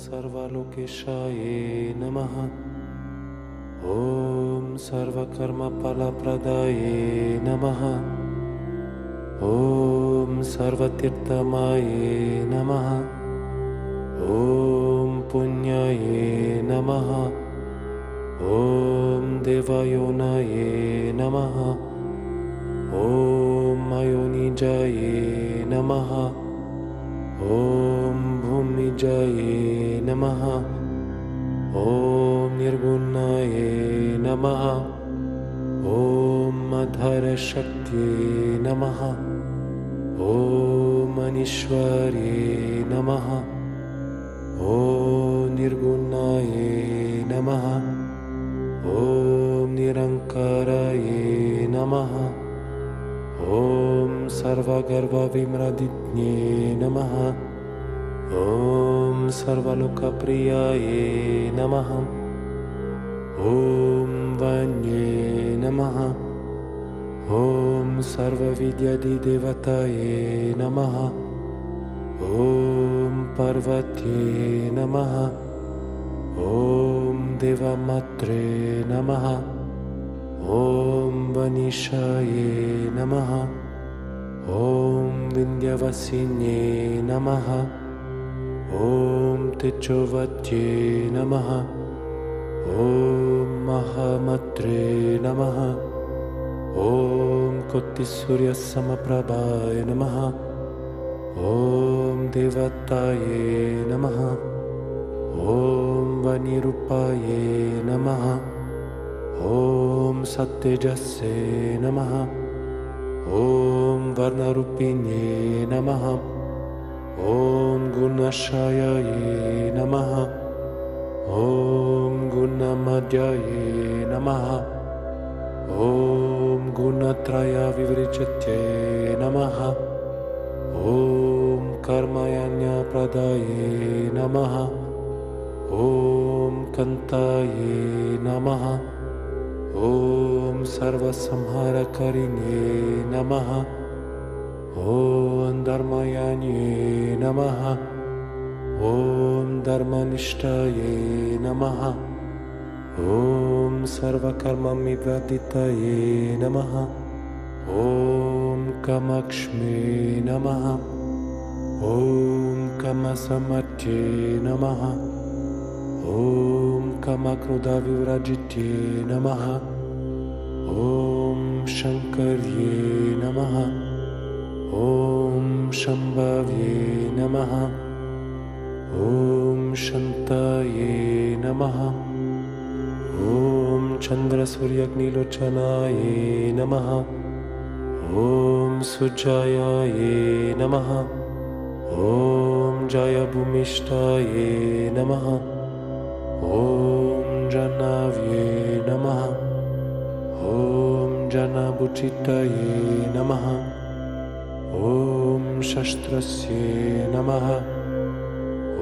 Sarvalokeshaye Namaha. Om Sarvakarma Palapradaye Namaha. Om Sarvatirthamaye Namaha. Om Punyaye Namaha. Om Devayonaye Namaha. Om Mayonijaye Namaha. Om Bhumijaye Namaha. Om Nirgunaye Namaha. Om Madhara Shakti Namaha. Om Anishwari Namaha. Om Nirgunaye Namaha. Om Nirankaraye Namaha. Om Sarvagarva Vimraditne Namaha. Om Sarvalokapriyaye Namaha. Om Vanye Namaha. Om Sarvavidyadi Devataye Namaha. Om Parvati Namaha. Om Devamatre Namaha. Om Vanishaye Namaha. Om Vindyavasinye Namaha. Om Techovatye Namaha. Om Mahamatre Namaha. Om Kotisurya Samaprabhaye Namaha. Om Devataye Namaha. Om Vanirupaye Namaha. Om Sattejase Namaha. Om Varnarupine Namaha. Om Gunashayaye Namaha. Om Gunamadhyaye Namaha. Om Gunatraya Vivrijatye Namaha. Om Karmayanya Pradaye Namaha. Om Kantaye Namaha. Om Sarvasamhara Karine Namaha. Om Dharmayanye Namaha. Om Dharmanishtaye Namaha. Om Sarvakarma Mivaditaye Namaha. Om Kamakshme Namaha. Om Kamasamatye Namaha. Om Kamakroda Vivrajitye Namaha. Om Shankarye Namaha. Om Shambhavye Namaha. Om Shantaye Namaha. Om Chandra Suryagnilochanaye Namaha. Om Sujayaye Namaha. Om Jaya Bhumishtaye Namaha. Om Janavye Namaha. Om Janabuchitaye Namaha. Om Shastrasye Namaha.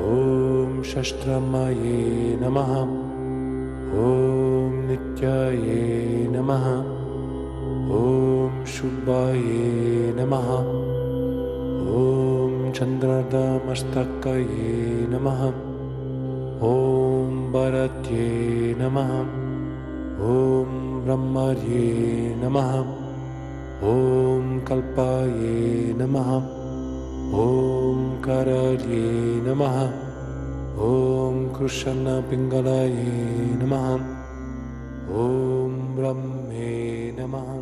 Om Shastramaye Namaha. Om Nityaye Namaha. Om Shubhaye Namaha. Om Chandradamastakaye Namaha. Om Bharatye Namaha. Om Brahmarye Namaha. Om Kalpaye Namaha. Om Karalye Namaha. Om Krishna Pingalaye Namaha. Om Brahme Namaha.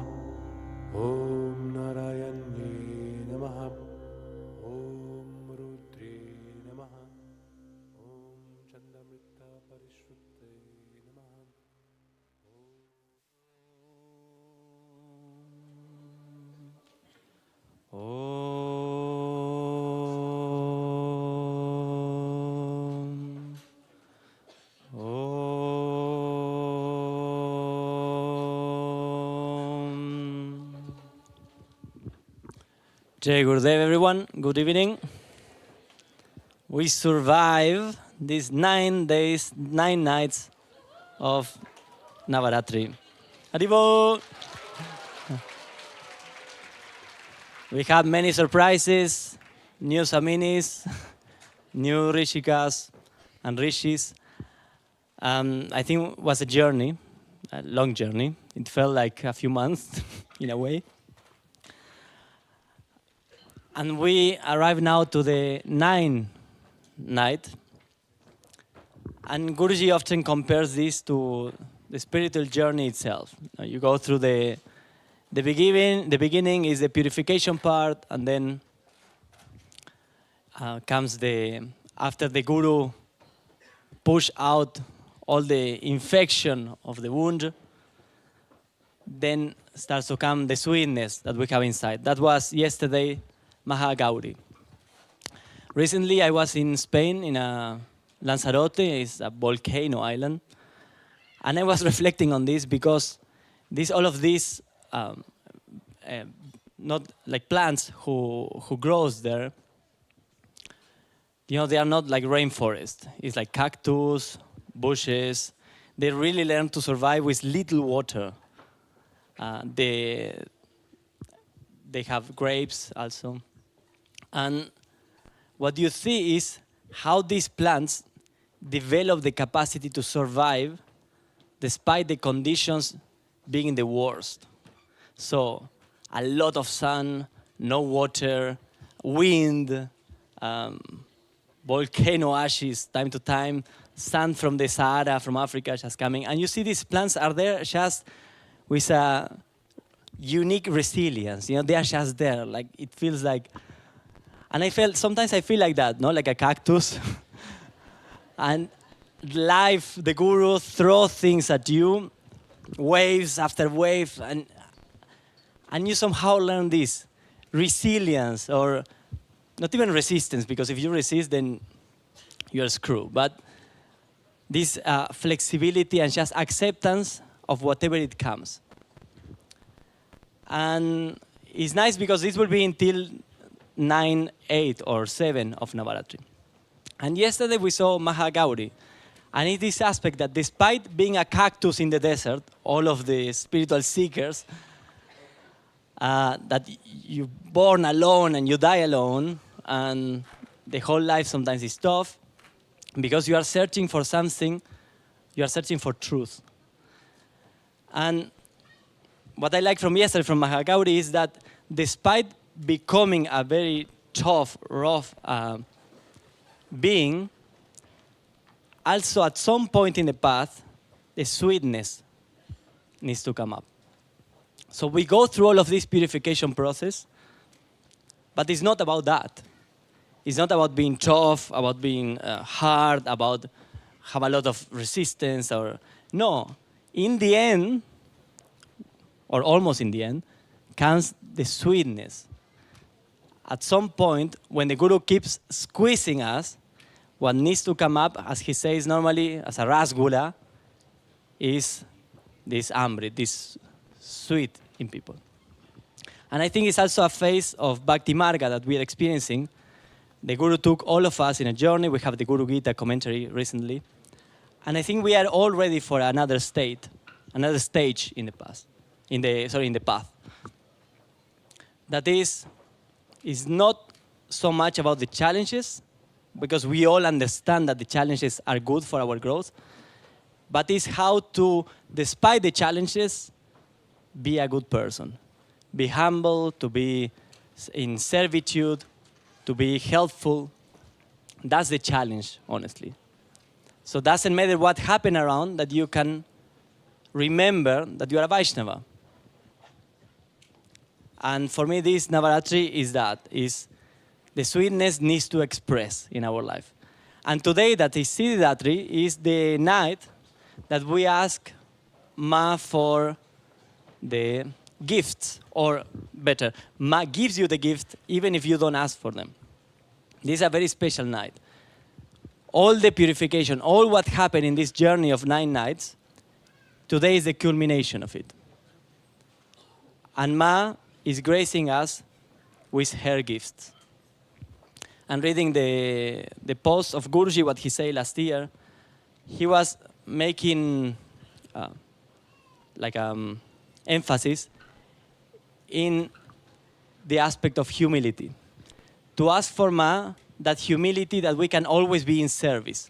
Om Narayanye Namaha. Om Rudre Namaha. Om Chandamrita Parishrutte Namaha. Jai Gurudev, everyone. Good evening. We survived these 9 days, 9 nights of Navaratri. Haribol! We had many surprises, new Swaminis, new Rishikas, and rishis. I think it was a journey, a long journey. It felt like a few months in a way. And we arrive now to the 9th night. And Guruji often compares this to the spiritual journey itself. You go through the beginning is the purification part, and then comes after the Guru push out all the infection of the wound, then starts to come the sweetness that we have inside. That was yesterday, Mahagauri. Recently, I was in Spain, in Lanzarote, it's a volcano island, and I was reflecting on this because all of these, not like plants who grows there, they are not like rainforest. It's like cactus, bushes. They really learn to survive with little water. They have grapes also. And what you see is how these plants develop the capacity to survive despite the conditions being the worst. So a lot of sun, no water, wind, volcano ashes time to time, sand from the Sahara, from Africa just coming. And you see these plants are there just with a unique resilience. They are just there. Like it feels like, and sometimes I feel like that, like a cactus. And life, the Guru throws things at you, waves after wave, and you somehow learn this resilience, or not even resistance, because if you resist, then you're screwed. But this flexibility and just acceptance of whatever it comes. And it's nice because this will be until 9, 8, or 7 of Navaratri. And yesterday we saw Mahagauri. And it's this aspect that despite being a cactus in the desert, all of the spiritual seekers, that you're born alone and you die alone, and the whole life sometimes is tough, because you are searching for something, you are searching for truth. And what I like from yesterday, from Mahagauri, is that despite becoming a very tough, rough being, also at some point in the path, the sweetness needs to come up. So we go through all of this purification process, but it's not about that. It's not about being tough, about being hard, about have a lot of resistance, or no. In the end, or almost in the end, comes the sweetness. At some point, when the Guru keeps squeezing us, what needs to come up, as he says normally, as a rasgula, is this amrit, this sweet in people. And I think it's also a phase of Bhakti Marga that we are experiencing. The Guru took all of us in a journey. We have the Guru Gita commentary recently. And I think we are all ready for another stage in the past, in the path. That is not so much about the challenges, because we all understand that the challenges are good for our growth, but it's how to, despite the challenges, be a good person. Be humble, to be in servitude, to be helpful. That's the challenge, honestly. So it doesn't matter what happened around, that you can remember that you are a Vaishnava. And for me, this Navaratri is the sweetness needs to express in our life. And today, that is Siddhidhatri, is the night that we ask Ma for the gifts, or better, Ma gives you the gift even if you don't ask for them. This is a very special night. All the purification, all what happened in this journey of 9 nights, today is the culmination of it. And Ma is gracing us with her gifts. And reading the post of Guruji, what he said last year, he was making emphasis in the aspect of humility. To ask for Ma that humility, that we can always be in service.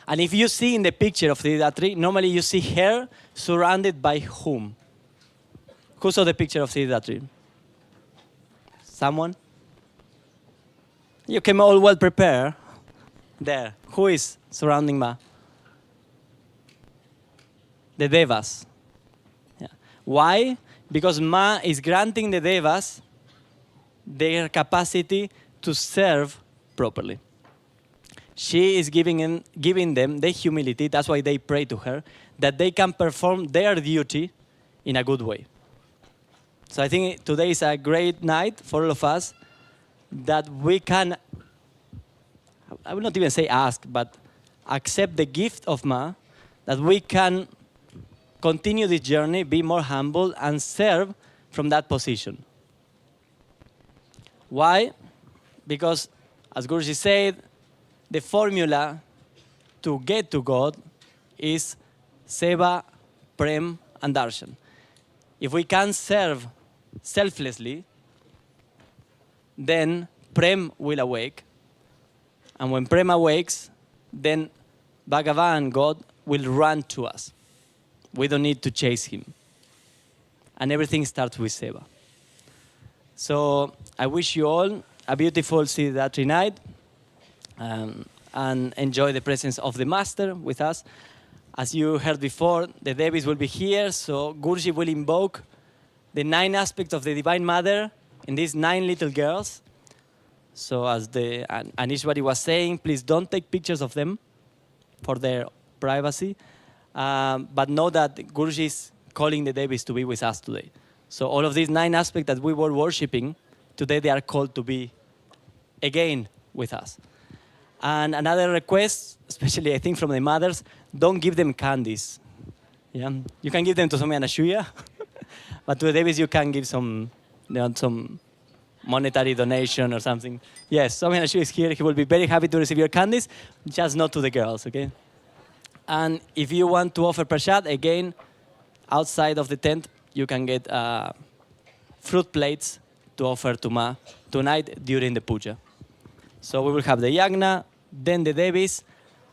And if you see in the picture of Siddhidhatri, normally you see her surrounded by whom? Who saw the picture of Siddhidhatri? Someone? You came all well prepared. There. Who is surrounding Ma? The Devas. Yeah. Why? Because Ma is granting the Devas their capacity to serve properly. She is giving them the humility, that's why they pray to her, that they can perform their duty in a good way. So I think today is a great night for all of us that we can, I will not even say ask, but accept the gift of Ma, that we can continue this journey, be more humble, and serve from that position. Why? Because, as Guruji said, the formula to get to God is Seva, Prem, and Darshan. If we can serve selflessly, then Prem will awake. And when Prem awakes, then Bhagavan and God will run to us. We don't need to chase him. And everything starts with Seva. So I wish you all a beautiful Siddhidhatri night. And enjoy the presence of the Master with us. As you heard before, the Devis will be here, so Guruji will invoke the 9 aspects of the Divine Mother in these 9 little girls. So as Anishwari was saying, please don't take pictures of them for their privacy, but know that Guruji is calling the Devis to be with us today. So all of these 9 aspects that we were worshipping, today they are called to be again with us. And another request, especially I think from the mothers, don't give them candies. Yeah? You can give them to Swami Anashuya, but to the Devis you can give some monetary donation or something. Yes, Swami Anashuya is here. He will be very happy to receive your candies, just not to the girls, okay? And if you want to offer prasad, again, outside of the tent, you can get fruit plates to offer to Ma tonight during the puja. So we will have the yagna, then the Devis.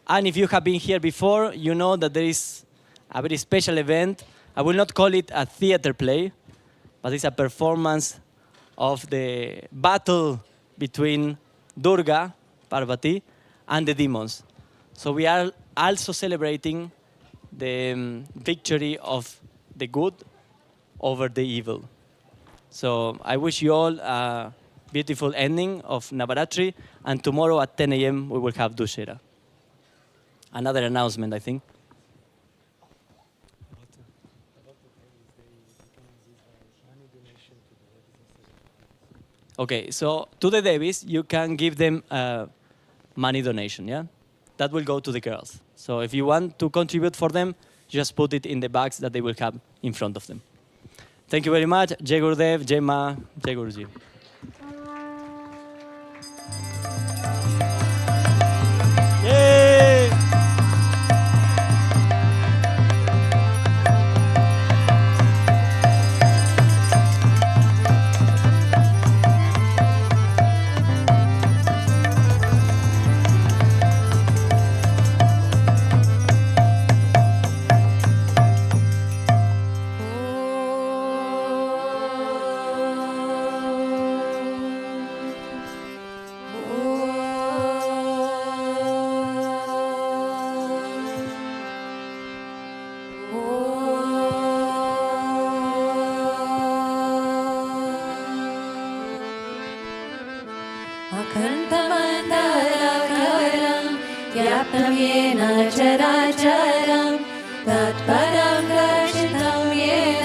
And if you have been here before, you know that there is a very special event. I will not call it a theater play, but it's a performance of the battle between Durga, Parvati, and the demons. So we are also celebrating the victory of the good over the evil. So I wish you all a beautiful ending of Navaratri, and tomorrow at 10 a.m. we will have Dussehra. Another announcement, I think. Okay, so to the Devis, you can give them money donation, yeah? That will go to the girls. So if you want to contribute for them, just put it in the bags that they will have in front of them. Thank you very much. Jai Gurudev, Jai Ma, Jai Guruji. Yay! अखण्डमण्डलाकारं व्याप्तं येन चराचरं तत्परं दर्शितं येन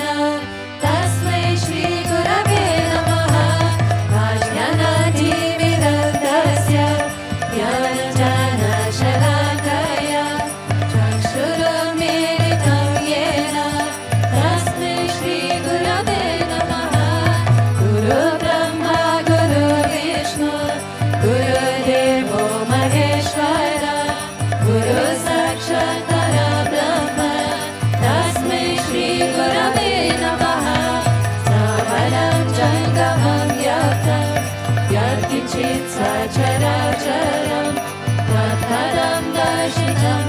तस्मै श्रीगुरवे नमः अज्ञानातिमिरन्दस्य ज्ञानञ्जनशलाकया चक्षुरुन्मीलितं येन तस्मै श्रीगुरवे नमः गुरुब्रह्मा गुरुर्विष्णु गुरुदेवो महेश्वरा गुरु साक्षात् परब्रह्म तस्मै श्रीगुरवे नमः सबलं जङ्गमं व्याप्तं यत्किञ्चित् सचराचरं तत्पदं दर्शितं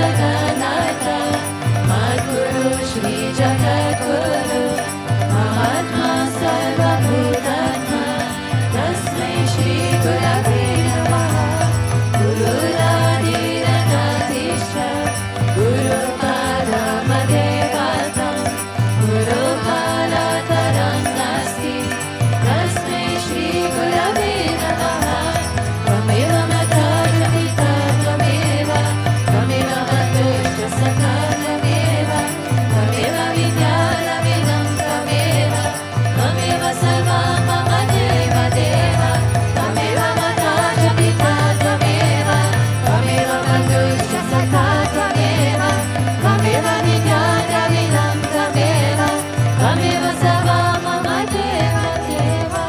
Jagannatha, Madguru Shri Jagadguru, Mahatma Sarvabhutatma, Tasmai Shri Gurave Namaha, Gururadiranatisha, Guru Paramadevata, Guru Paratarangasthi, Tasmai Shri Gurave Namaha, Tvameva Matata Pita Tvameva, Tvameva Matushya Sakha Tvameva, Tvameva Vidyaravindam Tvameva, Tvameva Sarva Mama Deva Deva, Tvameva Matata Pita Tvameva, Tvameva Matushya Sakha Tvameva, Tvameva Vidyaravindam Tvameva, Tvameva Sarva Mama Deva Deva,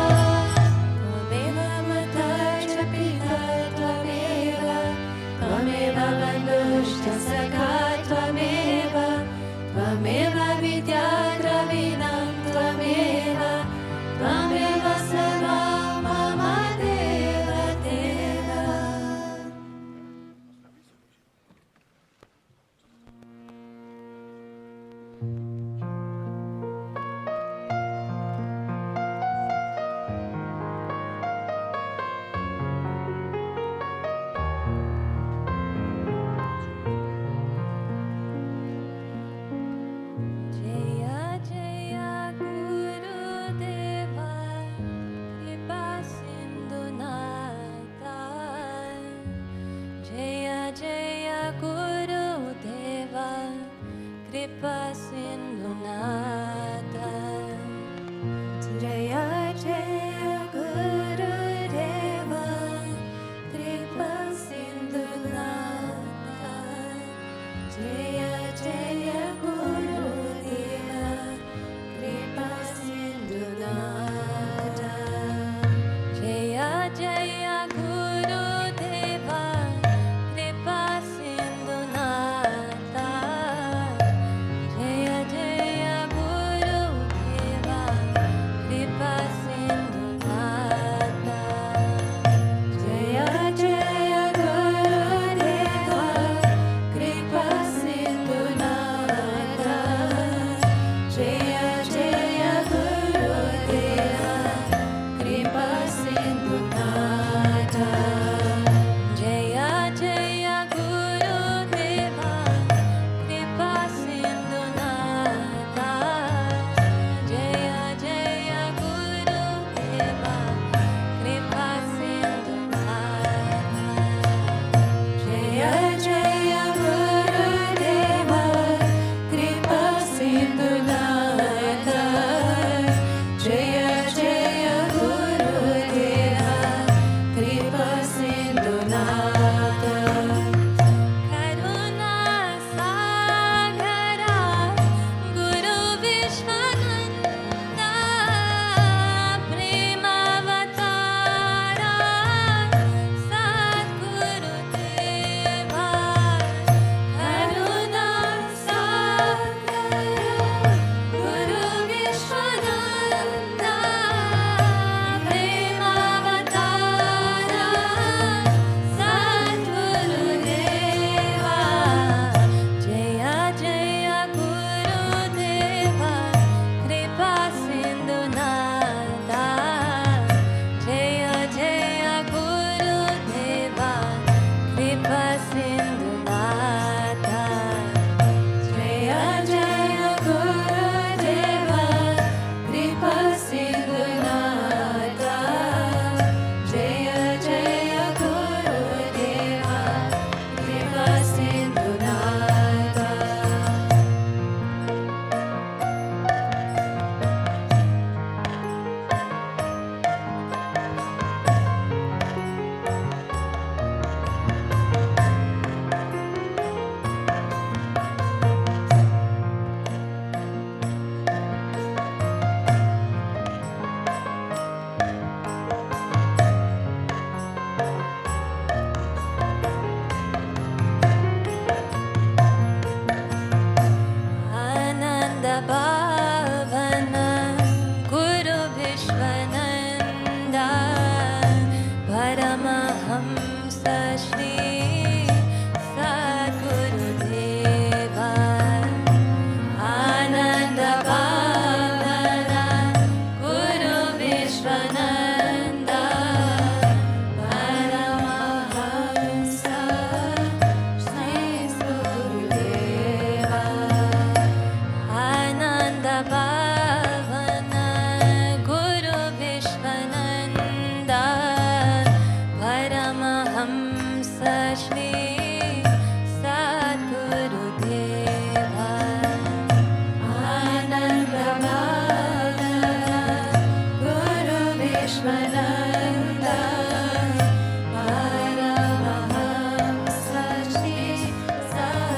Tvameva Matata Pita Tvameva, Tvameva Matushya Sakha Tvameva, Tvameva Vidyaravindam Tvameva, Tvameva Sarva Mama Deva Deva. Jaya Jaya Guru Deva, Kripa Sindhunatha. Jaya Jaya Guru Deva, Kripa Sindhunatha. Jaya Jaya Guru Deva, Kripa Sindhunatha. Jaya Jaya Guru Deva, Kripa Sindhunatha. Jaya Jaya Guru Deva, Kripa Sindhunatha. Jaya Jaya Guru Deva, Kripa Sindhunatha. Jaya Jaya Guru Deva, Kripa Sindhunatha.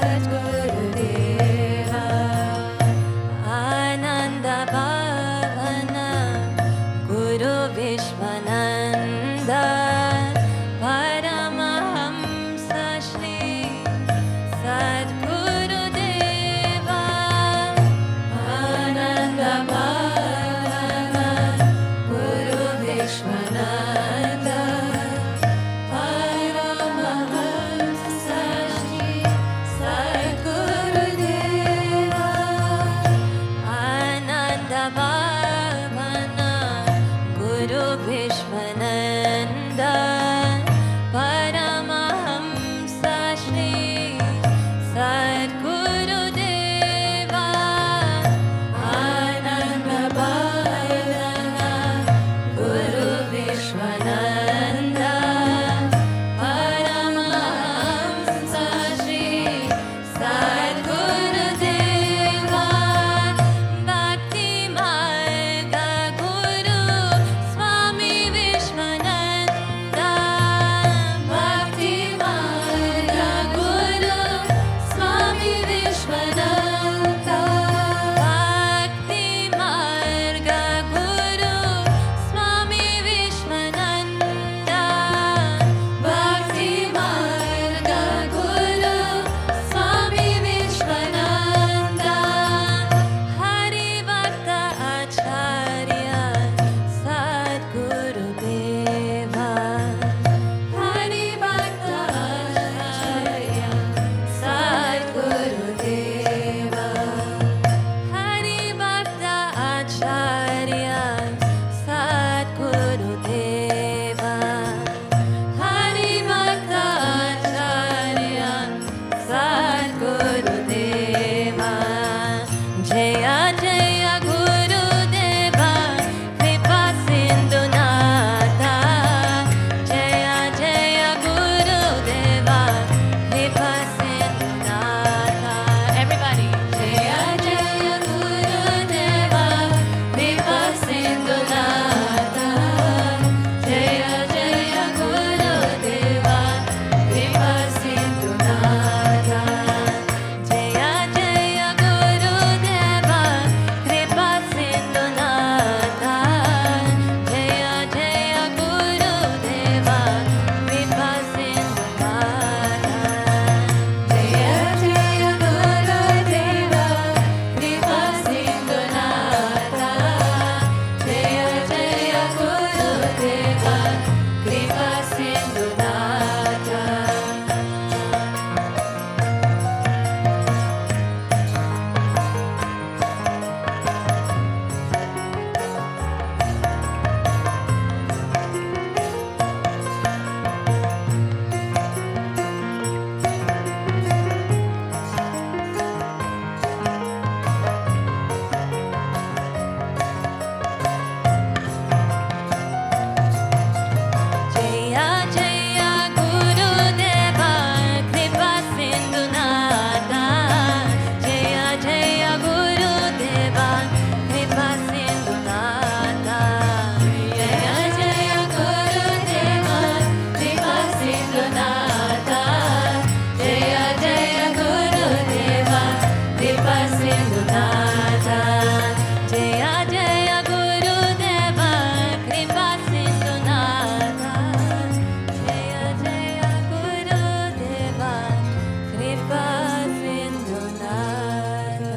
Sadgurudeva Ananda Bhavana Guru Vishwananda Paramahamsa Sri Sadgurudeva Ananda Bhavana Guru Vishwananda Paramahamsa Sri Sadgurudeva Ananda Bhavana Guru Vishwananda Paramahamsa Sri Sadgurudeva Ananda Bhavana Guru Vishwananda Paramahamsa Sri Sadgurudeva Bhakti Marga Guru Swami Vishwananda Bhakti Marga Guru Swami Vishwananda Bhakti Marga Guru Swami Vishwananda Bhakti Marga Guru Swami Vishwananda Hari Bhakta Acharya Sadgurudeva Hari Bhakta Acharya Sadgurudeva Hari Bhakta Acharya Sadgurudeva Hari Bhakta Acharya Sadgurudeva Jaya Jaya Gurudeva Kripa Sindhunatha Jaya Jaya Gurudeva Kripa Sindhunatha Everybody Jaya Jaya Gurudeva Kripa Sindhunatha Jaya Jaya Gurudeva Kripa Sindhunatha Jaya Jaya Gurudeva Kripa Sindhunatha Jaya Jaya Gurudeva Kripa Sindhunatha Jaya Jaya Gurudeva Kripa Sindhunatha Jaya Jaya Gurudeva Kripa Sindhunatha Jaya Jaya Gurudeva Kripa Sindhunatha Jaya Jaya Gurudeva Kripa Sindhunatha Jaya Jaya Gurudeva Kripa Sindhunatha Jaya Jaya Gurudeva Kripa Sindhunatha Jaya Jaya Gurudeva Kripa Sindhunatha Jaya Jaya Gurudeva Kripa Sindhunatha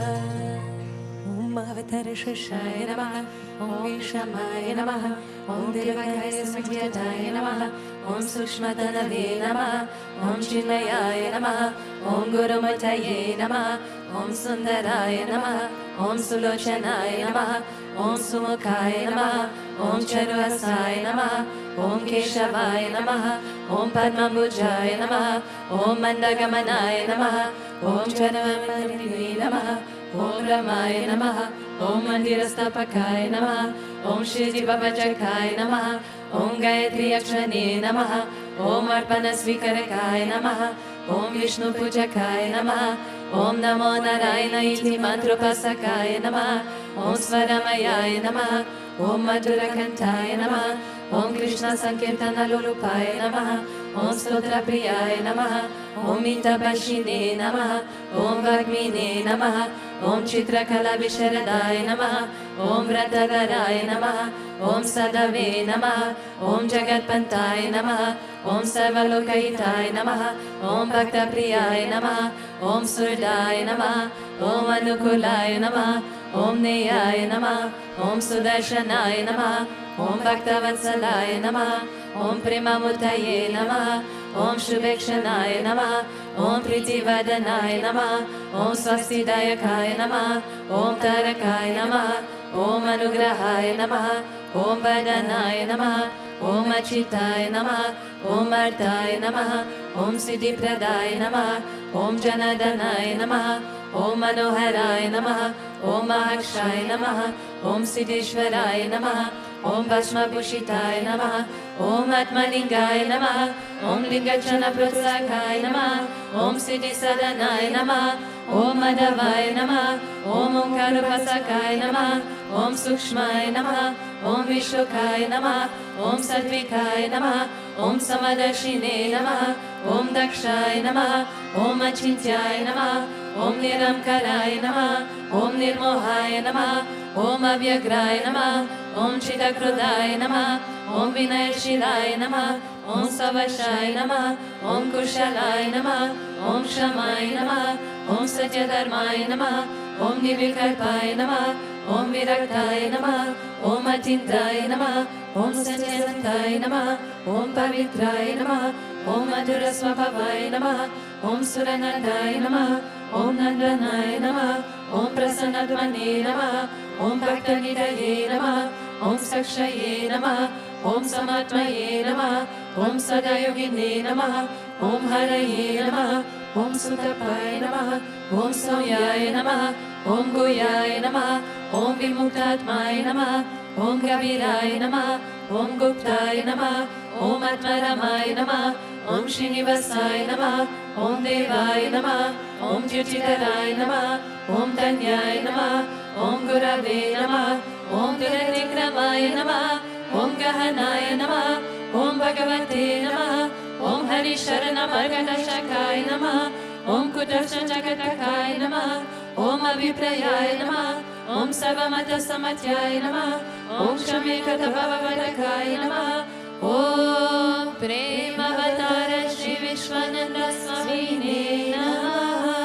Om Avatar Shishaya Namaha Om Vishamaya Namaha Om Devakaya Sakyataya Namaha Om Sushmatanave Namaha Om Chinmayaya Namaha Om Guru Mataye Namaha Om Sundaraya Namaha Om Sulochanaya Namaha Om Sumukhaya Namaha Om Charuhasaya Namaha Om Keshavaya Namaha Om Padmabhujaya Namaha Om Mandagamanaya Namaha Om Charavamarive Namaha Om Ramaya Namaha Om Mandirastapakaya Namaha Om Shri Babajakaya Namaha Om Gayatri Akshane Namaha Om Arpana Svikarakaaya Namaha Om Vishnu Pujakaya Namaha Om Namo Narayana Iti Mantrapasakaya Namaha Om Svaramayaya Namaha Om Madhurakantaya Namaha Om Krishna Sankirtana Lulupaya Namaha Om Stotra Priyaya Namaha, Om Mitabashine Namaha, Om Vagmine Namaha, Om Chitrakala Visharadaya Namaha, Om Vratadaraya Namaha, Om Sadave Namaha, Om Jagatpantaya Namaha, Om Sarvalokayitaya Namaha, Om Bhakta Priyaya Namaha, Om Surdaya Namaha, Om Anukulaya Namaha, Om Neyaya Namaha, Om Sudarshanaya Namaha, Om Bhaktavatsalaya Namaha, Om Premamutaye Namaha, Om Shubhekshanaya Namaha, Om Pritivadanaya Namaha, Om Swastidayakaya Namaha, Om Tarakaya Namaha, Om Anugrahaya Namaha, Om Vadanaya Namaha, Om Achitaya Namaha, Om Artaya Namaha, Om Siddhipradaya Namaha, Om Janadanaya Namaha, Om Manoharaya Namaha, Om Mahakshaya Namaha, Om Siddhishwaraya Namaha, Om Bhasmabhushitaya Namaha, Om Atmalingaya Namaha, Om Lingachana Pratsakaya Namaha, Om Siddhisadanaya Namaha, Om Madhavaya Namaha, Om Omkarupasakaya Namaha, Om Sukshmaya Namaha, Om Vishukaya Namaha, Om Satvikaya Namaha, Om Samadashine Namaha, Om Dakshaya Namaha, Om Achintyaya Namaha, Om Niramkaraya Namaha, Om Nirmohaya Namaha, Om Avyagraya Namaha, Om Chidakrudaya Namaha, Om Vinayashilaya Namaha, Om Savashaya Namaha, Om Kushalaya Namaha, Om Shamaya Namaha, Om Satyadharmaya Namaha, Om Nirvikalpaya Namaha, Om Viraktaya Namaha, Om Atindraya Namaha, Om Satyasantaya Namaha, Om Pavitraya Namaha, Om Madhurasvabhavaya Namaha, Om Suranandaya Namaha, Om Nandanaya Namaha, Om Prasanatmane Namaha, Om Bhaktanidaye Namaha, Om Sakshaye Namaha, Om Samatmaye Namaha, Om Sadayogine Namaha, Om Haraye Namaha, Om Sutapaye Namaha, Om Samyaye Namaha, Om Goyaye Namaha, Om Vimuktatmaye Namaha, Om Gaviraye Namaha, Om Guptaye Namaha, Om Atmaramaye Namaha, Om Srinivasaya Namaha, Om Devaya Namaha, Om Jyotidharaya Namaha, Om Danyaya Namaha, Om Gurave Namaha, Om Duradikramaye Namaha, Om Gahanaya Namaha, Om Bhagavate Namaha, Om Harisharanamargadashakaya Namaha, Om Kudarshanjagatakaya Namaha, Om Aviprayaya Namaha, Om Sarvamata Samatyaya Namaha, Om Shamekatavavadakaya Namaha, Om Premavatara Shri Vishwananda Swamine Namaha.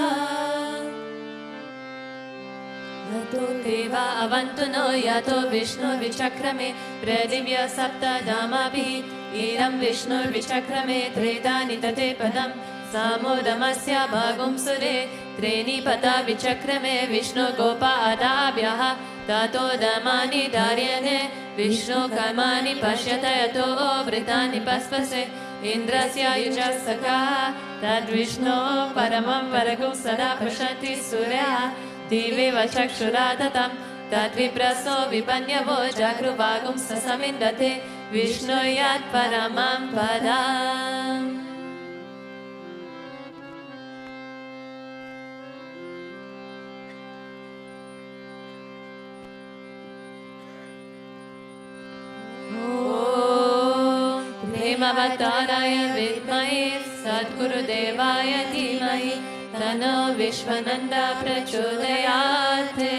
Yato Deva Avantuno Yato Vishnu Vichakrame Pradivya Sapta Dhamabhi Iram Vishnu Vichakrame Tredani Tate Padam Samodamasya Bhagum Sure Treni Pata Vichakrame Vishnu Gopa Adabhyaha Tato Dhamani Daryane Vishnu Karmani Pashyata Yato Vritani Paspase Indrasya Yujasaka Tad Vishnu Paramam Varagum Sada Pashanti Surya Dive Vachakshuradatam Tad Vipraso Vipanyavo Jagruvagum Sasamindate Vishnu Yat Paramam Padam. Premavatāraya vidmahi Satgurudevaya dhīmahi Tano Vishwananda prachodayate.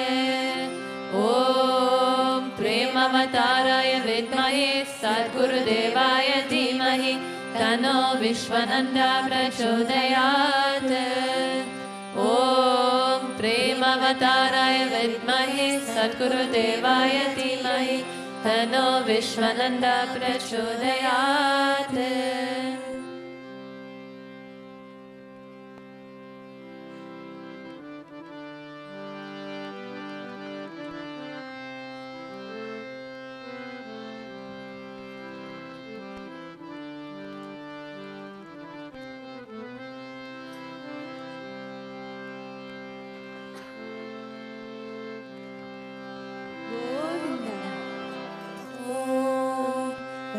Om Premavatāraya vidmahi Satgurudevaya dhīmahi Tano Vishwananda prachodayate. Om Premavatāraya vidmahi Satgurudevaya dhīmahi Tano Vishwananda prachodayate.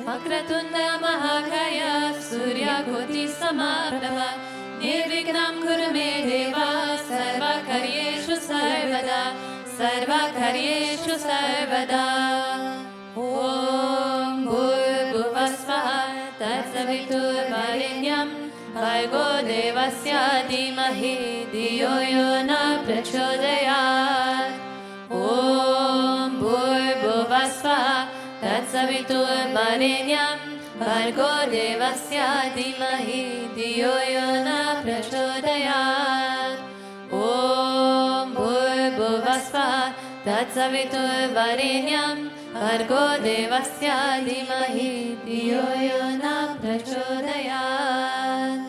Vakratunda Mahakaya Suryakoti Samaprabha Nirvignam Kuru Me Deva Sarva Karyeshu Sarvada Sarva Karyeshu Sarvada. Om Bhurvuvasvaha Tatsavitur Saviturvarenyam Bhargo Devasya Dhimahi Dhiyo Yo Na Prachodayat Om Bhurvuvasvaha Tatsaviturvarenyam Bhargo Devasya Dhimahi Dhiyo Yo Na Prachodayat Om Bhurvuvasvaha Tatsaviturvarenyam Bhargo Devasya Dhimahi Dhiyo Yo Na Prachodayat.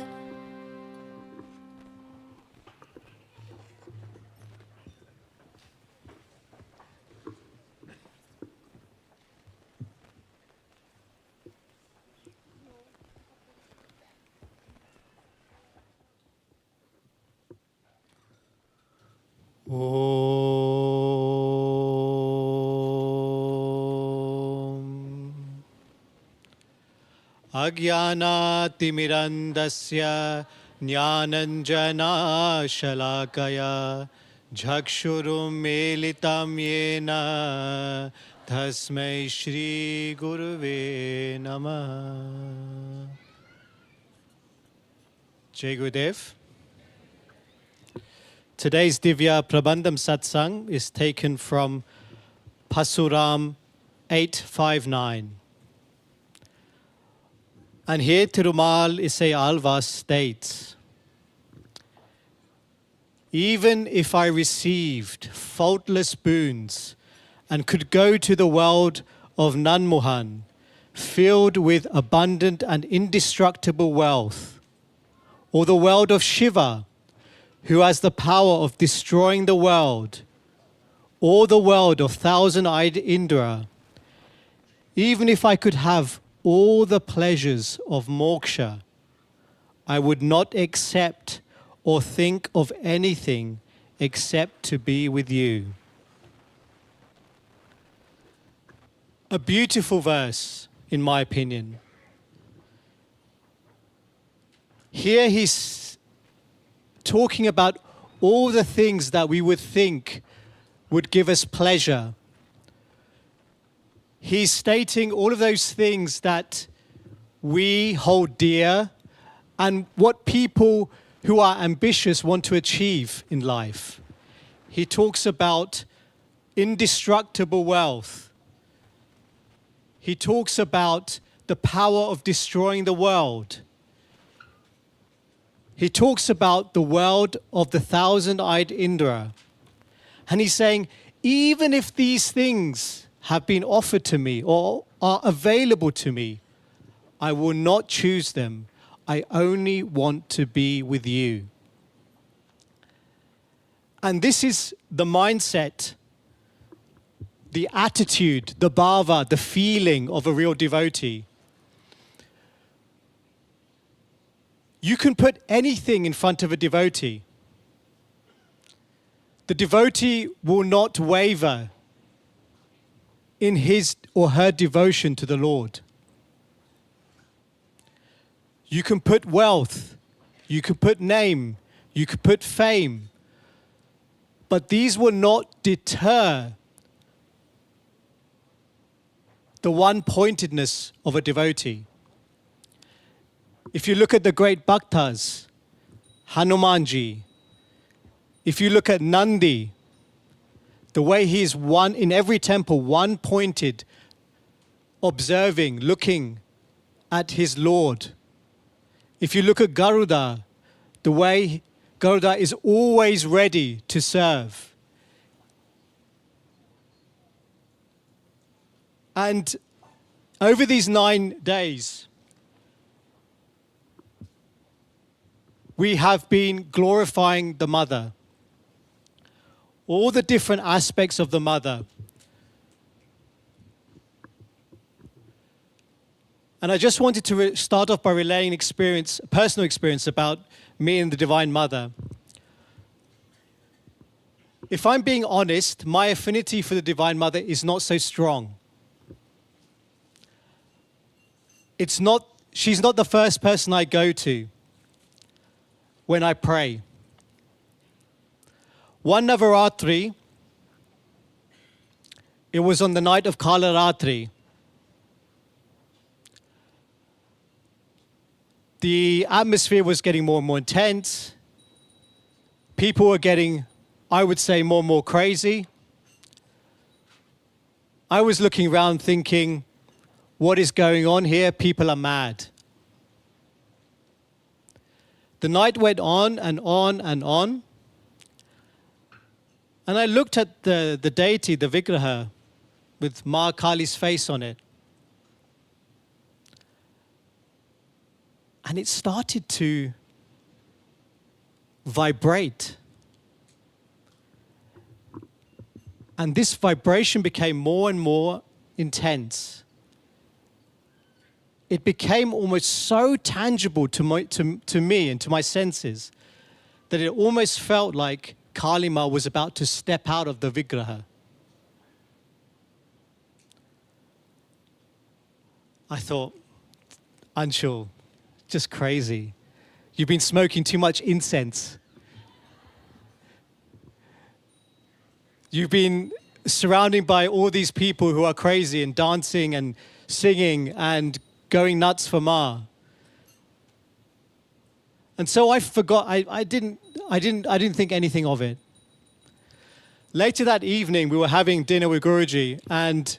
Ajnanaatimirandasya jnananjana shalakaya Jakshurum melitam yena Tasmai Shri Guruve Namah. Jai Gurudev. Today's Divya Prabandham Satsang is taken from Pasuram 859. And here Tirumal Isai Alva states, even if I received faultless boons and could go to the world of Nanmohan, filled with abundant and indestructible wealth, or the world of Shiva, who has the power of destroying the world, or the world of thousand-eyed Indra, even if I could have all the pleasures of moksha, I would not accept or think of anything except to be with you. A beautiful verse, in my opinion. Here he's talking about all the things that we would think would give us pleasure. He's stating all of those things that we hold dear and what people who are ambitious want to achieve in life. He talks about indestructible wealth. He talks about the power of destroying the world. He talks about the world of the thousand-eyed Indra. And he's saying, even if these things have been offered to me or are available to me, I will not choose them. I only want to be with you. And this is the mindset, the attitude, the bhava, the feeling of a real devotee. You can put anything in front of a devotee. The devotee will not waver in his or her devotion to the Lord. You can put wealth, you can put name, you can put fame, but these will not deter the one-pointedness of a devotee. If you look at the great bhaktas, Hanumanji, if you look at Nandi, the way he is one in every temple, one-pointed, observing, looking at his Lord. If you look at Garuda, the way Garuda is always ready to serve. And over these 9 days, we have been glorifying the Mother. All the different aspects of the Mother. And I just wanted to start off by relaying experience, personal experience about me and the Divine Mother. If I'm being honest, my affinity for the Divine Mother is not so strong. She's not the first person I go to when I pray. One Navaratri, it was on the night of Kalaratri. The atmosphere was getting more and more intense. People were getting, I would say, more and more crazy. I was looking around thinking, what is going on here? People are mad. The night went on and on and on. And I looked at the deity, the Vigraha, with Ma Kali's face on it. And it started to vibrate. And this vibration became more and more intense. It became almost so tangible to me and to my senses that it almost felt like Kali Ma was about to step out of the Vigraha. I thought, Anshul, just crazy. You've been smoking too much incense. You've been surrounded by all these people who are crazy and dancing and singing and going nuts for Ma. And so I forgot, I didn't think anything of it. Later that evening, we were having dinner with Guruji, and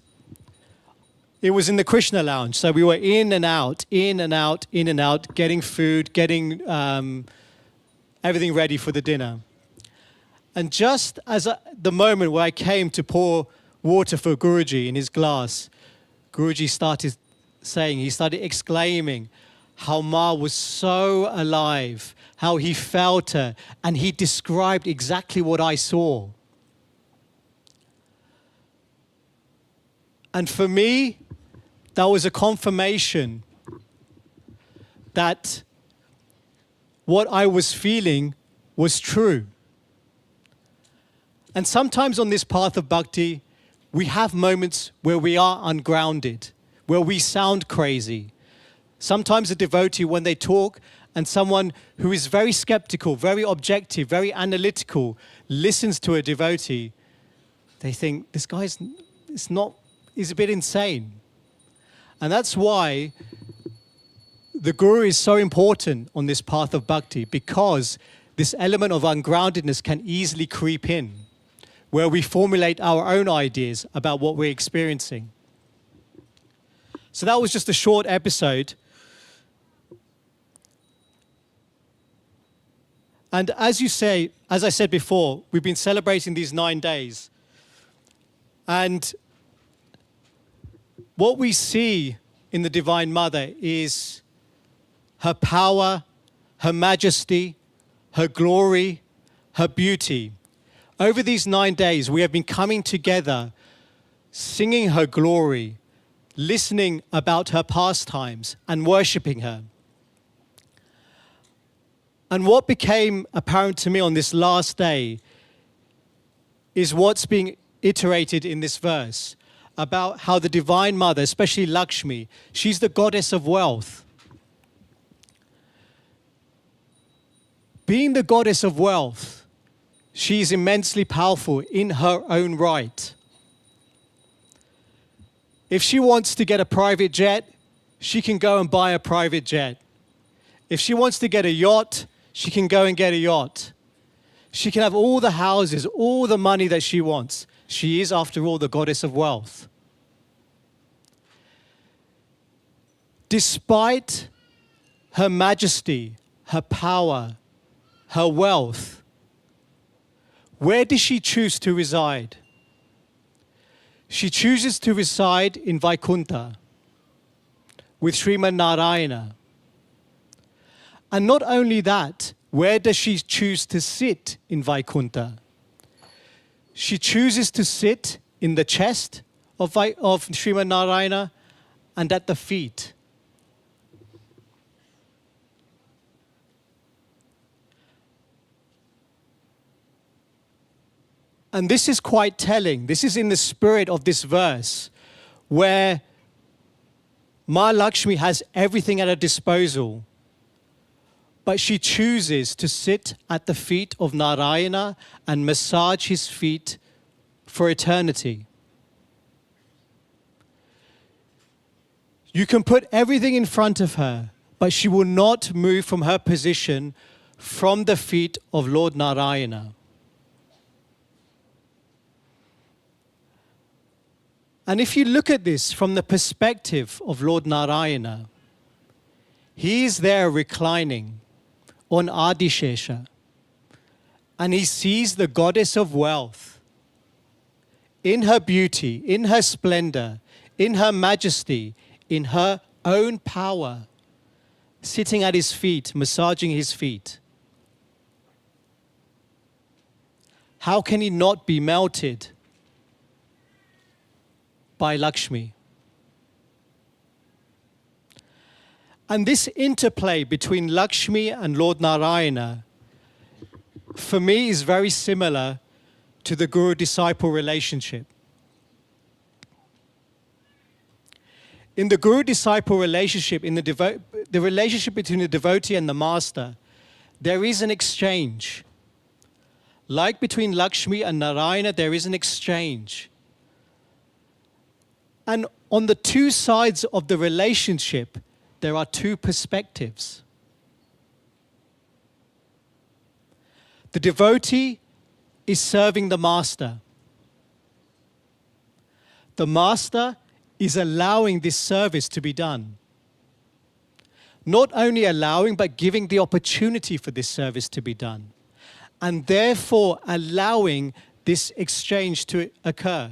it was in the Krishna lounge. So we were in and out, getting food, getting everything ready for the dinner. And just as the moment where I came to pour water for Guruji in his glass, Guruji started exclaiming how Ma was so alive, how he felt her, and he described exactly what I saw. And for me, that was a confirmation that what I was feeling was true. And sometimes on this path of bhakti, we have moments where we are ungrounded, where we sound crazy. Sometimes a devotee, when they talk, and someone who is very skeptical, very objective, very analytical, listens to a devotee, they think, this guy's he's a bit insane. And that's why the Guru is so important on this path of bhakti, because this element of ungroundedness can easily creep in, where we formulate our own ideas about what we're experiencing. So that was just a short episode. And as I said before, we've been celebrating these 9 days. And what we see in the Divine Mother is her power, her majesty, her glory, her beauty. Over these 9 days, we have been coming together, singing her glory, listening about her pastimes, and worshipping her. And what became apparent to me on this last day is what's being iterated in this verse about how the Divine Mother, especially Lakshmi, she's the goddess of wealth. Being the goddess of wealth, she is immensely powerful in her own right. If she wants to get a private jet, she can go and buy a private jet. If she wants to get a yacht, she can go and get a yacht. She can have all the houses, all the money that she wants. She is, after all, the goddess of wealth. Despite her majesty, her power, her wealth, where does she choose to reside? She chooses to reside in Vaikuntha with Srimad Narayana. And not only that, where does she choose to sit in Vaikuntha? She chooses to sit in the chest of Srimad Narayana and at the feet. And this is quite telling. This is in the spirit of this verse, where Ma Lakshmi has everything at her disposal, but she chooses to sit at the feet of Narayana and massage his feet for eternity. You can put everything in front of her, but she will not move from her position from the feet of Lord Narayana. And if you look at this from the perspective of Lord Narayana, he is there reclining on Adishesha, and he sees the goddess of wealth in her beauty, in her splendor, in her majesty, in her own power, sitting at his feet, massaging his feet. How can he not be melted by Lakshmi? And this interplay between Lakshmi and Lord Narayana, for me, is very similar to the guru-disciple relationship. In the guru-disciple relationship, in the relationship between the devotee and the master, there is an exchange. Like between Lakshmi and Narayana, there is an exchange. And on the two sides of the relationship, there are two perspectives. The devotee is serving the master. The master is allowing this service to be done. Not only allowing, but giving the opportunity for this service to be done. And therefore allowing this exchange to occur.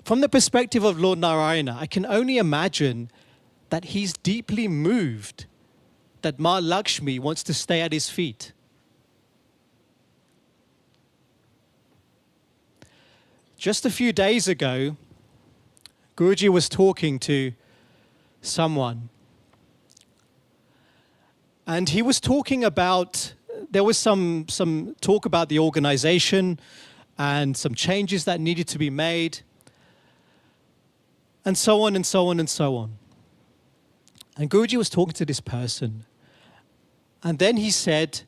From the perspective of Lord Narayana, I can only imagine that he's deeply moved that Ma Lakshmi wants to stay at his feet. Just a few days ago, Guruji was talking to someone. And he was talking about, there was some talk about the organization and some changes that needed to be made. And so on and so on and so on. And Guruji was talking to this person. And then he said,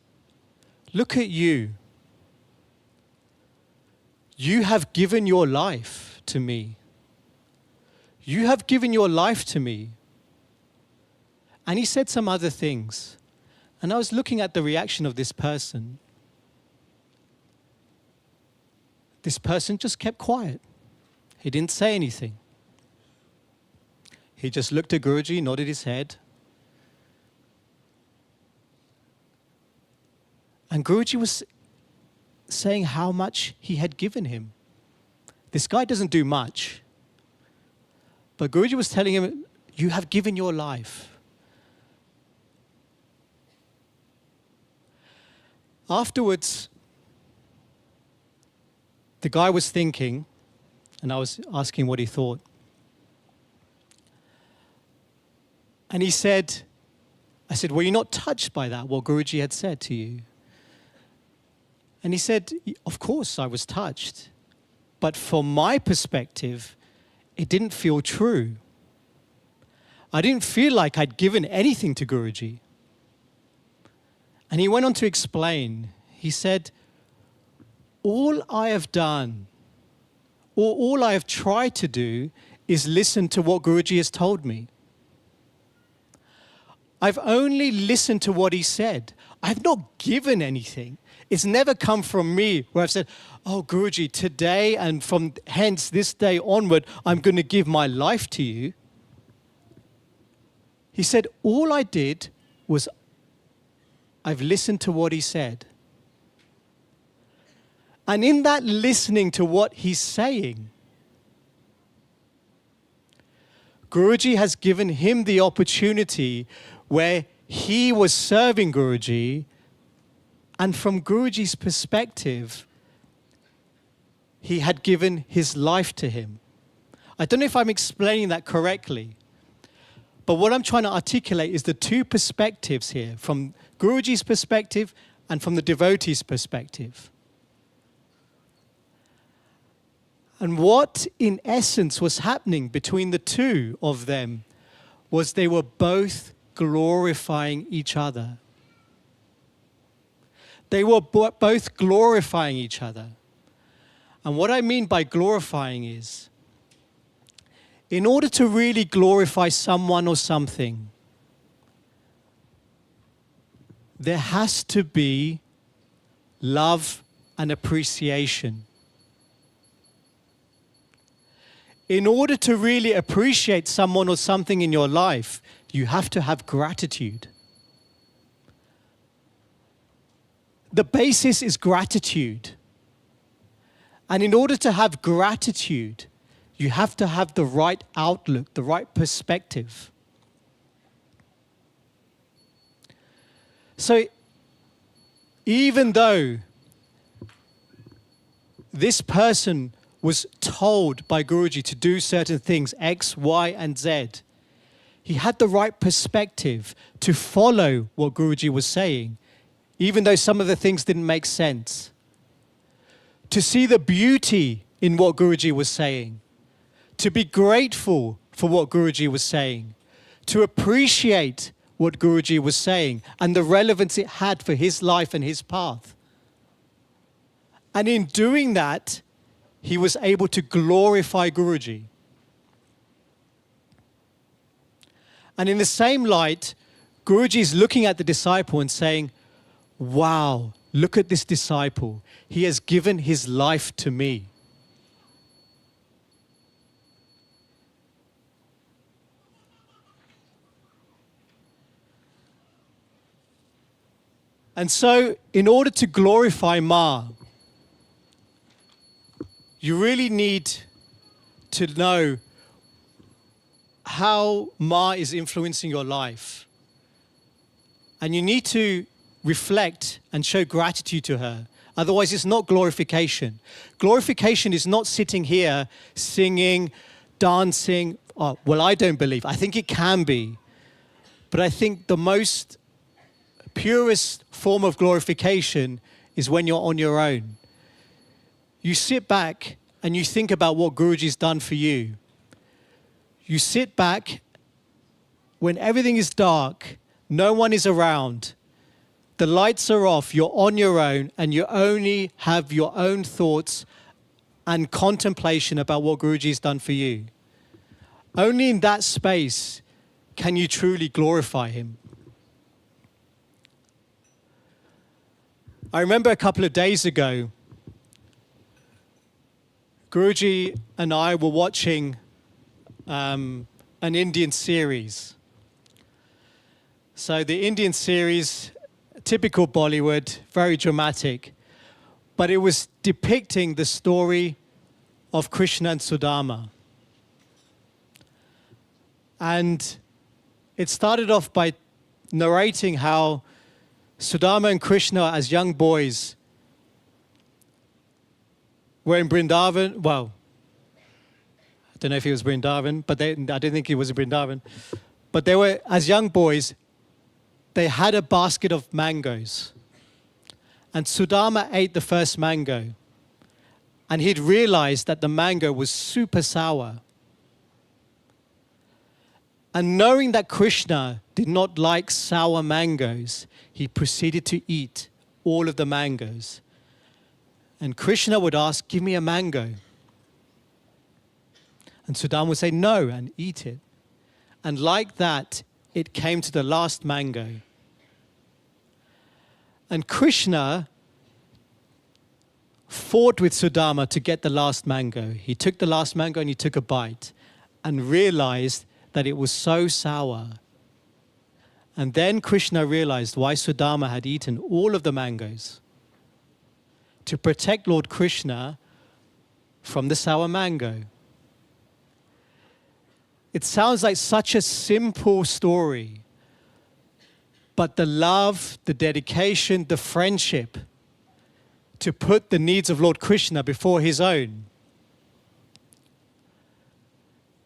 look at you. You have given your life to me. You have given your life to me. And he said some other things. And I was looking at the reaction of this person. This person just kept quiet. He didn't say anything. He just looked at Guruji, nodded his head. And Guruji was saying how much he had given him. This guy doesn't do much. But Guruji was telling him, you have given your life. Afterwards, the guy was thinking, and I was asking what he thought. And he said, I said, were you not touched by that, what Guruji had said to you? And he said, of course I was touched. But from my perspective, it didn't feel true. I didn't feel like I'd given anything to Guruji. And he went on to explain. He said, all I have done, or all I have tried to do, is listen to what Guruji has told me. I've only listened to what he said. I've not given anything. It's never come from me where I've said, oh, Guruji, today and from hence this day onward, I'm going to give my life to you. He said, all I did was I've listened to what he said. And in that listening to what he's saying, Guruji has given him the opportunity where he was serving Guruji, and from Guruji's perspective, he had given his life to him. I don't know if I'm explaining that correctly, but what I'm trying to articulate is the two perspectives here, from Guruji's perspective and from the devotee's perspective. And what, in essence, was happening between the two of them was they were both glorifying each other. They were both glorifying each other. And what I mean by glorifying is in order to really glorify someone or something, there has to be love and appreciation. In order to really appreciate someone or something in your life, you have to have gratitude. The basis is gratitude. And in order to have gratitude, you have to have the right outlook, the right perspective. So, even though this person was told by Guruji to do certain things, X, Y, and Z, he had the right perspective to follow what Guruji was saying, even though some of the things didn't make sense. To see the beauty in what Guruji was saying, to be grateful for what Guruji was saying, to appreciate what Guruji was saying and the relevance it had for his life and his path. And in doing that, he was able to glorify Guruji. And in the same light, Guruji is looking at the disciple and saying, wow, look at this disciple. He has given his life to me. And so, in order to glorify Ma, you really need to know how Ma is influencing your life. And you need to reflect and show gratitude to her. Otherwise, it's not glorification. Glorification is not sitting here singing, dancing. Oh, well, I don't believe. I think it can be. But I think the most purest form of glorification is when you're on your own. You sit back and you think about what Guruji's done for you. You sit back when everything is dark, no one is around, the lights are off, you're on your own, and you only have your own thoughts and contemplation about what Guruji's done for you. Only in that space can you truly glorify him. I remember a couple of days ago, Guruji and I were watching an Indian series. So the Indian series, typical Bollywood, very dramatic, but it was depicting the story of Krishna and Sudama. And it started off by narrating how Sudama and Krishna, as young boys, were in Vrindavan. Well, I don't know if it was Vrindavan, but I don't think it was in Vrindavan. But they were, as young boys, they had a basket of mangoes. And Sudama ate the first mango. And he'd realized that the mango was super sour. And knowing that Krishna did not like sour mangoes, he proceeded to eat all of the mangoes. And Krishna would ask, give me a mango. And Sudama would say, no, and eat it. And like that, it came to the last mango. And Krishna fought with Sudama to get the last mango. He took the last mango and he took a bite and realized that it was so sour. And then Krishna realized why Sudama had eaten all of the mangoes. To protect Lord Krishna from the sour mango. It sounds like such a simple story, but the love, the dedication, the friendship to put the needs of Lord Krishna before his own.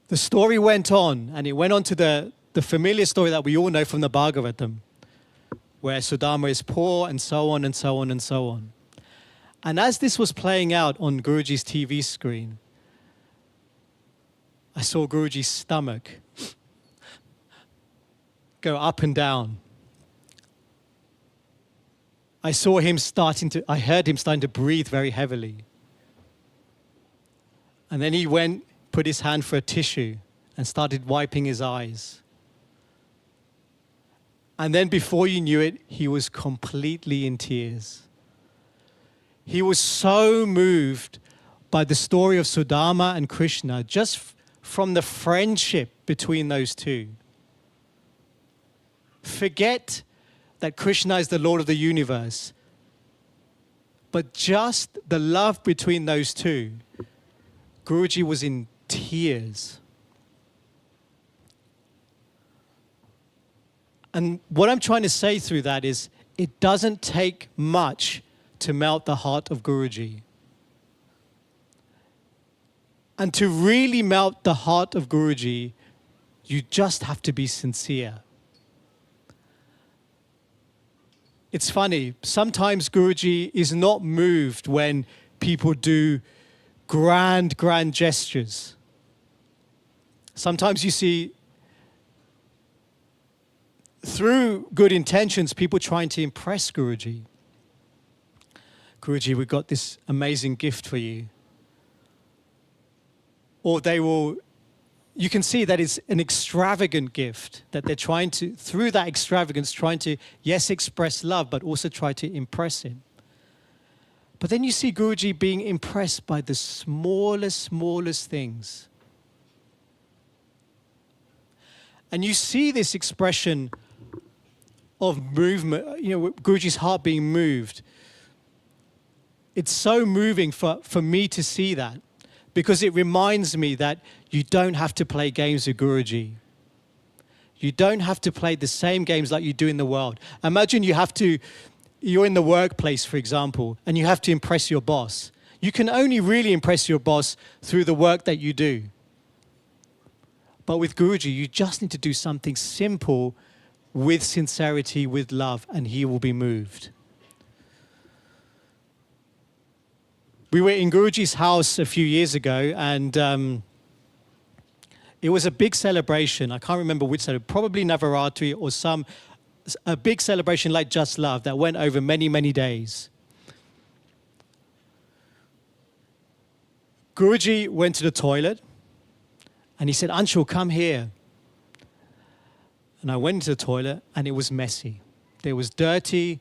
The story went on, and it went on to the familiar story that we all know from the Bhagavatam, where Sudama is poor and so on and so on and so on. And as this was playing out on Guruji's TV screen, I saw Guruji's stomach go up and down. I heard him starting to breathe very heavily. And then he put his hand for a tissue, and started wiping his eyes. And then before you knew it, he was completely in tears. He was so moved by the story of Sudama and Krishna, just from the friendship between those two. Forget that Krishna is the Lord of the universe, but just the love between those two. Guruji was in tears. And what I'm trying to say through that is, it doesn't take much to melt the heart of Guruji. And to really melt the heart of Guruji, you just have to be sincere. It's funny, sometimes Guruji is not moved when people do grand gestures. Sometimes you see, through good intentions, people trying to impress Guruji. Guruji, we've got this amazing gift for you. Or they will, you can see that it's an extravagant gift, that they're trying to, through that extravagance, trying to, yes, express love, but also try to impress him. But then you see Guruji being impressed by the smallest things. And you see this expression of movement, Guruji's heart being moved. It's so moving for me to see that, because it reminds me that you don't have to play games with Guruji. You don't have to play the same games like you do in the world. Imagine you're in the workplace, for example, and you have to impress your boss. You can only really impress your boss through the work that you do. But with Guruji, you just need to do something simple with sincerity, with love, and he will be moved. We were in Guruji's house a few years ago, and it was a big celebration. I can't remember which celebration, probably Navaratri or a big celebration like Just Love that went over many, many days. Guruji went to the toilet, and he said, Anshul, come here. And I went into the toilet, and it was messy. There was dirty.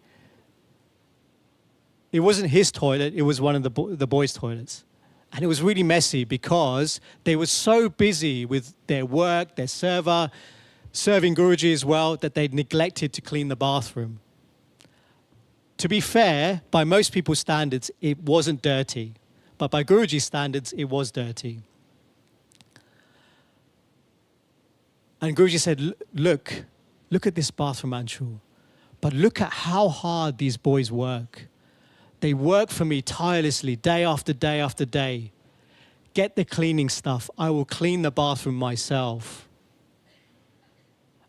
It wasn't his toilet, it was one of the boys' toilets. And it was really messy because they were so busy with their work, their serving Guruji as well, that they'd neglected to clean the bathroom. To be fair, by most people's standards, it wasn't dirty. But by Guruji's standards, it was dirty. And Guruji said, look at this bathroom, Anshul. But look at how hard these boys work. They work for me tirelessly, day after day after day. Get the cleaning stuff. I will clean the bathroom myself.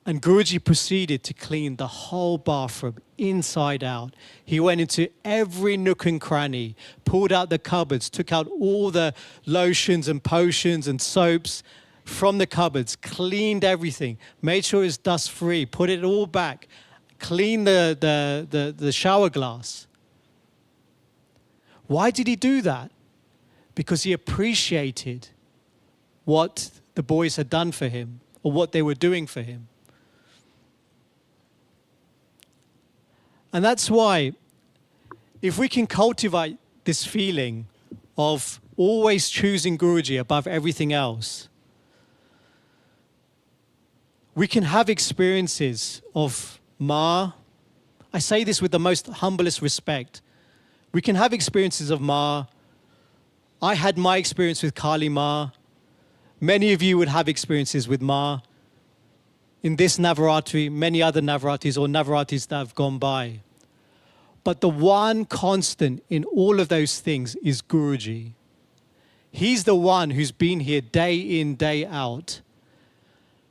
And Guruji proceeded to clean the whole bathroom, inside out. He went into every nook and cranny, pulled out the cupboards, took out all the lotions and potions and soaps from the cupboards, cleaned everything, made sure it's dust-free, put it all back, cleaned the shower glass. Why did he do that? Because he appreciated what the boys had done for him, or what they were doing for him. And that's why, if we can cultivate this feeling of always choosing Guruji above everything else, we can have experiences of Ma. I say this with the most humblest respect. We can have experiences of Ma. I had my experience with Kali Ma. Many of you would have experiences with Ma. In this Navaratri, many other Navaratris or Navaratris that have gone by. But the one constant in all of those things is Guruji. He's the one who's been here day in, day out,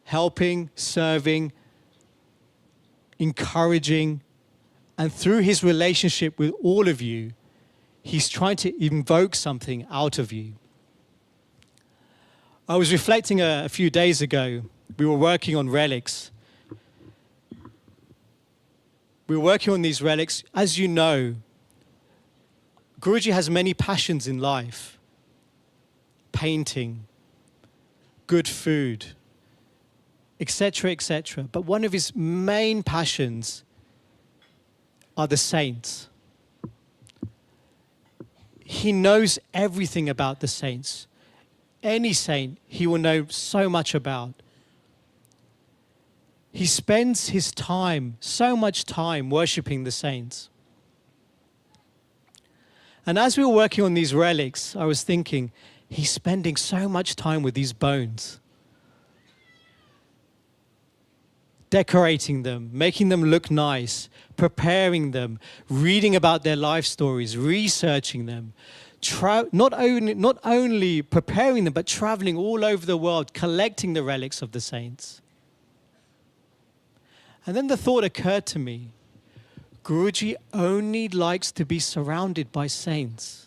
helping, serving, encouraging, and through his relationship with all of you, he's trying to invoke something out of you. I was reflecting a few days ago. We were working on relics. We were working on these relics. As you know, Guruji has many passions in life. Painting, good food, etc., etc. But one of his main passions are the saints. He knows everything about the saints. Any saint he will know so much about. He spends his time, so much time, worshipping the saints. And as we were working on these relics, I was thinking, he's spending so much time with these bones, decorating them, making them look nice, preparing them, reading about their life stories, researching them, not only preparing them, but traveling all over the world, collecting the relics of the saints. And then the thought occurred to me, Guruji only likes to be surrounded by saints.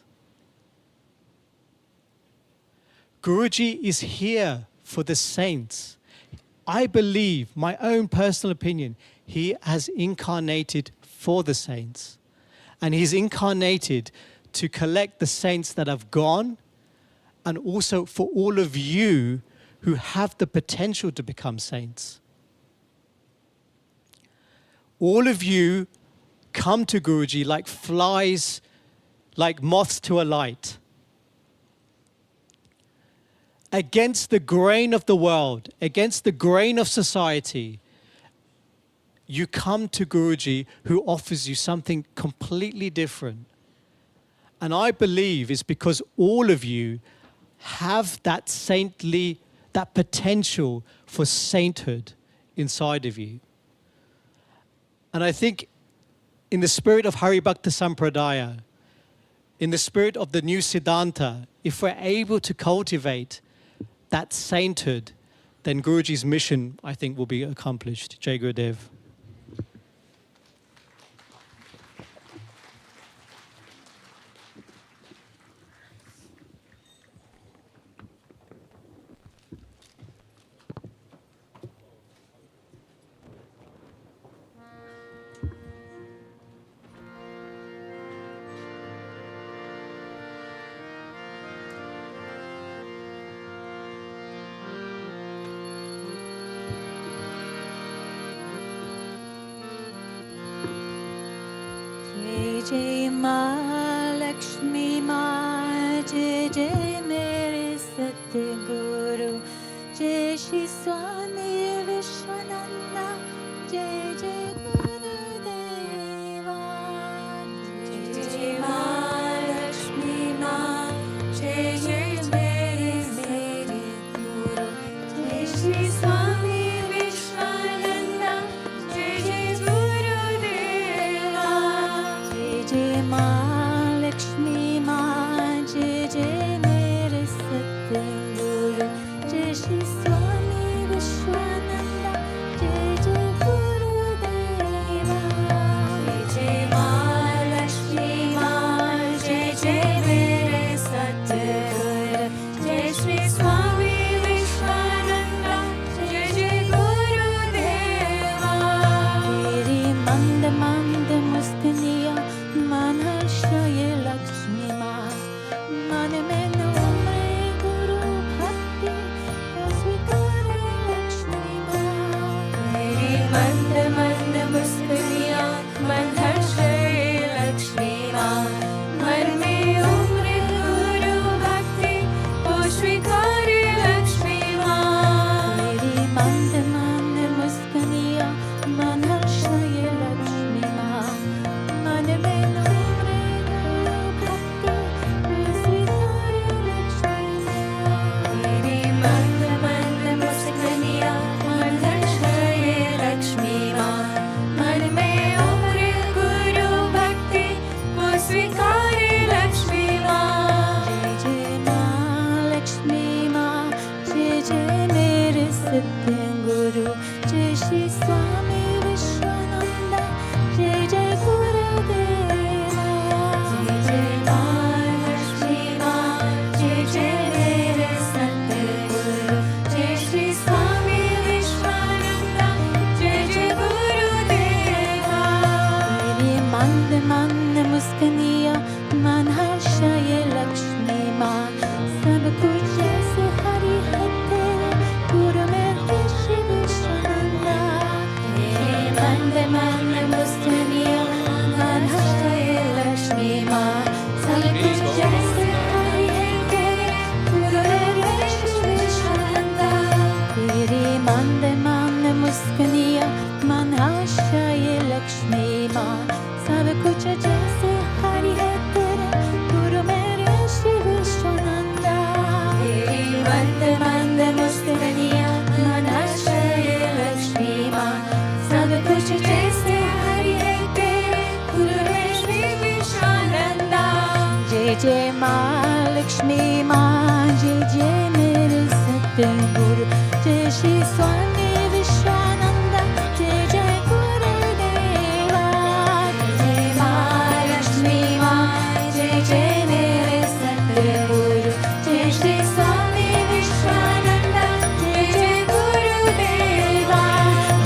Guruji is here for the saints. I believe, my own personal opinion, he has incarnated for the saints. And he's incarnated to collect the saints that have gone, and also for all of you who have the potential to become saints. All of you come to Guruji like flies, like moths to a light. Against the grain of the world, against the grain of society, you come to Guruji who offers you something completely different. And I believe it's because all of you have that saintly, that potential for sainthood inside of you. And I think in the spirit of Hari Bhakta Sampradaya, in the spirit of the new Siddhanta, if we're able to cultivate that sainthood, then Guruji's mission, I think, will be accomplished. Jai Gurudev. जय माँ लक्ष्मी माँ जय जय मेरे सतगुरु जय श्री स्वामी विश्वानंदा जय जय गुरुदेवा जय माँ लक्ष्मी माँ जय जय मेरे गुरु जय श्री स्वामी विश्वानंदा जय जय गुरुदेवा जय माँ लक्ष्मी माँ जय जय मेरे सतगुरु जय श्री स्वामी विश्वानंदा जय जय गुरुदेवा जय माँ लक्ष्मी माँ जय जय मेरे सतगुरु जय श्री स्वामी विश्वानंदा जय जय गुरुदेवा तेरी मंद मंद मुस्कुनिया मन हर्षये लक्ष्मी माँ मन में नूमे गुरु भक्ति स्वीकारे लक्ष्मी माँ तेरी मंद मंद मुस्कुनिया मन हर्षये लक्ष्मी माँ मन में उम्र गुरु भक्ति को स्वीकारे लक्ष्मी माँ तेरी मंद मंद मुस्कुनिया मन हर्षये लक्ष्मी माँ मन में नूरे गुरु भक्ति स्वीकारे लक्ष्मी माँ तेरी मंद मंद मुस्कुनिया मन हर्षये लक्ष्मी माँ मन में उम्र गुरु भक्ति को स्वीकारे लक्ष्मी माँ जय माँ लक्ष्मी माँ जय जय मेरे सतगुरु जय श्री स्वामी विश्वानंदा जय जय गुरुदेवा जय माँ लक्ष्मी माँ जय जय मेरे सतगुरु जय श्री स्वामी विश्वानंदा जय जय गुरुदेवा तेरी मंद मंद मुस्कुनिया मन हर्षये लक्ष्मी माँ सब कुछ जैसे हरि है तेरे गुरु में ऋषि विश्वानंदा कुछ जैसे हरि है तेरे गुरु मेरे श्री विश्वानंदा। तेरी मंद मंद मुस्कानियाँ मनाशय लक्ष्मी माँ, सब कुछ जैसे हरि है तेरे गुरु मेरे श्री विश्वानंदा। जय जय माँ लक्ष्मी माँ, जय जय मेरे सतगुरु, जय श्री स्वामी विश्वानंदा, जय जय गुरुदेवा। जय माँ लक्ष्मी माँ, जय जय मेरे सतगुरु, जय श्री स्वामी विश्वानंदा, जय जय गुरुदेवा।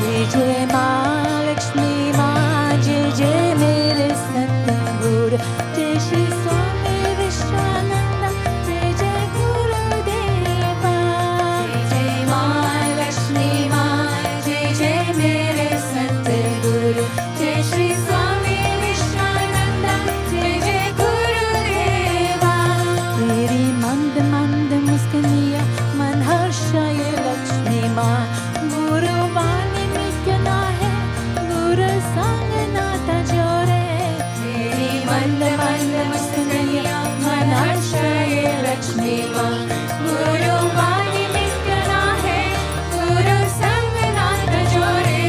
जय जय माँ लक्ष्मी माँ, जय जय मेरे सतगुरु, जय श्री स्वामी विश्वानंदा, जय जय गुरुदेवा। जय माँ लक्ष्मी माँ, जय जय मेरे सतगुरु, जय श्री स्वामी विश्वानंदा, जय जय गुरुदेवा। तेरी मंद मंद मुस्कानियाँ मन हर्षाय लक्ष्मी माँ, गुरु वाणी मिटना है गुरु संग नाता जोड़े। तेरी मंद मंद मुस्कानियाँ मन हर्षाय लक्ष्मी माँ, गुरु वाणी मिटना है गुरु संग नाता जोड़े।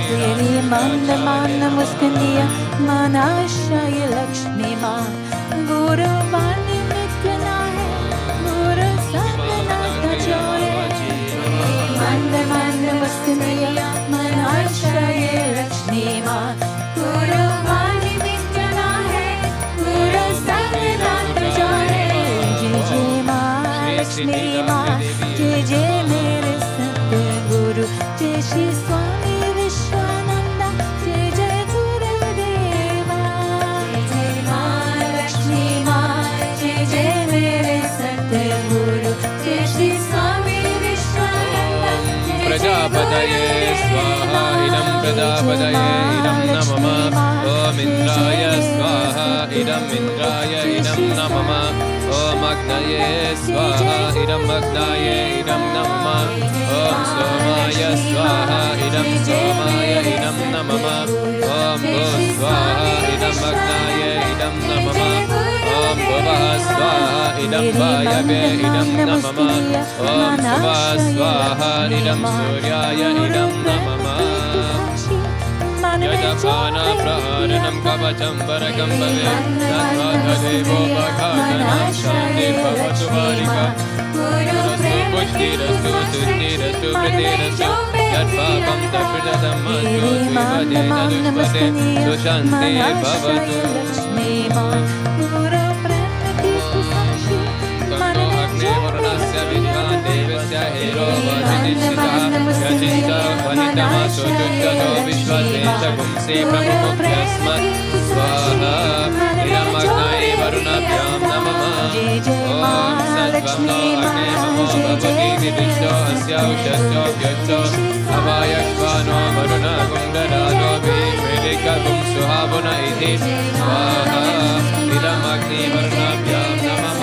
तेरी मंद मंद मुस्कानियाँ मन हर्षाय लक्ष्मी माँ, गुरु वाणी मिटना है गुरु संग नाता जोड़े। मंद मंद मुस्कानियाँ मन हर्षाय लक्ष्मी माँ, गुरु वाणी मिटना है गुरु संग नाता जोड़े। जय जय माँ लक्ष्मी माँ, जय जय मेरे सतगुरु, जय श्री स्वामी विश्वानंदा, जय जय गुरुदेवा। जय माँ लक्ष्मी माँ, जय जय मेरे सतगुरु, जय श्री स्वामी विश्वानंदा, जय जय प्रजापतये स्वाहा इदं प्रजापतये इदं नमः। ॐ इन्द्राय स्वाहा इदं इन्द्राय इदं नमः। ॐ अग्नये स्वाहा इदं अग्नये इदं नमः। ॐ सोमाय स्वाहा इदं सोमाय इदं नमः। ॐ भूस्वाहा इदं अग्नये इदं नमः। ॐ भुवः स्वाहा इदं वायवे इदं नमः। ॐ सुवः स्वाहा इदं सूर्याय इदं नमः। यजपानप्रहरणं कवचं वरकं भवेत्, तद्वादेवो वघातनं शान्तिर्भवतु वारिका। गुरुस्तु पुष्टिरस्तु तुष्टिरस्तु वृद्धिरस्तु, यत्पापं तत्प्रदतं मस्तु द्विपदे चतुष्पदे सुशान्तिर्भवतु। तन्नो अग्निर्वरुणस्य विद्वान् देवस्य हेरो वदिष्ठितः, यचिन्ता वनितमसो जुष्टतो विश्वसे च पुंसि प्रमुखस्मत् स्वाहा। इदम् अग्नये वरुणाभ्यां नमः। ॐ सत्वं नो अग्निर्ममो भवति विदिष्टो अस्य उषश्चोऽभ्यश्चो अवायक्वानो वरुणगुं ददातो भीमेरिकगुं सुहावुन इति स्वाहा। इदम् अग्निवर्णाभ्यां नमः।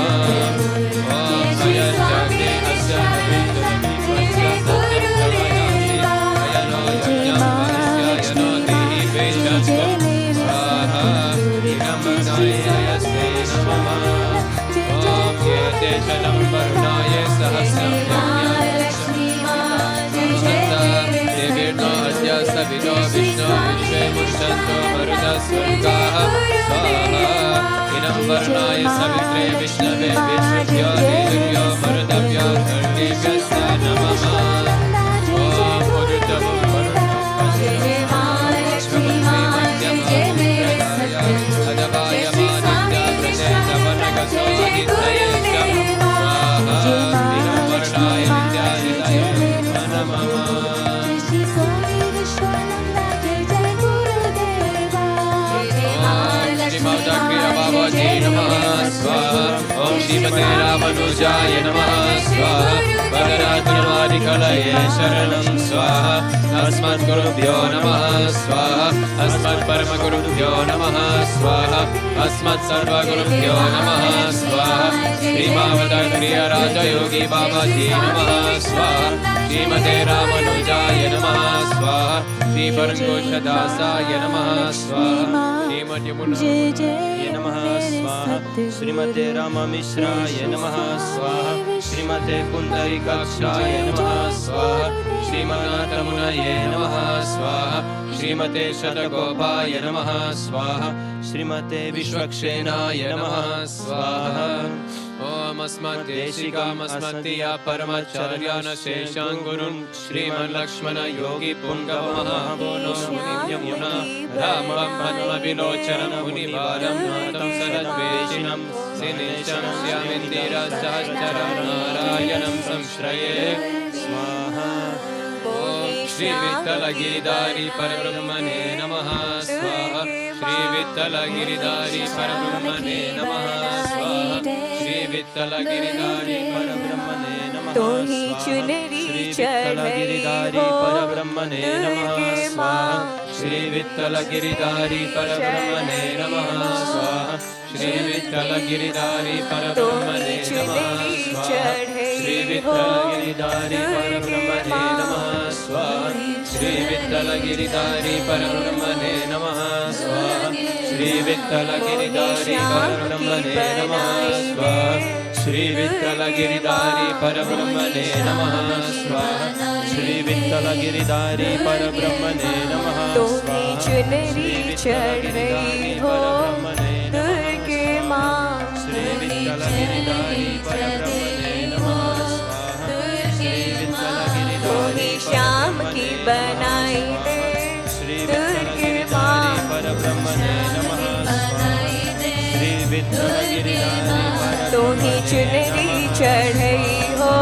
ॐ अयश्चाग्ने अस्य नवीन्द्रदीपस्य सत्यं प्रवयामि, अयनो यज्ञं वहस्यायनो देहि वेशस्त्वं स्वाहा। इदम् अग्नये अयस्ते नमः। ॐ एते शतं वरुणाय सहस्रं देवीर्नो अस्य सवितो विष्णो विश्वे मुष्टन्तो मरुतः स्वर्गाः स्वाहा। इदं वर्णाय सवित्रे विष्णवे विष्णुभ्यो देव्यो मरुतभ्यो सर्वेभ्यश्च नमः। ॐ उरुतमं वरुणं श्रीमते रामानुजाय नमः स्वाहा। सर्वोपचारिकलये शरणं स्वाहा अस्मद्गुरुभ्यो नमः स्वाहा अस्मत्परमगुरुभ्यो नमः स्वाहा अस्मत्सर्वगुरुभ्यो नमः स्वाहा श्रीमावतात्रिय राजयोगी बाबाजी नमः स्वाहा श्रीमते रामानुजाय नमः स्वाहा श्रीपरमघोषदासाय नमः स्वाहा श्रीमद्यमुनाय नमः स्वाहा श्रीमते राममिश्राय नमः स्वाहा श्रीमते पुंडरीकाक्षाय नमः स्वाहा श्रीमन्नाथमुनये नमः स्वाहा श्रीमते शतगोपाय नमः स्वाहा श्रीमते विश्वक्षेणाय नमः स्वाहा ओम अस्मद्देशिकामस्मदीया परमाचार्यान् शेषान् गुरुन् श्रीमन्लक्ष्मण योगी पुङ्गवमहाबोनो मुनिर्यमुना रामं पद्मविलोचनं मुनिवारं नाथं सरद्वेषिणं श्रीनिशं श्यामेन्दिरसहस्रं नारायणं संश्रये स्वाहा श्री विठ्ठलगिरिधारी परब्रह्मणे नमः स्वाहा श्री विठ्ठलगिरिधारी परब्रह्मणे नमः स्वाहा श्री विठ्ठलगिरिधारी परब्रह्मणे नमः तो ही चुनरी गिरिधारी परब्रह्मणे नमः स्वाहा श्री विठ्ठलगिरिधारी परब्रह्मणे नमः स्वाहा श्री विठ्ठलगिरिधारी परब्रह्मणे नमः स्वाहा श्री विठ्ठलगिरिधारी परब्रह्मणे नमः स्वाहा श्री विठ्ठलगिरिधारी परब्रह्मणे नमः स्वाहा श्री विठ्ठलगिरिधारी परब्रह्मणे नमः स्वाहा श्री विठ्ठलगिरिधारी परब्रह्मणे नमः स्वाहा श्री विठ्ठलगिरिधारी परब्रह्मणे नमः स्वाहा चुनरी चढ़ रही हो दुर्गे माँ श्री विठ्ठलगिरिधारी परब्रह्मणे नमः स्वाहा श्री विठ्ठलगिरिधारी श्याम की बनाई दे श्री विठ्ठलगिरिधारी परब्रह्मणे नमः स्वाहा श्री विठ्ठलगिरिधारी तो ही चुनरी चढ़ई हो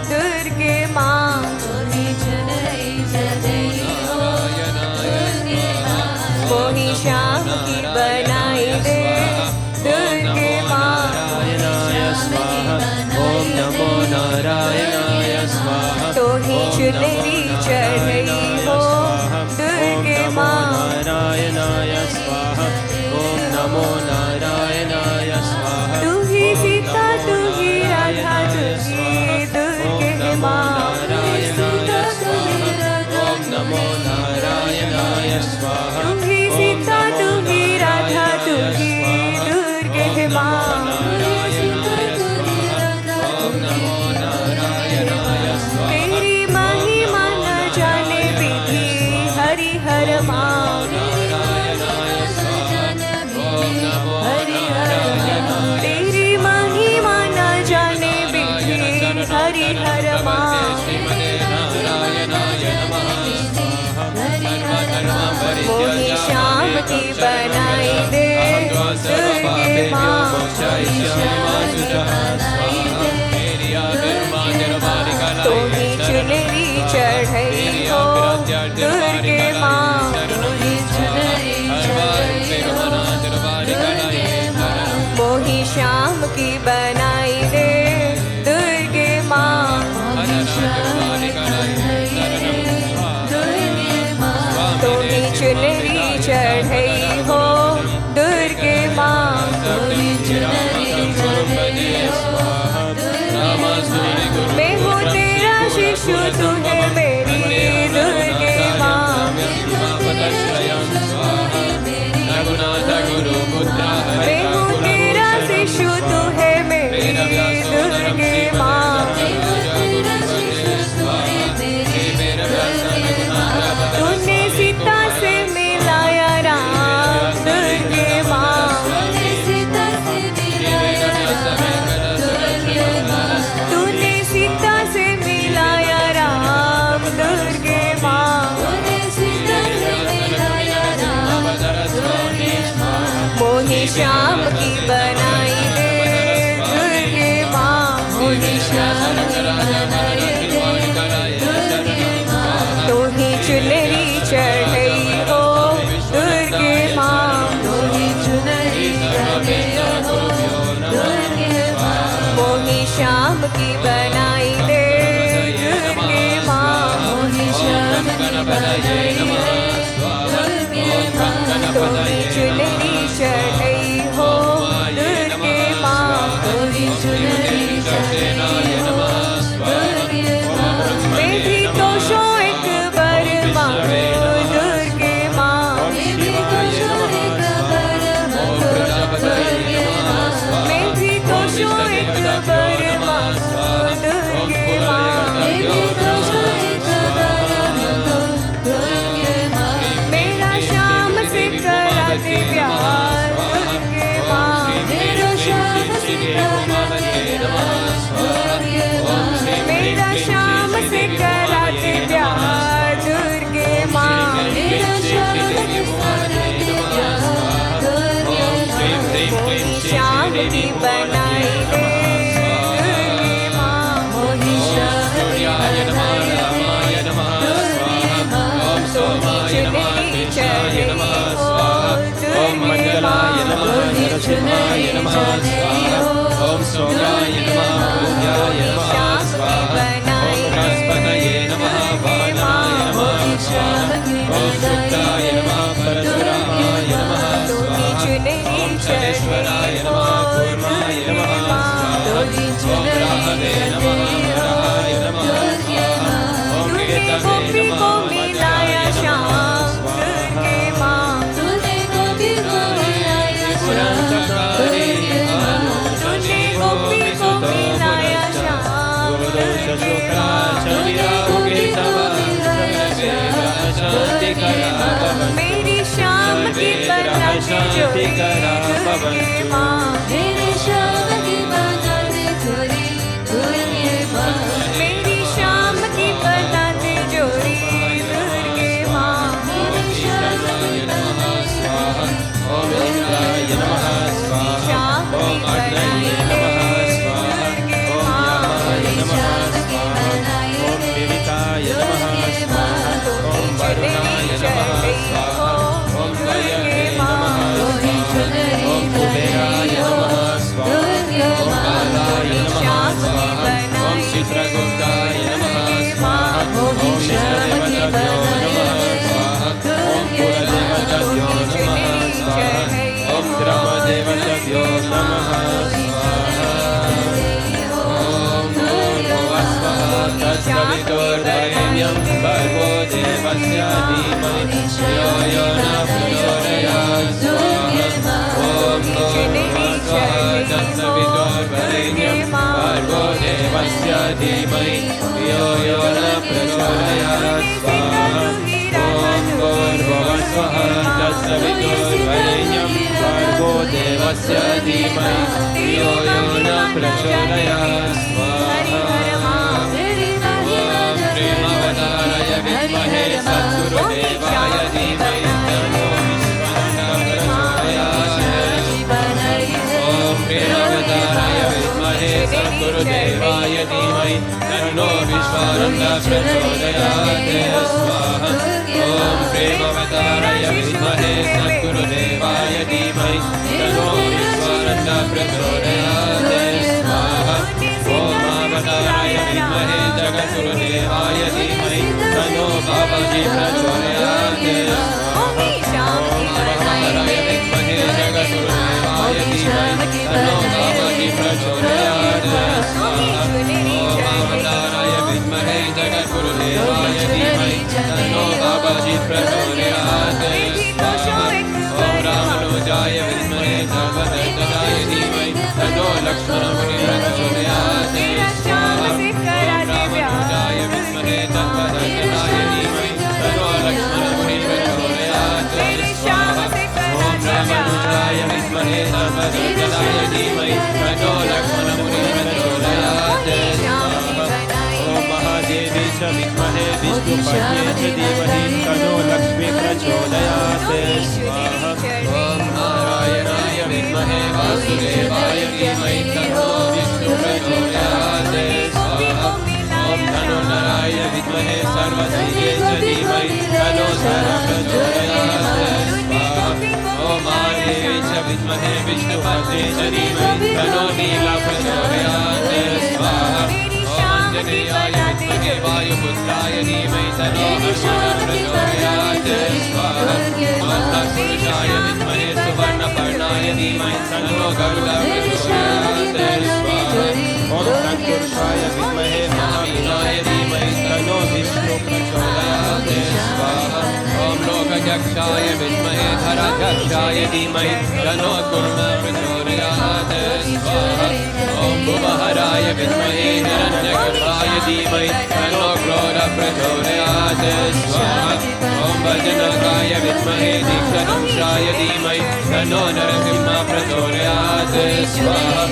दुर्गे माँ तो ही चुनरी चढ़ई हो दुर्गे माँ वो ही श्याम की बनाई दे दुर्गे माँ नारायणाय स्वाहा ओम नमो नारायणाय स्वाहा तो ही चुनरी चढ़ई हो दुर्गे माँ नारायणाय स्वाहा ओम नमो नारायणाय स्वाहा तू ही सीता तू ही राधा तू ही दुर्गे माँ नारायणाय स्वाहा ओम नमो नारायणाय स्वाहा तू ही सीता तू ही राधा तू ही दुर्गे माँ तेरी महिमा न जाने विधि हरि हर माँ तेरी महिमा न जाने विधि हरि हर माँ मोही श्याम की बनाई दे दुर्गे माँ तो ही चुनरी चढ़ई हो दुर्गे माँ मोही श्याम की बनाई दे दुर्गे माँ तो ही चुनरी चढ़ई हो दुर्गे माँ मैं हूँ तेरा शिशु तू है मेरी दुर्गे माँ मैं हूँ तेरा शिशु तू है मेरी दुर्गे माँ तूने सीता से मिलाया राम दुर्गे माँ तूने सीता से मिलाया राम दुर्गे माँ मोही श्याम की बनाई दे दुर्गे माँ मोही श्याम तो ही चुनरी चढ़ई हो दुर्गे माँ मोही श्याम की बनाई दे की बनाई दे दुर्गे माँ मोहि श्याम की बनाई दे दुर्गे माँ मोहि चुनरी चढ़े हो दुर्गे माँ मोहि चुनरी चढ़े हो ओम सोमाय नमः भूयाय नमः स्वाहा ओम बृहस्पतये नमः वामनाय नमः स्वाहा ओम शुक्राय नमः परशुरामाय नमः स्वाहा ओम शनेश्वराय नमः कूर्माय नमः स्वाहा ओम राहवे नमः हराय नमः स्वाहा ओम केतवे नमः वज्राय नमः स्वाहा तूने गोपी को मिलाया पुरंदकारी गोपी को मिलाया मेरी शाम की बनाते जोड़ी दुर्गे माँ मेरी शाम की बनाते जोड़ी दुर्गे माँ मेरी शाम की बनाते जोड़ी दुर्गे माँ मेरी शाम की ओम इंद्राय नमः स्वाहा ओम अग्नये नमः स्वाहा ओम यमाय नमः स्वाहा ओम निमिताय नमः स्वाहा ओम वरुणाय नमः स्वाहा ओम वयवे नमः स्वाहा ओम कुबेराय नमः स्वाहा ओम कालाय नमः स्वाहा ओम चित्रगुप्ताय नमः स्वाहा ओम नित्यदेवताभ्यो नमः स्वाहा ओम कुलदेवताभ्यो नमः स्वाहा ओम ग्रामदेवताभ्यो नमः स्वाहा ओम भूर्भुवस्वः तत्सवितुर्वरेण्यं भर्गो देवस्य धीमहि धियो यो न प्रचोदयात् स्वाहा ओम भूर्भुवस्वः तत्सवितुर्वरेण्यं भर्गो देवस्य धीमहि धियो यो न प्रचोदयात् स्वाहा ओम भूर्भुवस्वः तत्सवितुर्वरेण्यं भर्गो देवस्य धीमहि धियो यो न प्रचोदयात् स्वाहा ओम प्रेमावताराय विद्महे सद्गुरुदेवाय धीमहि तन्नो विश्वनाथ प्रचोदयात् ओम प्रेमावताराय विद्महे सद्गुरुदेवाय धीमहि तन्नो विश्वानन्द प्रचोदयात् स्वाहा ओम प्रेमावताराय विद्महे सद्गुरुदेवाय धीमहि तन्नो विश्वानन्द प्रचोदयात् स्वाहा ओम अवताराय विद्महे जगद्गुरुदेवाय धीमहि तन्नो बाबाजी प्रचोदयात् स्वाहा ओम अवताराय विद्महे जगद्गुरुदेवाय धीमहि तन्नो बाबाजी प्रचोदयात् स्वाहा ओम अवताराय विद्महे जगद्गुरुदेवाय धीमहि तन्नो बाबाजी प्रचोदयात् स्वाहा ओम रामानुजाय विद्महे सर्वदत्ताय धीमहि तन्नो लक्ष्मणमुनिः प्रचोदयात् स्वाहा ओम रामानुजाय विद्महे सर्वदत्ताय धीमहि तन्नो लक्ष्मणमुनिः प्रचोदयात् स्वाहा ओम रामानुजाय विद्महे सर्वदत्ताय धीमहि तन्नो लक्ष्मणमुनिः प्रचोदयात् स्वाहा ओम महादेवी च विद्महे विष्णुपत्न्यै च धीमहि तन्नो लक्ष्मी प्रचोदयात् स्वाहा ओम नारायणाय विद्महे वासुदेवाय धीमहि तन्नो विष्णु प्रचोदयात् स्वाहा ओम धनुर्धराय विद्महे सर्वदैवे च धीमहि तन्नो धर प्रचोदयात् स्वाहा ओम महादेवी च विद्महे विष्णुपत्न्यै च धीमहि तन्नो नीला प्रचोदयात् स्वाहा आंजनेयाय विद्महे वायुपुत्राय धीमहि तन्नो हनुमत् प्रचोदयात् स्वाहा ओम तत्पुरुषाय विद्महे सुवर्णपर्णाय धीमहि तन्नो गरुड प्रचोदयात् स्वाहा ओम तत्पुरुषाय विद्महे महावीराय धीमहि तन्नो विष्णु प्रचोदयात् स्वाहा ओम लोकयक्षाय विद्महे धराध्यक्षाय धीमहि तन्नो कुर्म प्रचोदयात् स्वाहा ओम भुवहराय विद्महे हिरण्यगर्भाय धीमहि तन्नो क्रोध प्रचोदयात् स्वाहा ओम वज्रनखाय विद्महे दीक्षाय धीमहि तन्नो नरसिंह प्रचोदयात् स्वाहा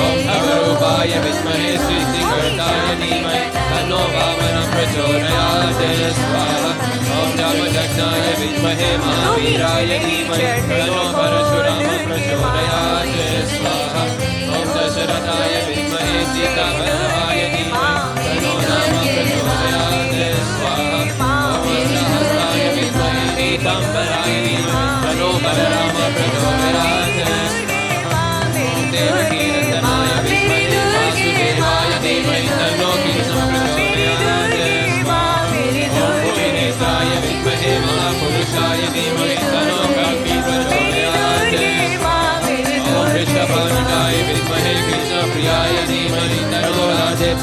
ओम भवरूपाय विद्महे सृष्टिकर्ताय धीमहि तन्नो वामन प्रचोदयात् स्वाहा ओम जामदग्नाय विद्महे महावीराय धीमहि तन्नो परशुराम प्रचोदयात् स्वाहा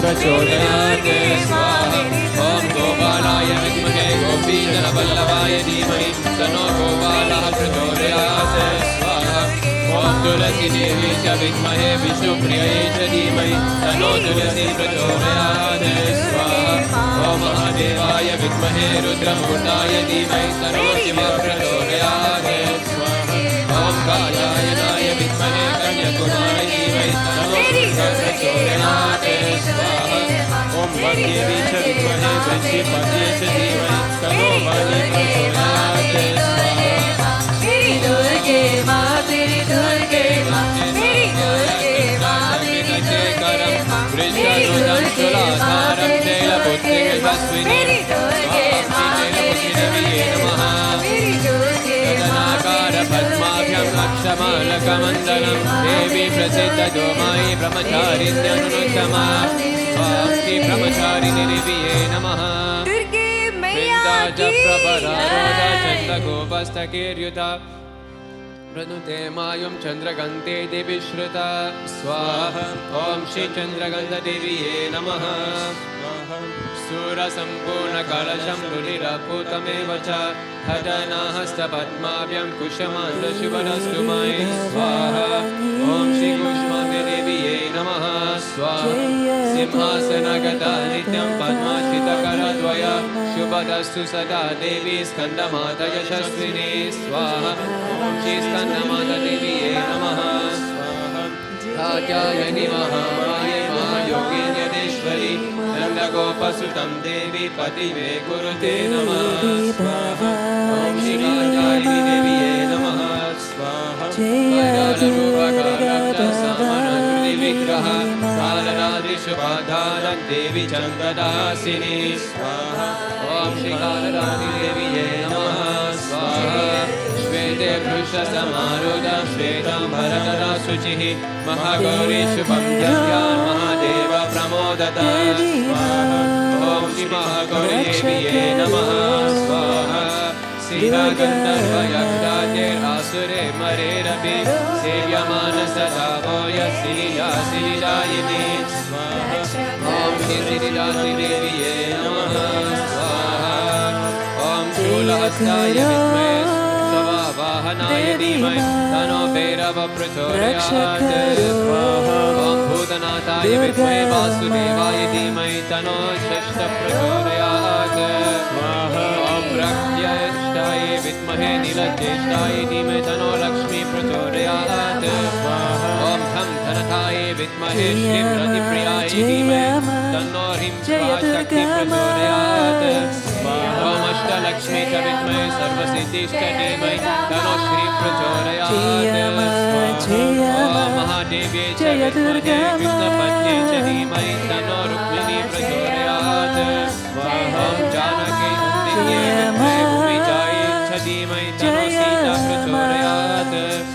प्रचोदयात् स्वाहा ॐ गोपालाय विद्महे गोपीजनवल्लभाय धीमहि तन्नो गोपालः प्रचोदयात् स्वाहा ॐ तुलसी देवी च विद्महे विष्णुप्रियै च धीमहि तन्नो तुलसी प्रचोदयात् स्वाहा ॐ महादेवाय विद्महे रुद्रमूर्ताय धीमहि तन्नो शिवः प्रचोदयात् स्वाहा ॐ कात्यायनाय विद्महे कन्याकुमारी धीमहि तन्नो दुर्गा प्रचोदयात् स्वाहा ॐ वाग्देवी च विद्महे वृश्चिपत्यै च धीमहि तन्नो वाणी प्रचोदयात् स्वाहा तेरी दुर्गे माँ तेरी दुर्गे माँ तेरी दुर्गे माँ तेरी दुर्गे माँ तेरी दुर्गे माँ तेरी दुर्गे माँ तेरी दुर्गे तदनाकार पद्माभ्यां लक्षमालकमण्डलं देवी प्रसिद्धदोमायि ब्रह्मचारिण्यनुनुत्तमा स्वास्ति ब्रह्मचारिणि देव्यै नमः दुर्गे मैया की चन्द्रगोपस्तकीर्युता प्रनुते मायुं चन्द्रगन्ते देवी श्रुता स्वाहा ॐ श्री चन्द्रगन्धदेव्यै नमः सूरसम्पूर्णकलशं रुधिरपूतमेव च हस्तपद्माभ्यां कुशमाण्डशुभनस्तु मयि स्वाहा ॐ श्री कूष्माण्डदेव्यै नमः स्वाहा सिंहासनगता नित्यं पद्माश्रितकरद्वय शुभदस्तु सदा देवी स्कन्दमाता यशस्विनी स्वाहा ॐ श्री स्कन्दमातादेव्यै नमः कात्यायनि महामाये महायोगिन्यदेश्वरि नन्दगोपसुतं देवी पतिवे कुरुते नमः स्वाहा ॐ श्री कात्यायनि देव्यै नमः स्वाहा विग्रह कालरात्रिशुभाधारं देवी चन्द्रदासिनी स्वाहा ॐ श्री कालरात्रिदेव्यै नमः स्वाहा श्वेते वृषसमारूढं श्वेताम्बरधरा शुचिः महागौरी शुभं जप्यान् महादेव प्रमोदता स्वाहा ॐ श्री महागौरीदेव्यै नमः स्वाहा श्रीरागन्धर्वयक्षाद्यैरासुरे मरेरपि सेव्यमान सदा वो यस्सिलीलायिनी स्वाहा ॐ श्रीसिद्धिदात्रिदेव्यै नमः स्वाहा ॐ शूलहस्ताय विद्महे वाहनाय धीमहि तन्नो भैरवः प्रचोदयात् स्वाहा ॐ भूतनाथाय विद्महे वासुदेवाय धीमहि तन्नो षष्ठः प्रचोदयात् स्वाहा ॐ प्रज्ञेष्ठाय विद्महे नीलज्येष्ठाय धीमहि तन्नो लक्ष्मी प्रचोदयात् स्वाहा ॐ धं धनथाय विद्महे श्रीरतिप्रियाय धीमहि तन्नो ह्रीं स्वाहा शक्तिः प्रचोदयात् स्वाहा ॐ अष्टलक्ष्मी च विद्महे सर्वसिद्धिश्च धीमहि तन्नो श्री प्रचोदयात् स्वाहा ॐ महादेव्यै च विद्महे कृष्णपत्न्यै च धीमहि तन्नो रुक्मिणी प्रचोदयात् स्वाहा ॐ जानकी नन्दिन्यै विद्महे भूमिजायै च धीमहि तन्नो सीता प्रचोदयात्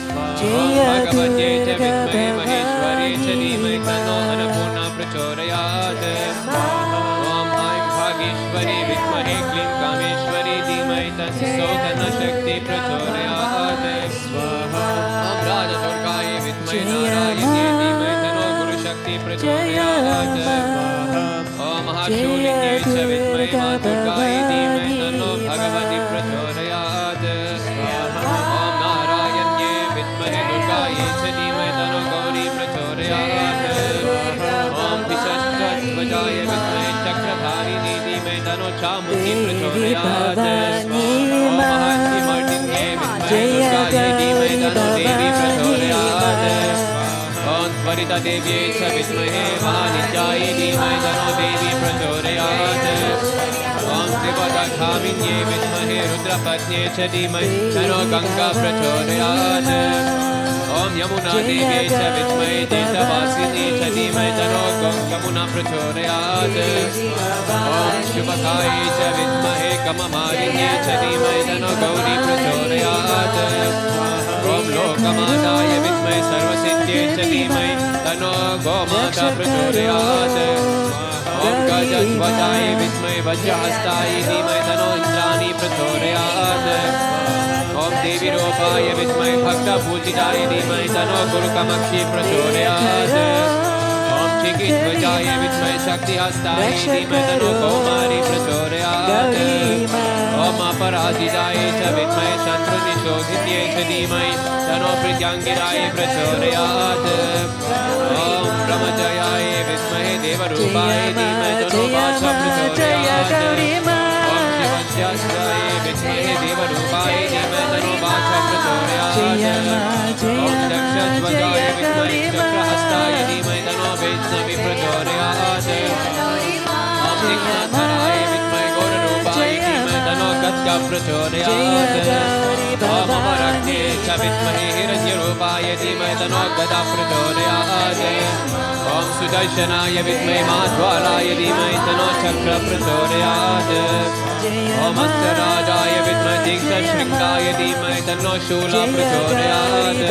स्वाहा ॐ भगवत्यै च विद्महे महेश्वर्यै च धीमहि तन्नो अन्नपूर्णा प्रचोदयात् स्वाहा ॐ ऐं भागेश्वरी विद्महे क्लीं कामेश्वरी धीमहि तन्नो शक्ति प्रचोदयात् स्वाहा ॐ राजदुर्गाय विद्महे नारायण्यै धीमहि तन्नो गुरुशक्ति प्रचोदयात् स्वाहा ॐ महाशूलिन्यै च विद्महे मातुर्गाय धीमहि तन्नो भगवती प्रचोदयात् स्वाहा ॐ नारायण्यै विद्महे दुर्गायै च धीमहि तन्नो गौरी प्रचोदयात् स्वाहा ॐ विशस्त्रध्वजाय विद्महे चक्रधारिणी धीमहि तन्नो चामुण्डी प्रचोदयात् स्वाहा ॐ महाशिवमर्दिन्यै विद्महे दुर्गायै धीमहि तन्नो देवी प्रचोदयात् ॐ त्वरितदेव्यै च विद्महे महानित्यायै धीमहि तन्नो देवी प्रचोदयात् ॐ त्रिपदधामिन्यै विद्महे रुद्रपत्न्यै च धीमहि तन्नो गङ्गा प्रचोदयात् ॐ यमुनादेव्यै च विद्महे देशवासिनी च धीमहि तन्नो यमुना प्रचोदयात् ॐ शुभकायै च विद्महे कममालिन्यै च धीमहि तन्नो गौरी प्रचोदयात् ॐ लोकमाताय विद्महे सर्वसिद्ध्यै च धीमहि तन्नो गोमाता प्रचोदयात् ॐ गजध्वजाय विद्महे वज्रहस्ताय धीमहि तन्नो इन्द्राणी प्रचोदयात् ॐ देवीरूपाय विद्महे भक्तपूजिताय धीमहि तन्नो गुरुकामाक्षी प्रचोदयात् ॐ चिकित्वजाय विद्महे शक्तिहस्ताय धीमहि तन्नो कौमारी प्रचोदयात् ॐ अपराजिताय च विद्महे शत्रुनिशोधिन्ये च धीमहि तन्नो प्रत्याङ्गिराय प्रचोदयात् ॐ ब्रह्मजयाय विद्महे देवरूपाय धीमहि तन्नो वाचा प्रचोदयात् ॐ शिवस्याय विद्महे देवरूपाय धीमहि तन्नो वाचा प्रचोदयात् ॐ दक्षध्वजाय विद्महे चक्रहस्ताय धीमहि तन्नो वैष्णवी प्रचोदयात् ॐ दिक्नाथराय विद्महे गौररूपाय धीमहि तन्नो गद्गा प्रचोदयात् ॐ अमरग्ने च विद्महे हिरण्यरूपाय धीमहि तन्नो गदा प्रचोदयात् ॐ सुदर्शनाय विद्महे माध्वालाय धीमहि तन्नो चक्र प्रचोदयात् ॐ अस्तराजाय विद्महे दीक्षाशृङ्गाय धीमहि तन्नो शूल प्रचोदयात्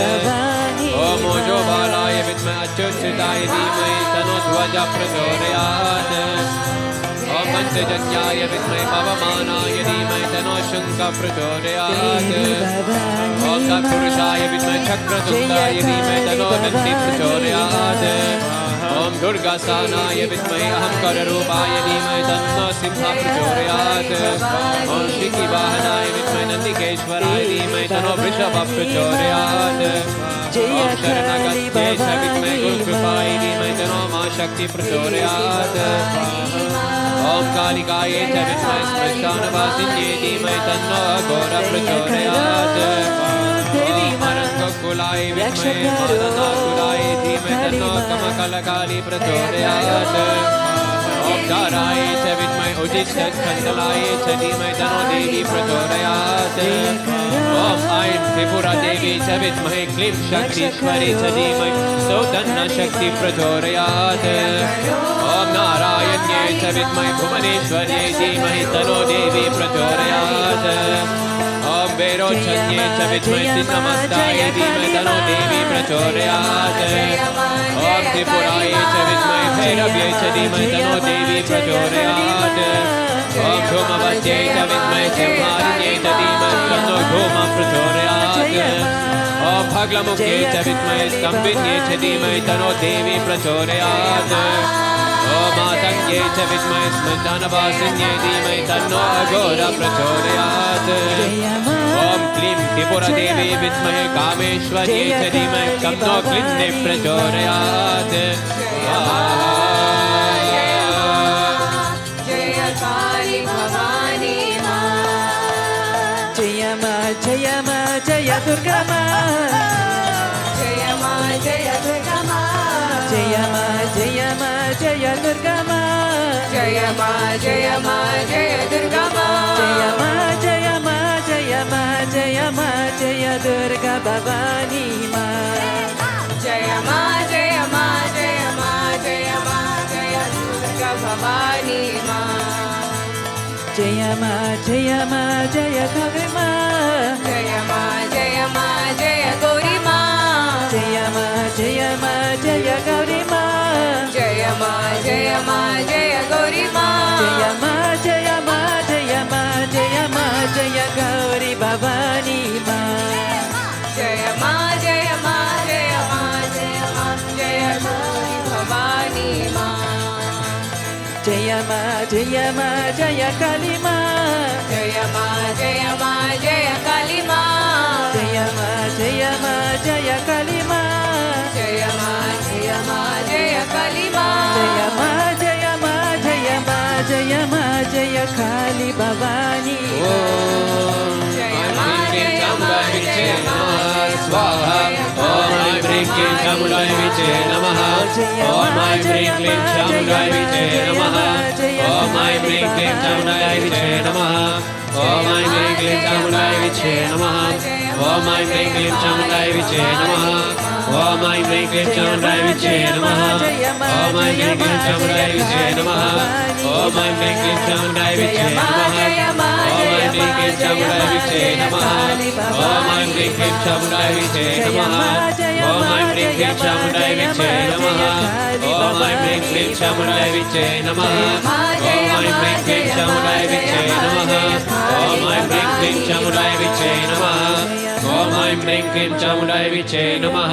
ॐ ओजोबालाय विद्महे अच्युताय धीमहि तन्नो ध्वज प्रचोदयात् ॐ पञ्चजन्याय विद्महे पवमानाय धीमहि तन्नो शुङ्ग प्रचोदयात् ॐ तत्पुरुषाय विद्महे चक्रतुण्डाय धीमहि तन्नो दन्ति प्रचोदयात् ॐ दुर्गासानाय विद्महे अहङ्काररूपाय धीमहि तन्नो सिंह प्रचोदयात् ॐ शिखिवाहनाय विद्महे नन्दिकेश्वराय धीमहि तन्नो वृषभ प्रचोदयात् ॐ शरणगत्ये च विद्महे गुरुकृपाय धीमहि तन्नो मा शक्ति प्रचोदयात् ॐ कालिकायै च विद्महे श्मशानवासिन्ये धीमहि तन्नो अघोर प्रचोदयात् ॐ अरङ्गकुलाय विद्महे मादनासुराय धीमहि तन्नो कमकलकाली प्रचोदयात् ॐ धाराय च विद्महे उजितस्कन्दलाय च धीमहि तन्नो देवी प्रचोदयात् ॐ ऐं त्रिपुरा देवी च विद्महे क्लीं शक्तीश्वरी च धीमहि सौतन्ना शक्ति प्रचोदयात् ॐ नारायण्ये च विद्महे भुवनेश्वर्यै धीमहि तन्नो देवी प्रचोदयात् ॐ वैरोचन्ये च विद्महे चिन्नमस्ताय धीमहि तन्नो देवी प्रचोदयात् ॐ त्रिपुरायै च विद्महे भैरव्यै च धीमहि तन्नो देवी प्रचोदयात् ॐ धूमवत्यै च विद्महे सिंहारिण्यै च धीमहि तन्नो धूम प्रचोदयात् ॐ भग्लमुख्यै च विद्महे स्तम्भिन्यै च धीमहि तन्नो देवी प्रचोदयात् ॐ मातङ्ग्यै च विद्महे श्मशानवासिन्यै धीमहि तन्नो अघोर प्रचोदयात् ॐ क्लीं त्रिपुरादेवी विद्महे कामेश्वर्यै च धीमहि तन्नो क्लिन्ने प्रचोदयात् जय काली भवानी जय मा जय मा जय दुर्गा मा जय मा जय दुर्गा मा जय मा जय मा जय दुर्गा मा जय मा जय मा जय दुर्गा मा जय मा जय मा जय मा जय मा जय दुर्गा भवानी मा जय मा जय मा जय मा जय मा जय दुर्गा भवानी मा जय मा जय मा जय गौरी मा जय मा जय मा जय गौरी मा जय मा जय मा जय गौरी मा जय मा जय मा जय गौरी मा जय मा जय मा जय मा जय मा जय गौरी भवानी मा जय मा जय मा जय मा जय मा जय गौरी भवानी मा जय मा जय मा जय काली मा जय मा जय मा जय काली मा जय मा जय मा जय काली मा जय मा जय मा जय काली मा जय मा जय मा जय मा जय मा जय काली भवानी जय मा जय मा जय मा स्वाहा ॐ ऐं ह्रीं क्लीं चामुण्डाय विचे नमः ॐ ऐं ह्रीं क्लीं चामुण्डाय विचे नमः ॐ ऐं ह्रीं क्लीं चामुण्डाय विचे नमः ॐ ऐं ह्रीं क्लीं चामुण्डाय विचे नमः ॐ ऐं ह्रीं क्लीं चामुण्डाय विचे नमः ॐ ऐं ह्रीं क्लीं चामुण्डाय विचे नमः ॐ ऐं ह्रीं क्लीं चामुण्डाय विचे नमः ॐ ऐं ह्रीं क्लीं चामुण्डाय विचे नमः ॐ ऐं ह्रीं क्लीं चामुण्डाय विचे नमः ॐ ऐं ह्रीं क्लीं चामुण्डाय विचे नमः ॐ ऐं ह्रीं क्लीं चामुण्डाय विचे नमः ॐ ऐं ह्रीं क्लीं चामुण्डाय विचे नमः ॐ ऐं ह्रीं क्लीं चामुण्डाय विचे नमः ॐ ऐं ह्रीं क्लीं चामुण्डाय विचे नमः ॐ ऐं ह्रीं क्लीं चामुण्डाय विचे नमः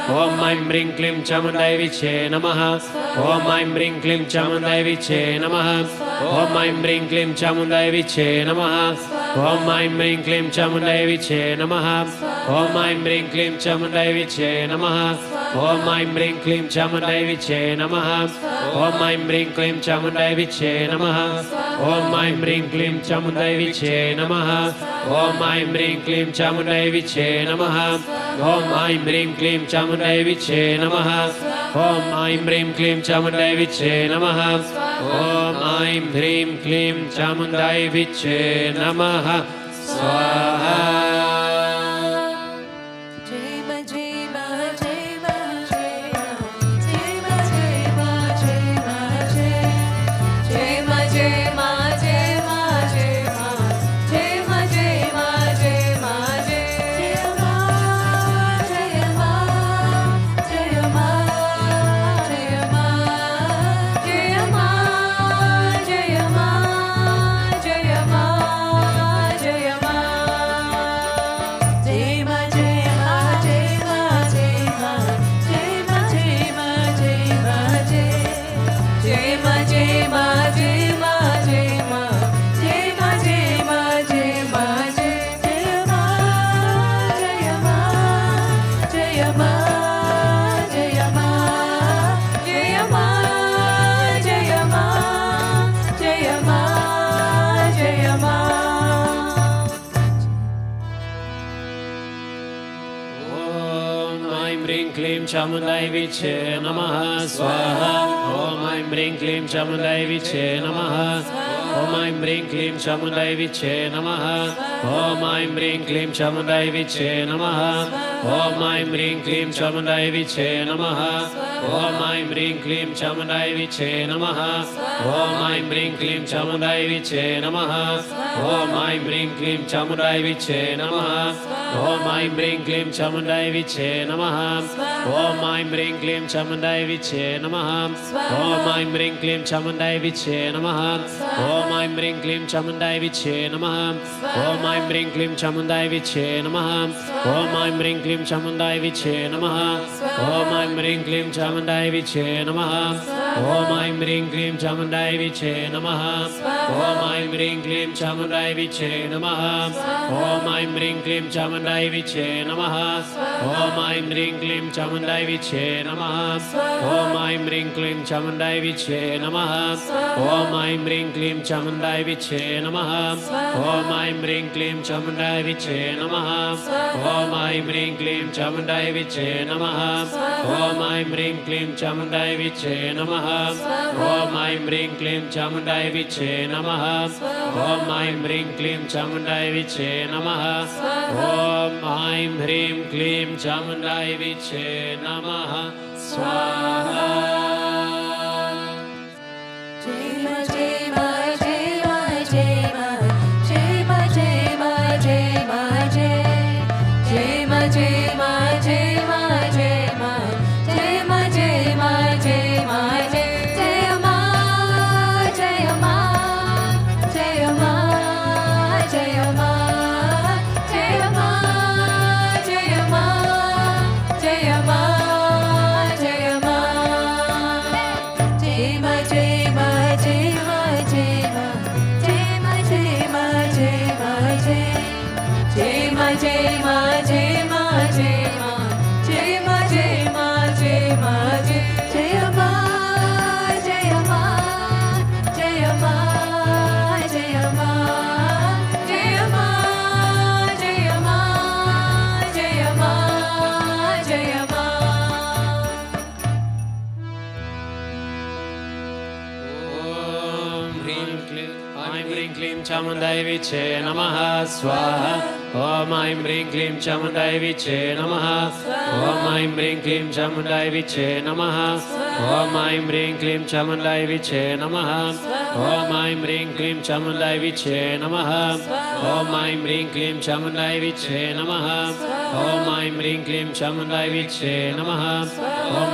Om Aim Ring Klim Chamundai Viche Namaha. Om Aim Ring Klim Chamundai Viche Namaha. Om Aim Ring Klim Chamundai Viche Namaha. Om Aim Ring Klim Chamundai Viche Namaha. Om Aim Ring Klim Chamundai Viche Namaha. Om Aim Ring Klim Chamundai Viche Namaha. Om Aim Ring Klim Chamundai Viche Namaha. Om Aim Ring Klim Chamundai Viche Namaha. Om Aim Ring Klim Chamundai Viche Namaha. Om Aim Ring Klim Chamundai Viche Namaha. Om Aim Ring Klim Chamundai Viche Namaha. Om Aim Ring Klim Chamundai Viche Namaha. Swaha. Chamundai Viche Namaha Swaha. Om Aim Ring Klim Chamundai Viche Namaha. Om Aim Ring Klim Chamundai Viche Namaha. Om Aim Ring Klim Chamundai Viche Namaha. Om Aim Ring Klim Chamundai Viche Namaha. Om Aim Ring Klim Chamundai Viche Namaha. Om Aim Ring Klim Chamundai Viche Namaha. Om Aim Ring Klim Chamundai Viche Namaha. Om Aim Ring Klim Chamundai Viche Namaha. Om Aim Ring Klim Chamundai Viche Namaha. Om Aim Ring Klim Chamundai Viche Namaha. Om Aim Ring Klim Chamundai Viche Namaha. Om Aim Ring Klim Chamundai Viche Namaha. Om Aim Ring Klim Chamundai Viche Namaha. Om Aim Ring Klim Chamundai Viche Namaha. Om Aim Ring Klim Chamundai Viche Namaha. Om Aim Ring Klim Chamundai Viche Namaha. Om Aim Ring Klim Chamundai Viche Namaha. Om Aim Ring Klim Chamundai Viche Namaha. Om Aim Ring Klim Chamundai Viche Namaha. Om Aim Ring Klim Chamundai Viche Namaha. Om Aim Ring Klim Chamundai Viche Namaha. Om Aim Ring Klim Chamundai Viche Namaha. Om Aim Ring Klim Chamundai Viche Namaha. Om Aim Ring Klim Chamundai Viche Namaha. Om Aim Ring Klim Chamundai Viche Namaha. Om Aim Ring Klim Chamundai Viche Namaha. Swaha. Chamundai Viche Namaha Swaha. Om Aim Ring Klim Chamundai Viche Namaha. Om Aim Ring Klim Chamundai Viche Namaha. Om Aim Ring Klim Chamundai Viche Namaha. Om Aim Ring Klim Chamundai Viche Namaha. Om Aim Ring Klim Chamundai Viche Namaha. Om Aim Ring Klim Chamundai Viche Namaha. Om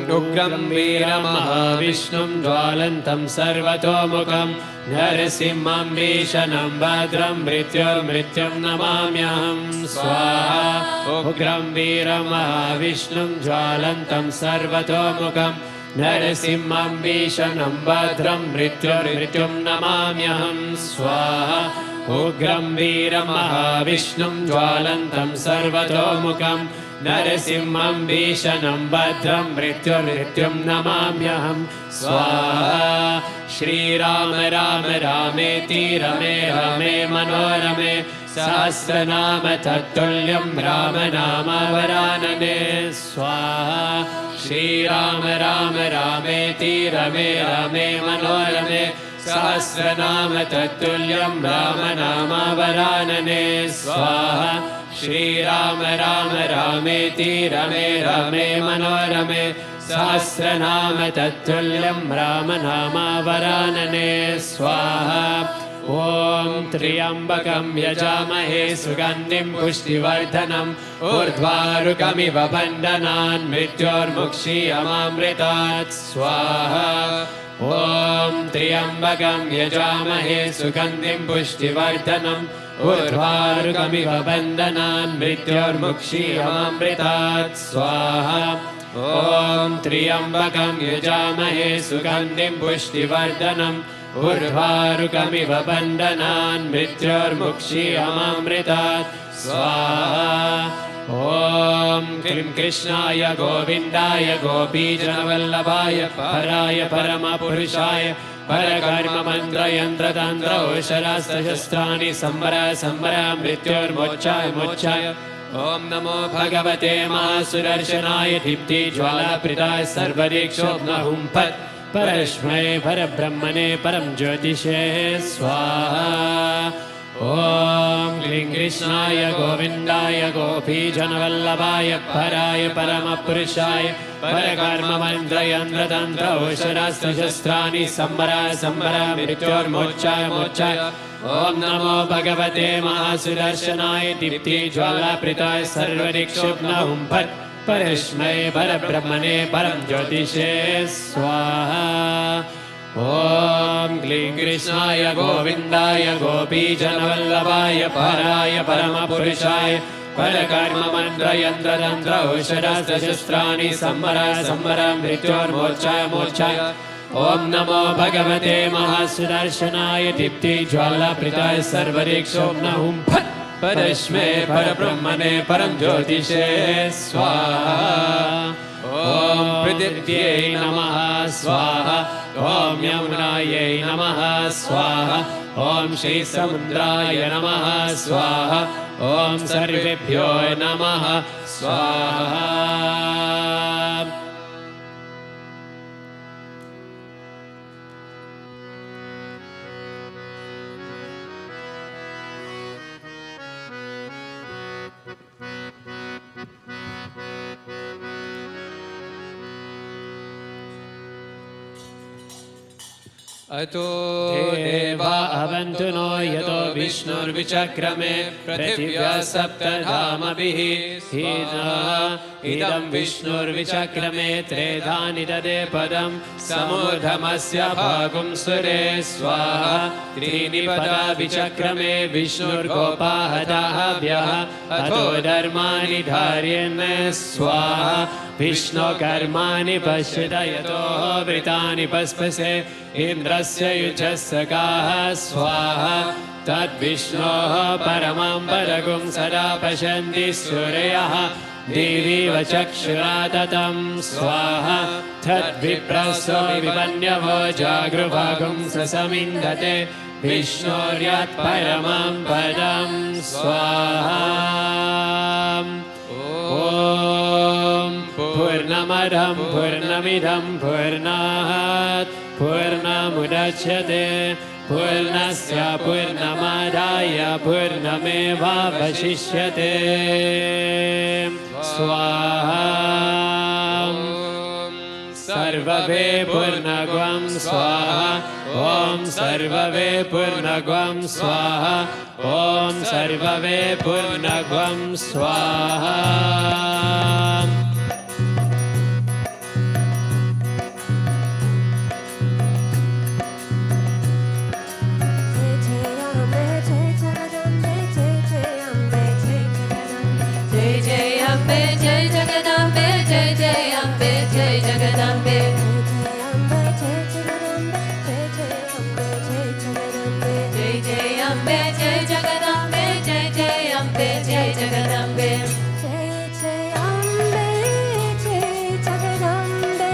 उग्रं वीरमहाविष्णुं ज्वालन्तं सर्वतोमुखं नरसिंहं भीषणं भद्रं मृत्युर्मृत्युं नमाम्यहं स्वाहा उग्रं वीरमहाविष्णुं ज्वालन्तं सर्वतोमुखं नरसिंहं भीषणं भद्रं मृत्युर्मृत्युं नमाम्यहं स्वाहा उग्रं वीरमहाविष्णुं ज्वालन्तं सर्वतोमुखं नरसिंहं भीषणं भद्रं मृत्युर्मृत्युं नमाम्यहं स्वाहा श्रीराम राम रामेति रमे रमे मनोरमे सहस्रनाम तत्तुल्यं राम नाम वरानने स्वाहा श्रीराम राम रामेति रमे रमे मनोरमे सहस्रनाम तत्तुल्यं राम नाम वरानने स्वाहा श्रीराम राम रामेति रमे रमे मनोरमे सहस्रनाम तत्तुल्यं राम नाम वरानने स्वाहा ॐ त्र्यम्बकं यजामहे सुगन्धिं पुष्टिवर्धनम् ऊर्ध्वारुकमिव बन्धनान् मृत्योर्मुक्षीयमामृतात् स्वाहा ॐ त्र्यम्बकं यजामहे सुगन्धिं पुष्टिवर्धनम् ऊर्ध्वारुकमिव बन्धनान् मृत्योर्मुक्षीयमामृतात् स्वाहा ॐ त्र्यम्बकं यजामहे सुगन्धिं पुष्टिवर्धनम् ऊर्ध्वारुकमिव बन्धनान् मृत्योर्मुक्षीयमामृतात् स्वाहा ॐ क्लीं कृष्णाय गोविन्दाय गोपीजनवल्लभाय पराय परमपुरुषाय परकर्ममन्त्रयन्त्रतन्त्रौषधास्त्रशस्त्राणि संवर संवर मृत्योर्मोक्षाय मोक्षाय ॐ नमो भगवते महासुदर्शनाय दीप्तिज्वालाप्रिताय सर्वदीक्षोऽग्नहुम्फत् परस्मै परब्रह्मणे परं ज्योतिषे स्वाहा ॐ क्लीं कृष्णाय गोविन्दाय गोपीजनवल्लभाय पराय परमपुरुषाय परकर्ममन्त्रयन्त्रतन्त्रौषधास्त्रशस्त्राणि संवर संवर मृत्योर्मोक्षाय मोक्षाय ॐ नमो भगवते महासुदर्शनाय दीप्तिज्वालाप्रिताय सर्वदिक्षुब्नहुम्फत् परस्मै परब्रह्मणे परं ज्योतिषे स्वाहा ॐ क्लीं कृष्णाय गोविन्दाय गोपीजनवल्लभाय पराय परमपुरुषाय परकर्ममन्त्रयन्त्रतन्त्रौषधास्त्रशस्त्राणि संवर संवर मृत्योर्मोक्षाय मोक्षाय ॐ नमो भगवते महासुदर्शनाय दीप्तिज्वालाप्रिताय सर्वदिक्षोऽग्नहुम्फत् परस्मै परब्रह्मणे परं ज्योतिषे स्वाहा ॐ पृथिव्यै नमः स्वाहा ॐ यमुनायै नमः स्वाहा ॐ श्रीसमुद्राय नमः स्वाहा ॐ सर्वेभ्यो नमः स्वाहा अतो देवा अवन्तु नो यतो विष्णुर्विचक्रमे पृथिव्या सप्तधामभिः इदं विष्णुर्विचक्रमे त्रेधानि ददे पदं समूर्धमस्य भागुं सुरे स्वाहा त्रीणि पदा विचक्रमे विष्णुर्गोपाहदाभ्यः अतो धर्माणि धार्यन् स्वाहा विष्णु कर्माणि पश्यत यतो वृतानि पस्पसे इन्द्रस्य युजस्सकाः स्वाहा तद्विष्णोः परमं पदगुं सदा पश्यन्ति सूर्यः देवीव चक्षुरा ततं स्वाहा तद्विप्रसो विपन्यवो जागृभागुं ससमिन्धते विष्णोर्यत् परमं पदं स्वाहा ॐ पूर्णमदं पूर्णमिदं पूर्णात् पूर्णमुदच्यते पूर्णस्य पूर्णमादाय पूर्णमेवावशिष्यते स्वाहा सर्ववे पूर्णगुं स्वाहा ॐ सर्ववे पूर्णगुं स्वाहा ॐ सर्ववे पूर्णगुं स्वाहा जय जय अम्बे जय जगदम्बे जय जय अम्बे जय जगदम्बे जय जय अम्बे जय जगदम्बे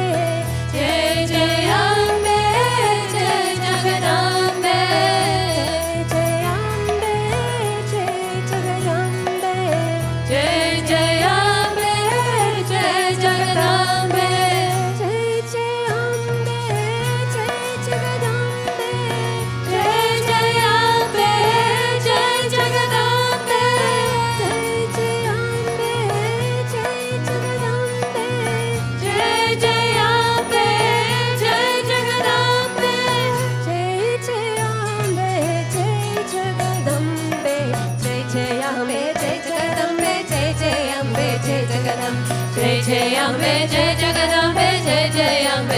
जय जय अम्बे जय जगदम्बे जय अम्बे जय जगदम्बे जय जय अम्बे जय जगदम्बे जय जय अम्बे जय जगदम्बे जय जय अम्बे जय जगदम्बे जय जय अम्बे जय जगदम्बे जय जय अम्बे जय जगदम्बे जय जय अम्बे जय जगदम्बे जय जय अम्बे जय जगदम्बे जय जय अम्बे जय जगदम्बे जय जय अम्बे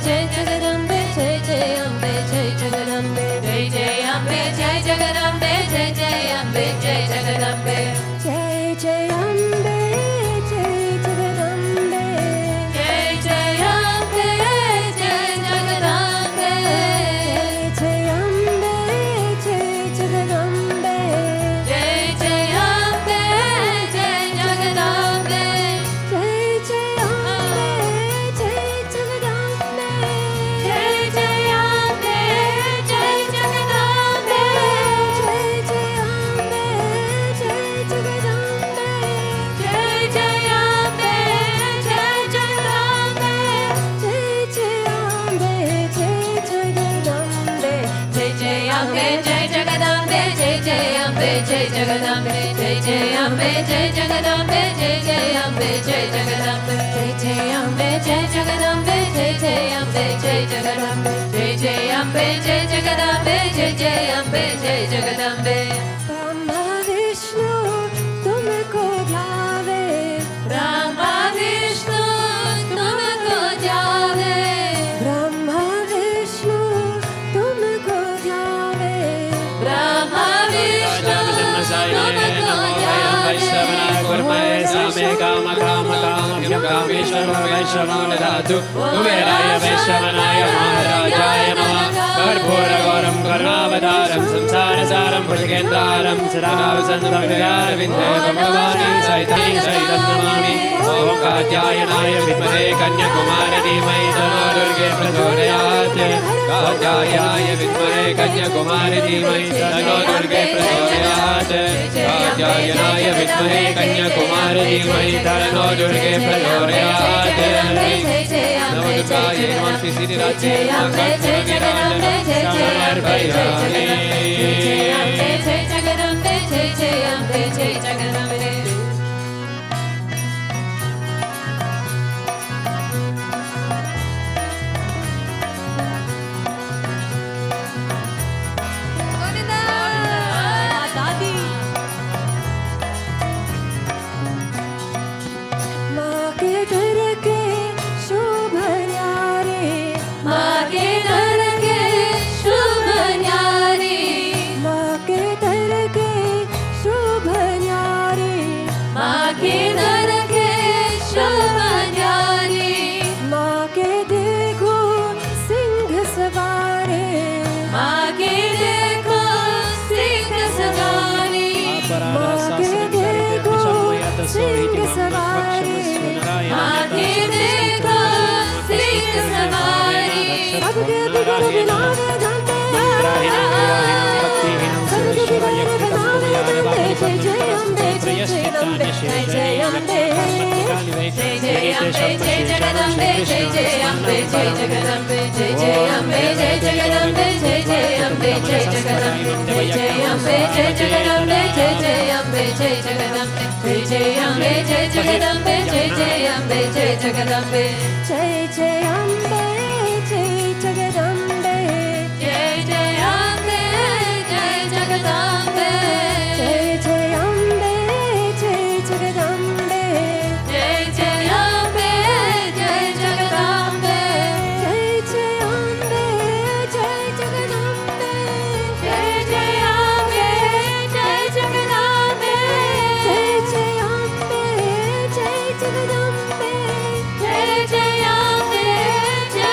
जय जगदम्बे जय जय अम्बे जय जगदम्बे जय जय अम्बे जय जगदम्बे जय जय अम्बे जय जगदम्बे जय जय अम्बे जय जगदम्बे जय जय अम्बे जय जगदम्बे जय जय अम्बे जय जगदम्बे जय जय अम्बे जय जगदम्बे जय अम्बे जय जगदम्बे जय जय अम्बे जय जगदम्बे जय जय अम्बे जय जगदम्बे जय जय अम्बे जय जगदम्बे जय जय अम्बे जय जगदम्बे जय जय अम्बे जय जगदम्बे जय जय अम्बे जय जगदम्बे जय जय अम्बे जय जगदम्बे जय जय अम्बे जय जगदम्बे जय जय अम्बे जय जगदम्बे जय जय अम्बे जय जगदम्बे जय जय अम्बे जय जगदम्बे जय जय अम्बे जय जगदम्बे जय जय अम्बे जय जगदम्बे जय जय अम्बे जय जगदम्बे ब्रह्मा विष्णु तुमको ध्यावे ब्रह्मा विष्णु तुमको ध्यावे ब्रह्मा विष्णु तुमको ध्यावे ब्रह्मा विष्णु तुमको कुबेराय वैश्रवणाय महाराजाय नमः कर्पूरगौरं करुणावतारं संसारसारं भुजगेन्द्रारं सदा वसन्तविहारविन्दे भगवानी सहितं नमामि ॐ कात्यायनाय विद्महे कन्याकुमारी धीमहि तन्नो दुर्गे प्रचोदयात् कात्यायनाय विद्महे कन्याकुमारी धीमहि तन्नो दुर्गे प्रचोदयात् कात्यायनाय विद्महे कन्याकुमारी धीमहि तन्नो दुर्गे प्रचोदयात् नवदुर्गायै नमः सिद्धिदात्रे नमः समर्पयामि जय जगदम्बे जय जय अम्बे जय जगदम्बे माँ के घर के शुभ न्यारे माँ के घर के शुभ न्यारे माँ के घर के शुभ न्यारे माँ के घर के शुभ न्यारे माँ के देखो सिंह सवारे माँ के देखो सिंह सवारे माँ के देखो सिंह सवारे माँ के देखो सिंह सवारे सबके बिगड़ बिनावे धंधे सबके बिगड़ बिनावे धंधे जय जय अम्बे जय जय अम्बे जय जय अम्बे जय जय अम्बे जय जगदम्बे जय जय अम्बे जय जगदम्बे जय जय अम्बे जय जगदम्बे जय जय अम्बे जय जगदम्बे जय जय अम्बे जय जगदम्बे जय जय अम्बे जय जगदम्बे जय जय अम्बे जय जगदम्बे जय जय अम्बे जय जगदम्बे जय जय अम्बे जय जगदम्बे जय जय अम्बे जय जगदम्बे जय जय अम्बे जय जगदम्बे जय जय अम्बे जय जगदम्बे जय जय अम्बे जय जगदम्बे जय जय अम्बे जय जगदम्बे जय जय अम्बे जय जगदम्बे जय जय अम्बे जय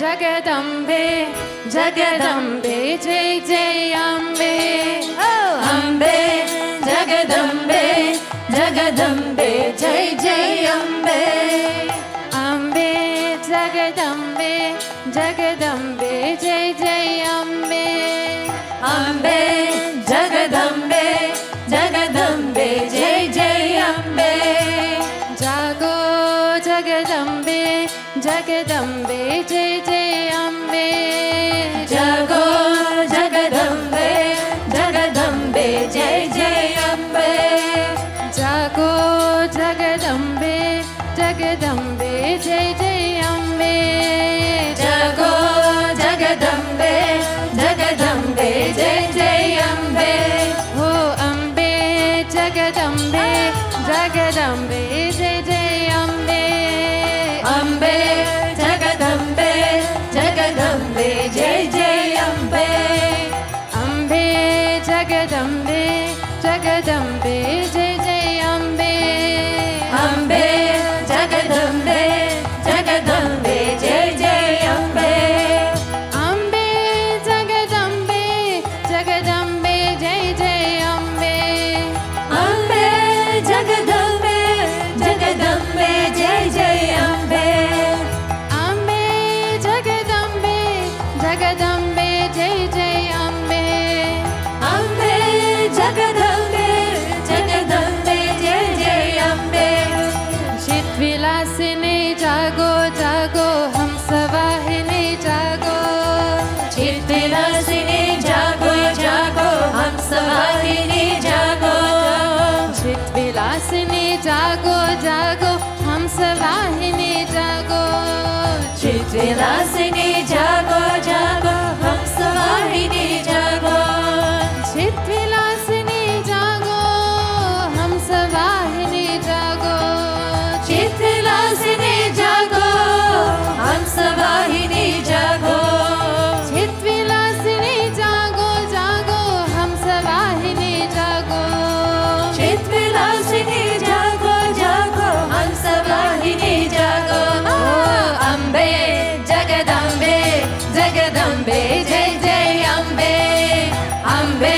Jagadambe, Jagadambe, Jai Jai Ambe. Oh, Ambe, Jagadambe, Jagadambe, Jai Jai Ambe. Ambe, Jagadambe, Jagadambe, Jai Jai Ambe. Ambe, Jagadambe, Jagadambe, Jai Jai Ambe. Jago, Jagadambe, Jagadambe, Jai Jai Ambe. Jago, Jagadambe, Jagadambe, Jai Jai Ambe. Jago, Jagadambe, Jagadambe, Jai Jai Ambe. Jago, Jagadambe, Jagadambe, Jai Jai Ambe. Oh, Ambe, Jagadambe, Jagadambe, Jai Jai Ambe. Ambe, Jagadambe, Jagadambe, Jai Jai Ambe. Ambe, Jagadambe, Jagadambe, Jai Jai Ambe. Ambe, Jagadambe, Jagadambe, Jai Jai Ambe. Ambe, Jagadambe, Jagadambe, Jai Jai Ambe. Ambe, Jagadambe, Jagadambe, Jai Jai Ambe. Ambe, Jagadambe, Jagadambe, Jai Jai Ambe. Ambe, Jagadambe, Jagadambe, Jai Jai Ambe. Chitvilasini jago, jago, Hamsavahini jago. Chitvilasini jago, jago, Hamsavahini jago. Chitvilasini jago, jago, Hamsavahini jago. Chitvilasini jago, jago, Hamsavahini jago. Chitvilasini jago, Hamsavahini jago. Chitvilasini jago, Hamsavahini jago. Chitvilasini jago, jago, Hamsavahini jago. Chitvilasini jago, jago, Hamsavahini jago. Oh, Ambe, Jagadambe, Jagadambe, Jai Jai Ambe. Ambe,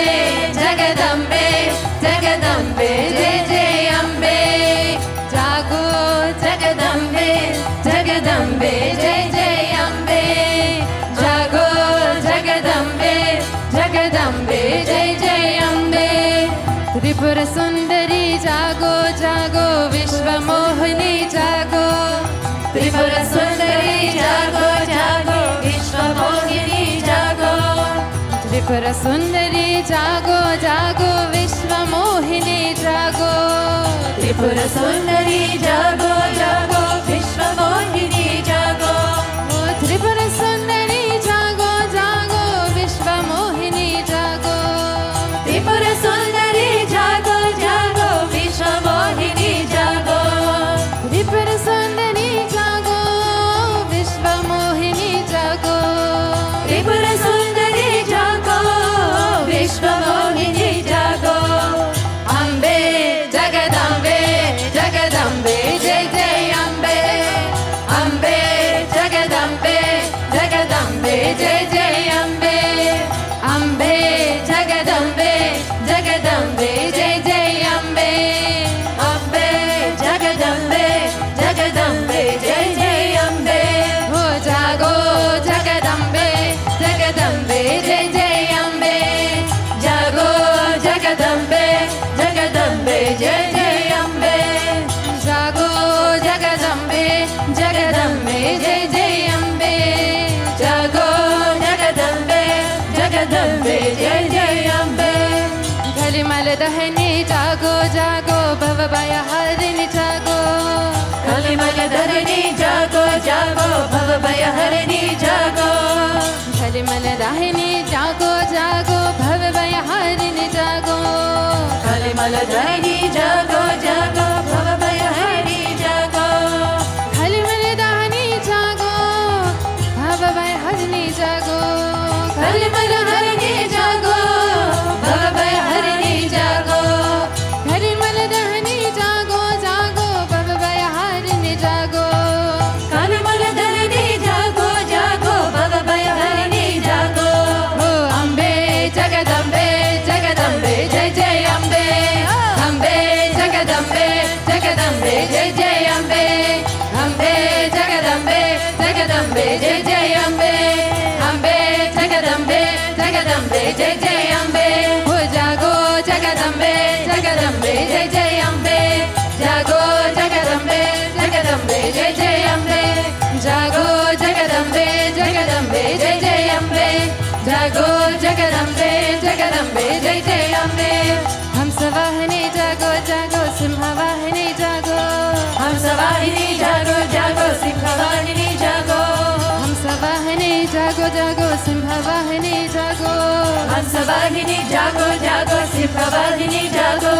Jagadambe, Jagadambe, Jai Jai Ambe. Jago, Jagadambe, Jagadambe, Jai Jai Ambe. Jago, Jagadambe, Jagadambe, Jai Jai Ambe. Tripura Sundari jago, jago, Vishwamohini jago. Tripura Sundari jago, jago, Vishwamohini jago. Tripura Sundari jago, jago, Vishwamohini jago. Tripura Sundari jago, jago, Vishwamohini jago. Oh, Tripura Sundari jago, jago, Vishwamohini jago. Tripura Sundari jago, jago, Vishwamohini jago. Tripura Sundari jago, Vishwamohini jago. Tripura Sundari jago, Vishwamohini jago. Ambe, Jagadambe, Jagadambe, Jai Jai जागो जागो भव भय हरिणी जागो कलिमल धरणी जागो जागो भव भय हरिणी जागो कलिमल दाहिनी जागो जागो भव भय हरिणी जागो कलिमल धरणी जागो जागो भव भय हरिणी जागो कलिमल दाहिनी जागो भव भय हरिणी जागो कलिमल हरिणी जागो भव भय हरिणी जागो कलिमल दाहिनी जागो जागो भव भय हरिणी जागो कलिमल धरणी जागो जागो भव भय हरिणी जागो ओ अम्बे जगदम्बे जगदम्बे जय जय अम्बे अम्बे जगदम्बे जगदम्बे जय जय अम्बे अम्बे जगदम्बे जगदम्बे जय जय अम्बे अम्बे जगदम्बे जगदम्बे जय जय अम्बे हो जागो जगदम्बे जगदम्बे जय जय अम्बे जागो जगदम्बे जगदम्बे जय जय अम्बे जागो जगदम्बे जगदम्बे जय जय अम्बे जागो जगदम्बे जगदम्बे जय जय अम्बे हंसवाहिनी जागो जागो सिंहवाहिनी जागो हंसवाहिनी जागो जागो सिंहवाहिनी जागो हंसवाहिनी जागो जागो सिंहवाहिनी जागो हंसवाहिनी जागो जागो सिंहवाहिनी जागो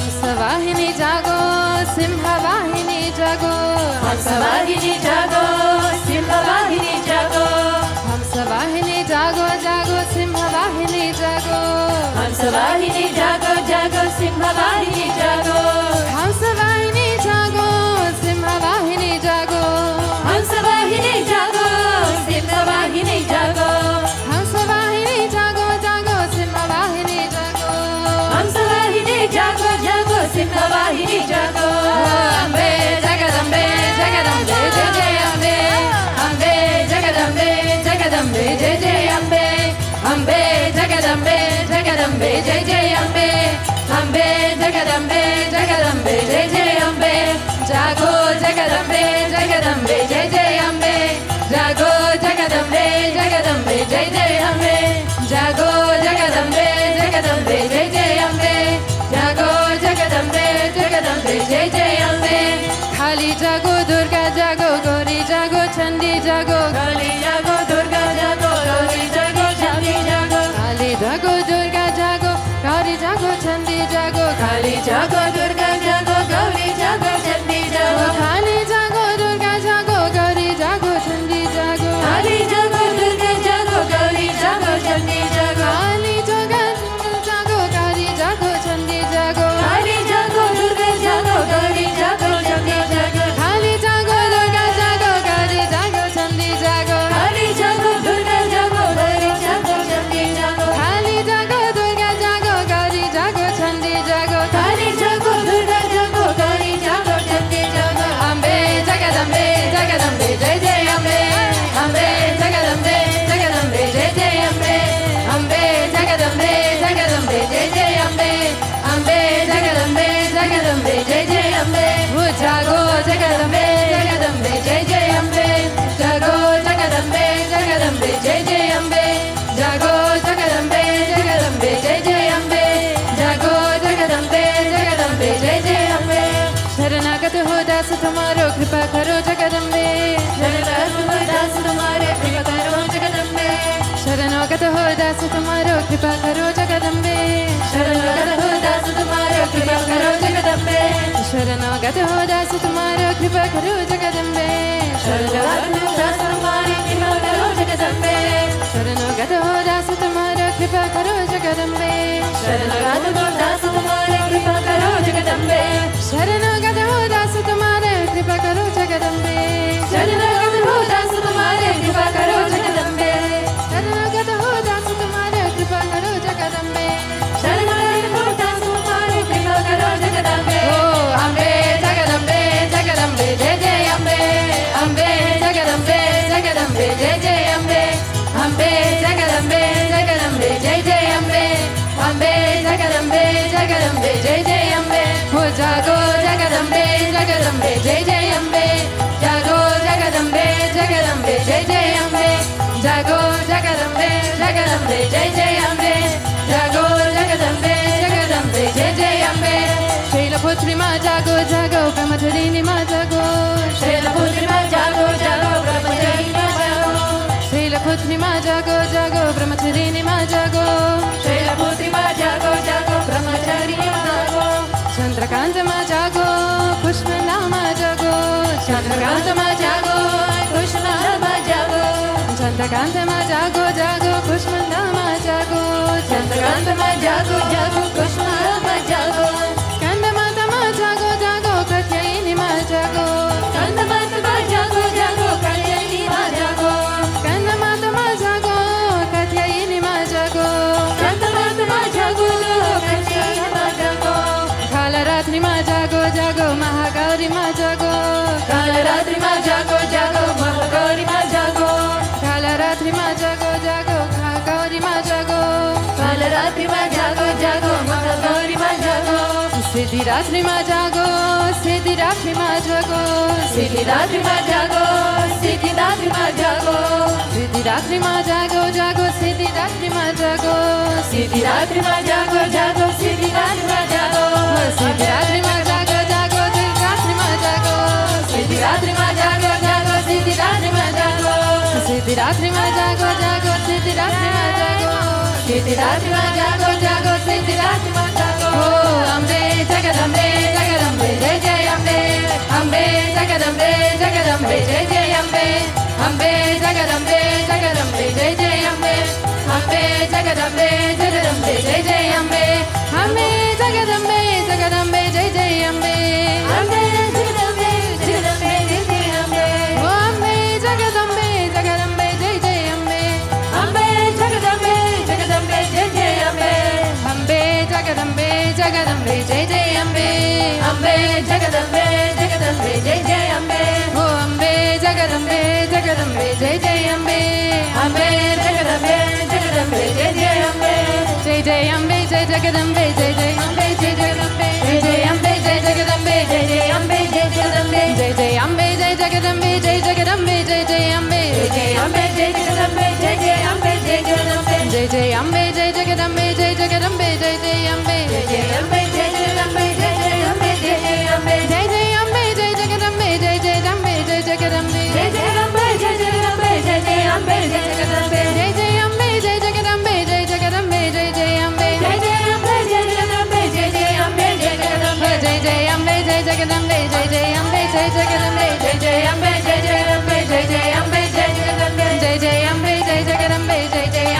हंसवाहिनी जागो सिंहवाहिनी जागो हंसवाहिनी जागो सिंहवाहिनी जागो हंसवाहिनी जागो जागो सिंहवाहिनी जागो हंसवाहिनी जागो जागो सिंहवाहिनी जागो हंसवाहिनी जागो सिंहवाहिनी जागो हंसवाहिनी जागो सिंहवाहिनी जागो हंसवाहिनी जागो जागो सिंहवाहिनी जागो हंसवाहिनी जागो जागो सिंहवाहिनी जागो अम्बे जगदम्बे जगदम्बे जय जय अम्बे अम्बे जगदम्बे जगदम्बे जय जय अम्बे अम्बे जगदम्बे जगदम्बे जय जय अम्बे अम्बे जगदम्बे जगदम्बे जय जय अम्बे जागो जगदम्बे जगदम्बे जय जय अम्बे जागो जगदम्बे जगदम्बे जय जय अम्बे जागो जगदम्बे जगदम्बे जय जय अम्बे जागो जगदम्बे जगदम्बे जय जय अम्बे खाली जागो दुर्गा जागो गौरी जागो चंडी जागो काली जागो दुर्गा जागो गौरी जागो चंडी जागो काली जागो दुर्गा जागो गौरी जागो चंडी जागो काली जागो दुर्गा जागो गौरी जागो चंडी जागो काली जागो दुर्गा जागो गौरी जागो चंडी जागो काली जागो दुर्गा जागो गौरी जागो चंडी जागो काली जागो गौरी जागो चंडी जागो काली जागो दुर्गा जागो गौरी जागो चंडी जागो काली जागो दुर्गा जागो गौरी जागो चंडी जागो काली जागो दुर्गा जागो गौरी जागो चंडी जागो काली जागो दुर्गा जागो गौरी जागो चंडी जागो काली जागो दुर्गा जागो गौरी जागो चंडी जागो अम्बे जगदम्बे जगदम्बे जय जय अम्बे अम्बे जगदम्बे जगदम्बे जय जय अम्बे अम्बे जगदम्बे जगदम्बे जय जय अम्बे अम्बे जगदम्बे जगदम्बे जय जय अम्बे वो जागो जगदम्बे जगदम्बे जय जय अम्बे जागो जगदम्बे जगदम्बे जय जय अम्बे जागो जगदम्बे जगदम्बे जय जय अम्बे जागो जगदम्बे जगदम्बे जय जय अम्बे शरणागत हो दास तुम्हारो कृपा करो जगदम्बे शरणागत हो दास तुम्हारे कृपा करो जगदम्बे शरणागत हो दास तुम्हारो कृपा करो जगदम्बे शरणागत हो दास तुम्हारो कृपा करो जगदम्बे शरणागत हो दास तुम्हारो कृपा करो जगदम्बे शरणागत हो दास तुम्हारी कृपा करो जगदम्बे शरणागत हो दास तुम्हारो कृपा करो जगदम्बे शरणागत हो दास तुम्हारी कृपा करो जगदम्बे शरणागत हो दास तुम्हारे कृपा करो जगदम्बे शरणागत हो दास तुम्हारे कृपा करो जगदम्बे शरणागत हो दास तुम्हारे कृपा करो जगदम्बे शरणागत हो दास तुम्हारे कृपा करो जगदम्बे ओ अम्बे जगदम्बे जगदम्बे जय जय अम्बे अम्बे जगदम्बे जगदम्बे जय जय अम्बे अम्बे जगदम्बे जगदम्बे जय जय अम्बे अम्बे जगदम्बे जगदम्बे जय जय अम्बे हो जागो जगदम्बे जगदम्बे जय जय अम्बे जागो जगदम्बे जगदम्बे जय जय अम्बे जागो जगदम्बे जगदम्बे जय जय अम्बे जागो जगदम्बे जगदम्बे जय जय Ambe Shailaputri Ma jago jago Brahmacharini Ma jago Shailaputri Ma jago jago Brahmacharini Ma jago Shailaputri Ma jago jago Brahmacharini Ma jago Shailaputri Ma jago jago Brahmacharini Ma jago Chandrakanta Ma jago Pushpana Ma jago Chandrakanta Ma jago Pushpana Ma jago Chandrakanta Ma jago jago Pushpana Ma jago Chandrakanta Ma jago jago Pushpana Ma jago Skanda Mata Ma jago jago Katyayini Ma jago Skanda Mata Ma jago jago Katyayini Ma jago Skanda Mata Ma jago Katyayini Ma jago Skanda Mata Ma jago Katyayini Ma jago Kalaratri Ma jago jago Mahagauri Ma jago Kalaratri Ma jago jago Mahagauri Ma jago Kalaratri Ma jago jago Mahagauri Ma jago Kalaratri Ma jago jago Mahagauri Ma jago Siddhidhatri Ma jago Siddhidhatri Ma jago Siddhidhatri Ma jago Siddhidhatri Ma jago Siddhidhatri Ma jago jago Siddhidhatri Ma jago Siddhidhatri Ma jago jago Siddhidhatri Ma jago Siddhidhatri Ma jago jago Siddhidhatri Ma jago Siddhidhatri Ma jago jago Siddhidhatri Ma jago Siddhidhatri Ma jago jago Siddhidhatri Ma jago Siddhidhatri Ma jago jago Siddhidhatri Ma jago Oh Ambe Jagadambe Jagadambe Jai Jai Ambe Ambe Jagadambe Jagadambe Jai Jai Ambe Ambe Jagadambe Jagadambe Jai Jai Ambe Ambe Jagadambe Jagadambe Jai Jai Ambe Ambe Jagadambe Jagadambe Jai Jai Ambe Ambe Jagadambe Jagadambe Jai Jai Ambe Oh Ambe Jagadambe Jagadambe Jai Jai Ambe Ambe Jagadambe Jagadambe Jai Jai Ambe Ambe Jagadambe Jagadambe Jai Jai Ambe Ambe Jagadambe Jagadambe Jai Jai Ambe Oh Ambe Jagadambe Jagadambe Jai Jai Ambe Ambe Jagadambe Jagadambe Jai Jai Ambe Jai Jai Ambe Jai Jagadambe Jai Jai Ambe Jai Jagadambe Jai Jai Ambe Jai Jagadambe Jai Jai Ambe Jai Jagadambe Jai Jai Ambe Jai Jagadambe Jai Jagadambe Jai Jai Ambe Jai Jai Ambe Jai Jagadambe Jai Jai Ambe Jai Jagadambe Jai Jai Ambe Jai Jagadambe Jai Jagadambe Jai Jai Ambe Jai Jai Ambe Jai Jagadambe Jai Jai Ambe Jai Jai Ambe Jai Jai Ambe Jai Jagadambe Jai Jai Ambe Jai Jagadambe Jai Jai Ambe Jai Jagadambe Jai Jai Ambe Jai Jagadambe Jai Jai Ambe Jai Jagadambe Jai Jagadambe Jai Jai Ambe Jai Jai Ambe Jai Jagadambe Jai Jai Ambe Jai Jagadambe Jai Jai Ambe Jai Jagadambe Jai Jai Ambe Jai Jagadambe Jai Jai Ambe Jai Jagadambe Jai Jai Ambe Jai Jagadambe Jai Jai Ambe Jai Jagadambe Jai Jai Ambe Jai Jagadambe Jai Jai Ambe Jai Jagadambe Jai Jai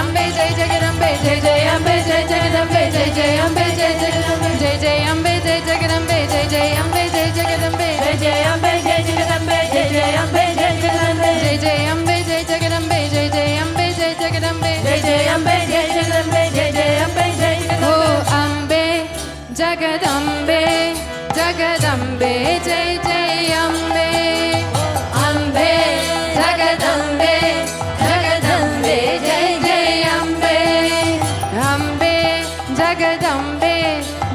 Ambe Jai Jagadambe Jai Jai Ambe Jai Jagadambe Jai Jai Ambe Jai Jagadambe Jai Jai Ambe Jai Jagadambe Jai Jai Ambe Jai Jagadambe Jai Jai Ambe Jai Jagadambe Jai Jai Ambe Jai Jagadambe Jai Jai Ambe Jai Jagadambe Jai Jai Ambe Jai Jagadambe Oh Ambe Jagadambe Jagadambe Jai Jai Ambe Ambe Jagadambe Jagadambe Jai Jai Ambe Ambe Jagadambe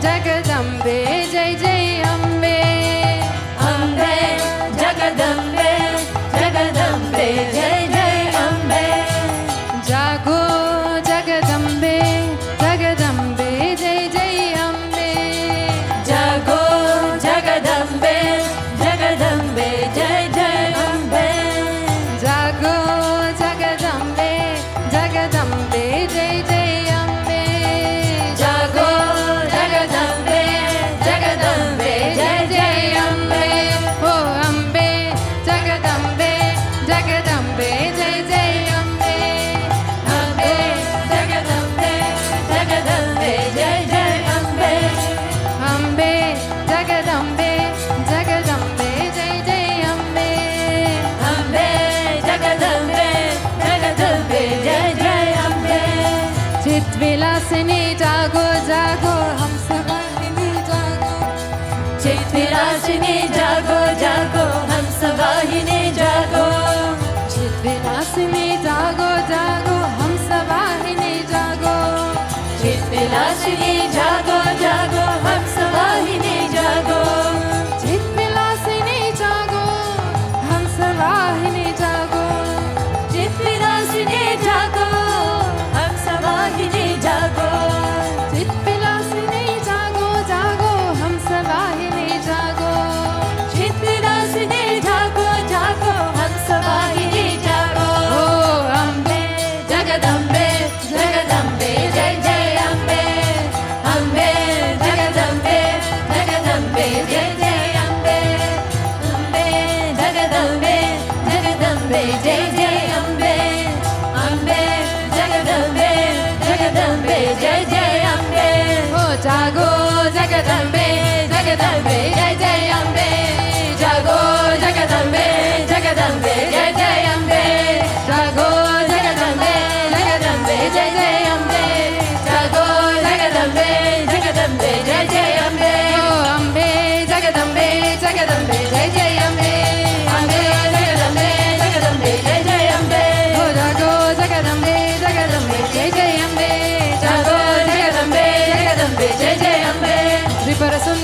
Jagadambe Jai Jai Ambe Ambe Jagadambe Jagadambe Jai Jai Ambe Jago Jagadambe Jagadambe Jai Jai Ambe Jago Jagadambe Jagadambe Jai Jai Ambe Jago Jagadambe Jagadambe Jai Jai Ambe Jago Jagadambe Jagadambe Jai Jai Ambe Oh Ambe Jagadambe Jagadambe Jai Jai Ambe Ambe Jagadambe Jagadambe Jai Jai Ambe Ambe Jagadambe Jagadambe Jai Jai Ambe Ambe Jagadambe Jagadambe Jai Jai Ambe Chit Vilasini Jago Jago Hum Sabahini Jago Chit Vilasini Jago Jago Hum Sabahini Jago Chit Vilasini Jago Jago Hum Sabahini Jago Chit Vilasini Jago Jago Hum Sabahini Jago Chit Vilasini Jago Hum Sabahini Jago Chit Vilasini Jago Hum Sabahini Jago Chit Vilasini Jago Jago Hum Sabahini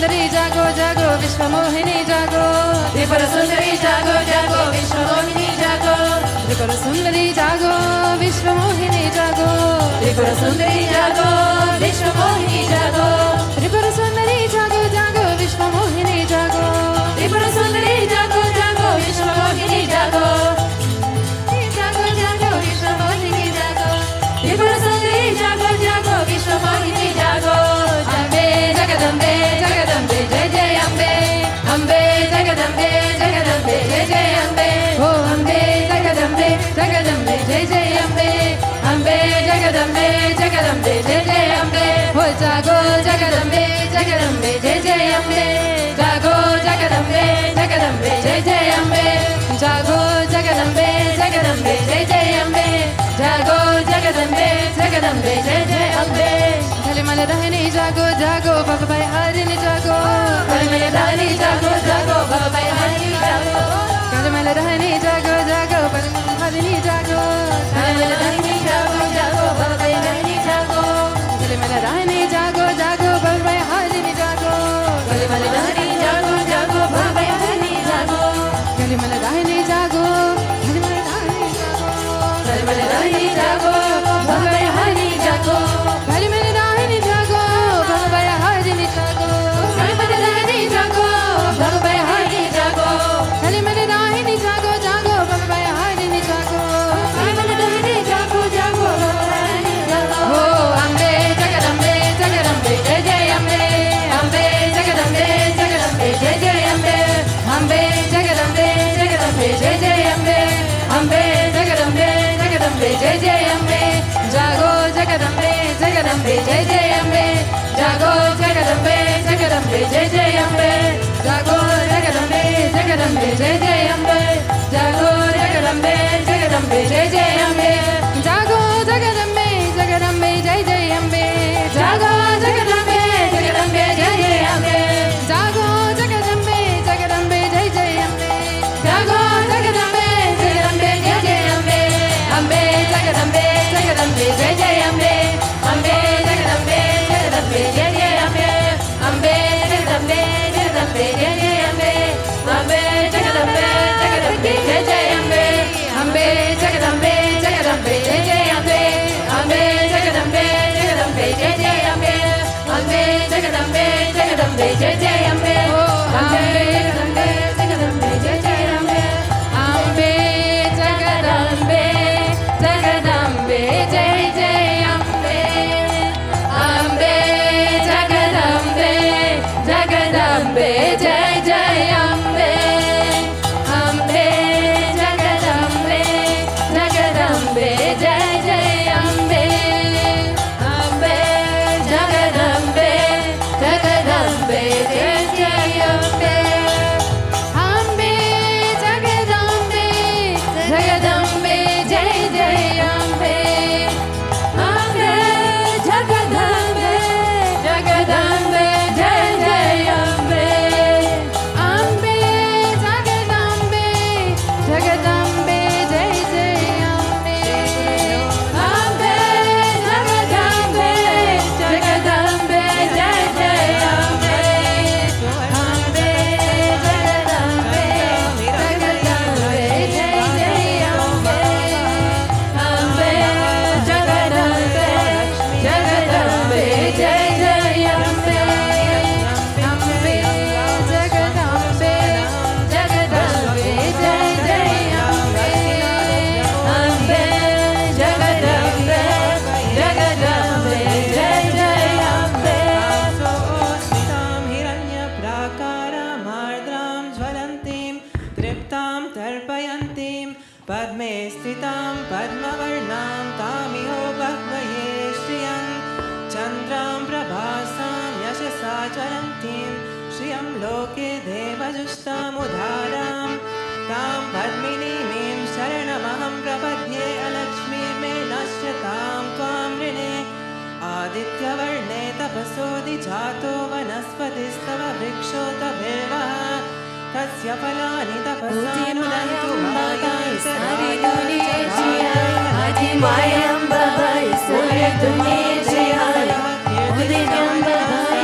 सुंदरी जागो जागो विश्व मोहिनी जागो त्रिपुर सुंदरी जागो जागो विश्व मोहिनी जागो त्रिपुर सुंदरी जागो विश्व मोहिनी जागो त्रिपुर सुंदरी जागो विश्व मोहिनी जागो त्रिपुर सुंदरी जागो जागो विश्व मोहिनी जागो त्रिपुर सुंदरी जागो जागो विश्व मोहिनी जागो जागो जागो विश्व मोहिनी जागो त्रिपुर सुंदरी जागो जागो विश्व मोहिनी जागो अम्बे जगदम्बे जगदम्बे जय जय अम्बे अम्बे जगदम्बे जगदम्बे जय जय अम्बे ओ अम्बे जगदम्बे जगदम्बे जय जय अम्बे अम्बे जगदम्बे जगदम्बे जय जय अम्बे ओ जागो जगदम्बे जगदम्बे जय जय अम्बे जागो जगदम्बे जगदम्बे जय जय अम्बे जागो जगदम्बे जगदम्बे जय जय अम्बे जागो जगदम्बे जगदम्बे जय जय अम्बे कलिमल रहनी जागो जागो भगवान हरिनी जागो कलिमल रहनी जागो जागो भगवान हरिनी जागो कलिमल रहनी जागो जागो भगवान हरिनी जागो कलिमल रहनी जागो जागो भगवान हरिनी जागो कलिमल रहनी जागो जागो भगवान हरिनी जागो कलिमल रहनी जागो जागो भगवान हरिनी जागो कलिमल रहनी जागो कलिमल रहनी जागो कलिमल रहनी जागो भगवान हरिनी जागो कलिमल रहनी जागो भगवान हरिनी जागो कलिमल रहनी जागो भगवान हरिनी जागो कलिमल रहनी जागो जागो भगवान हरिनी जागो कलिमल रहनी जागो जागो भगवान हरिनी जागो ओ अम्बे जगदम्बे जगदम्बे जय जय अम्बे अम्बे जगदम्बे जगदम्बे जय जय अम्बे अम्बे जगदम्बे जगदम्बे जय जय अम्बे अम्बे जगदम्बे जगदम्बे जय जय अम्बे जागो जगदम्बे जगदम्बे जय जय अम्बे जागो जगदम्बे जगदम्बे जय जय अम्बे जागो जगदम्बे जगदम्बे जय जय अम्बे जागो जगदम्बे जगदम्बे जय जय अम्बे जागो जगदम्बे जगदम्बे जय जय अम्बे जागो जगदम्बे जगदम्बे जय जय अम्बे जागो जगदम्बे जगदम्बे जय जय अम्बे जागो जगदम्बे जगदम्बे जय जय अम्बे अम्बे जगदम्बे जगदम्बे जय जय अम्बे अम्बे जगदम्बे जगदम्बे जय जय अम्बे अम्बे जगदम्बे जगदम्बे जय जय अम्बे अम्बे जगदम्बे जगदम्बे जय जय अम्बे अम्बे जगदम्बे जगदम्बे जय जय अम्बे अम्बे जगदम्बे जगदम्बे जय जय अम्बे अम्बे जगदम्बे जगदम्बे जय जय अम्बे ओ अम्बे जगदम्बे जगदम्बे जय जय अम्बे अम्बे जगदम्बे जगदम्बे जय जय अम्बे अम्बे जगदम्बे जगदम्बे जय जय अम्बे अम्बे जगदम्बे जगदम्बे जय जय अम्बे अम्बे जगदम्बे जगदम्बे जय जय अम्बे अम्बे जगदम्बे जगदम्बे जय जय अम्बे अम्बे जगदम्बे जगदम्बे जय जय अम्बे अम्बे जगदम्बे जगदम्बे जय जय अम्बे अम्बे जगदम्बे जगदम्बे जय जय अम्बे अम्बे जगदम्बे जगदम्बे जय जय अम्बे अम्बे जगदम्बे जगदम्बे जय जय अम्बे अम्बे जगदम्बे जगदम्बे जय जय अम्बे अम्बे जगदम्बे जगदम्बे जय जय अम्बे स्मितां हिरण्यप्राकारामार्द्रां ज्वलन्तीं तृप्तां तर्पयन्तीं पद्मे स्थितां पद्मवर्णां तामिहो बह्वये श्रियं चन्द्रां प्रभासां यशसा ज्वलन्तीं श्रियं लोके देवजुष्टामुदारां तां पद्मिनीमीं शरणमहं प्रपद्ये अलक्ष्मीर्मे नश्यतां त्वां ऋणे आदित्यवर्णे तपसोऽधिजातो वनस्पतिस्तव वृक्षोतभिर्वः तस्य फलानि तपसानुदन्तु मायं बाबाई सूर्य तुम्हें जय उदितं बाबाई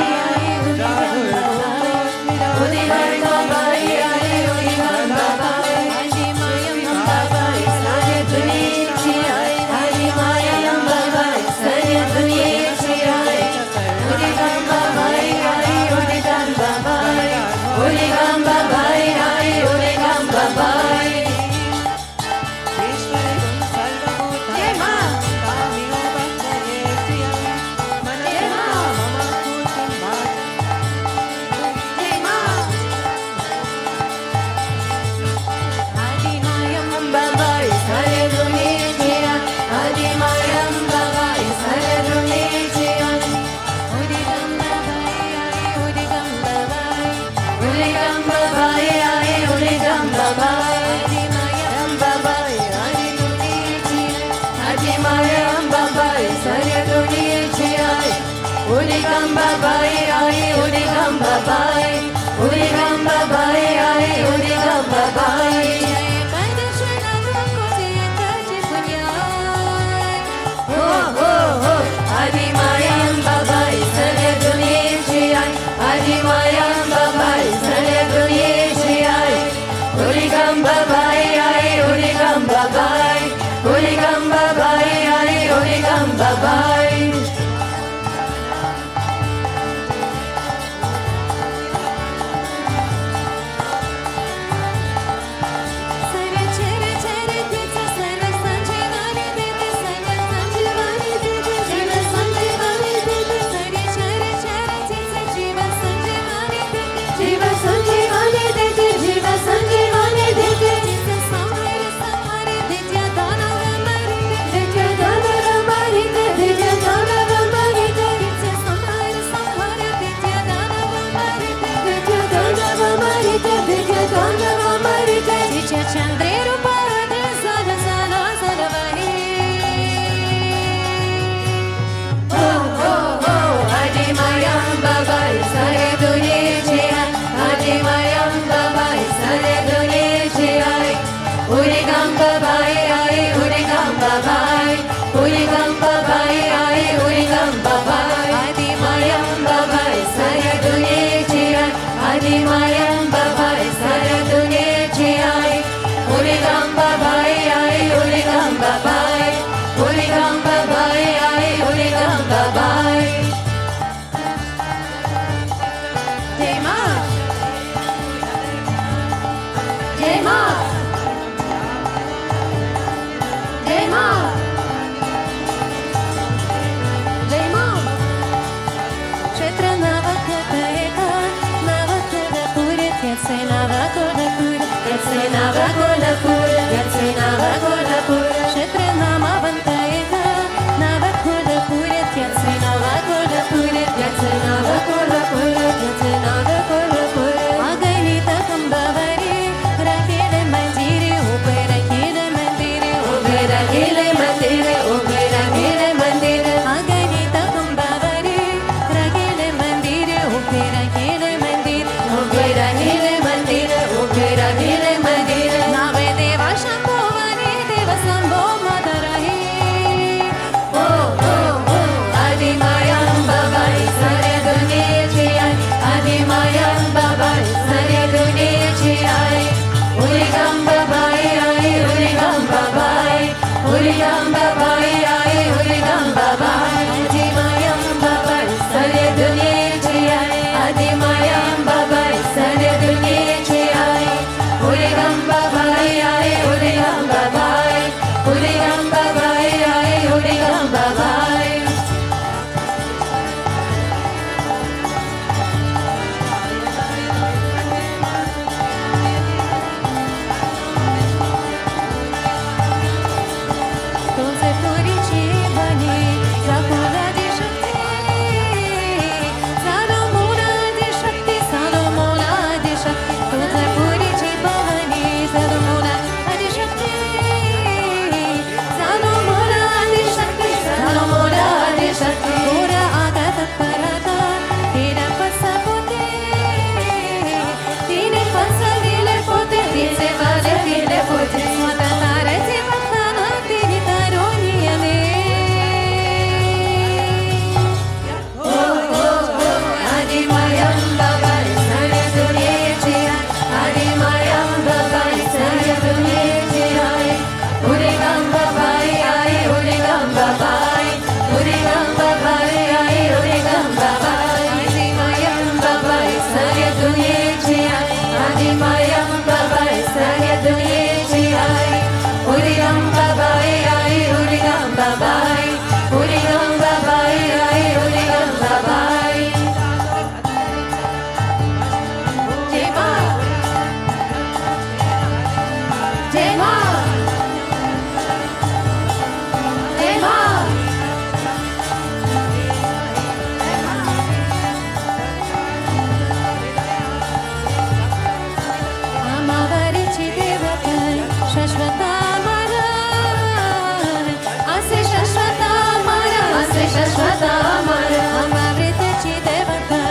शाश्वत अमर अमृतची देवता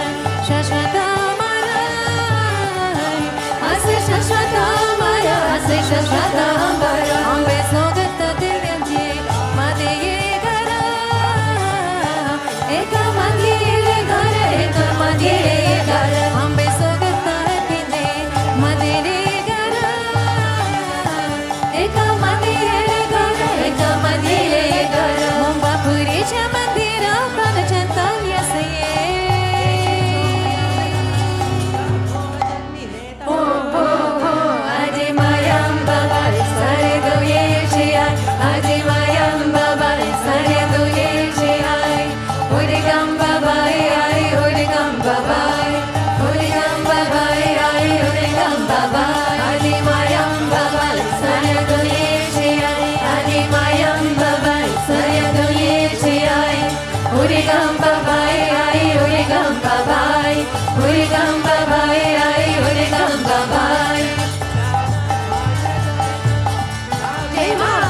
शाश्वत अमर असे शाश्वत अमर असे शाश्वत अमर अंबे सोगत दिव्यांची मध्ये ये घर एक मध्ये ये घर एक मध्ये ये घर अंबे सोगत पिंडे मध्ये ये घर एक मध्ये ये घर एक मध्ये ये घर मुंबापुरीच्या मंदिरा प्राणचंतन यसे हो हो हो आजी मायम बाबा सारे दुयेची आई आजी मायम बाबा सारे दुयेची आई हुरिगम बाबा आई हुरिगम बाबा हुरिगम बाबा आई हुरिगम बाबा आजी मायम बाबा सारे दुयेची आई आजी मायम बाबा सारे दुयेची आई हुरिगम बाबा आई हुरिगम बाबा हुरिगम बाबा आई हुरिगम बाबा जय मां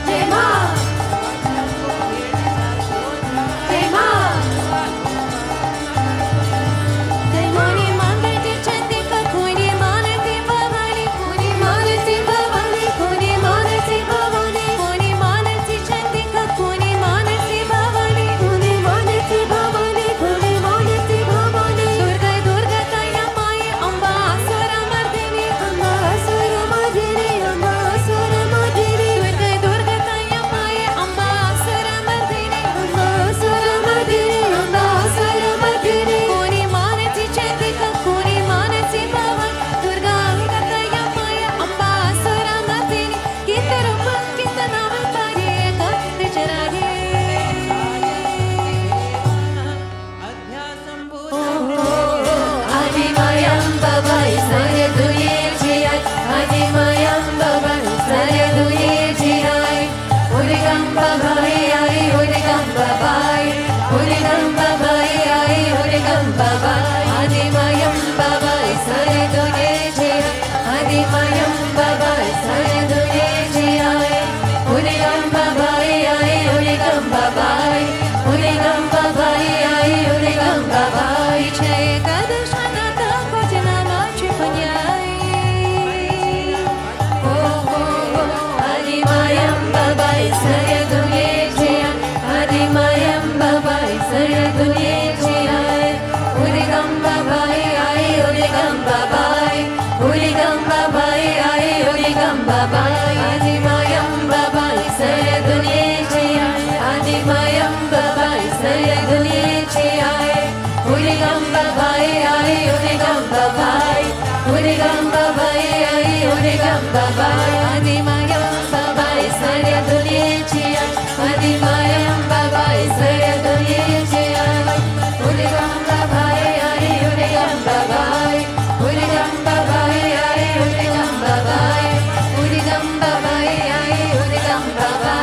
जय मां जय मां जय मोनी मंगलती चंदिका कोणी मानती भवानी कोणी मानती भवानी कोणी मानती भवानी कोणी मानती चंदिका कोणी मानती भवानी कोणी मानती भवानी कोणी मानती भवानी दुर्गा दुर्गा ताया माई अंबा असुर मर्दिनी अंबा असुर मर्दिनी अंबा असुर मर्दिनी दुर्गा दुर्गा ताया माई अंबा असुर मर्दिनी अंबा असुर मर्दिनी अंबा असुर मर्दिनी कोणी मानती चंदिका कोणी मानती भवानी दुर्गा ताया माई अंबा असुर मर्दिनी कित रूप कित नाम तारे कत चरागे आजी मायम बाबा सारे दुयेची आई आजी मायम बाबा सारे दुयेची आई हुरिगम बाबा आई हुरिगम बाबा हुरिगम बाबा आई हुरिगम बाबा आजी मायम बाबा सारे दुयेची आई आजी मायम बाबा सारे दुयेची आई हुरिगम बाबा आई हुरिगम बाबा हुरिगम बाबा आई हुरिगम बाबा जय कदशनाथ भजनामाची पुण्याई हो हो हो आजी मायम बाबा सारे दुयेची आई आजी मायम बाबा सारे दुयेची आई हुरिगम बाबा आई हुरिगम बाबा हुरिगम बाबा आई हुरिगम बाबा आजी मायम बाबा सारे दुयेची आई आजी मायम बाबा सारे दुयेची आई हुरिगम बाबा आई हुरिगम बाबा हुरिगम बाबा आई हुरिगम बाबा आजी मायम बाबा सारे दुयेची आई आजी मायम बाबा सारे दुयेची आई हुरिगम बाबा आई हुरिगम बाबा हुरिगम बाबा आई हुरिगम बाबा हुरिगम बाबा आई हुरिगम बाबा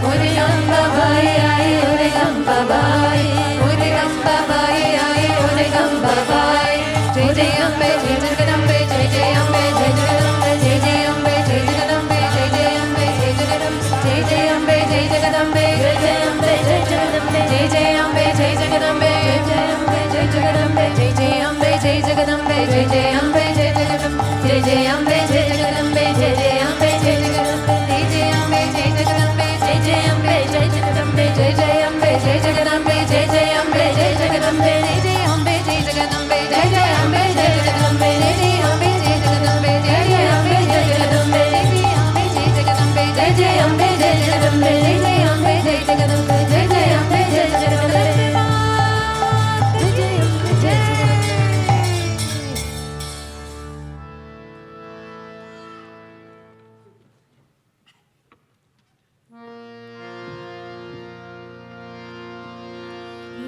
हुरिगम बाबा आई हुरिगम बाबा हुरिगम बाबा आई हुरिगम बाबा जय जय अम्बे जय जगदम्बे जय जय अम्बे जय जगदम्बे जय जय अम्बे जय जगदम्बे जय जय अम्बे जय जगदम्बे जय जय अम्बे जय जगदम्बे जय जय अम्बे जय जय अम्बे जय जगदम्बे जय जय अम्बे जय जगदम्बे जय जय अम्बे जय जगदम्बे जय जय अम्बे जय जगदम्बे जय जय अम्बे जय जगदम्बे जय जय अम्बे जय जगदम्बे जय जय अम्बे जय जगदम्बे जय जय अम्बे जय जगदम्बे जय जय अम्बे जय जगदम्बे जय जय अम्बे जय जगदम्बे जय जय अम्बे जय जगदम्बे जय जय अम्बे जय जगदम्बे जय जय अम्बे जय जगदम्बे जय जय अम्बे जय जगदम्बे जय जय अम्बे जय जगदम्बे जय जय अम्बे जय जगदम्बे जय जय अम्बे जय जगदम्बे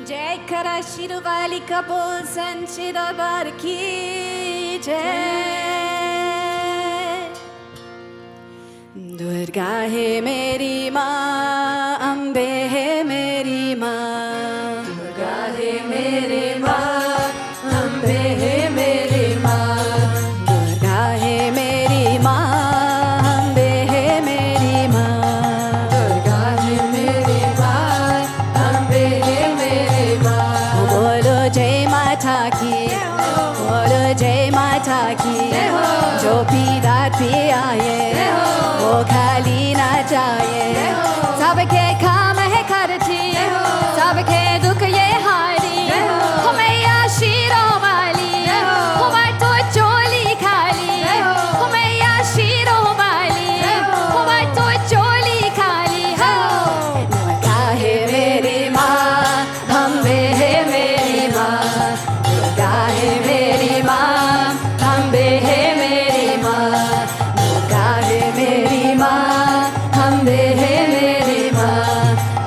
जय करा शिरवाली कबूल संची दरबार की जय दुर्गा है मेरी माँ अम्बे है मेरी माँ दुर्गा है मेरी माँ अम्बे है मेरी माँ दुर्गा है मेरी माँ अम्बे है मेरी माँ दुर्गा जय माता की, बोलो जय माता की। जो पीड़ा पी आए वो खाली ना जाए, सबके काम है करती, सबके दुख ये हारी। हो मैया शीरों वाली, हो मैं तो चोली खाली। हो मैया शीरों वाली, हो मैं तो चोली खाली। दुर्गा है मेरी माँ, अम्बे है मेरी माँ। दुर्गा है मेरी माँ, अम्बे है मेरी माँ। दुर्गा है मेरी माँ, अम्बे है मेरी माँ।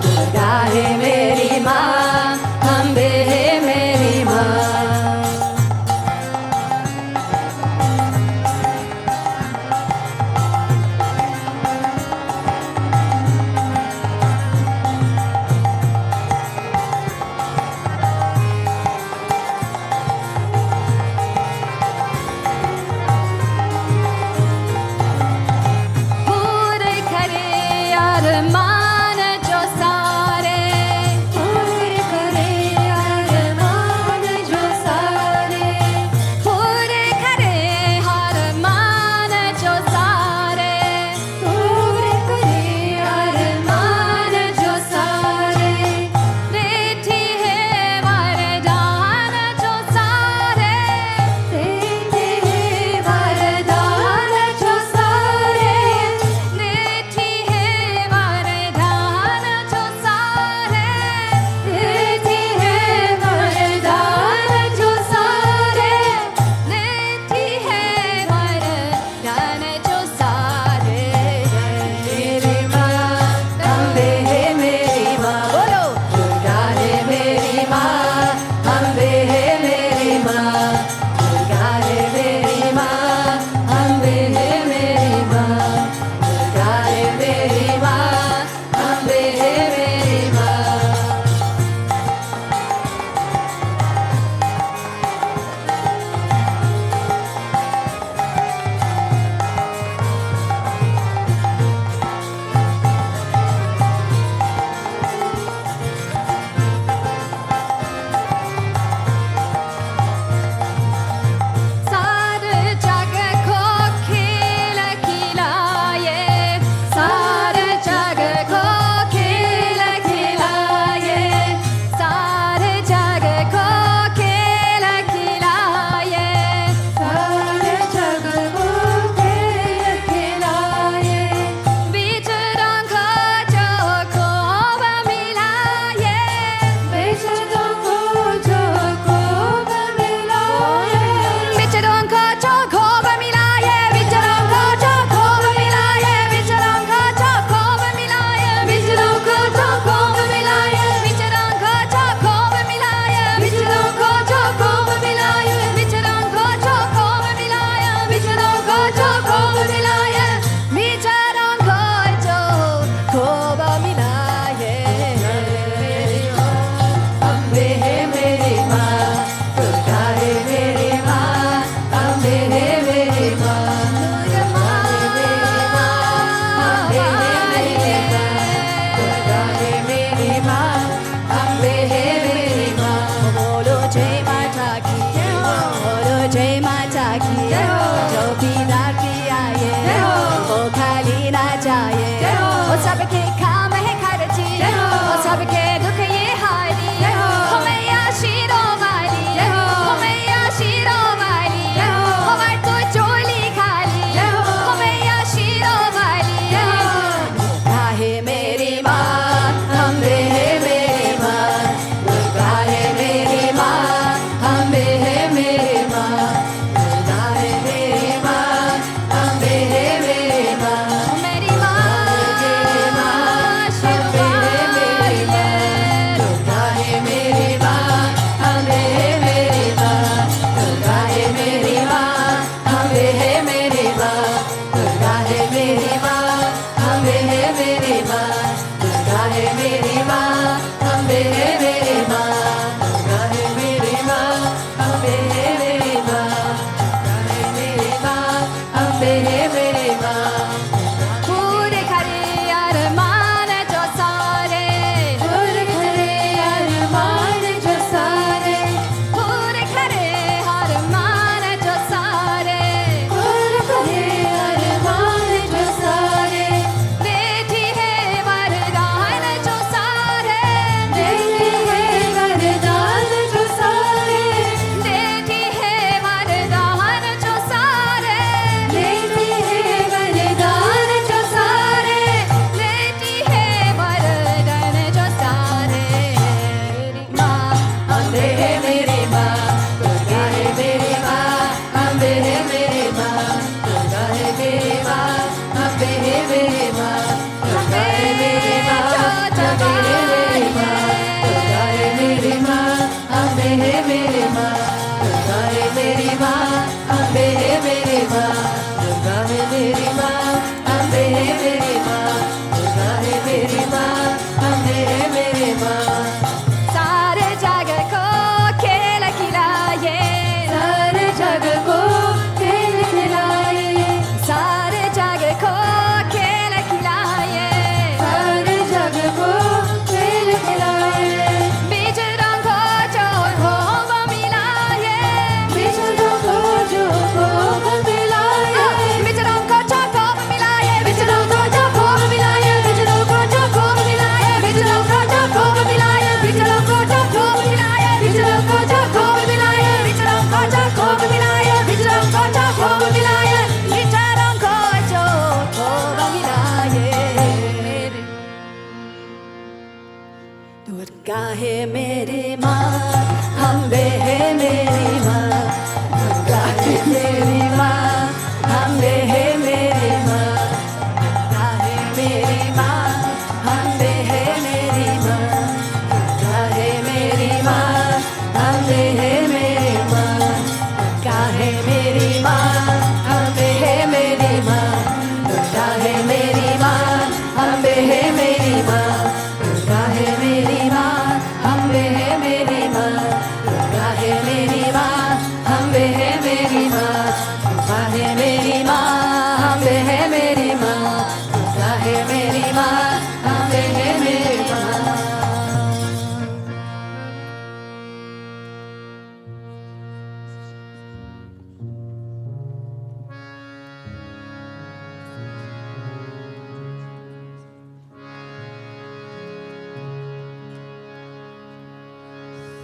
मेरी माँ, दुर्गा है मेरी माँ, अम्बे है मेरी माँ, दुर्गा है मेरी माँ, अम्बे है मेरी माँ, दुर्गा है मेरी माँ, अम्बे है मेरी माँ। सारे जग को खेल खिलाए, सारे जग को खेल खिलाए, सारे जग को खेल खिलाए, सारे जग को खेल खिलाए। बीच रंगों जो होम मिलाए, बीच रंगों जो होम मिलाए, बीच रंगों जो होम मिलाए, बीच रंगों जो होम मिलाए, बीच रंगों जो होम मिलाए, बीच रंगों जो होम मिलाए, बीच रंगों जो होम मिलाए, बीच रंगों जो होम मिलाए, बीच रंगों जो होम मिलाए, बीच रंगों जो होम मिलाए, बीच रंगों जो होम मिलाए। दुर्गा है मेरी माँ, अम्बे है मेरी माँ, दुर्गा है मेरी माँ, अम्बे है मेरी माँ, दुर्गा है मेरी माँ, अम्बे है मेरी माँ, दुर्गा है मेरी माँ, अम्बे है मेरी माँ, दुर्गा है मेरी माँ, अम्बे है मेरी माँ, दुर्गा है मेरी माँ, अम्बे है मेरी माँ, दुर्गा है मेरी माँ, अम्बे है मेरी माँ, दुर्गा है मेरी माँ, अम्बे है मेरी माँ, दुर्गा है मेरी माँ, अम्बे है मेरी माँ, दुर्गा है मेरी माँ, अम्बे है मेरी माँ।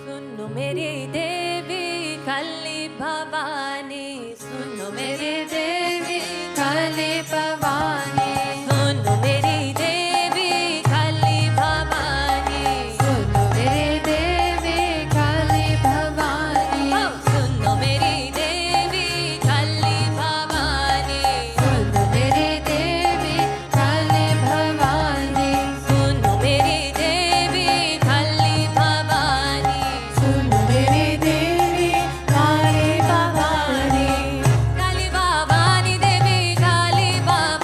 सुनो मेरी देवी काली भवानी, सुनो मेरी देवी काली भवानी, सुनो मेरी देवी काली भवानी, सुनो मेरी देवी काली भवानी, सुनो मेरी देवी काली भवानी, सुनो मेरी देवी काली भवानी, सुनो मेरी देवी काली भवानी, सुनो मेरी देवी काली भवानी, काली भवानी देवी काली Bhavani.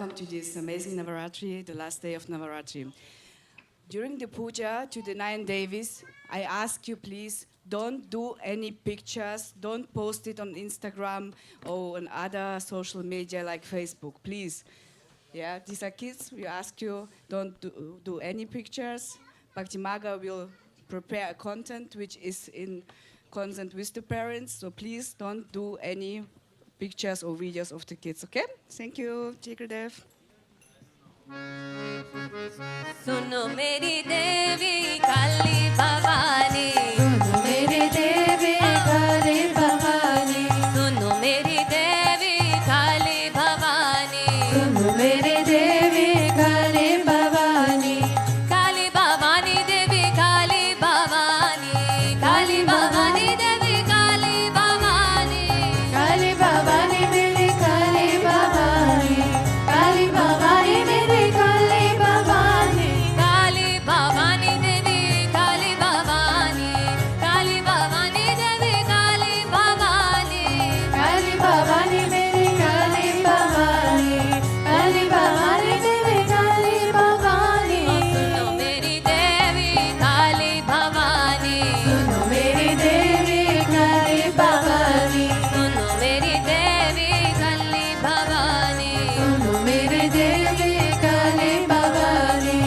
welcome to this amazing Navaratri, the last day of Navaratri. During the puja to the 9 Devis, I ask you please, don't do any pictures, don't post it on Instagram or on other social media like Facebook, please. Yeah, these are kids, we ask you, don't do any pictures. Bhakti Marga will prepare a content which is in consent with the parents, so please don't do any pictures or videos of the kids, okay? Thank you, Jiggerdev. सुनो मेरी देवी काली भवानी सुनो मेरी देवी काली भवानी सुनो मेरी देवी काली भवानी सुनो मेरी देवी काली भवानी काली भवानी देवी काली भवानी काली भवानी देवी काली भवानी काली भवानी मेरी काली भवानी काली भवानी मेरी काली भवानी काली भवानी देवी काली भवानी काली भवानी देवी काली भवानी काली भवानी मेरी काली भवानी काली भवानी देवी काली भवानी सुनो मेरी देवी काली भवानी सुनो मेरी देवी काली भवानी सुनो मेरी देवी काली भवानी सुनो मेरी देवी काली भवानी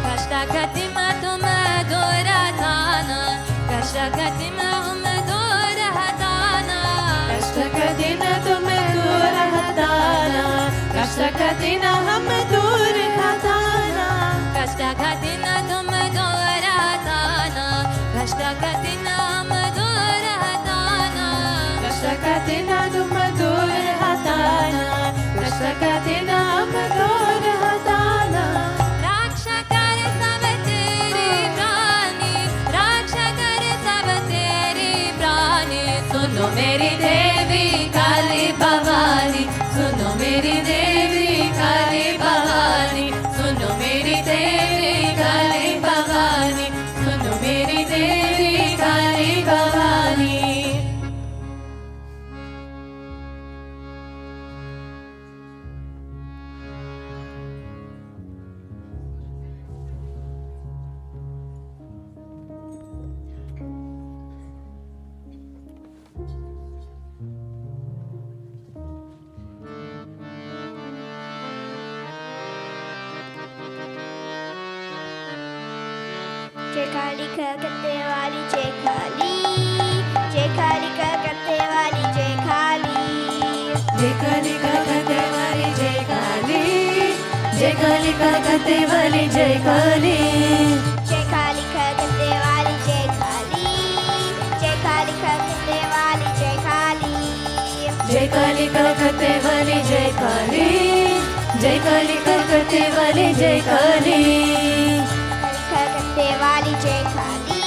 कष्टगतिमा तुम दूर हटाना कष्टगतिमा हम दूर हटाना कष्टगतिना तुम दूर हटाना कष्टगतिना हम दूर हटाना कष्टगतिना तुम दूर हटाना कष्टगतिना हम दूर हटाना कष्टगतिना तुम दूर हटाना कष्टगतिना हम दूर हटाना रक्षा कर सब तेरी प्राणी रक्षा कर सब तेरी प्राणी सुनो मेरी देवी काली भवानी सुनो मेरी देवी काली भवानी सुनो मेरी देवी काली भवानी सुनो मेरी देवी काली भवानी जय काली करते वाली जय काली जय काली करते वाली जय काली जय काली करते वाली जय काली जय काली करते वाली जय काली जय काली करते वाली जय काली जय काली करते वाली जय काली जय काली करते वाली जय काली जय काली करते वाली जय काली करते वाली जय काली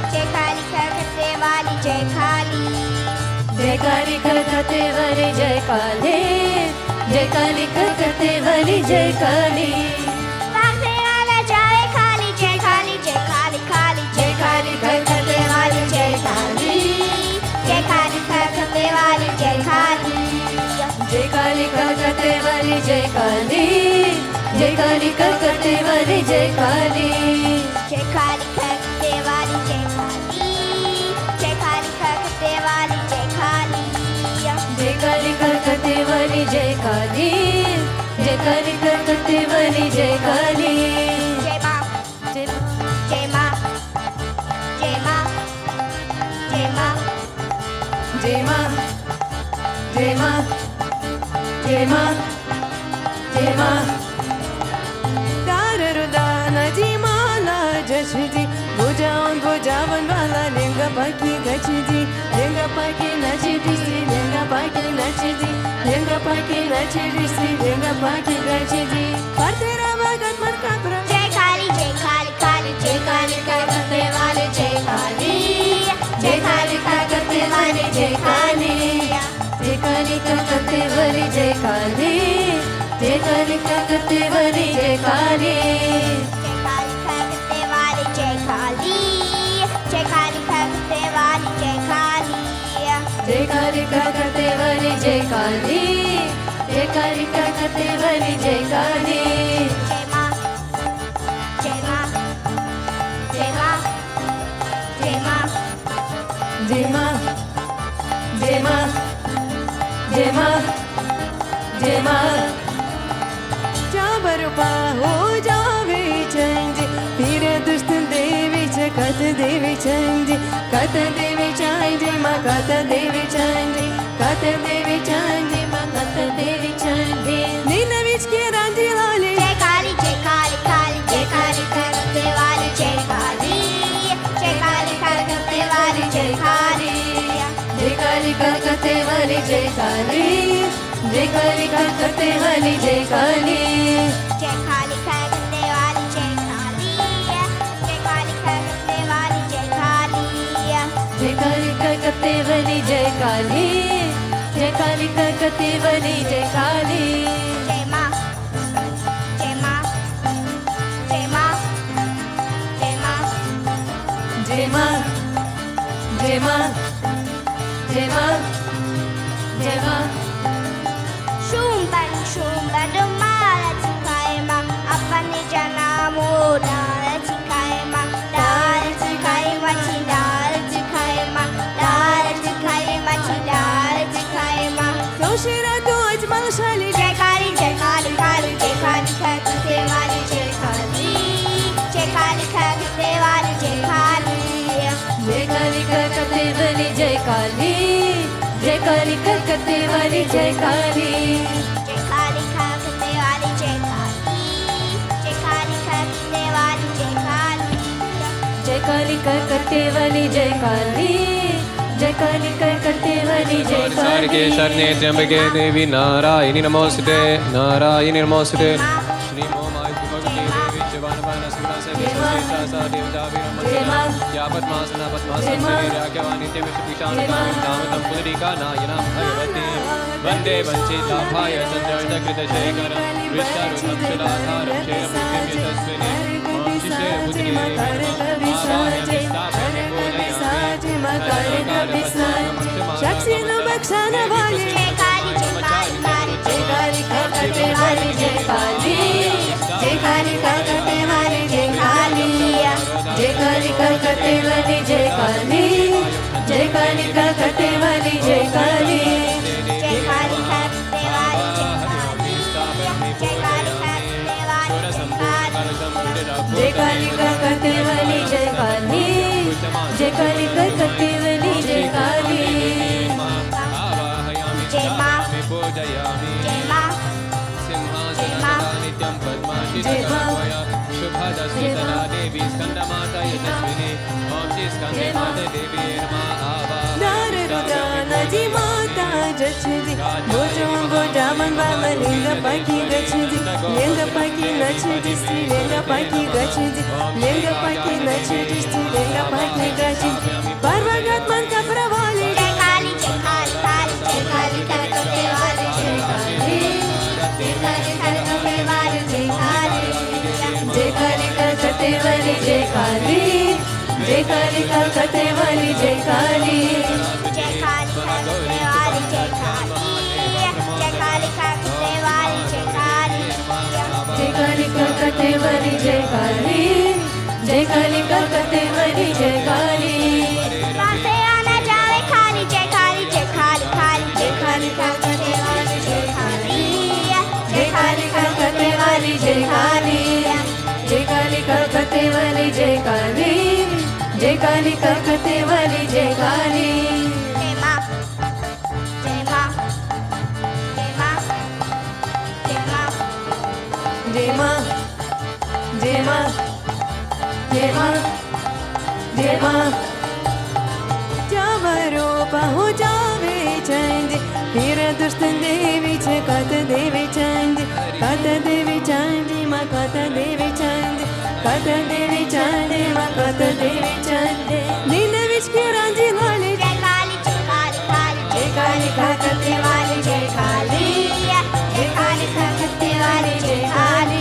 जय काली करते वाली जय काली जय काली करते वाली जय काली जय काली करते वाली जय काली भागने वाला जाए काली जय काली जय काली काली जय काली करते वाली जय काली जय काली करते वाली जय काली जय काली करते वाली जय काली जय काली करते वाली जय काली जय काली करते वाली जय काली जय काली करते वाली जय काली जय काली करते वाली जय काली जय काली करते वाली जय काली जय माँ जय माँ जय माँ जय माँ जय माँ जय माँ जय माँ जय माँ दारुदानजी माला जशजी भुजावन भुजावन वाला लिंग पाकी गचजी लिंग पाकी नचजी श्री लिंग पाकी नचजी लिंग पाकी नचजी श्री लिंग पाकी गचजी पर तेरा भगत मन का प्रभु जय काली काली जय काली करते वाले जय काली जय काली करते वाले जय काली जय काली करते वाली जय काली जय काली करते करते वाली जय काली जय काली करते वाली जय काली जय काली करते वाली जय काली जय काली करते वाली जय काली जय माँ जय माँ जय माँ जय माँ जय माँ जय माँ जय माँ जय माँ जाबरूपा हो जावे चंज फिर दुष्ट देवी च कथ देवी चंज कथ देवी चंज माँ कथ देवी चंज कथ देवी चंज माँ कथ देवी चंज नीन विच के रांझी लाली जय काली काली जय काली करते वाली जय काली करते वाली जय काली जय काली करते वाली जय काली जय काली करते वाली जय काली जय काली करते वाली जय काली जय काली करते वाली जय काली जय काली करते वाली जय काली जय काली करते वाली जय काली जय माँ जय माँ जय माँ जय माँ जय माँ जय माँ जय माँ जय माँ शुंभन माला चिखाए माँ अपने जनामो डाल चिखाए माँ डाल चिखाए मछी डाल चिखाए माँ डाल चिखाए मछी डाल चिखाए माँ सोशिरा तो अजमल शाली जय काली काली जय काली करते वाली जय काली करते वाली जय काली जय काली करते वाली जय काली जय काली करते वाली जय काली जय काली करते वाली जय काली जय काली करते वाली जय काली जय काली करते वाली जय काली जय काली करते वाली जय सार के शरणे त्र्यंबके देवी नारायणी नमोस्तुते नारायणी नमोस्तुते श्री मोमाय भगवती देवी जवानवान सुरसा सा देवता वीरमते या पद्मासना पद्मासन वीर्याख्यवान नित्यं सुपिशान नामतं पुंडरीका नायनां भगवती वन्दे वंचिताभाय चन्द्रकृतशेखरं विष्णुरुतं सुधाधारं क्षेममुक्तिं यशस्विनी मां शिशे पुत्री शक्सिनो बख्शाना वाली जय काली जय काली करते वाली जय काली जय काली करते वाली जय काली जय काली करते वाली जय काली जय काली करते वाली जय काली जय काली करते वाली जय काली जय काली करते वाली जय काली जय काली करते वाली जय काली जय माँ जय माँ जय माँ शुभदस्ति सदा देवी स्कंदमाता यशस्विनी ओम श्री स्कंदमाता देवी नमः नजी माता जचदी भोजो भोजा मनवा लिंग पाकी गचदी लिंग पाकी नचदी लिंग पाकी गचदी लिंग पाकी नचदी लिंग पाकी गचदी परवगत मन का प्रवाली जय काली जय काली करते वाली जय काली करते वाली जय काली जय काली करते वाली जय काली जय काली करते वाली जय काली जय काली करते वाली जय काली जय काली करते वाली जय काली जय काली करते वाली जय काली जय काली करते वाली जय काली से आना जावे खाली जय काली जय काली करते वाली जय काली जय काली करते वाली जय काली जय काली करते वाली जय काली जय काली करते वाली जय काली जय माँ जय माँ जय माँ जय माँ जय माँ जय माँ जय माँ जय माँ जावरो पहो जावे चंद फिर दुष्ट देवी छ कत देवी चंद माँ कत देवी चंद माँ कत देवी चंद नींद विच के रांझी लाली जय काली जय काली करते वाली जय काली जय काली करते वाली जय काली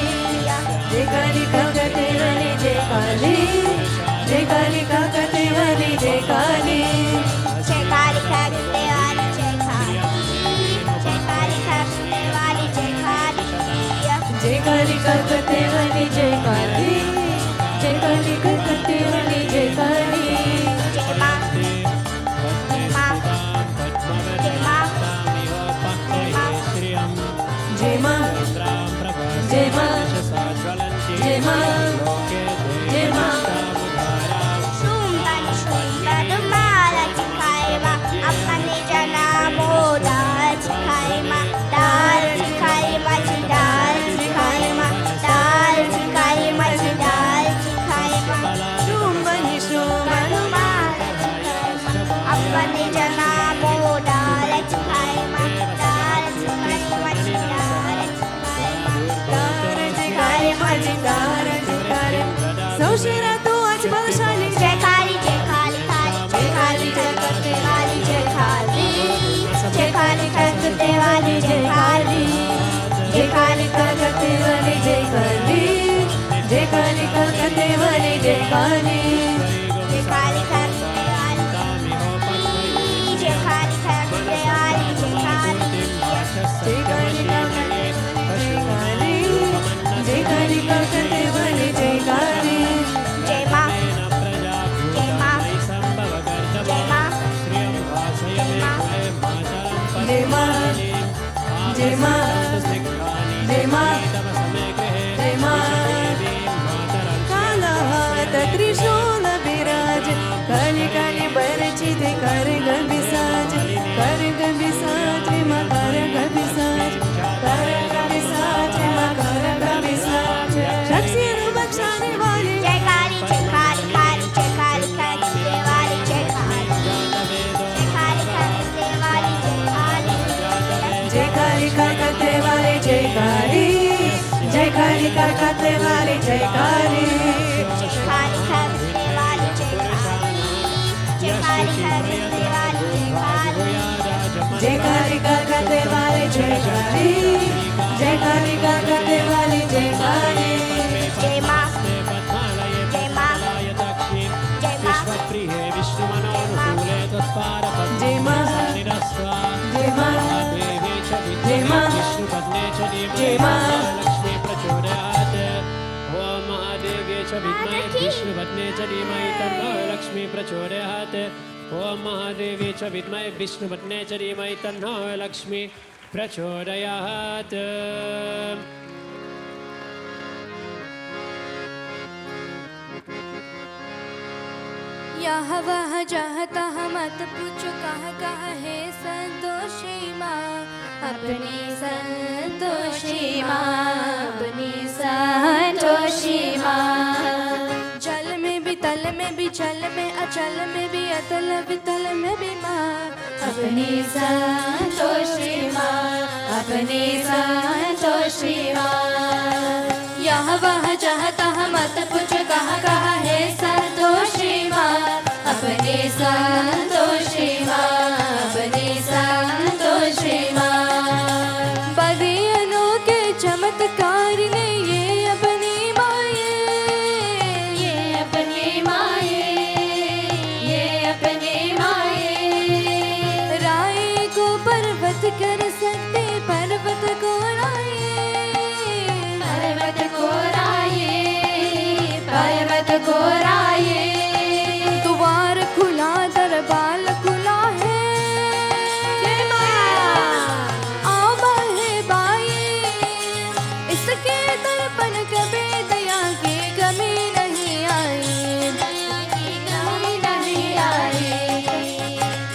माँ जय माँ Sumban sumban mala chikai ma apane jana modal chikai ma dal chikai ma chidal chikai ma dal chikai ma chidal chikai ma Sumban sumban mala chikai ma apane jana modal chikai ma dal chikai ma chidal chikai ma तार चिकारे माझी तार चिकारे सौशिरा तू आज बलशाली जय काली जय काली काली जय काली जय करते वाली जय काली जय काली करते वाली जय काली जय काली करते वाली जय काली जय काली करते वाली जय काली करते वाली जय काली जय काली जय काली करते वाली जय काली जय माँ जय माँ जय माँ जय माँ जय माँ जय माँ जय माँ कालाहात त्रिशूल विराज काली काली बरची ते कर गबिसाज माँ कर गबिसाज माँ कर गबिसाज शक्ति बख्शाने वाली जय काली जय काली जय काली करते वाली जय काली करते वाली जय काली जय काली करते वाली जय काली जय काली करते वाली जय काली काली करते वाली जय काली जय काली करते वाली जय काली जय काली करते वाली जय काली जय काली करते वाली जय काली जय माँ जय माँ जय माँ जय माँ जय माँ जय माँ जय माँ ओम महादेव्ये च विद्महे विष्णुपत्न्यै च धीमहि तन्नो लक्ष्मी प्रचोदयात् ओम महादेव्ये च विद्महे विष्णुपत्न्यै च धीमहि तन्नो लक्ष्मी प्रचोदयात् यह वह जहता मत पूछो कहाँ है संतोषी माँ अपनी संतोषी माँ अपनी संतोषी माँ जल में भी तल में भी चल में अचल में भी अतल वितल में भी माँ अपनी संतोषी माँ अपनी संतोषी माँ यह वह जहता मत पूछो कहाँ है संतोषी माँ अपनी संतोषी माँ अपनी संतोषी माँ बड़े अनोखे चमत्कार ने ये अपनी माये ये अपनी माये ये अपनी माये राय को पर्वत कर सकते पर्वत को राये पर्वत को राये पर्वत को राये द्वार खुला दरबार खुला है आवा है बाई इसके दर्पण कभी दया की कमी नहीं आई नहीं आई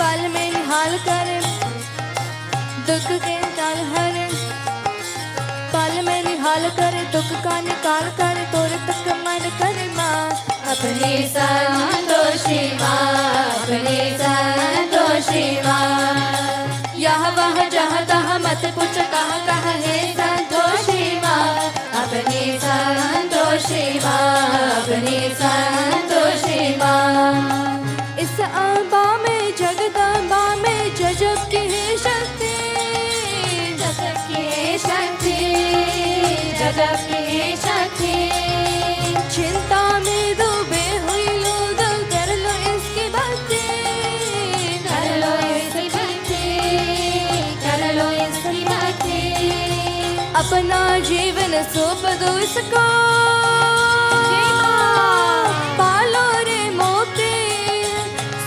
पल में निहाल कर दुख के काल हर पल में निहाल कर दुख का निकाल कर तोर तक मन कर माँ अपनी संतोषी माँ अपनी संतोषी माँ यह वह जहाँ तहाँ मत पूछ कहाँ है संतोषी माँ अपनी संतोषी माँ अपनी संतोषी माँ इस अम्बा में जगदम्बा में जजब की है शक्ति जगत की है शक्ति जगत की है शक्ति चिंता में डूबे हुए लोग कर लो इसकी भक्ति कर लो इसकी भक्ति कर लो इसकी भक्ति अपना जीवन सौंप दो इसको पालो रे मोक्ति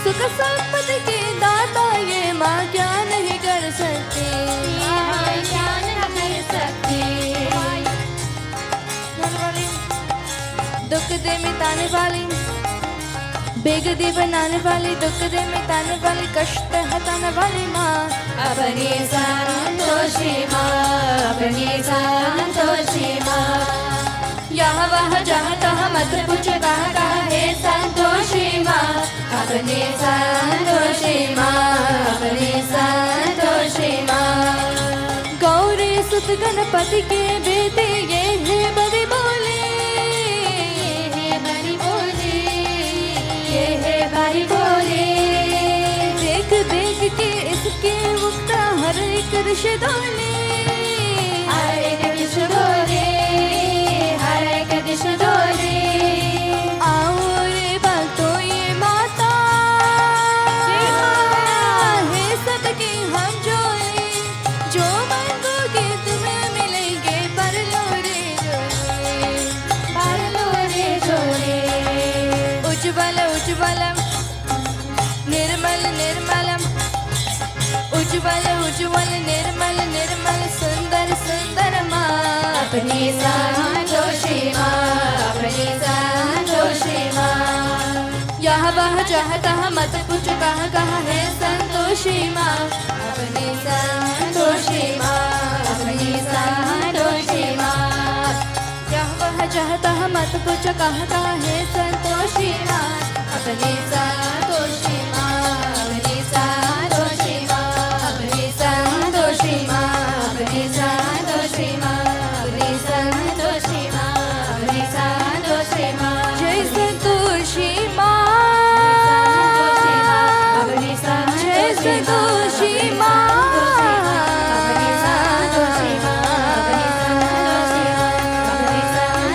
सुख संपत्ति के दाता ये माँ क्या नहीं कर सकती क्या नहीं कर सकती दुख दे मिटाने वाली, बेगदी बनाने वाली, दुख दे मिटाने वाली, कष्ट हटाने वाली माँ। अपनी संतोषी माँ, अपनी संतोषी माँ। यहाँ वहाँ जहाँ तहाँ मत पूछो कहाँ कहाँ है संतोषी माँ। अपनी संतोषी माँ, अपनी संतोषी माँ। गौरी सुत गणपति के बेटे ये है बड़ी बोली, ये है बड़ी बोली, ये है बड़ी बोली। देख देख के इसके मुक्ता हर एक ऋषि डोले, हर एक ऋषि डोले, हर एक ऋषि डोले। आओ रे भक्तों ये माता है सबकी हम जोड़ी, जो मांगोगे तुम्हें मिलेंगे पर लो रे जोड़े, पर लो रे जोड़े। उज्ज्वल उज्ज्वलम निर्मल निर्मलम, उज्ज्वल उज्ज्वल निर्मल निर्मल, सुंदर सुंदर माँ। अपनी संतोषी माँ, अपनी संतोषी माँ। यहाँ वहाँ जहाँ तहाँ मत पूछो कहाँ कहाँ है संतोषी माँ। अपनी संतोषी माँ, अपनी संतोषी माँ। यहाँ वहाँ जहाँ तहाँ मत पूछो कहाँ कहाँ है संतोषी माँ। अपनी संतोषी माँ, अपनी संतोषी माँ, अपनी संतोषी माँ, अपनी संतोषी माँ, अपनी संतोषी माँ, अपनी संतोषी माँ। जय संतोषी माँ, अपनी जय संतोषी माँ, अपनी संतोषी माँ, अपनी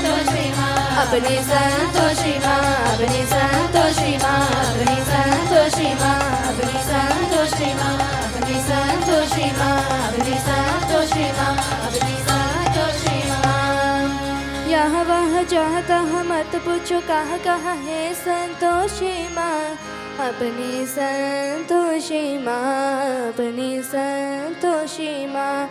संतोषी माँ, अपनी संतोषी माँ, अपनी संतोषी माँ, अपनी संतोषी माँ, अपनी संतोषी माँ, अपनी संतोषी माँ, अपनी संतोषी माँ, अपनी संतोषी माँ। यहाँ वहाँ जहाँ तहाँ मत पूछो कहाँ कहाँ है संतोषी माँ। अपनी संतोषी माँ, अपनी संतोषी माँ।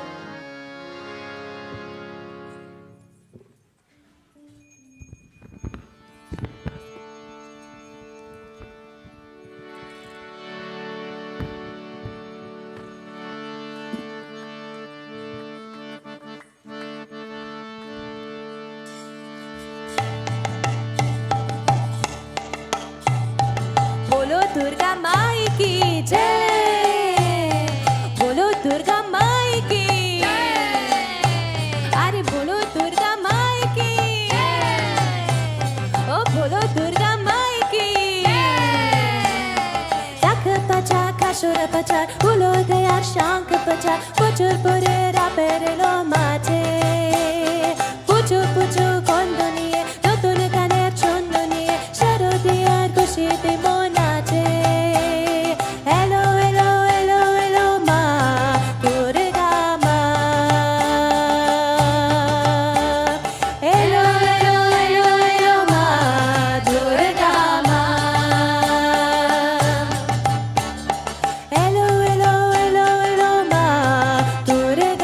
बोलो दुर्गा माई की जय, बोलो दुर्गा माई की जय। अरे बोलो दुर्गा माई की जय, ओ बोलो दुर्गा माई की जय। टाक पचा काशुर पचा बोलो दया शांक पचा पुचुर पुरे रापेरेलो माचे पुचु पुचु कोंदुनिये नतुन कानेर चुंदुनिये शारदीयार खुशीते मोनाचे। हेलो हेलो हेलो हेलो माँ दुर्गा माँ, हेलो हेलो हेलो हेलो माँ दुर्गा माँ, हेलो हेलो हेलो हेलो माँ दुर्गा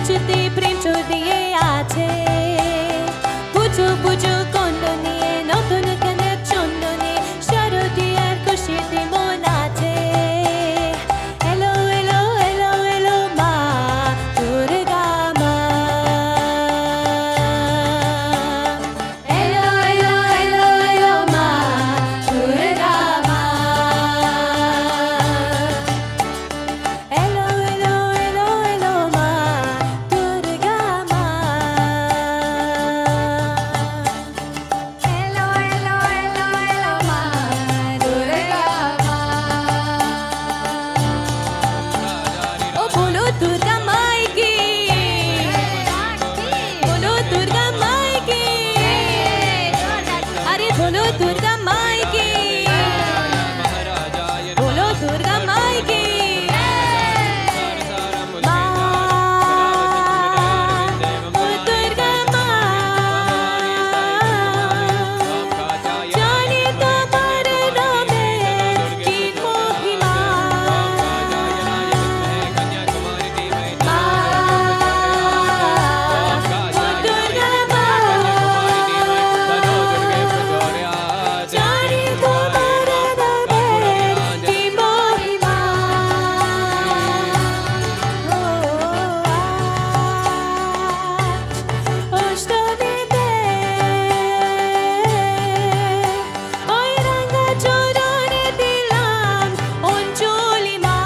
চিতে প্রেম দিয়ে আছে পুজো পুজো কন্দ নিয়ে নতুন কানের চন্দ নিয়ে শারদীয়ার খুশিতে মন আছে এলো এলো এলো এলো মা দুর্গা মা এলো এলো এলো এলো মা দুর্গা মা এলো এলো এলো এলো মা দুর্গা মা এলো এলো এলো এলো মা দুর্গা মা ও বলো দুর্গা মাই কি বলো দুর্গা মাই কি আরে বলো দুর্গা মাই কি বলো দুর্গা মাই কি মা ও দুর্গা মা জানি তোমার নামে কি মহিমা মা ও দুর্গা মা জানি তোমার নামে কি মহিমা অষ্টমীতে ওই রাঙা চরণে দিলাম অঞ্জলি মা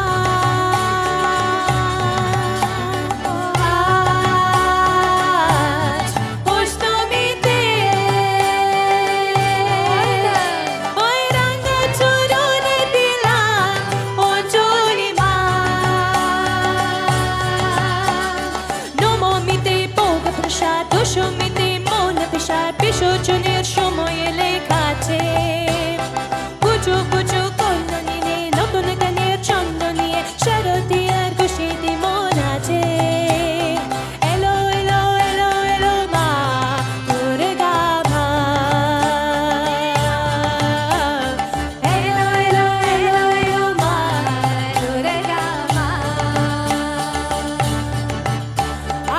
আজ অষ্টমীতে ওই রাঙা চরণে দিলাম অঞ্জলি মা নবমীতে ভোগ প্রসাদ দশমীতে মন প্রসাদ বিসর্জনের সময় লেখা আছে পুজো পুজো কন্দ নিয়ে নতুন গানের ছন্দ নিয়ে শারদীয়ার খুশিতে মন আছে এলো এলো এলো এলো মা দুর্গা মা এলো এলো এলো এলো মা দুর্গা মা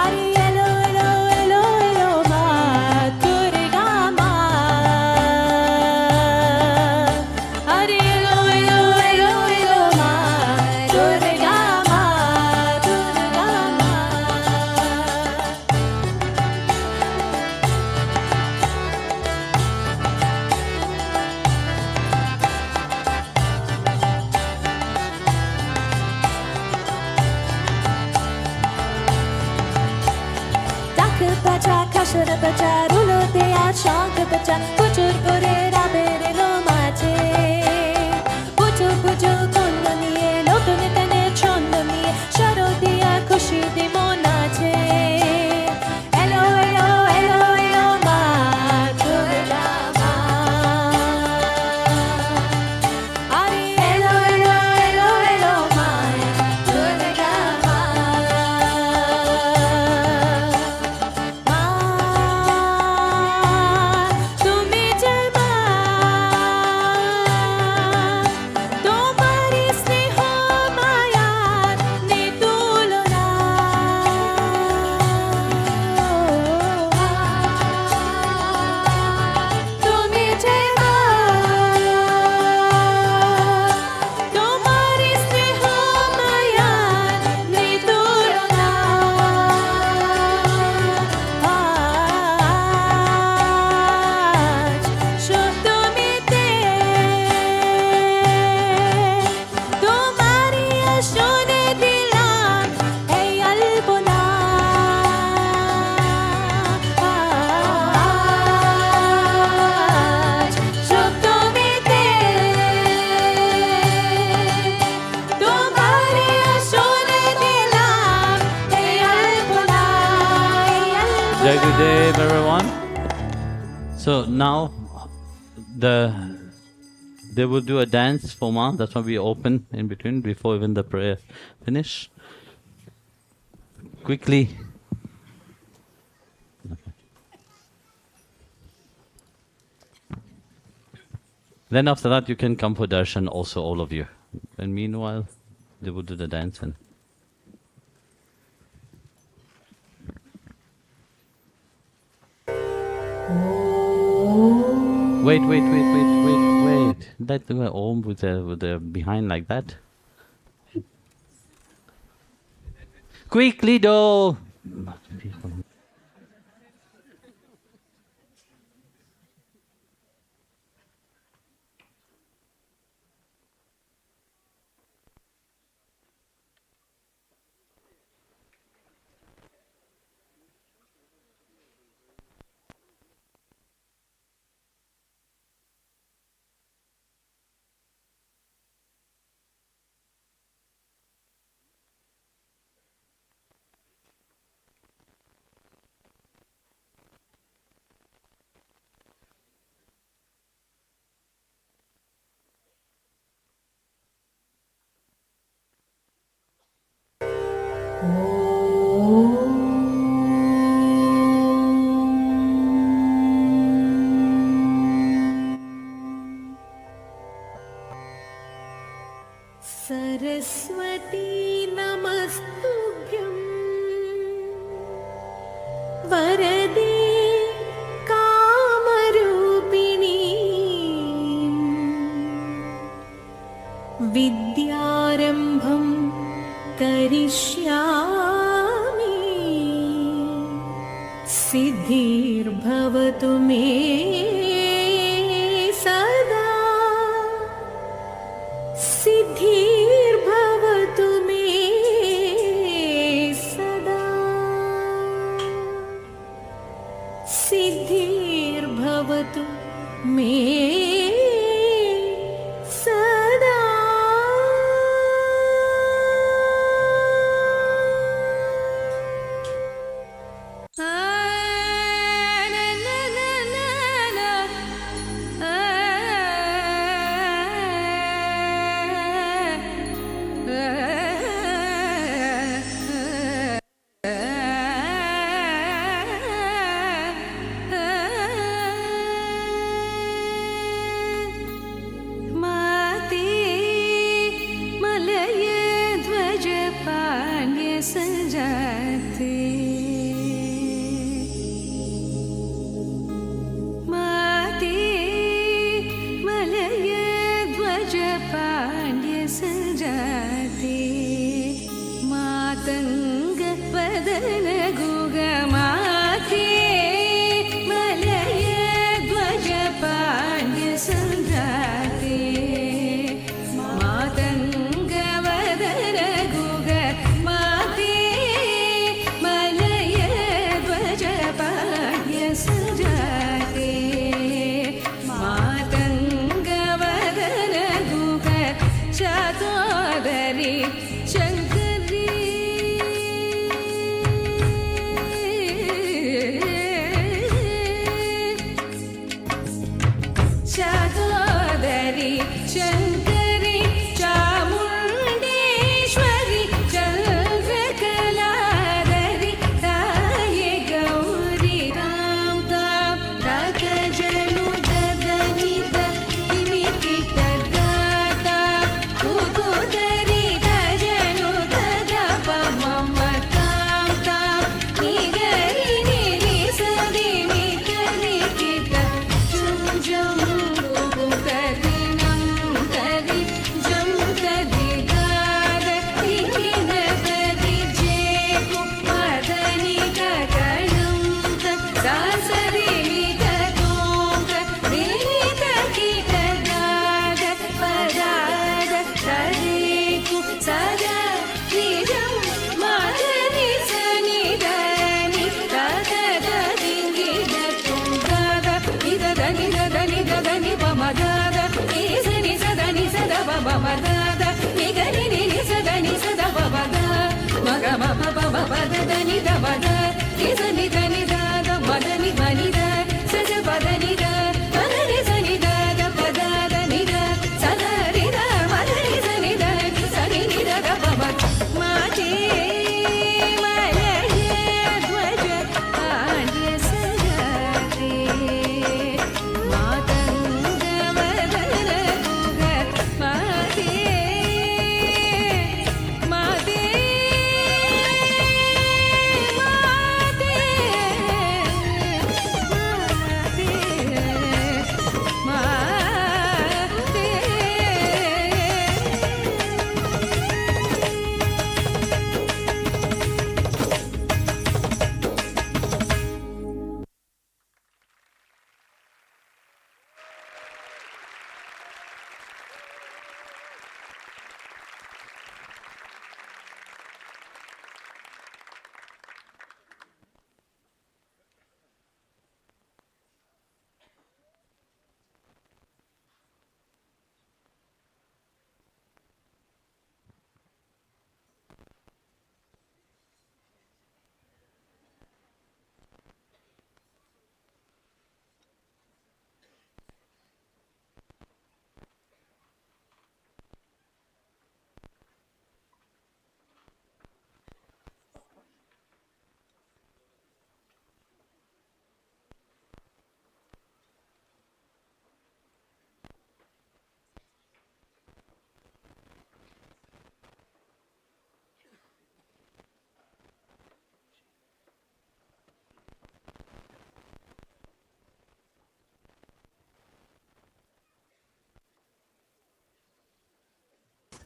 আরে এলো এলো এলো এলো মা দুর্গা মা আরে এলো এলো এলো এলো মা দুর্গা মা দুর্গা মা ডাক বাজা কাসর বাজা রুলো দেয়া শঙ্খ বাজা প্রচুর করে রাবের এলো মাঝে পুজো পুজো কন্দ নিয়ে নতুন গানের ছন্দ নিয়ে শারদীয়া খুশিতে মন আছে এলো এলো এলো এলো মা দুর্গা মা আরে এলো এলো এলো এলো মা দুর্গা মা মা তুমি যে মা তোমার স্নেহ মায়ার নেই তুলনা তুমি যে মা তোমার স্নেহ মায়ার নেই তুলনা আজ সপ্তমীতে তোমারই আসনে দিলাম এই আলপনা আজ সপ্তমীতে তোমারই আসনে দিলাম এই আলপনা Jai Gurudev, everyone. So now they will do a dance for Ma. That's why we open in between before even the prayer finish. Quickly. Then after that you can come for darshan also, all of you. And meanwhile they will do the dance and Wait. Let the Om with the behind like that. Quickly, though. Saraswati नमस्तुभ्यं वरदे कामरूपिणी विद्यारम्भं करिष्यामि सिद्धिर्भवतु मे सदा सिद्धिर्भवतु मे सदा सिद्धिर्भवतु मे सदा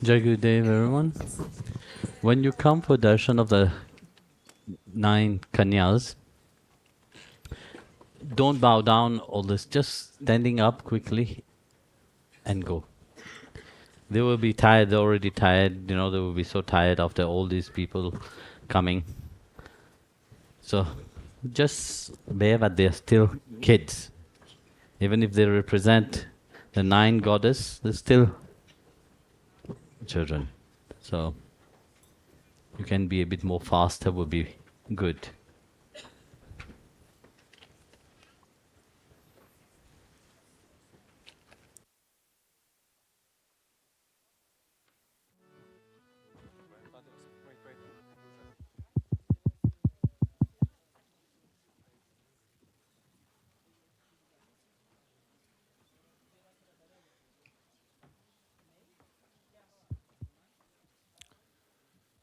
Jai Gurudev, everyone. When you come for darshan of the 9 kanyas, don't bow down all this, just standing up quickly and go. They will be tired, they're already tired, they will be so tired after all these people coming. So just bear that they're still kids. Even if they represent the 9 goddesses, they're still children. So you can be a bit more faster, would be good.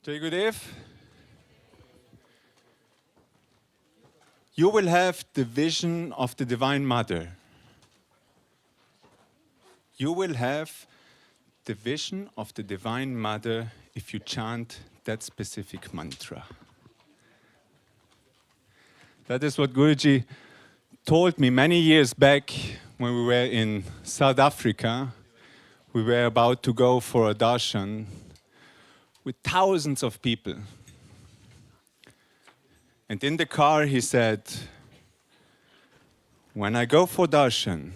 Jai Gurudev. You will have the vision of the Divine Mother. You will have the vision of the Divine Mother if you chant that specific mantra. That is what Guruji told me many years back when we were in South Africa. We were about to go for a darshan with thousands of people. And in the car he said, when I go for darshan,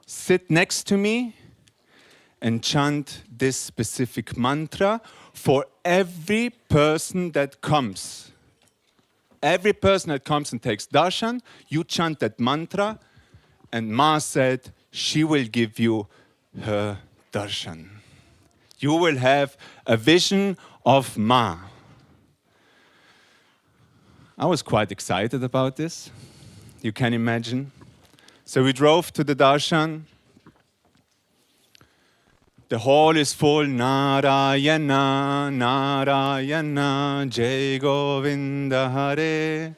sit next to me and chant this specific mantra for every person that comes. Every person that comes and takes darshan, you chant that mantra, and Ma said she will give you her darshan. You will have a vision of Ma. I was quite excited about this. You can imagine. So we drove to the darshan. The hall is full. Narayana, Narayana, Jai Govinda Hare.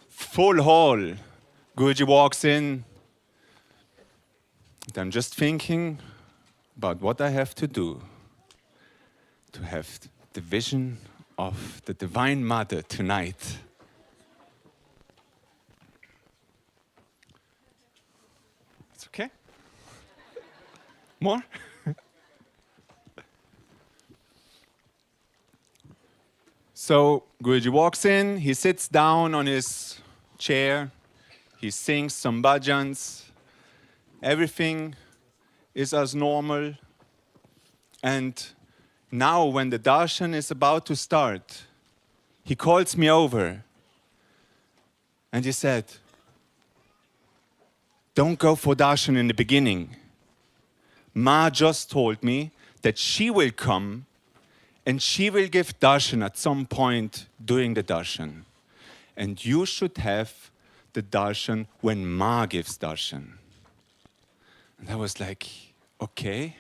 Full hall. Guruji walks in. And I'm just thinking about what I have to do to have the vision of the Divine Mother tonight. It's okay? More? So Guruji walks in, he sits down on his chair, he sings some bhajans, everything is as normal. And now when the darshan is about to start, he calls me over and he said, don't go for darshan in the beginning. Ma just told me that she will come and she will give darshan at some point during the darshan. And you should have the darshan when Ma gives darshan. And I was like, okay.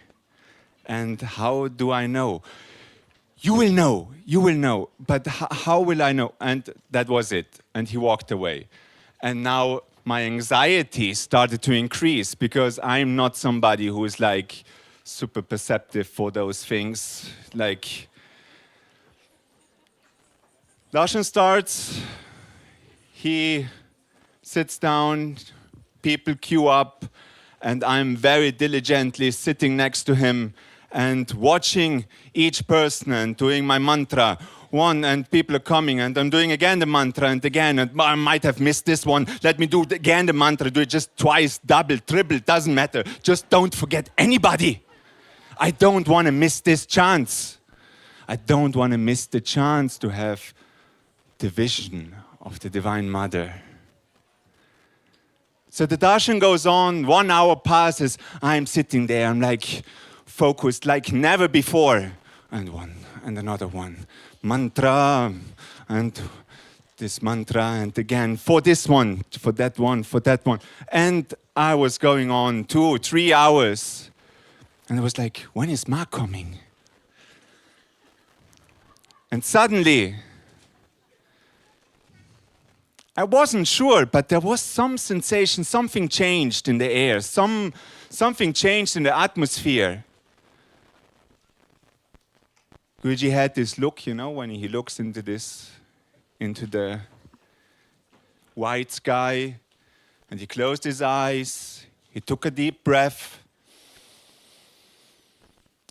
And how do I know? You will know. But how will I know? And that was it. And he walked away. And now my anxiety started to increase because I'm not somebody who is like super perceptive for those things. Like, darshan starts, he sits down, people queue up, and I'm very diligently sitting next to him and watching each person and doing my mantra. One, and people are coming, and I'm doing again the mantra, and again, and I might have missed this one. Let me do again the mantra, do it just twice, double, triple, doesn't matter. Just don't forget anybody. I don't want to miss this chance. I don't want to miss the chance to have the vision of the Divine Mother. So the darshan goes on, 1 hour passes, I'm sitting there, I'm like focused like never before. And one, and another one. Mantra, and this mantra, and again, for this one, for that one, for that one. And I was going on 2, 3 hours. And I was like, when is Ma coming? And suddenly, I wasn't sure, but there was some sensation, something changed in the air, something changed in the atmosphere. Guruji had this look, you know, when he looks into the white sky, and he closed his eyes, he took a deep breath,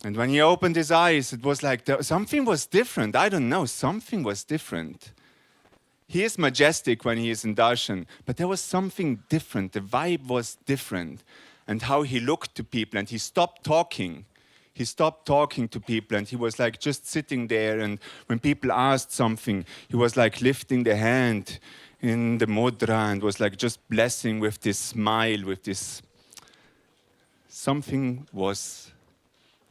and when he opened his eyes, it was like something was different. I don't know, something was different. He is majestic when he is in darshan, but there was something different. The vibe was different. And how he looked to people, and he stopped talking. He stopped talking to people, and he was like just sitting there. And when people asked something, he was like lifting the hand in the mudra and was like just blessing with this smile, with this. Something was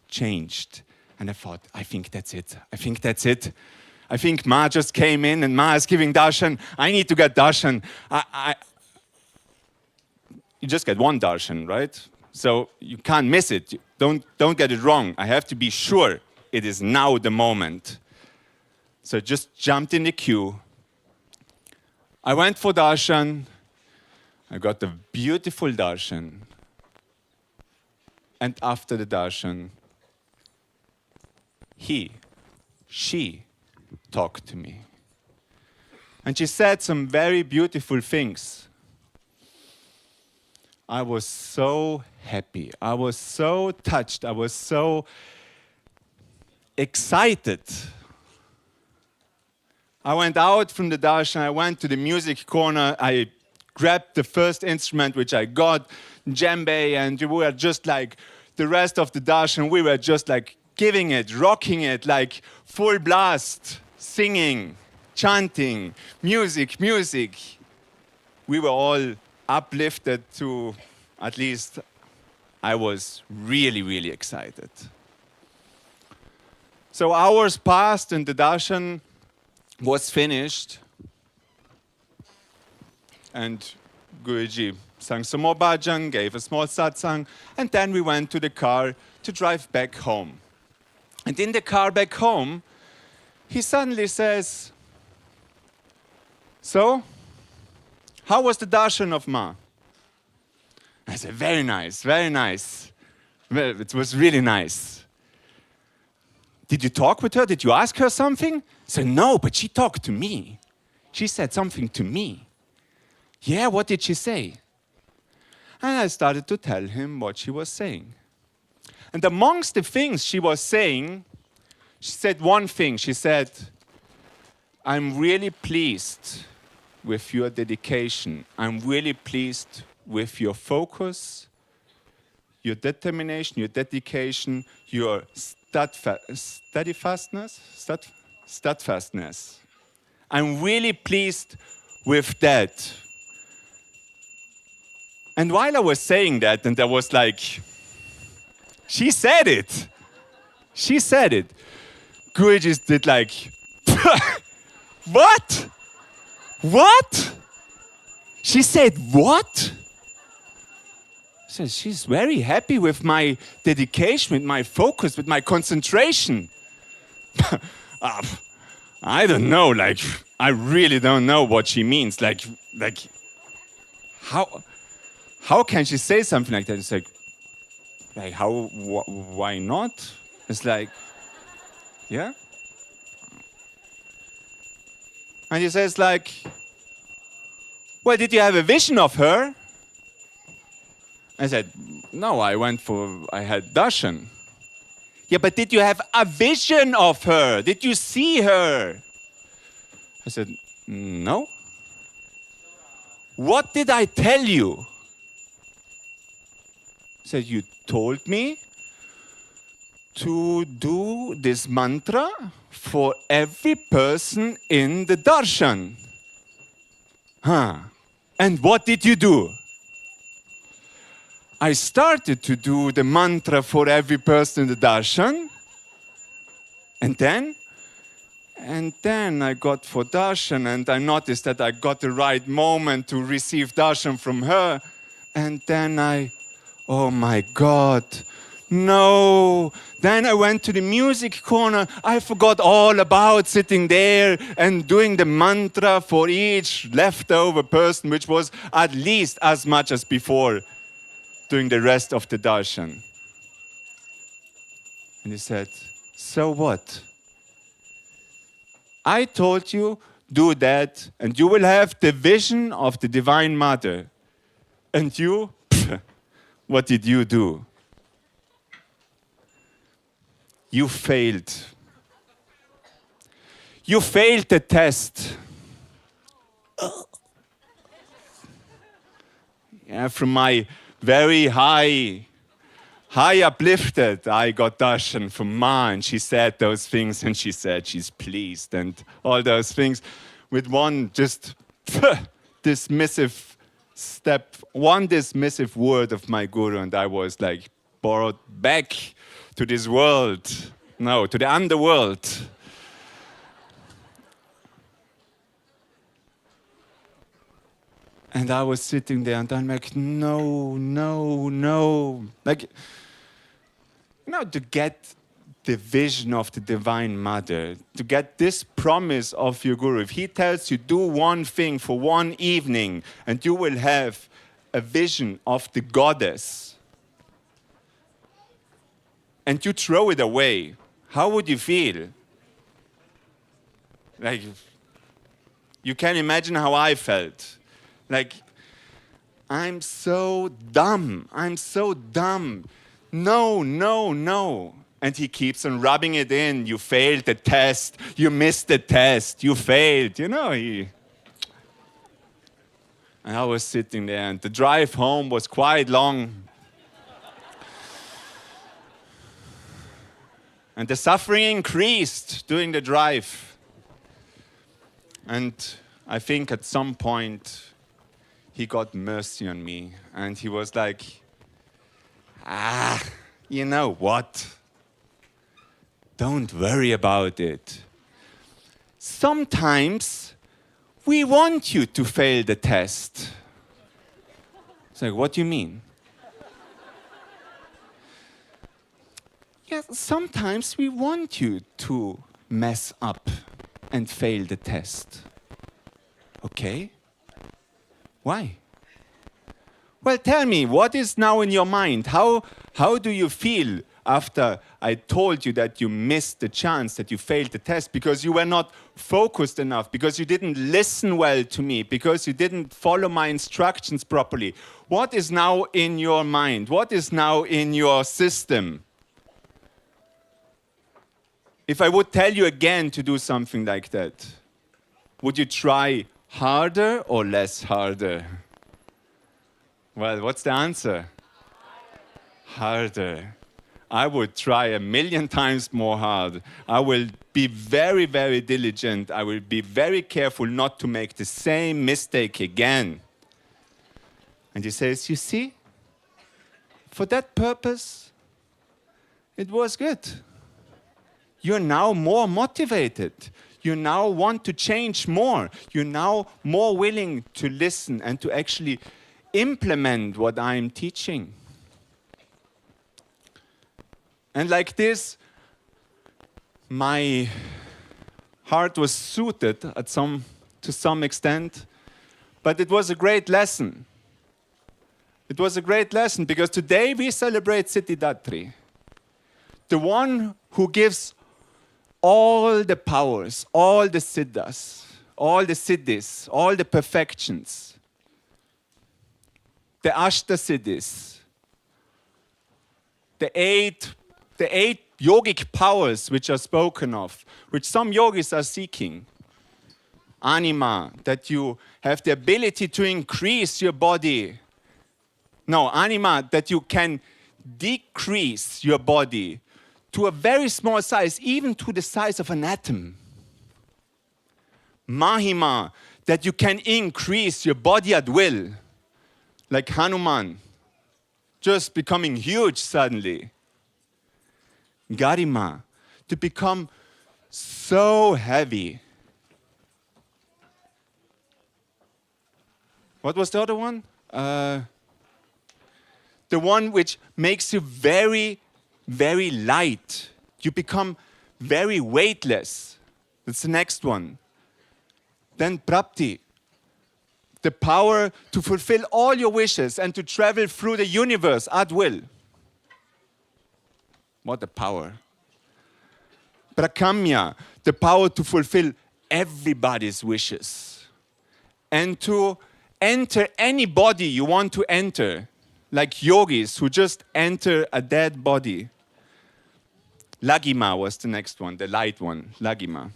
changed. And I thought, I think that's it. I think that's it. I think Ma just came in and Ma is giving darshan. I need to get darshan. You just get one darshan, right? So you can't miss it. Don't get it wrong. I have to be sure it is now the moment. So I just jumped in the queue. I went for darshan. I got a beautiful darshan. And after the darshan, she talked to me. And she said some very beautiful things. I was so happy. I was so touched. I was so excited. I went out from the darshan. I went to the music corner. I grabbed the first instrument which I got, djembe, and we were just like the rest of the darshan. We were just like giving it, rocking it, like full blast, singing, chanting, music. We were all uplifted to, at least I was really, really excited. So hours passed and the darshan was finished. And Guruji sang some more bhajan, gave a small satsang, and then we went to the car to drive back home. And in the car back home, he suddenly says, "So, how was the darshan of Ma?" I said, very nice, very nice. Well, it was really nice. Did you talk with her? Did you ask her something? I said, no, but she talked to me. She said something to me. Yeah, what did she say? And I started to tell him what she was saying. And amongst the things she was saying, she said one thing. She said, I'm really pleased with your dedication. I'm really pleased with your focus, your determination, your dedication, your steadfastness. I'm really pleased with that. And while I was saying that, and I was like, she said it. She said it. Guruji just did like, what? What? She said, what? So she's very happy with my dedication, with my focus, with my concentration. I don't know, like, I really don't know what she means. Like, how can she say something like that? It's like how, why not? It's like, yeah. And he says like, well, did you have a vision of her? I said, no, I had darshan. Yeah, but did you have a vision of her? Did you see her? I said, no. What did I tell you? I said, you told me to do this mantra for every person in the darshan. And what did you do? I started to do the mantra for every person in the darshan. And then I got for darshan, and I noticed that I got the right moment to receive darshan from her. And then oh my God, no. Then I went to the music corner. I forgot all about sitting there and doing the mantra for each leftover person, which was at least as much as before, doing the rest of the darshan. And he said, so what? I told you, do that, and you will have the vision of the Divine Mother. And you, what did you do? You failed. You failed the test. Yeah, from my very high uplifted, I got darshan from Ma, and she said those things, and she said she's pleased, and all those things, with one just dismissive step, one dismissive word of my guru, and I was like brought back to this world, no, to the underworld. And I was sitting there, and I'm like, no. Like, to get the vision of the Divine Mother, to get this promise of your Guru. If he tells you, do one thing for one evening, and you will have a vision of the Goddess, and you throw it away, how would you feel? Like, you can imagine how I felt. Like, I'm so dumb. No. And he keeps on rubbing it in. You failed the test. You missed the test. You failed. And I was sitting there, and the drive home was quite long. And the suffering increased during the drive. And I think at some point, he got mercy on me, and he was like, you know what? Don't worry about it. Sometimes we want you to fail the test. It's like, what do you mean? Yeah, sometimes we want you to mess up and fail the test. Okay? Why? Well, tell me, what is now in your mind? How do you feel after I told you that you missed the chance, that you failed the test, because you were not focused enough, because you didn't listen well to me, because you didn't follow my instructions properly? What is now in your mind? What is now in your system? If I would tell you again to do something like that, would you try harder or less harder? Well, what's the answer? Harder. I would try 1,000,000 times more hard. I will be very, very diligent. I will be very careful not to make the same mistake again. And he says, you see, for that purpose, it was good. You're now more motivated. You now want to change more. You're now more willing to listen and to actually implement what I'm teaching. And like this, my heart was soothed to some extent, but it was a great lesson. It was a great lesson because today we celebrate Siddhidhatri, the one who gives all the powers, all the siddhas, all the siddhis, all the perfections, the Ashta siddhis, the eight yogic powers which are spoken of, which some yogis are seeking. Anima, that you have the ability to increase your body. No, anima, that you can decrease your body to a very small size, even to the size of an atom. Mahima, that you can increase your body at will, like Hanuman, just becoming huge suddenly. Garima, to become so heavy. What was the other one? The one which makes you very, very light. You become very weightless. That's the next one. Then Prapti, the power to fulfill all your wishes and to travel through the universe at will. What a power. Prakamya, the power to fulfill everybody's wishes and to enter any body you want to enter, like yogis who just enter a dead body. Lagima was the next one, the light one, Lagima.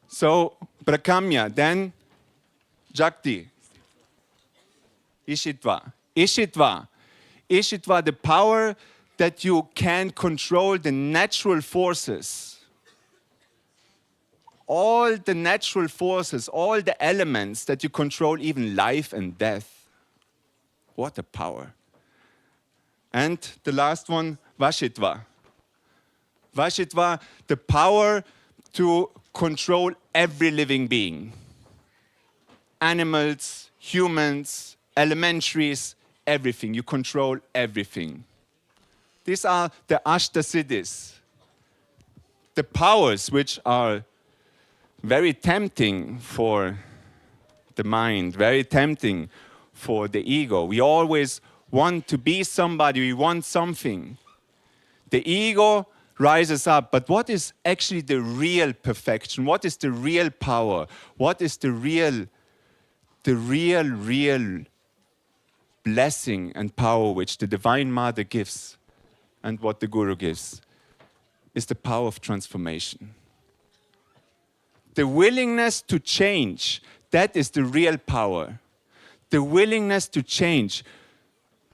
So, Prakamya, then Jakti, Ishitva. Ishitva. Ishitva, the power that you can control the natural forces. All the natural forces, all the elements that you control, even life and death. What a power. And the last one, Vashitva. Vashitva, the power to control every living being. Animals, humans, elementaries, everything. You control everything. These are the Ashtasiddhis. The powers which are very tempting for the mind, very tempting for the ego. We always want to be somebody, we want something. The ego rises up, but what is actually the real perfection? What is the real power? What is the real blessing and power which the Divine Mother gives and what the Guru gives? Is the power of transformation. The willingness to change, that is the real power. The willingness to change.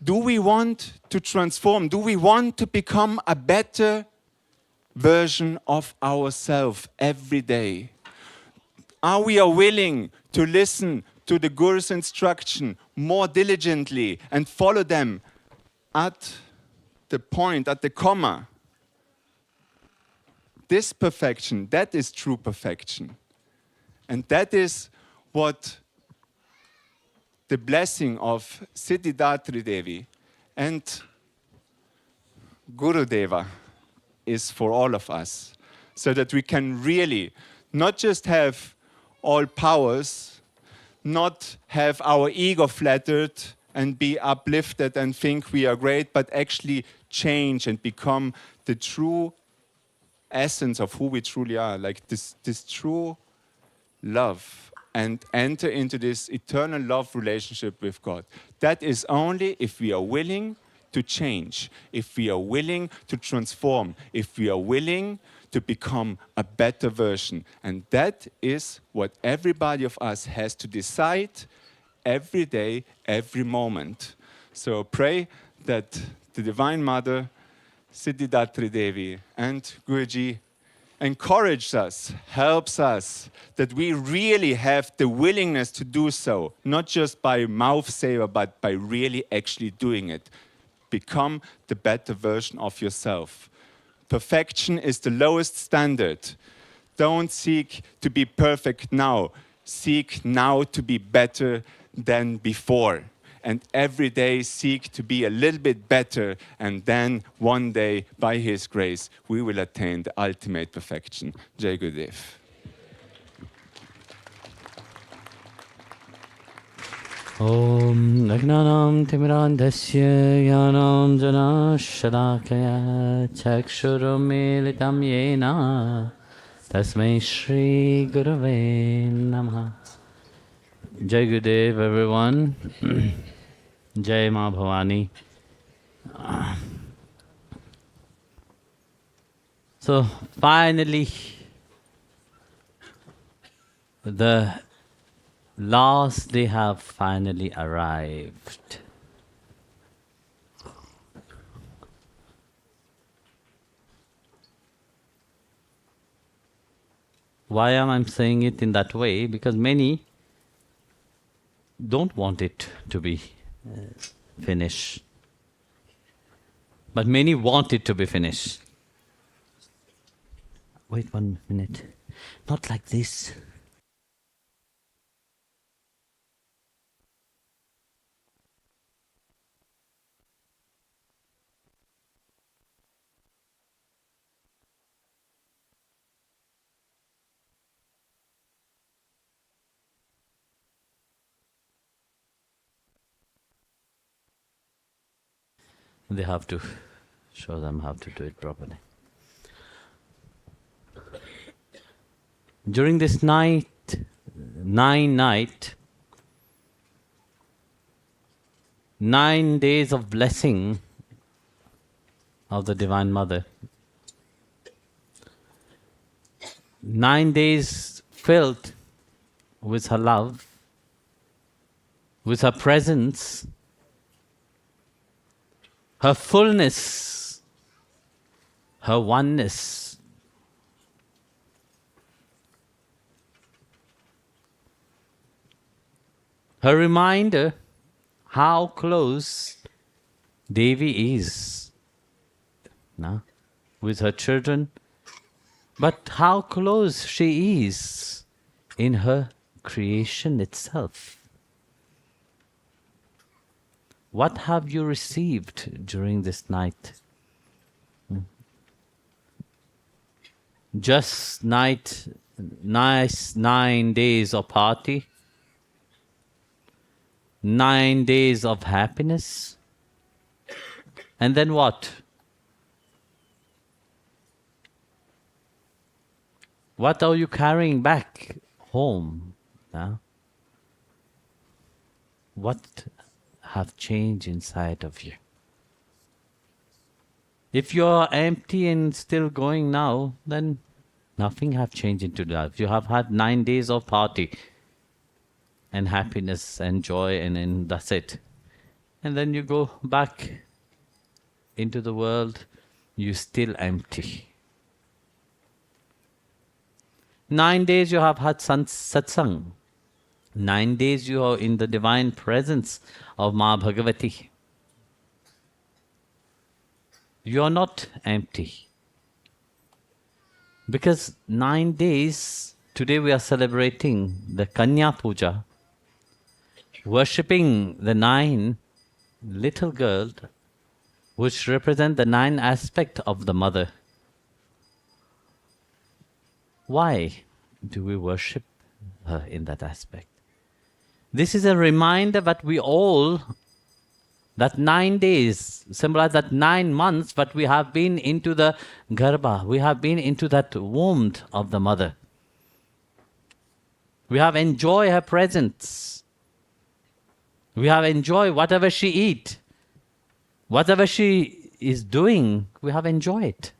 Do we want to transform? Do we want to become a better version of ourselves every day? Are we willing to listen to the Guru's instruction more diligently and follow them at the point, at the comma? This perfection, that is true perfection. And that is what the blessing of Siddhidhatri Devi and Gurudeva is for all of us. So that we can really not just have all powers, not have our ego flattered and be uplifted and think we are great, but actually change and become the true essence of who we truly are, like this true love, and enter into this eternal love relationship with God. That is only if we are willing to change, if we are willing to transform, if we are willing to become a better version. And that is what everybody of us has to decide every day, every moment. So pray that the Divine Mother, Siddhidhatri Devi and Guruji encourages us, helps us, that we really have the willingness to do so, not just by mouth saver, but by really actually doing it. Become the better version of yourself. Perfection is the lowest standard. Don't seek to be perfect now. Seek now to be better than before. And every day seek to be a little bit better, and then one day, by His grace, we will attain the ultimate perfection. Jai Gurudev. Om Nagnanam Timirandasya Yanam Jana Shalakaya Chakshurum Militam Yena Tasmai Shri Gurave Namaha. Jai Gurudev, everyone. Jai Ma Bhavani. So finally, the last day have finally arrived. Why am I saying it in that way? Because many don't want it to be finished. But many want it to be finished. Wait 1 minute. Not like this. They have to show them how to do it properly. During this night, 9 days of blessing of the Divine Mother, 9 days filled with her love, with her presence, her fullness, her oneness. Her reminder how close Devi is with her children, but how close she is in her creation itself. What have you received during this night? Just nice 9 days of party? 9 days of happiness? And then what? What are you carrying back home? What have changed inside of you? If you are empty and still going now, then nothing have changed into that. You have had 9 days of party and happiness and joy, and then that's it. And then you go back into the world, you're still empty. 9 days you have had satsang. 9 days you are in the divine presence of Ma Bhagavati. You are not empty. Because 9 days, today we are celebrating the Kanya Puja, worshipping the 9 little girls which represent the 9 aspects of the mother. Why do we worship her in that aspect? This is a reminder that we all, that 9 days symbolize that 9 months, but we have been into the garbha, we have been into that womb of the mother. We have enjoyed her presence. We have enjoyed whatever she eats, whatever she is doing, we have enjoyed.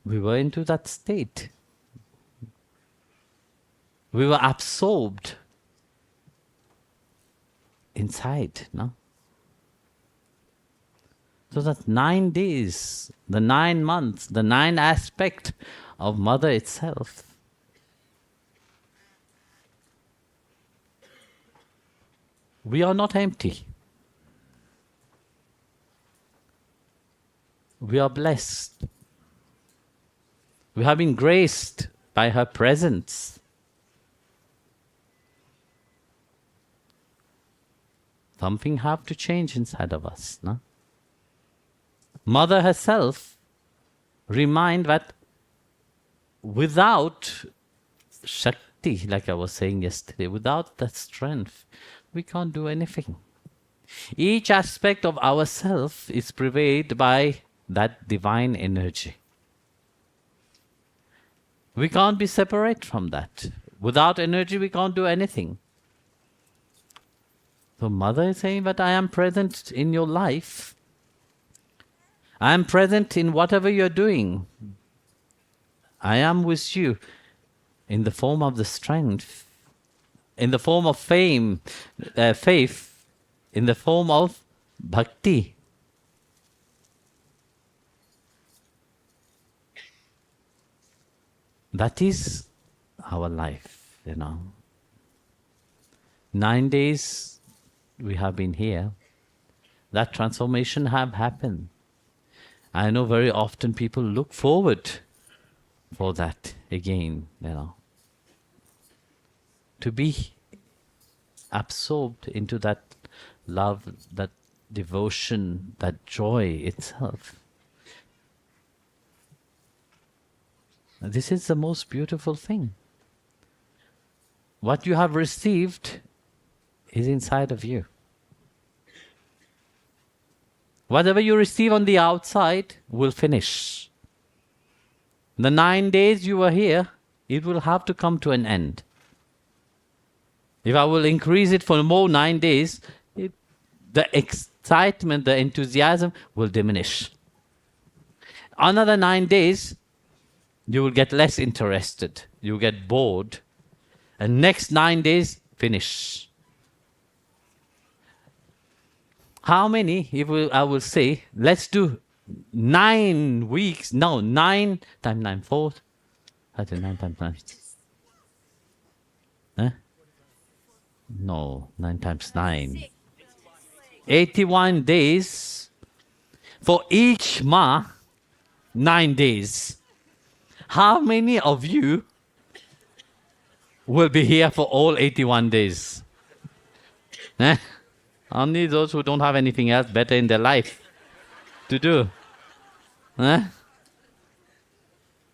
We were into that state. We were absorbed inside, no? So that 9 days, the 9 months, the 9 aspects of mother itself. We are not empty. We are blessed. We have been graced by her presence. Something have to change inside of us, no? Mother herself remind that without Shakti, like I was saying yesterday, without that strength, we can't do anything. Each aspect of ourself is pervaded by that divine energy. We can't be separate from that. Without energy, we can't do anything. So Mother is saying that I am present in your life. I am present in whatever you're doing. I am with you in the form of the strength, in the form of faith, in the form of bhakti. That is our life, 9 days we have been here. That transformation have happened. I know very often people look forward for that again, to be absorbed into that love, that devotion, that joy itself. This is the most beautiful thing. What you have received is inside of you. Whatever you receive on the outside will finish. The 9 days you were here it will have to come to an end. If I will increase it for more 9 days, the excitement, the enthusiasm will diminish. Another 9 days, you will get less interested. You will get bored. And next 9 days, finish. How many, I will say, let's do 9 weeks. No, 9 times 9, 4. 9 times 9. Huh? No, 9 times 9. 81 days. For each Ma, 9 days. How many of you will be here for all 81 days? Eh? Only those who don't have anything else better in their life to do. Eh?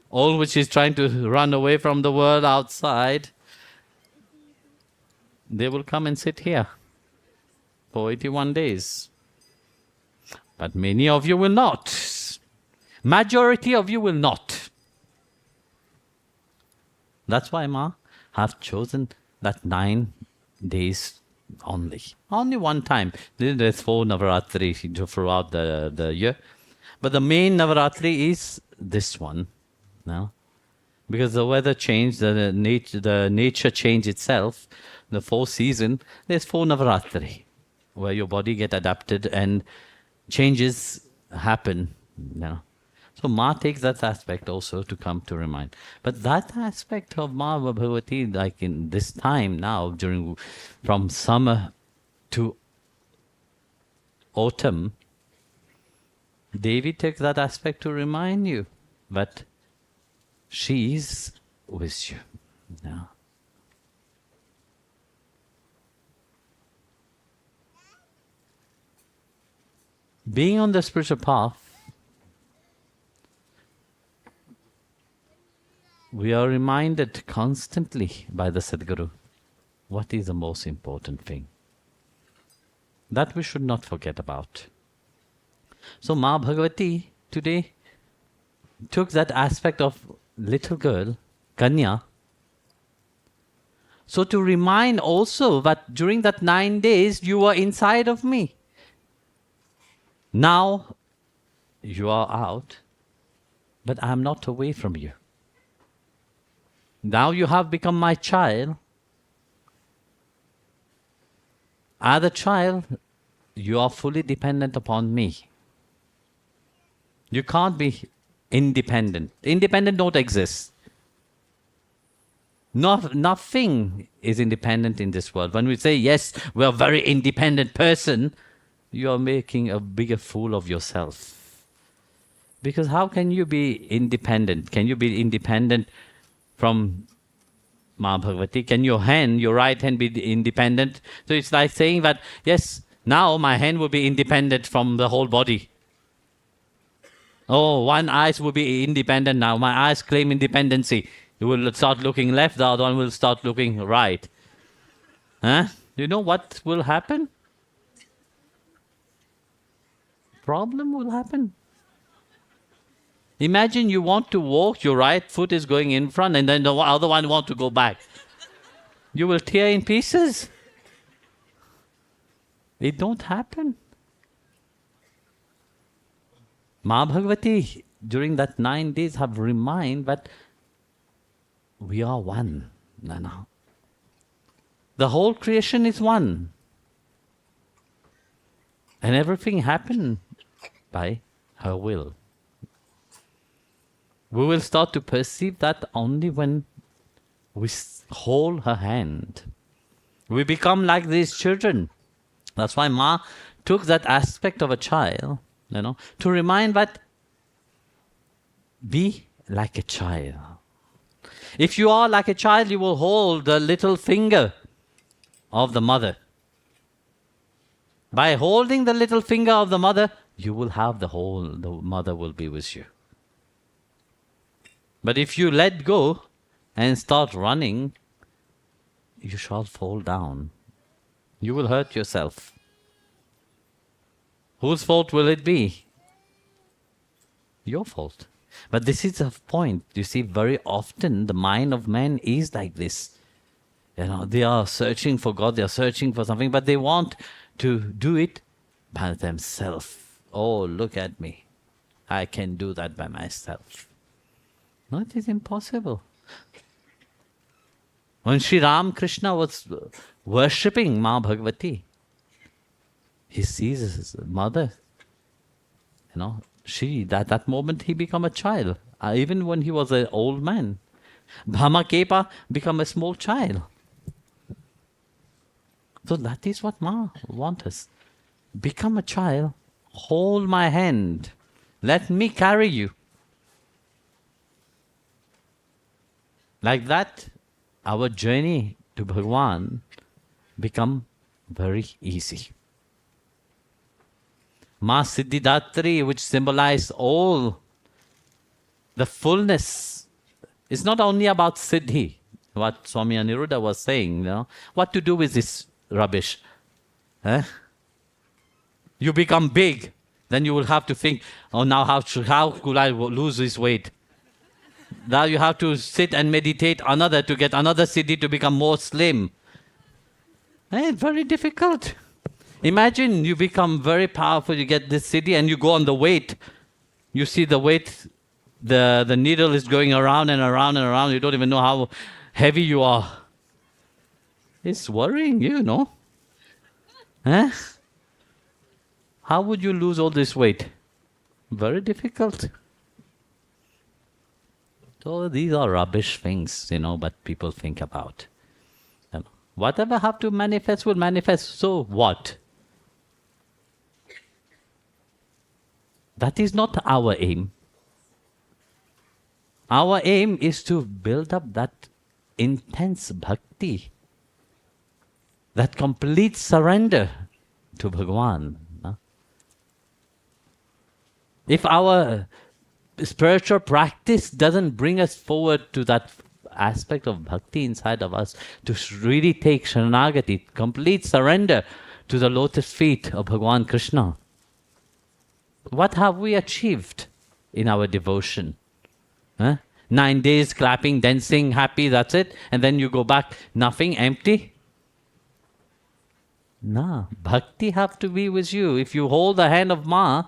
All which is trying to run away from the world outside, they will come and sit here for 81 days. But many of you will not. Majority of you will not. That's why Ma have chosen that 9 days only. Only one time. There's 4 Navaratri throughout the year. But the main Navaratri is this one. Now, because the weather changed, the nature changed itself, the 4 season, there's 4 Navaratri, where your body get adapted and changes happen. You know. So Ma takes that aspect also to come to remind. But that aspect of Ma Bhagavati, like in this time now, from summer to autumn, Devi takes that aspect to remind you that she's with you. Now. Being on the spiritual path, we are reminded constantly by the Sadguru what is the most important thing. That we should not forget about. So Ma Bhagavati today took that aspect of little girl, Kanya, so to remind also that during that 9 days you were inside of me. Now you are out, but I am not away from you. Now you have become my child. As a child, you are fully dependent upon me. You can't be independent. Independent don't exist. Nothing is independent in this world. When we say, yes, we are a very independent person, you are making a bigger fool of yourself. Because how can you be independent? Can you be independent from Ma Bhagavati? Can your right hand be independent? So it's like saying that, yes, now my hand will be independent from the whole body. Oh, one eye will be independent now. My eyes claim independency. You will start looking left, the other one will start looking right. Huh? You know what will happen? Problem will happen. Imagine you want to walk, your right foot is going in front, and then the other one wants to go back. You will tear in pieces. It don't happen. Ma Bhagavati, during that 9 days, have reminded that we are one. No. The whole creation is one. And everything happened by her will. We will start to perceive that only when we hold her hand. We become like these children. That's why Ma took that aspect of a child, to remind that be like a child. If you are like a child, you will hold the little finger of the mother. By holding the little finger of the mother, you will have the mother will be with you. But if you let go and start running, you shall fall down. You will hurt yourself. Whose fault will it be? Your fault. But this is the point. You see, very often the mind of man is like this. They are searching for God, they are searching for something, but they want to do it by themselves. Oh, look at me. I can do that by myself. No, it is impossible. When Sri Ram Krishna was worshipping Ma Bhagavati, he sees his mother. That moment he became a child. Even when he was an old man. Bhamakepa became a small child. So that is what Ma wants us. Become a child. Hold my hand. Let me carry you. Like that, our journey to Bhagwan become very easy. Ma Siddhidhatri, which symbolizes all the fullness, is not only about Siddhi, what Swami Aniruddha was saying, what to do with this rubbish. You become big, then you will have to think, oh, now how could I lose this weight? Now you have to sit and meditate to get another siddhi to become more slim. It's very difficult. Imagine you become very powerful, you get this siddhi and you go on the weight. You see the weight, the needle is going around and around and around. You don't even know how heavy you are. It's worrying you, no? How would you lose all this weight? Very difficult. So these are rubbish things, but people think about. Whatever have to manifest will manifest. So what? That is not our aim. Our aim is to build up that intense bhakti, that complete surrender to Bhagwan. If our spiritual practice doesn't bring us forward to that aspect of bhakti inside of us, to really take Sharanagati, complete surrender to the lotus feet of Bhagwan Krishna, what have we achieved in our devotion? 9 days clapping, dancing, happy, that's it. And then you go back, nothing, empty. No, bhakti have to be with you. If you hold the hand of Ma,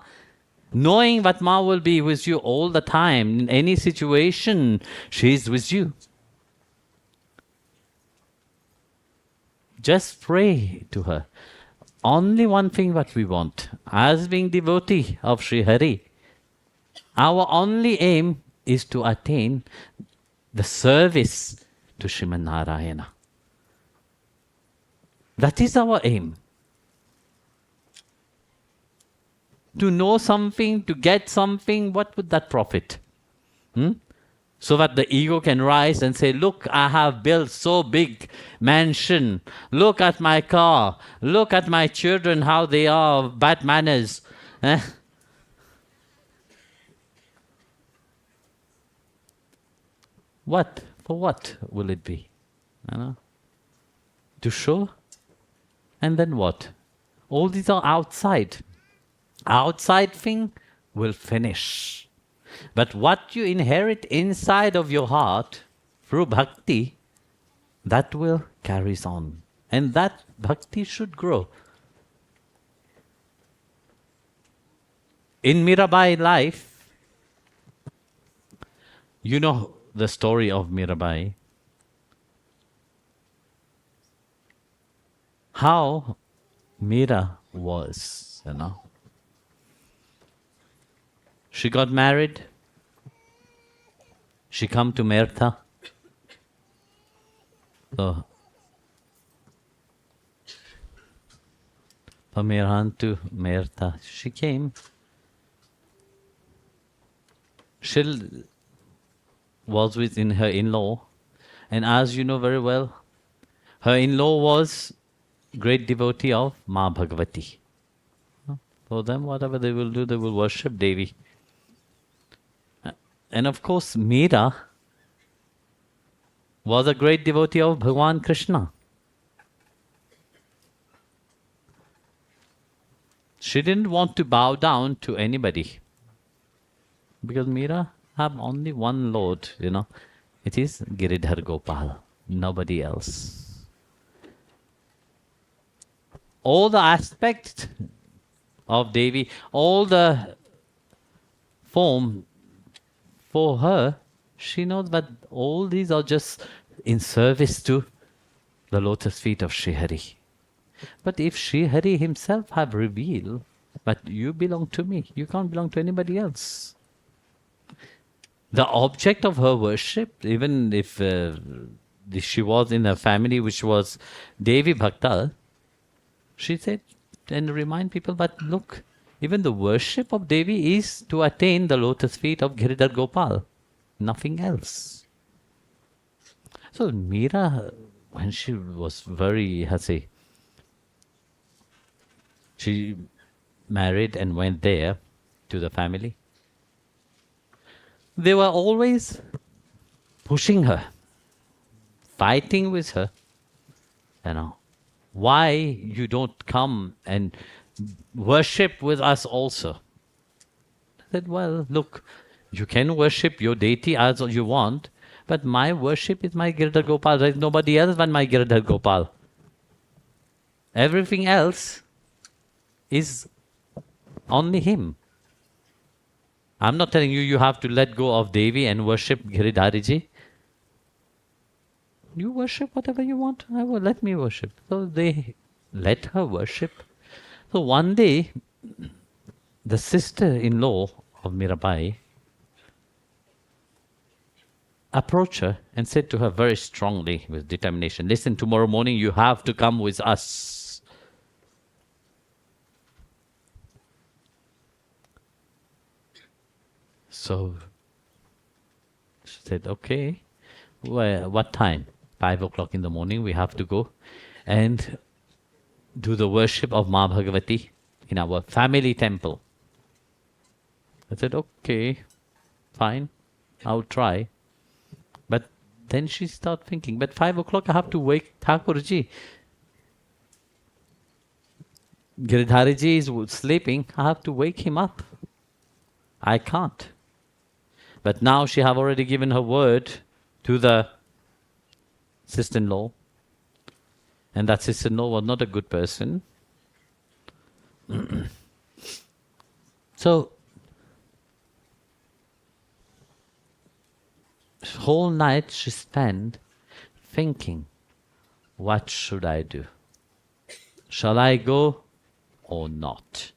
knowing that Ma will be with you all the time, in any situation, she is with you. Just pray to her. Only one thing what we want, as being devotee of Sri Hari, our only aim is to attain the service to Sriman Narayana. That is our aim. To know something, to get something, what would that profit? So that the ego can rise and say, look, I have built so big mansion. Look at my car. Look at my children, how they are, bad manners. What? For what will it be? To show? And then what? All these are outside. Outside thing will finish. But what you inherit inside of your heart through bhakti, that will carries on. And that bhakti should grow. In Mirabai life, you know the story of Mirabai. How Mira was, She got married. She come to Mertha. So, from Iran to Mertha, she came. She was with her in-law. And as you know very well, her in-law was great devotee of Ma Bhagavati. For them, whatever they will do, they will worship Devi. And of course, Meera was a great devotee of Bhagwan Krishna. She didn't want to bow down to anybody. Because Meera have only one Lord, It is Giridhar Gopal, nobody else. All the aspects of Devi, all the form for her, she knows that all these are just in service to the lotus feet of Sri Hari. But if Sri Hari himself have revealed that you belong to me, you can't belong to anybody else. The object of her worship, even if she was in a family which was Devi Bhakta, she said, and remind people that, look, even the worship of Devi is to attain the lotus feet of Giridhar Gopal, nothing else. So Meera, when she was very, she married and went there to the family. They were always pushing her, fighting with her. Why you don't come and worship with us also? I said, well, look, you can worship your deity as you want, but my worship is my Giridhar Gopal. There is nobody else but my Giridhar Gopal. Everything else is only him. I'm not telling you have to let go of Devi and worship Giridhariji. You worship whatever you want. Let me worship. So they let her worship. So one day, the sister-in-law of Mirabai approached her and said to her very strongly with determination, listen, tomorrow morning you have to come with us. So she said, okay, well, what time? 5 o'clock in the morning, we have to go and do the worship of Ma Bhagavati in our family temple. I said, okay, fine, I'll try. But then she started thinking, but 5 o'clock I have to wake Thakurji. Giridhariji is sleeping, I have to wake him up. I can't. But now she have already given her word to the sister-in-law. And that sister-in-law was not a good person. So, whole night she spent thinking, what should I do? Shall I go or not?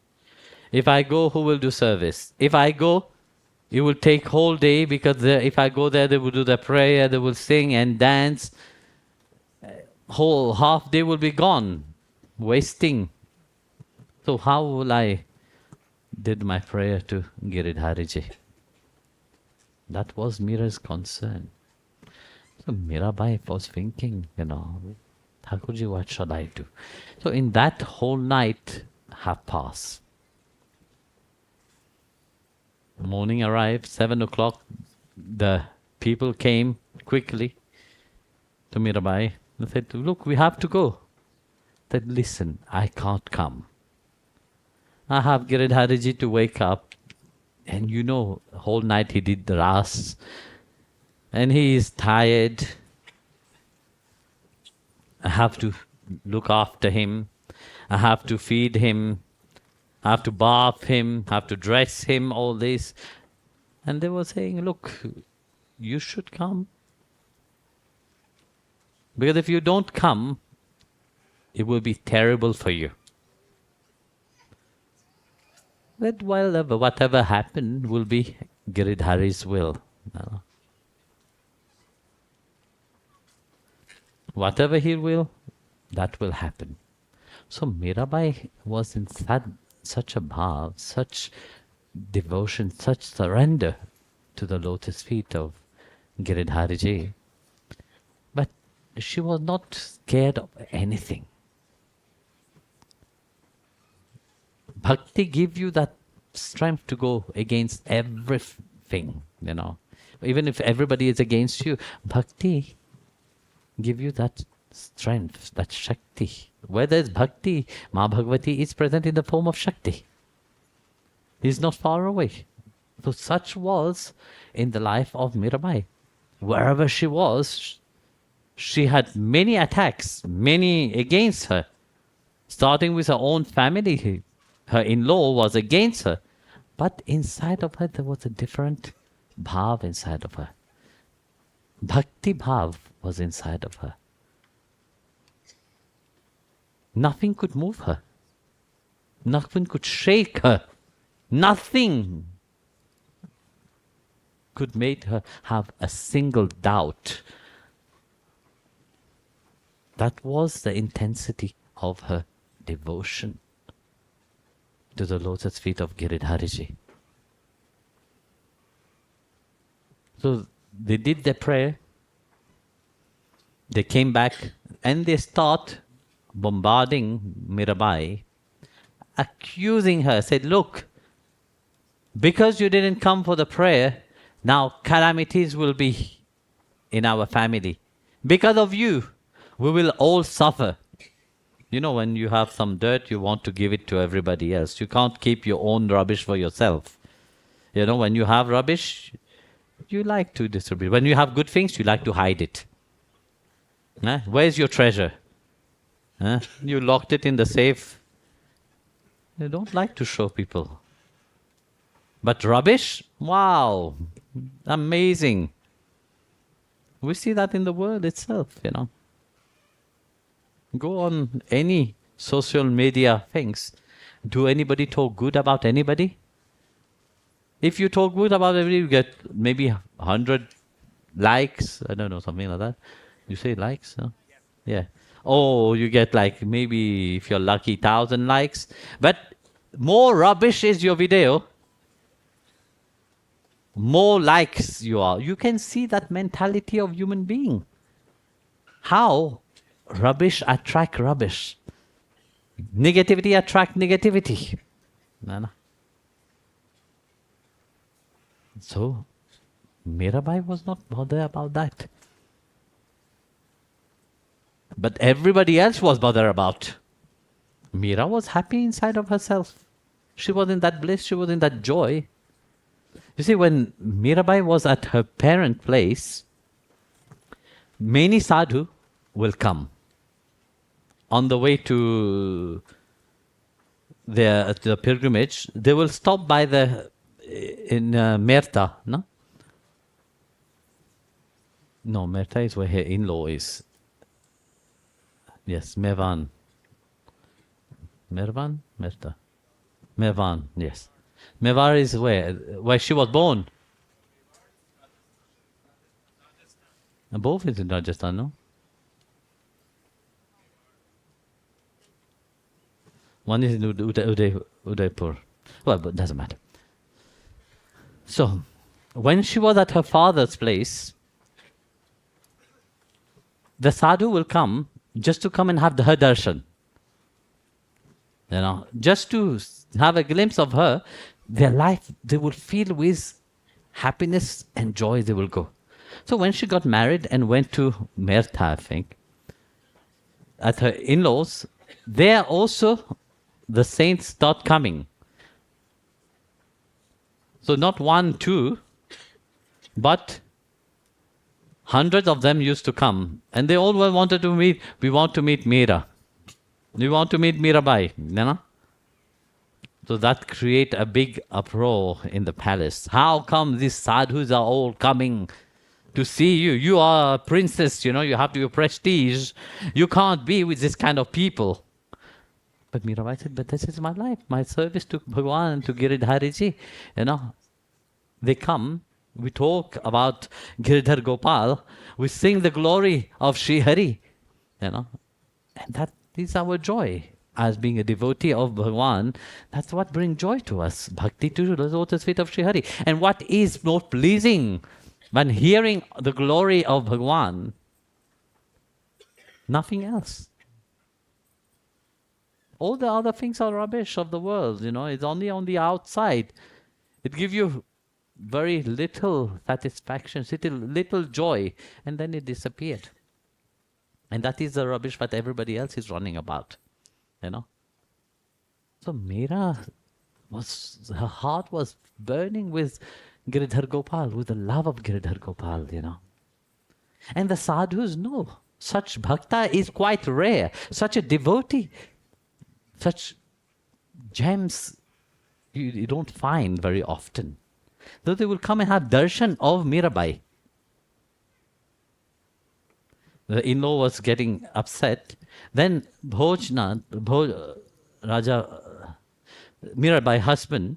If I go, who will do service? If I go, it will take whole day, because if I go there, they will do the prayer, they will sing and dance. Whole half day will be gone, wasting. So how will I did my prayer to Giridhariji? That was Meera's concern. So Meerabai was thinking, Thakurji, what shall I do? So in that whole night have passed. Morning arrived, 7 o'clock. The people came quickly to Meerabai. They said, look, we have to go. They said, listen, I can't come. I have Giridhariji to wake up. And whole night he did the ras. And he is tired. I have to look after him. I have to feed him. I have to bath him. I have to dress him, all this. And they were saying, look, you should come. Because if you don't come, it will be terrible for you. But whatever happened will be Giridhari's will. Whatever he will, that will happen. So Meerabai was in such a bhav, such devotion, such surrender to the lotus feet of Giridhariji. But she was not scared of anything. Bhakti gives you that strength to go against everything, Even if everybody is against you, Bhakti gives you that strength, that Shakti. Where there is Bhakti, Ma Bhagavati is present in the form of Shakti. He is not far away. So such was in the life of Mirabai. Wherever she was, she had many attacks, many against her. Starting with her own family, her in-law was against her. But inside of her, there was a different bhav inside of her. Bhakti bhav was inside of her. Nothing could move her. Nothing could shake her. Nothing could make her have a single doubt. That was the intensity of her devotion to the lotus feet of Giridhariji. So they did their prayer. They came back and they start bombarding Mirabai, accusing her, said, look, because you didn't come for the prayer, now calamities will be in our family. Because of you, we will all suffer. You know, when you have some dirt, you want to give it to everybody else. You can't keep your own rubbish for yourself. You know, when you have rubbish, you like to distribute. When you have good things, you like to hide it. Where's your treasure? You locked it in the safe. You don't like to show people. But rubbish? Wow! Amazing. We see that in the world itself, you know. Go on any social media things. Do anybody talk good about anybody? If you talk good about everybody, you get maybe 100 likes. I don't know, something like that. You say likes? Huh? Yeah. Oh, you get like maybe, if you're lucky, 1,000 likes. But more rubbish is your video, more likes you are. You can see that mentality of human being. How rubbish attract rubbish. Negativity attract negativity. So, Mirabai was not bothered about that. But everybody else was bothered about. Mira was happy inside of herself. She was in that bliss, she was in that joy. You see, when Mirabai was at her parent place, many sadhu will come. On the way to the pilgrimage, they will stop by in Merta, no? No, Merta is where her in-law is. Yes, Mevan. Mervan? Merta. Mevan, yes. Mevar is where she was born. Both is in Rajasthan, no? One is in Udaipur. Well, but doesn't matter. So, when she was at her father's place, the sadhu will come just to come and have her darshan. You know, just to have a glimpse of her, their life, they will feel with happiness and joy they will go. So when she got married and went to Mertha, I think, at her in-laws, there also the saints start coming. So not 1, 2, but hundreds of them used to come. And they all wanted to meet, we want to meet Meera. We want to meet Mirabai. You know? So that create a big uproar in the palace. How come these sadhus are all coming to see you? You are a princess, you know, you have your prestige. You can't be with this kind of people. But Mirabai said, but this is my life, my service to Bhagwan, to Giridhariji. You know, they come, we talk about Giridhar Gopal, we sing the glory of Sri Hari, you know, and that is our joy. As being a devotee of Bhagwan, that's what brings joy to us. Bhakti to the lotus feet of Sri Hari. And what is more pleasing when hearing the glory of Bhagwan? Nothing else. All the other things are rubbish of the world, you know, it's only on the outside. It gives you very little satisfaction, little joy, and then it disappeared. And that is the rubbish that everybody else is running about, you know. So Meera her heart was burning with Giridhar Gopal, with the love of Giridhar Gopal, And the sadhus know such bhakta is quite rare. Such a devotee, such gems you don't find very often. Though they will come and have darshan of Mirabai. The in-law was getting upset. Then Raja Mirabai husband,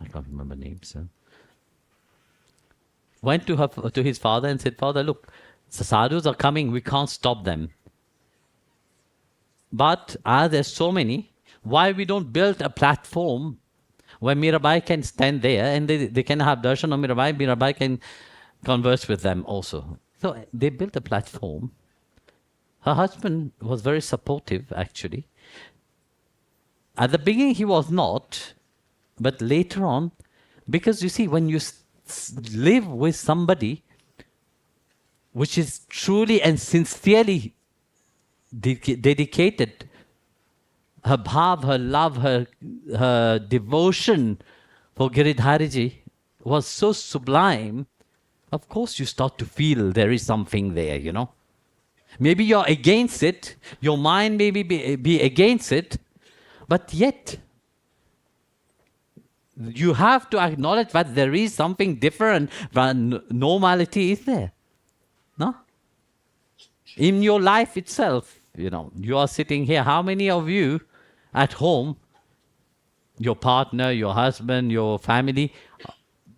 I can't remember names, went to his father and said, Father, look, the sadhus are coming, we can't stop them. But there's so many, why we don't build a platform where Mirabai can stand there and they can have darshan of Mirabai, Mirabai can converse with them also. So they built a platform. Her husband was very supportive, actually. At the beginning, he was not, but later on, because you see, when you live with somebody which is truly and sincerely dedicated, her bhav, her love, her devotion for Giridhariji was so sublime, of course you start to feel there is something there, Maybe you're against it, your mind may be against it, but yet you have to acknowledge that there is something different, that normality is there. No? In your life itself, you are sitting here. How many of you at home, your partner, your husband, your family,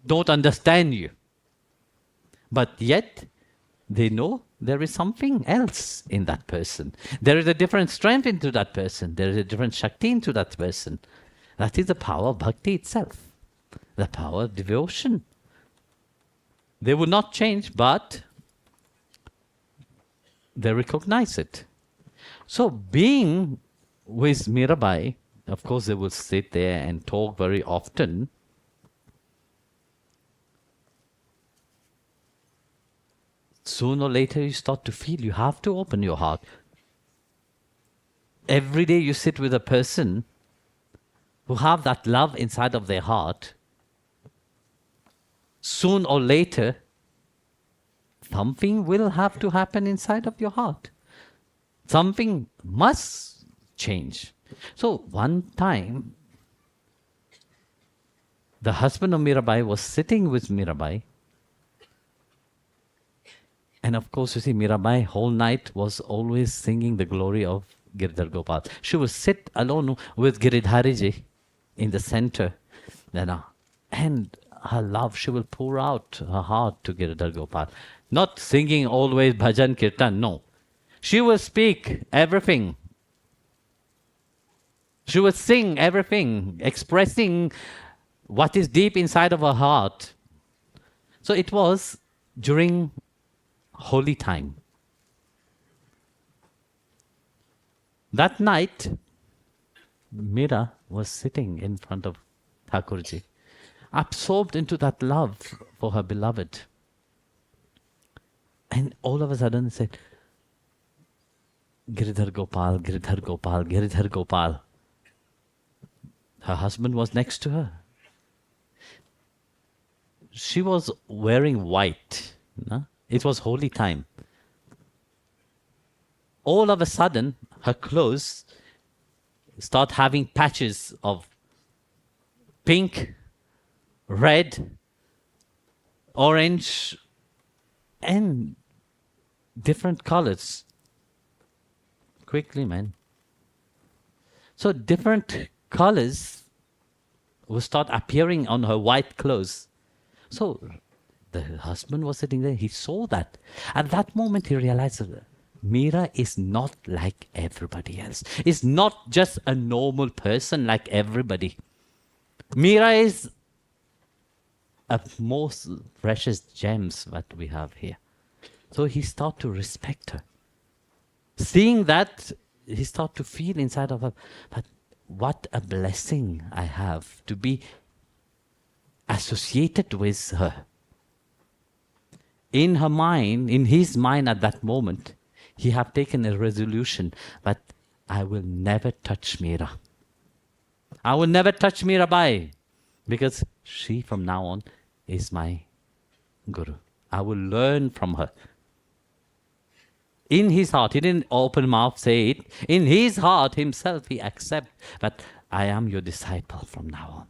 don't understand you? But yet, they know there is something else in that person. There is a different strength into that person. There is a different Shakti into that person. That is the power of bhakti itself. The power of devotion. They would not change, but they recognize it. So being with Mirabai, of course they will sit there and talk very often. Sooner or later you start to feel you have to open your heart. Every day you sit with a person who have that love inside of their heart. Soon or later, something will have to happen inside of your heart. Something must change. So one time, the husband of Mirabai was sitting with Mirabai. And of course, you see, Mirabai whole night was always singing the glory of Giridhar Gopal. She would sit alone with Giridhariji in the center. And her love, she will pour out her heart to Giridhar Gopal. Not singing always bhajan kirtan, no. She will speak everything. She will sing everything, expressing what is deep inside of her heart. So it was during holy time. That night, Mira was sitting in front of Thakurji, absorbed into that love for her beloved. And all of a sudden said, Giridhar Gopal, Giridhar Gopal, Giridhar Gopal. Her husband was next to her. She was wearing white. No? It was holy time. All of a sudden, her clothes start having patches of pink, red, orange, and different colors. Quickly, man. So different colors will start appearing on her white clothes. So the husband was sitting there. He saw that. At that moment, he realized that Mira is not like everybody else. Is not just a normal person like everybody. Mira is a most precious gems that we have here. So he started to respect her. Seeing that, he started to feel inside of her, but what a blessing I have to be associated with her. In her mind, in his mind at that moment, he have taken a resolution that I will never touch Mira. I will never touch Mirabai because she from now on is my Guru. I will learn from her. In his heart, he didn't open mouth say it. In his heart himself, he accepts that I am your disciple from now on.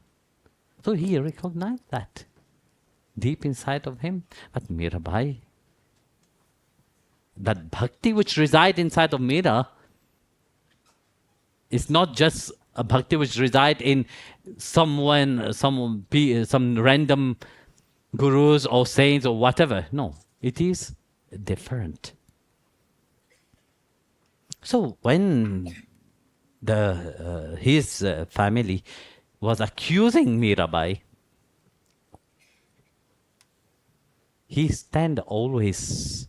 So he recognized that deep inside of him. But Mirabai, that bhakti which resides inside of Mira, is not just a bhakti which resides in some random gurus or saints or whatever. No, it is different. So when his family was accusing Mirabai, he stand always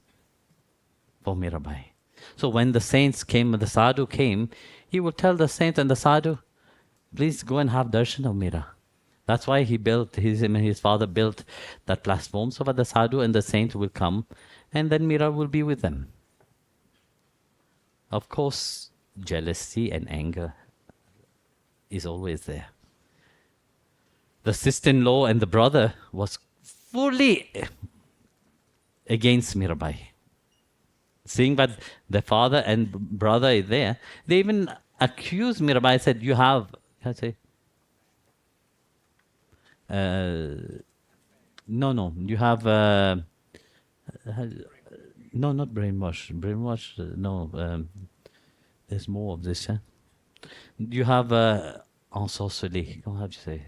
for Mirabai. So when the saints came, the sadhu came, he would tell the saint and the sadhu, please go and have darshan of Mira. That's why he built, his father built that platform so that the sadhu and the saint will come and then Mira will be with them. Of course, jealousy and anger is always there. The sister-in-law and the brother was fully against Mirabai. Seeing that the father and brother is there, they even accused Mirabai, said, you have, how to say, you have, no, not brainwash. Brainwash, no, there's more of this. Huh? You have ensorcelé, how do you say?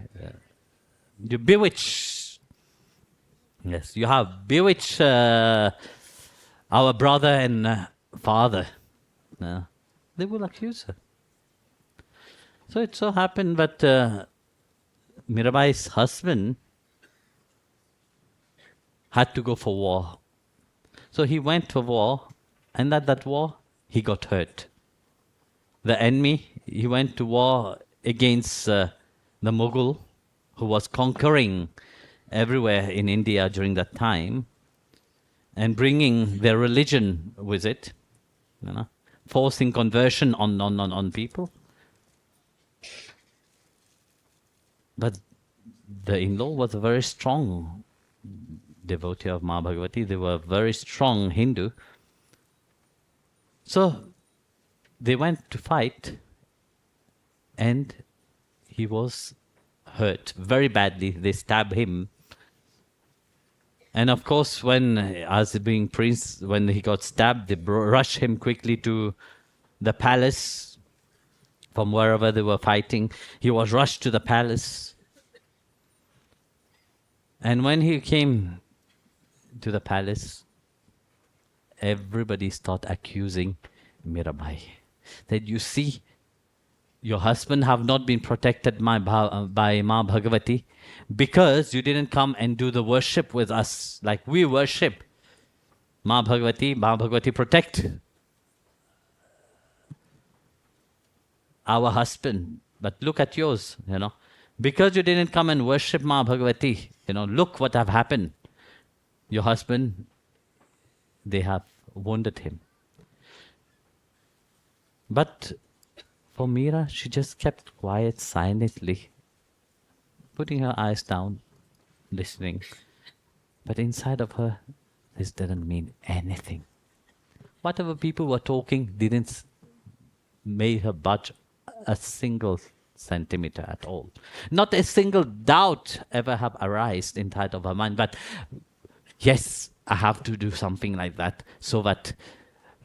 You bewitch. Yes, you have bewitched our brother and father. They will accuse her. So it so happened that Mirabai's husband had to go for war. So he went to war, and at that war, he got hurt. The enemy, he went to war against the Mughal, who was conquering everywhere in India during that time, and bringing their religion with it, forcing conversion on people. But the in-law was a very strong devotee of Ma Bhagavati. They were very strong Hindu. So they went to fight and he was hurt very badly. They stabbed him. And of course, when, as being prince, when he got stabbed, they rushed him quickly to the palace from wherever they were fighting. He was rushed to the palace. And when he came to the palace, everybody started accusing Mirabai. That you see, your husband have not been protected by Ma Bhagavati because you didn't come and do the worship with us like we worship. Ma Bhagavati protect our husband. But look at yours, Because you didn't come and worship Ma Bhagavati, look what have happened. Your husband, they have wounded him. But for Mira, she just kept quiet, silently, putting her eyes down, listening. But inside of her, this didn't mean anything. Whatever people were talking didn't make her budge a single centimeter at all. Not a single doubt ever have arisen inside of her mind. But yes, I have to do something like that so that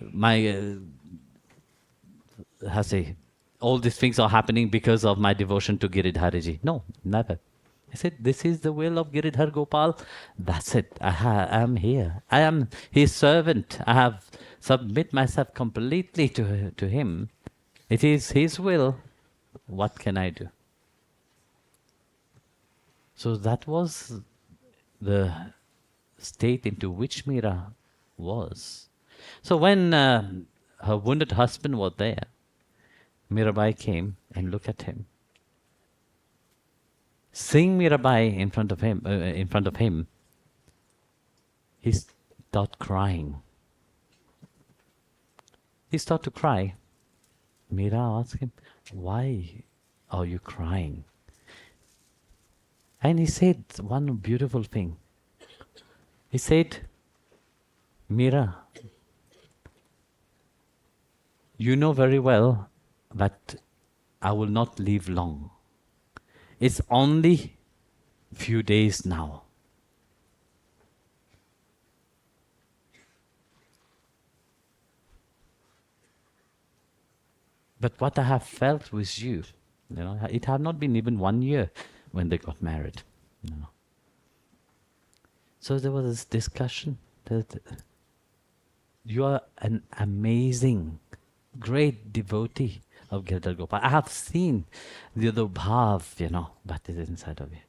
my, all these things are happening because of my devotion to Giridhariji. No, never. I said, this is the will of Giridhar Gopal. That's it. I am here. I am his servant. I have submit myself completely to him. It is his will. What can I do? So that was the state into which Mira was. So when her wounded husband was there, Mirabai came and looked at him. Seeing Mirabai in front of him, he started crying. He started to cry. Mira asked him, why are you crying? And he said one beautiful thing. He said, Meera, you know very well that I will not live long. It's only few days now. But what I have felt with you, it had not been even 1 year when they got married. So there was this discussion that you are an amazing, great devotee of Giridhar Gopal. I have seen the bhav, that is inside of you.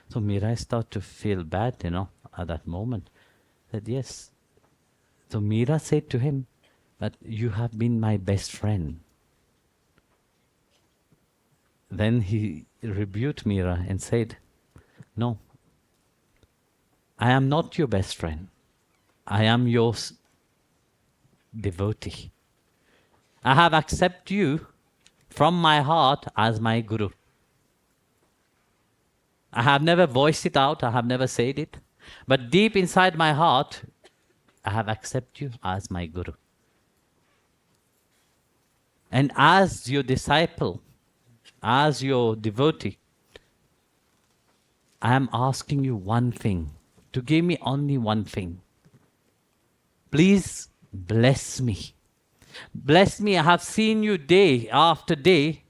So Meera started to feel bad, at that moment. That yes. So Meera said to him that you have been my best friend. Then he rebuked Meera and said, no, I am not your best friend. I am your devotee. I have accepted you from my heart as my guru. I have never voiced it out, I have never said it, but deep inside my heart, I have accepted you as my guru. And as your disciple, as your devotee, I am asking you one thing, to give me only one thing. Please bless me. Bless me. I have seen you day after day.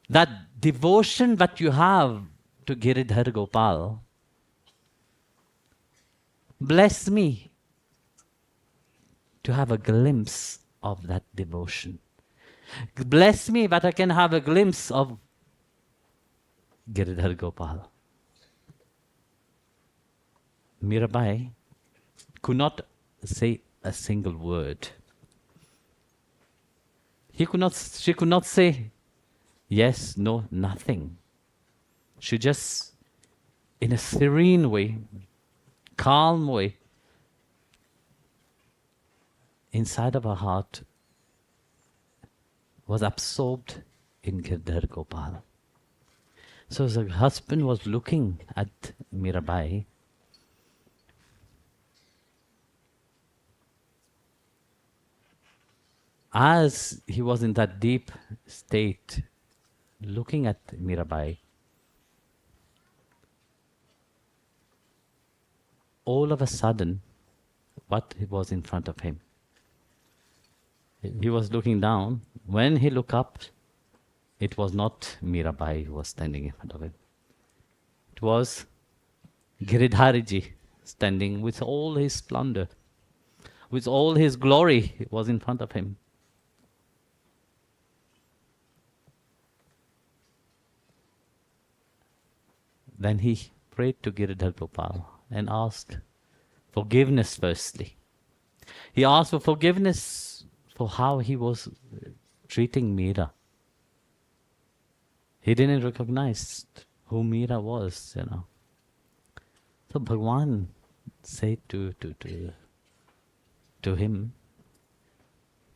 That devotion that you have to Giridhar Gopal, bless me to have a glimpse of that devotion. Bless me that I can have a glimpse of Giridhar Gopal. Mirabai could not say a single word. She could not say yes, no, nothing. She just, in a serene way, calm way, inside of her heart, was absorbed in Giridhar Gopal. So the husband was looking at Mirabai. As he was in that deep state, looking at Mirabai, all of a sudden, what was in front of him? He was looking down. When he looked up, it was not Mirabai who was standing in front of him. It was Giridhariji standing with all his splendor, with all his glory. It was in front of him. Then he prayed to Giridhar Gopal and asked forgiveness firstly. He asked for forgiveness for how he was treating Meera. He didn't recognize who Meera was, So Bhagwan said to him,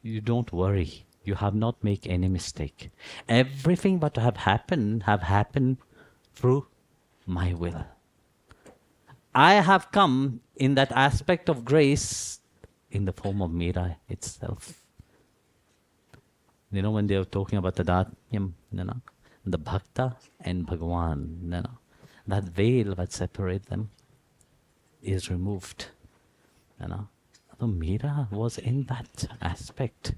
you don't worry. You have not made any mistake. Everything that have happened through my will. I have come in that aspect of grace in the form of Meera itself. When they were talking about the Tadatmyam, the Bhakta and Bhagwan, that veil that separates them is removed. So Meera was in that aspect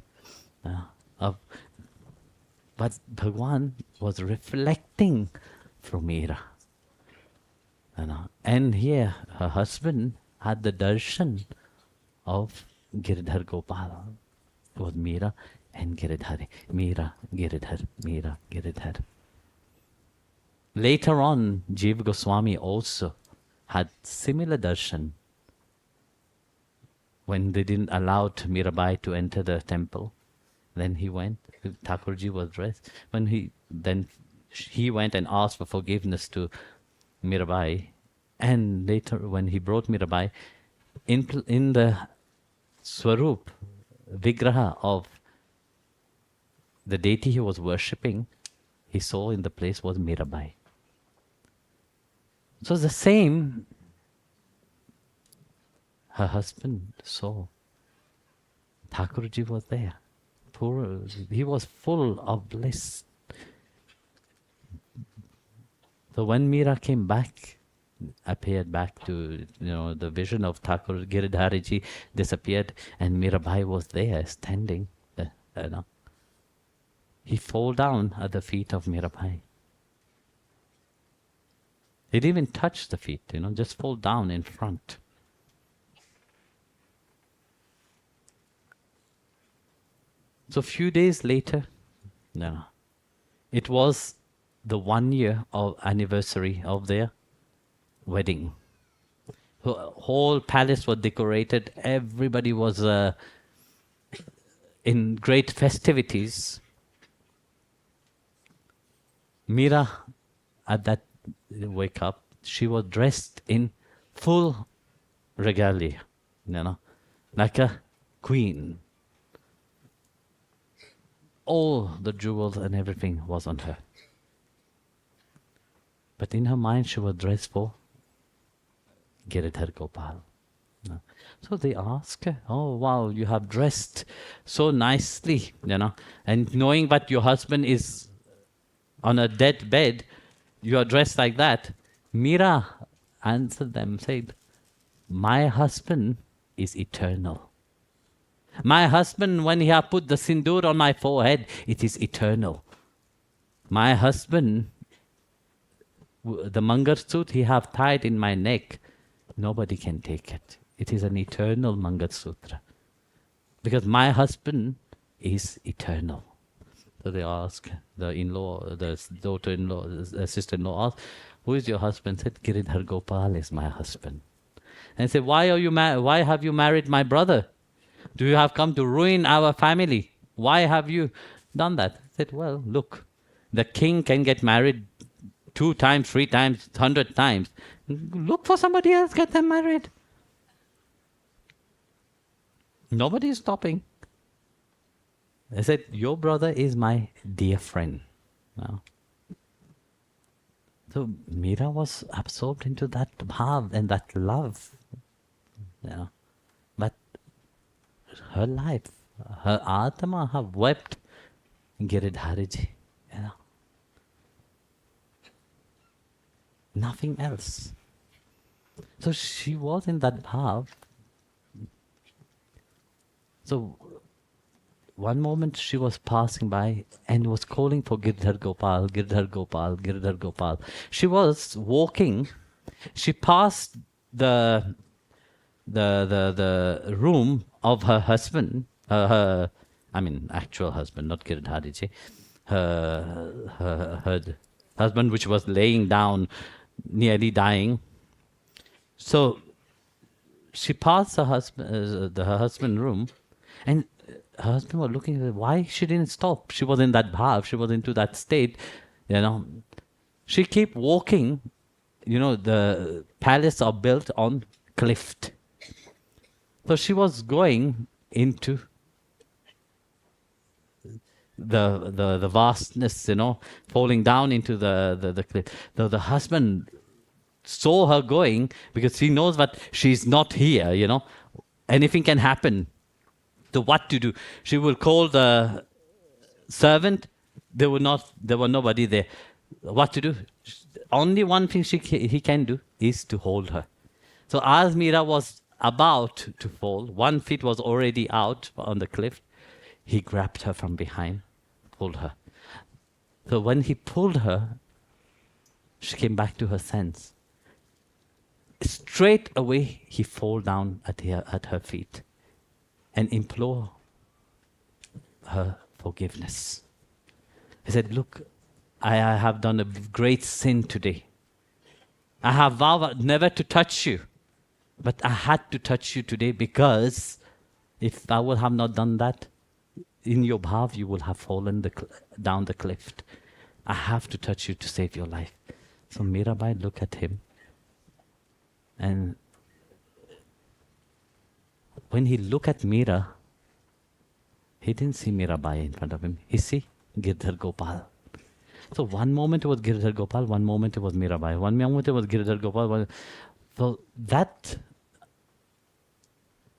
of, but Bhagwan was reflecting through Meera. And here her husband had the darshan of Giridhar Gopal. It was Meera and Giridhar. Meera, Giridhar, Meera, Giridhar. Later on, Jiva Goswami also had similar darshan. When they didn't allow Mirabai to enter the temple, then he went. Thakurji was dressed. Then he went and asked for forgiveness to Mirabai, and later when he brought Mirabai in the Swarup Vigraha of the deity he was worshipping, he saw in the place was Mirabai. So the same, her husband saw. Thakurji was there. Poor, he was full of bliss. So when Mira came back, appeared back to, the vision of Thakur, Giridhariji disappeared, and Mirabai was there, standing. He fell down at the feet of Mirabai. He didn't even touch the feet, just fall down in front. So a few days later, it was the 1 year of anniversary of their wedding. The whole palace was decorated. Everybody was in great festivities. Mira, at that wake up, she was dressed in full regalia, like a queen. All the jewels and everything was on her. But in her mind, she was dressed for Giridhar Gopal. So they asked her, oh wow, you have dressed so nicely, and knowing that your husband is on a dead bed, you are dressed like that. Mira answered them, said, my husband is eternal. My husband, when he have put the sindoor on my forehead, it is eternal. My husband, the Mangalsutra he have tied in my neck, nobody can take it. It is an eternal Mangalsutra. Because my husband is eternal. So they ask, the in-law, the daughter-in-law, the sister-in-law asked, who is your husband? Said, Giridhar Gopal is my husband. And said, why have you married my brother? Do you have come to ruin our family? Why have you done that? I said, well, look, the king can get married 2 times, 3 times, 100 times. Look for somebody else, get them married. Nobody is stopping. I said, your brother is my dear friend. So Mira was absorbed into that bhav and that love. But her life, her Atma have wept Giridhariji. Nothing else. So she was in that bhav. So one moment she was passing by and was calling for Girdhar Gopal, Girdhar Gopal, Girdhar Gopal. She was walking. She passed the room of her husband, actual husband, not Girdhariji, her husband, which was laying down, nearly dying. So she passed her husband's room, and her husband was looking at her. Why she didn't stop? She was in that bhav. She was into that state. She kept walking. The palace are built on cliff. So she was going into the vastness, falling down into the cliff. The husband saw her going because he knows that she's not here. Anything can happen. So what to do? She will call the servant. There were nobody there. What to do? Only one thing he can do is to hold her. So as Mira was about to fall, 1 foot was already out on the cliff, he grabbed her from behind, pulled her. So when he pulled her, she came back to her sense. Straight away, he fall down at her feet and implore her forgiveness. He said, look, I have done a great sin today. I have vowed never to touch you, but I had to touch you today because if I would have not done that, in your bhav you would have fallen down the cliff. I have to touch you to save your life. So Mirabai looked at him, and when he looked at Mira, He didn't see Mirabai in front of him. He see Girdhar Gopal. So one moment it was Girdhar Gopal, one moment it was Mirabai, one moment it was Girdhar Gopal. So that,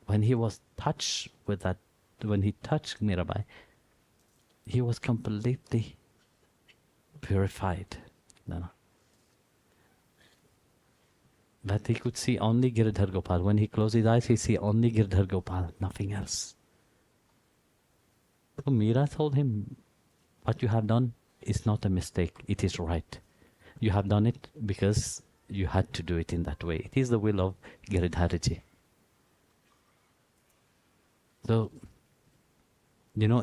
when he was touched with that, when he touched Mirabai, he was completely purified. No. But he could see only Girdhar Gopal. When he closed his eyes, he see only Girdhar Gopal, nothing else. So Meera told him, what you have done is not a mistake, it is right. You have done it because you had to do it in that way. It is the will of Giridhariji. So, you know,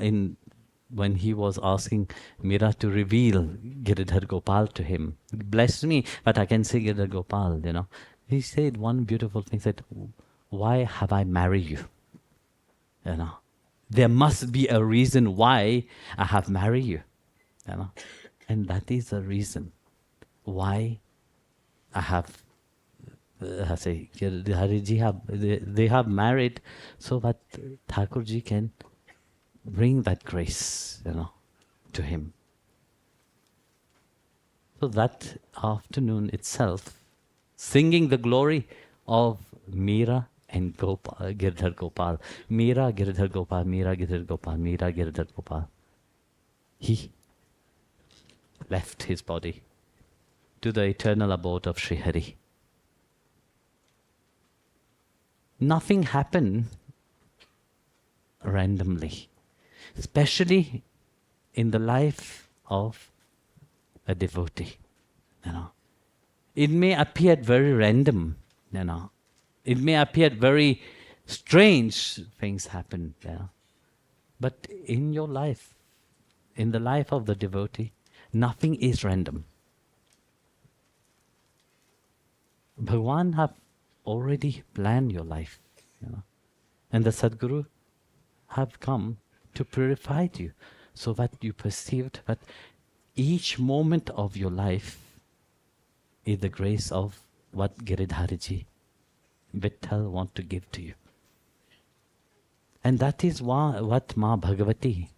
when he was asking Meera to reveal Giridhar Gopal to him, bless me, but I can see Giridhar Gopal, you know. He said one beautiful thing, said, why have I married you? You know, there must be a reason why I have married you. You know, and that is the reason why I have, they have married so that Thakurji can bring that grace, you know, to him. So that afternoon itself, singing the glory of Meera and Gopal, Girdhar Gopal, Meera Girdhar Gopal, Meera Girdhar Gopal, Meera Girdhar Gopal, he left his body to the eternal abode of Sri Hari. Nothing happened randomly, especially in the life of a devotee. You know, it may appear very random. You know, it may appear very strange things happen. You know, but in your life, in the life of the devotee, nothing is random. Bhagwan have already planned your life, you know, and the Sadguru have come to purify you, so that you perceived that each moment of your life is the grace of what Giridhariji, Vitthal want to give to you. And that is what Ma Bhagavati,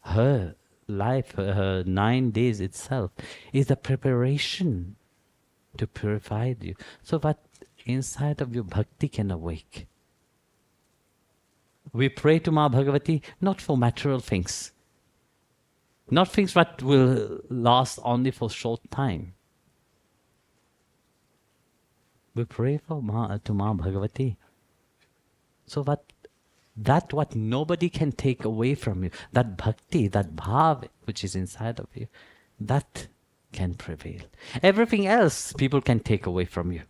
her life, her 9 days itself, is the preparation to purify you, so that inside of your bhakti can awake. We pray to Ma Bhagavati not for material things, not things that will last only for short time. We pray for to Ma Bhagavati so that what nobody can take away from you, that bhakti, that bhav which is inside of you, that can prevail. Everything else people can take away from you.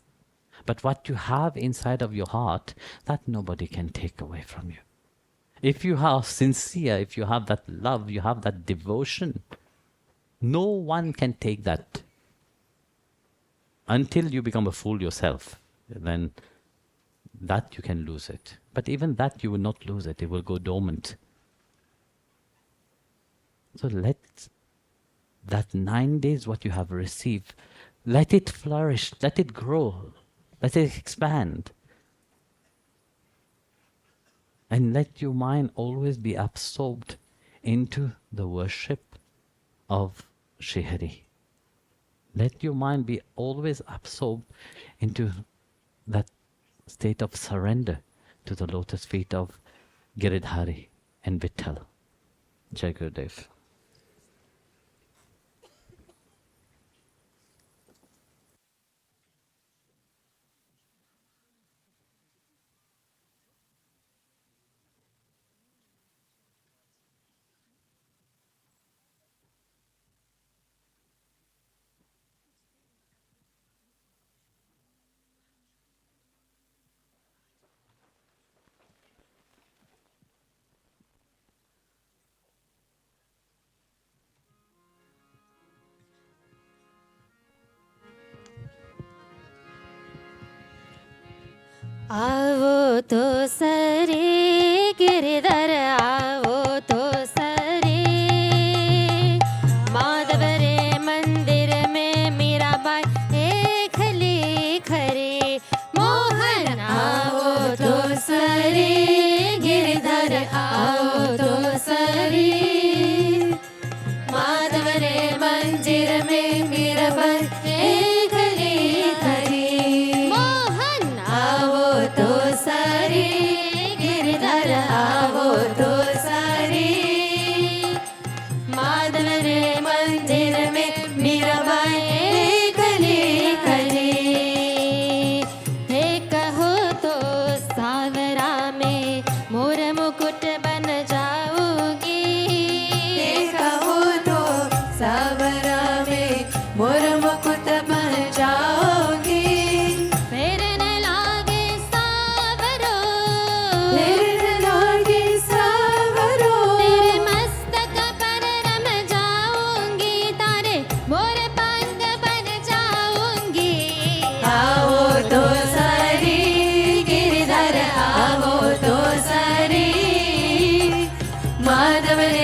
But what you have inside of your heart, that nobody can take away from you. If you are sincere, if you have that love, you have that devotion, no one can take that. Until you become a fool yourself, then that you can lose it. But even that you will not lose it, it will go dormant. So let that 9 days what you have received, let it flourish, let it grow, let it expand. And let your mind always be absorbed into the worship of Sri Hari. Let your mind be always absorbed into that state of surrender to the lotus feet of Giridhari and Vitthal. Jai Gurudev. आवो तो सरे गिरधर आवो तो सरे माधव रे मंदिर में मीराबाई एक खली खरे मोहन आवो तो सरे गिरधर आवो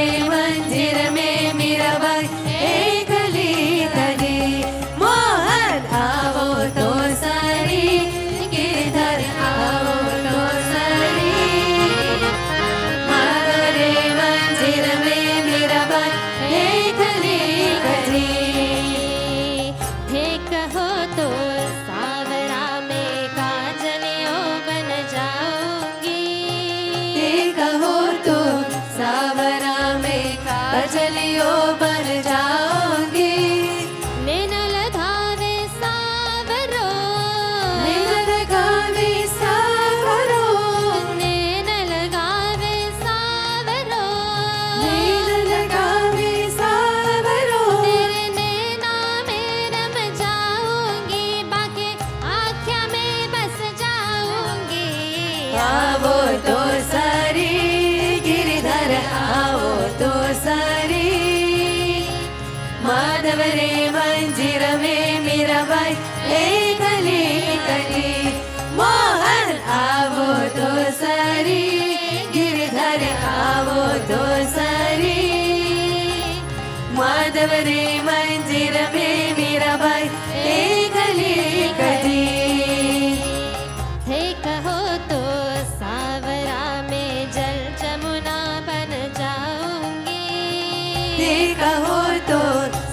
माधवरे मंदिर में मीराबाई एकली कली मोहन आवो तो सारी गिरधर आवो तो सारी माधवरे मंदिर में मीराबाई एकली कली हे कहो तो सावरा में काजलियों बन जाऊंगी हे कहो तो सावरा में काजलियों बन जाऊंगी नैन लगावे सावरो नैन लगावे सावरो नैन लगावे सावरो नैन लगावे सावरो तेरे नैना में रम जाऊंगी बाकी आँखों में बस जाऊंगी आवो तो सारी गिरधर आवो तो सारी माधवरे मंदिर में मीराबाई एकली कली मोहन आवो तो सारी गिरधर आवो तो सारी माधवरे मंदिर में मीराबाई एकली कली हे कहो तो सावरा में जल जमुना बन जाऊंगी हे कहो तो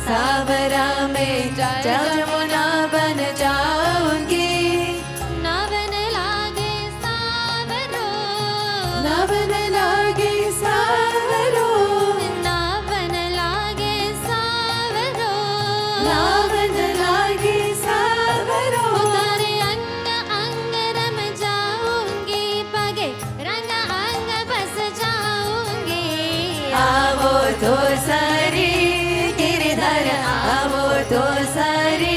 सावरा में जमुना बन जाऊंगी नवन लागे सावरो नवन लागे सावरो नवन लागे सावरो नवन लागे सावरो उतारे अंग अंग रम जाऊंगी पगे रंग अंग बस जाऊंगी आवो तो सारी गिरधर आवो तो सारी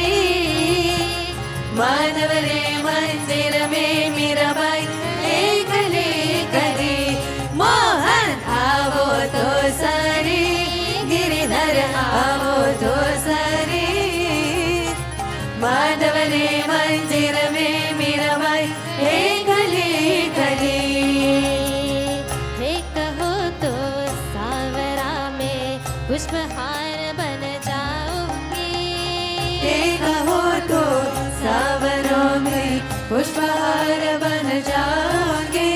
माधवरे मंदिर में मीराबाई एकली कली मोहन आवो तो सारी गिरधर आवो तो सारी माधवरे मंदिर में मीराबाई एकली कली हे कहो तो सावरा में पुष्पहार बन जाऊंगी हे कहो तो सावरों में पुष्पहार बन जाओगे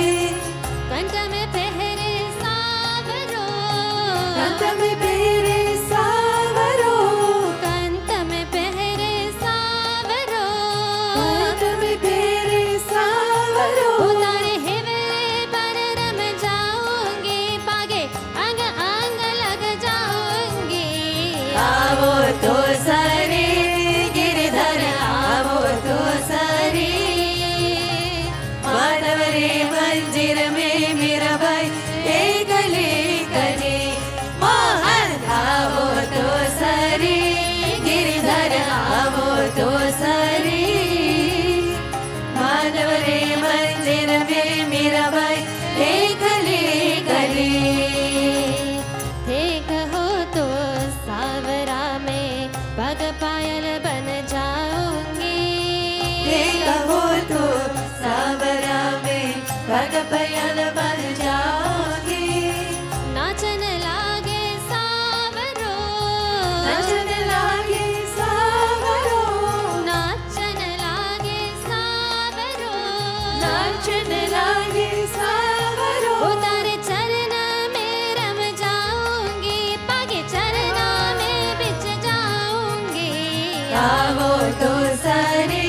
कंठ में पहरे सावरो कंठ में पहरे सावरो कंठ में पहरे सावरो कंठ में पहरे सावरो उतारे हेवरे पर रम जाऊंगी पागे अंग अंग लग जाऊंगी आवो तो सारी गिरधर आवो तो सारी माधवरे मंदिर में मीराबाई एकली कली मोहन आवो तो सारी गिरधर आवो तो सारी माधवरे मंदिर में मीराबाई एकली कली हे कहो तो सावरा में पग पायल बन जाऊंगी हे कहो तो सावरा में पग पायल बन जाओगी नाचन लागे सावरो नचन लागे सावरो नाचन लागे सावरो नाचन लागे सावरो उतारे चरण में रम जाऊंगी पागे चरना में बिछ जाऊंगी आवो तो सारी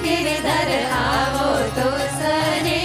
गिरधर आवो तो सारी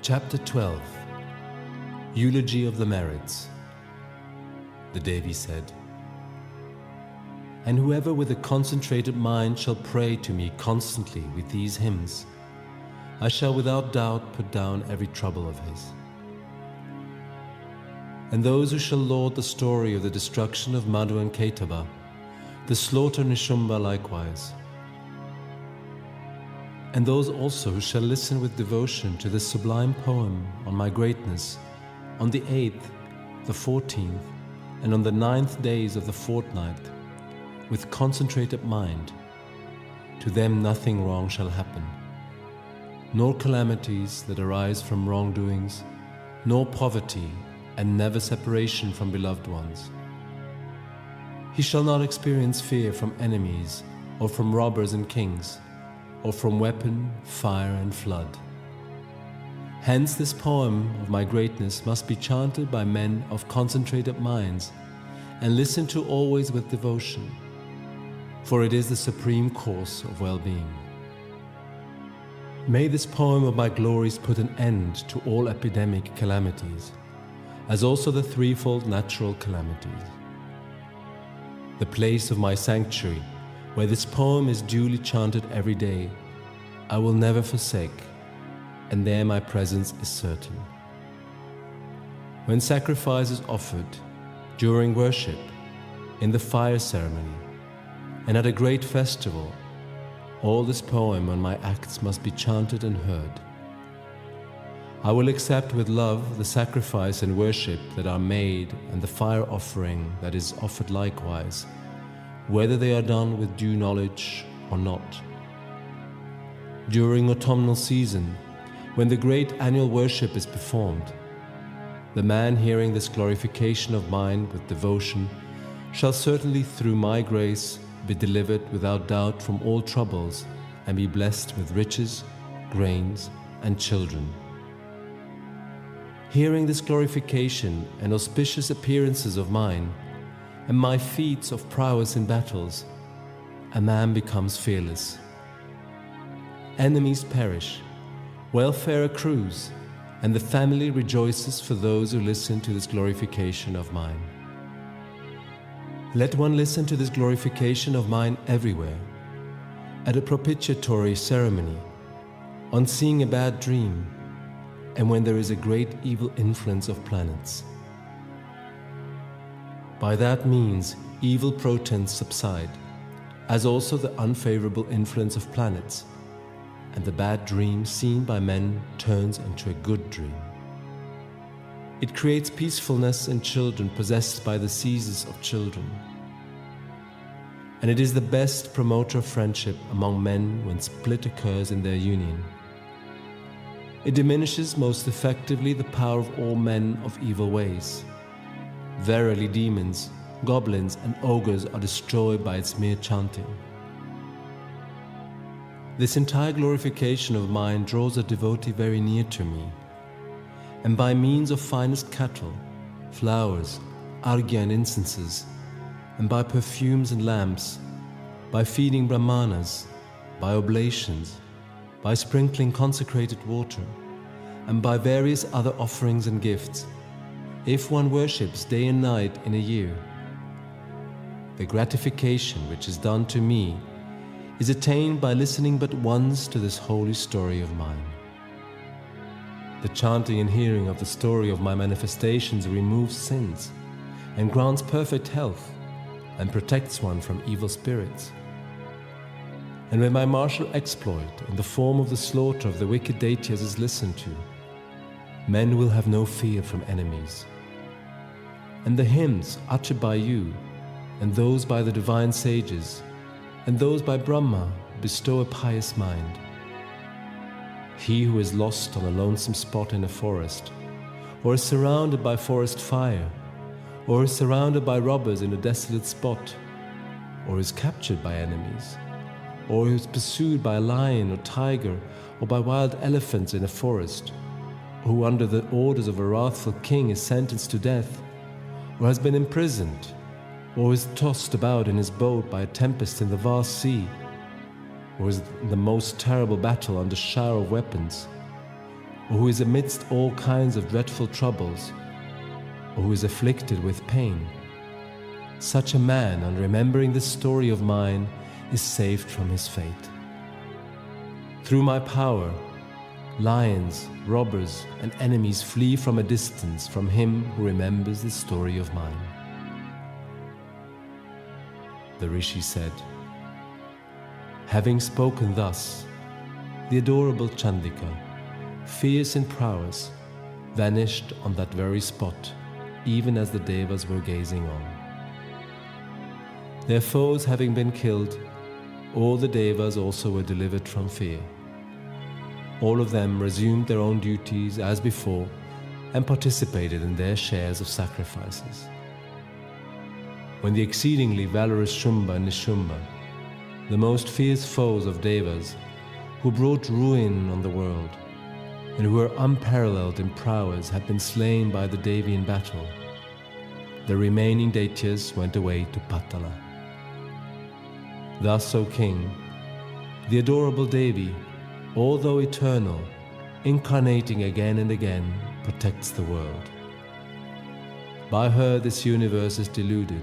Chapter 12. Eulogy of the Merits. The Devi said, "And whoever with a concentrated mind shall pray to me constantly with these hymns, I shall without doubt put down every trouble of his. And those who shall laud the story of the destruction of Madhu and Ketava, the slaughter of Nishumba likewise. And those also who shall listen with devotion to this sublime poem on my greatness, on the 8th, the 14th, and on the 9th days of the fortnight, with concentrated mind, to them nothing wrong shall happen, nor calamities that arise from wrongdoings, nor poverty, and never separation from beloved ones. He shall not experience fear from enemies, or from robbers and kings, or from weapon, fire, and flood. Hence this poem of my greatness must be chanted by men of concentrated minds, and listened to always with devotion, for it is the supreme course of well-being. May this poem of my glories put an end to all epidemic calamities, as also the threefold natural calamities. The place of my sanctuary, where this poem is duly chanted every day, I will never forsake, and there my presence is certain. When sacrifice is offered, during worship, in the fire ceremony, and at a great festival, all this poem on my acts must be chanted and heard. I will accept with love the sacrifice and worship that are made and the fire offering that is offered likewise, whether they are done with due knowledge or not. During autumnal season, when the great annual worship is performed, the man hearing this glorification of mine with devotion shall certainly through my grace be delivered without doubt from all troubles and be blessed with riches, grains, and children. Hearing this glorification and auspicious appearances of mine, and my feats of prowess in battles, a man becomes fearless. Enemies perish, welfare accrues, and the family rejoices for those who listen to this glorification of mine. Let one listen to this glorification of mine everywhere, at a propitiatory ceremony, on seeing a bad dream, and when there is a great evil influence of planets. By that means, evil portents subside, as also the unfavorable influence of planets, and the bad dream seen by men turns into a good dream. It creates peacefulness in children possessed by the seizures of children. And it is the best promoter of friendship among men when split occurs in their union. It diminishes most effectively the power of all men of evil ways. Verily, demons, goblins, and ogres are destroyed by its mere chanting. This entire glorification of mine draws a devotee very near to me, and by means of finest cattle, flowers, arghya and incenses, and by perfumes and lamps, by feeding brahmanas, by oblations, by sprinkling consecrated water, and by various other offerings and gifts, if one worships day and night in a year, the gratification which is done to me is attained by listening but once to this holy story of mine. The chanting and hearing of the story of my manifestations removes sins and grants perfect health and protects one from evil spirits. And when my martial exploit in the form of the slaughter of the wicked daityas is listened to, men will have no fear from enemies. And the hymns uttered by you, and those by the divine sages, and those by Brahma bestow a pious mind. He who is lost on a lonesome spot in a forest, or is surrounded by forest fire, or is surrounded by robbers in a desolate spot, or is captured by enemies, or is pursued by a lion or tiger, or by wild elephants in a forest, or who under the orders of a wrathful king is sentenced to death, or has been imprisoned, or is tossed about in his boat by a tempest in the vast sea, or is in the most terrible battle under shower of weapons, or who is amidst all kinds of dreadful troubles, or who is afflicted with pain, such a man, on remembering this story of mine, is saved from his fate. Through my power, lions, robbers, and enemies flee from a distance from him who remembers this story of mine. The Rishi said, having spoken thus, the adorable Chandika, fierce in prowess, vanished on that very spot, even as the Devas were gazing on. Their foes having been killed, all the Devas also were delivered from fear. All of them resumed their own duties as before and participated in their shares of sacrifices. When the exceedingly valorous Shumba and Nishumba, the most fierce foes of Devas, who brought ruin on the world, and who were unparalleled in prowess, had been slain by the Devi in battle, the remaining Daityas went away to Patala. Thus, O King, the adorable Devi, although eternal, incarnating again and again, protects the world. By her this universe is deluded,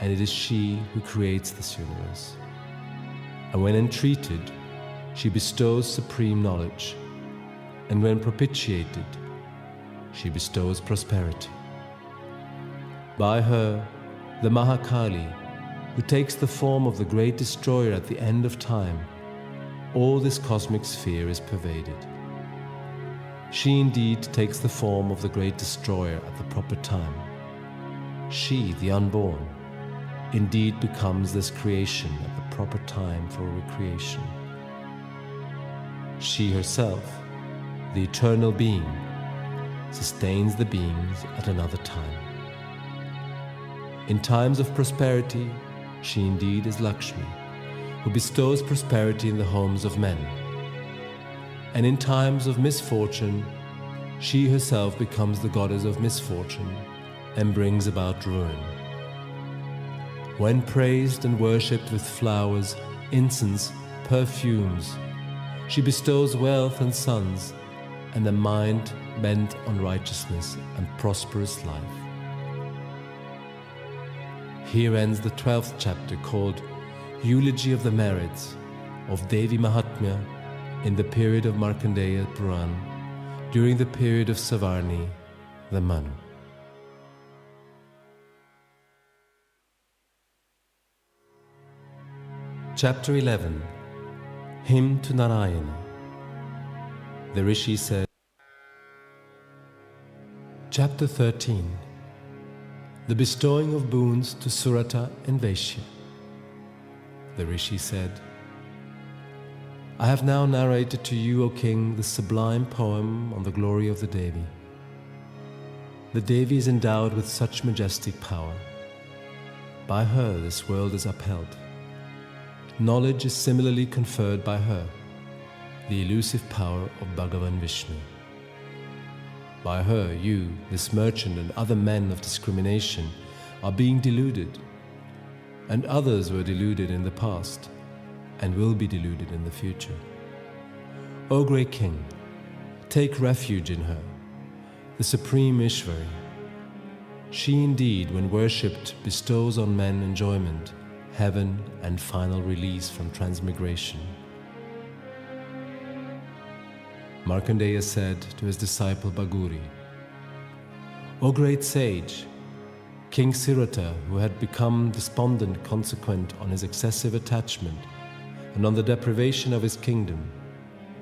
and it is she who creates this universe. And when entreated, she bestows supreme knowledge, and when propitiated, she bestows prosperity. By her, the Mahakali, who takes the form of the great destroyer at the end of time, all this cosmic sphere is pervaded. She indeed takes the form of the great destroyer at the proper time. She, the unborn, indeed becomes this creation at the proper time for recreation. She herself, the eternal being, sustains the beings at another time. In times of prosperity, she indeed is Lakshmi, who bestows prosperity in the homes of men. And in times of misfortune, she herself becomes the goddess of misfortune and brings about ruin. When praised and worshipped with flowers, incense, perfumes, she bestows wealth and sons, and a mind bent on righteousness and prosperous life. Here ends the 12th chapter called Eulogy of the Merits of Davi Mahatmya in the period of Markandeya Puran, during the period of Savarni, the Manu. Chapter 11. Hymn to Narayana. The Rishi said, Chapter 13. The bestowing of boons to Surata and Vaishya. The Rishi said, I have now narrated to you, O King, the sublime poem on the glory of the Devi. The Devi is endowed with such majestic power. By her this world is upheld. Knowledge is similarly conferred by her, the elusive power of Bhagavan Vishnu. By her, you, this merchant, and other men of discrimination are being deluded, and others were deluded in the past and will be deluded in the future. O great King, take refuge in her, the supreme Ishvari. She indeed, when worshipped, bestows on men enjoyment, heaven, and final release from transmigration. Markandeya said to his disciple Bhaguri, O great sage, King Sirata, who had become despondent consequent on his excessive attachment and on the deprivation of his kingdom,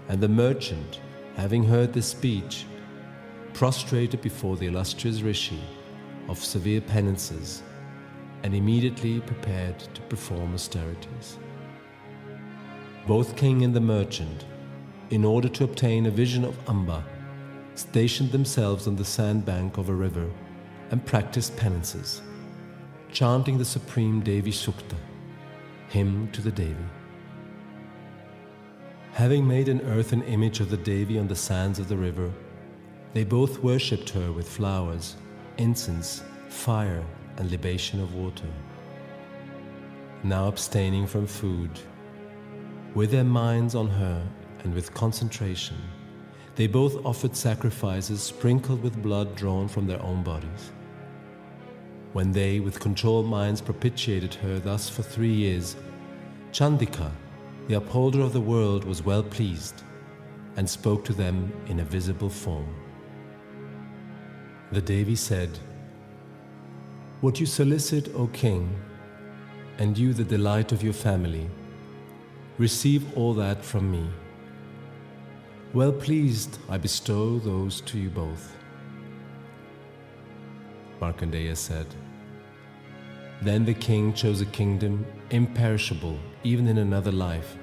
and the merchant, having heard this speech, prostrated before the illustrious Rishi of severe penances and immediately prepared to perform austerities. Both king and the merchant, in order to obtain a vision of Amba, stationed themselves on the sandbank of a river and practiced penances, chanting the supreme Devi Sukta, hymn to the Devi. Having made an earthen image of the Devi on the sands of the river, they both worshipped her with flowers, incense, fire, and libation of water. Now abstaining from food, with their minds on her and with concentration, They both offered sacrifices sprinkled with blood drawn from their own bodies. When they, with controlled minds, propitiated her thus for 3 years, Chandika, the upholder of the world, was well pleased and spoke to them in a visible form. The Devi said, "What you solicit, O king, and you the delight of your family, receive all that from me. Well pleased I bestow those to you both." Markandeya said, "Then the king chose a kingdom imperishable even in another life,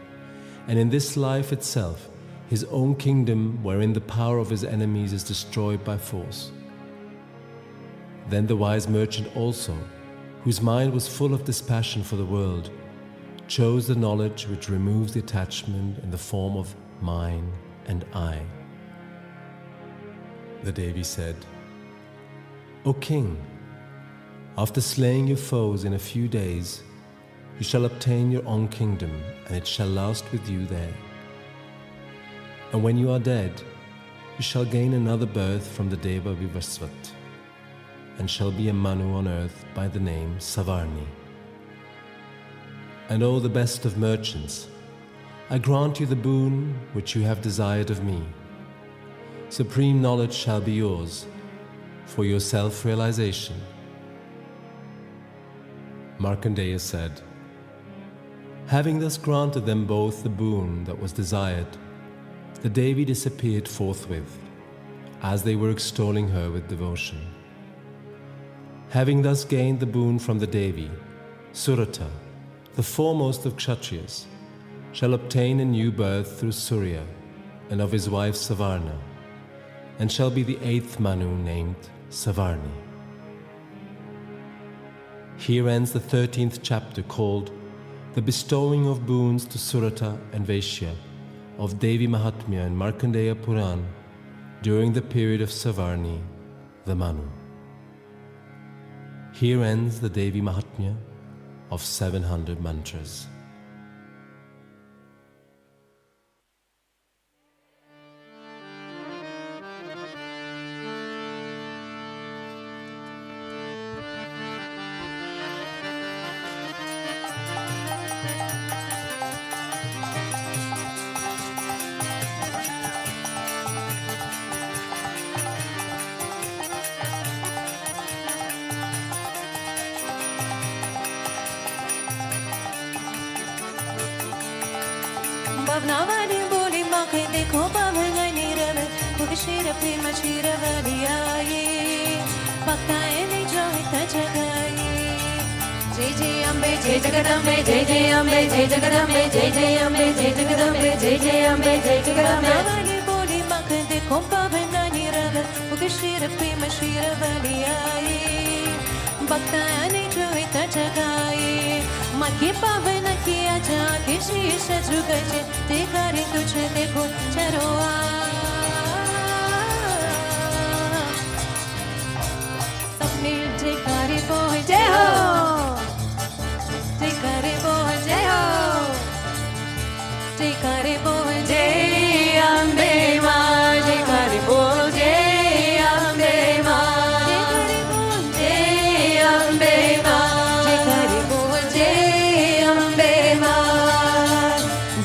and in this life itself his own kingdom wherein the power of his enemies is destroyed by force. Then the wise merchant also, whose mind was full of dispassion for the world, chose the knowledge which removes the attachment in the form of mine and I." The Devi said, "O king, after slaying your foes in a few days, you shall obtain your own kingdom, and it shall last with you there. And when you are dead, you shall gain another birth from the Deva Vivasvat, and shall be a Manu on earth by the name Savarni. And O the best of merchants, I grant you the boon which you have desired of me. Supreme knowledge shall be yours for your self-realization." Markandeya said, "Having thus granted them both the boon that was desired, the Devi disappeared forthwith, as they were extolling her with devotion. Having thus gained the boon from the Devi, Surata, the foremost of Kshatriyas, shall obtain a new birth through Surya and of his wife Savarna, and shall be the 8th Manu named Savarni." Here ends the 13th chapter called The Bestowing of Boons to Surata and Vaishya of Davi Mahatmya and Markandeya Puran during the period of Savarni, the Manu. Here ends the Davi Mahatmya of 700 mantras. Navaratri boli makai dekho pavana nirav Bhukshira prema shira variyaye Bhaktaye ne joita jagaye Jai Jai Ambe Jai Jagadambe Jai Jai Ambe Jai Jagadambe Jai Jai Ambe Jai Jagadambe Jai Jai Ambe Jai Jagadambe Navaratri boli makai dekho pavana nirav Bhukshira prema shira variyaye Bhaktaye ne joita jagaye Maki pavana kiya jaake शीश झुकाए देखा रे तुझे देखो चरोआ सबने जयकारे बोल जय हो जयकारे बोल जय हो जयकारे बोल जय अम्बे माँ जयकारे बोल जय अम्बे माँ जयकारे बोल जय अम्बे माँ जयकारे बोल जय अम्बे माँ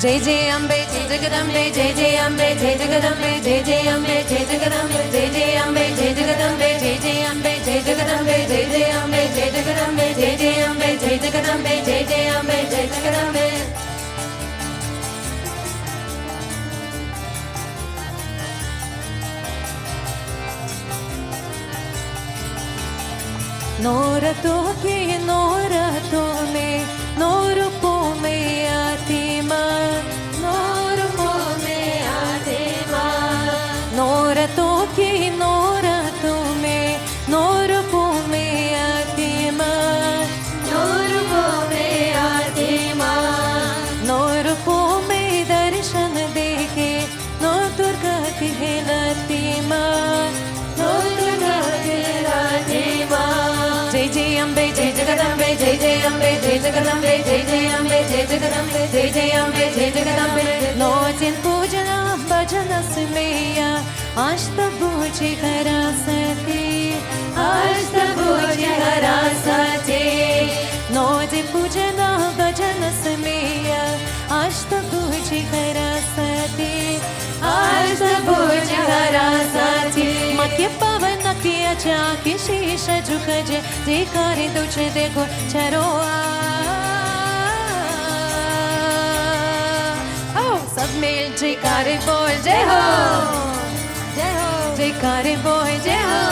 Jai Jai Ambe Jai Jagadambe Jai Jai Ambe Jai Jagadambe Jai Jai Ambe Jai Jagadambe Jai Jai Ambe Jai Jagadambe Jai Jai Ambe Jai Jagadambe Jai Jai Ambe Jai Jagadambe Jai Jai Ambe Jai Jagadambe Jai Jai Ambe Jai Jagadambe Norato ke norato me norupo me atima norupo me atima norato ke norato me norupo me atima norupo me atima norupo me darshan deke no durga ke latima no durga ke latima Jai Jai Ambe Jai Jagadambe Jai Jai Ambe Jai Jagadambe Jai Jai Ambe Jai Jagadambe Jai Jai Ambe Jai Jagadambe Lord in Pujana भजन स्मेया अष्टभुजि हरासते अष्टभुजि हरासते नोदि पूजन भजन स्मेया अष्टभुजि हरासते अष्टभुजि हरासते मध्य पवन किया जाके शीश झुक जे करे तुझे देखो चरोआ सब मिल जयकारे बोल जय हो जयकारे बोल जय हो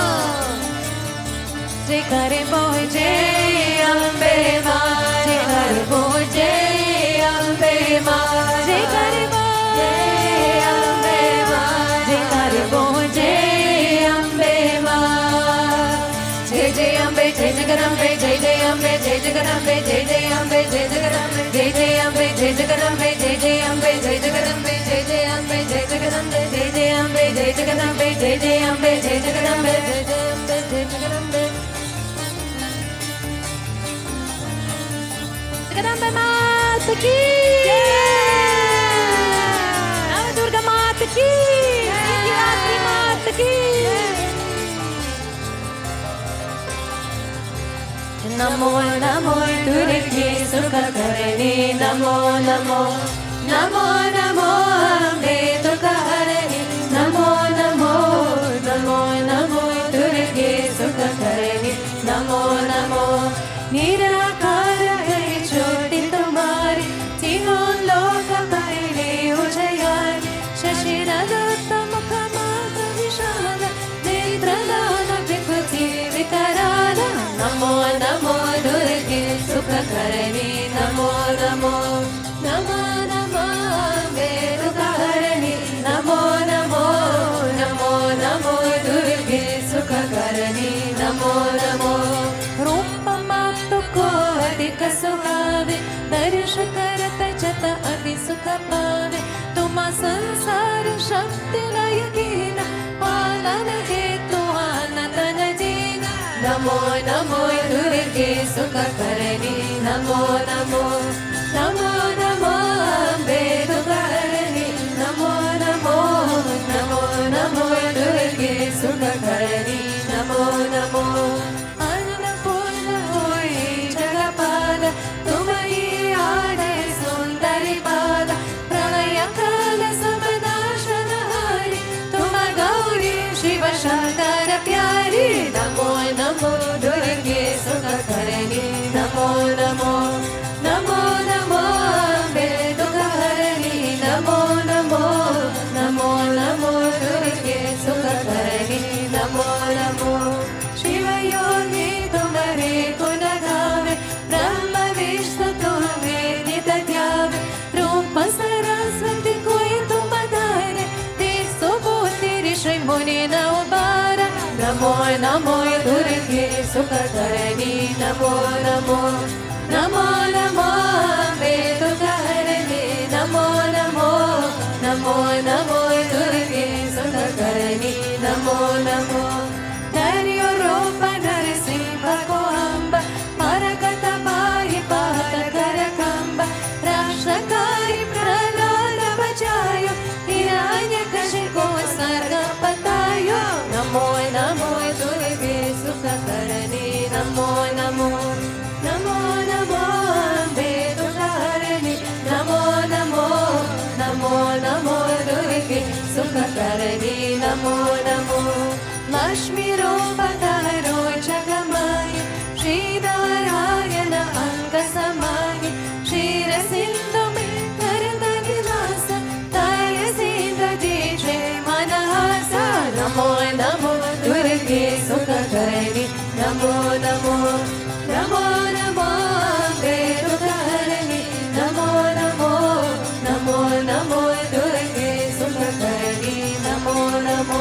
जयकारे बोल जय अम्बे मां जयकारे बोल जय अम्बे मां जयकारे बोल जय अम्बे मां जयकारे बोल जय अम्बे मां जय जय अम्बे जय जगदम्बे जय जय अम्बे जय जगदम्बे जय जय अम्बे जय जगदम्बे जय जय अम्बे जय जगदम्बे जय जय अम्बे जय जगदम्बे जय जय अम्बे जय जगदम्बे जय जय अम्बे जय जगदम्बे जय जय अम्बे जय जगदम्बे जय जय अम्बे जय जगदम्बे जगदम्बे मात की नव दुर्गा मात की सिद्धिदात्री मात की नमो नमो दुर्गे सुख करणी नमो नमो नमो नमो अम्बे दुख हरणी नमो नमो नमो नमो दुर्गे सुख करणी नमो नमो निराकार है ज्योति तुम्हारी तीनों लोक पहले उजयारी शशिरदत्त मुख मात विशाल नेत्रदान विभूति विकराल नमो नमो दुर्गे सुख करणी नमो नमो नमो नमो अम्बे दुख हरणी नमो नमो नमो नमो दुर्गे सुख करणी नमो नमो रूप मातु को अधिक सुहावे दर्श करत जत अति सुख पावे तुम संसार शक्ति लय कीना पालन हेतु आनंदन जीना नमो नमो दुर्गे सुख करणी नमो नमो नमो नमो अम्बे दुख हरणी नमो नमो नमो नमो दुर्गे सुख करणी नमो नमो अन्नपूर्ण होई जगपाल तुम्हारी आड़े सुंदरी पाद प्रलय काल सब नाशन हारी तुम गौरी शिव शंकर प्यारी नमो नमो दुर्गे सुख करणी नमो नमो नमो नमो अम्बे दुख हरणी नमो नमो नमो नमो दुर्गे सुख करणी नमो नमो शिव योगी तुम्हारे गुण गावे ब्रह्म विष्णु तुम्हें नित ध्यावे रूप सरस्वती कोई तुम धारे सुबोधि ऋषि मुनि न उबारा नमो नमो दुर्गे सुख करणी नमो नमो नमो नमो अम्बे दुख हरणी नमो नमो नमो नमो दुर्गे सुख करणी नमो नमो धर्यो रूप नरसिंह को अम्ब परगत पाहि पार कर कंब राष्ट्रकारी प्रहलाद बचायो हिरण्यकशिपु सर्ग पतायो नमो नमो दुर्गे सुख करणी नमो नमो नमो नमो अम्बे दुख हरणी नमो नमो नमो नमो दुर्गे सुख करणी नमो नमो लक्ष्मी रूप धरो जगमाय श्रीनारायण अंग समाय क्षीर सिंधु में करत निवास ताय सिंधु जय मनहासा नमो नमो दुर्गे सुख करणी नमो नमो नमो नमो अम्बे दुख हरणी नमो नमो नमो नमो दुर्गे सुख करणी नमो नमो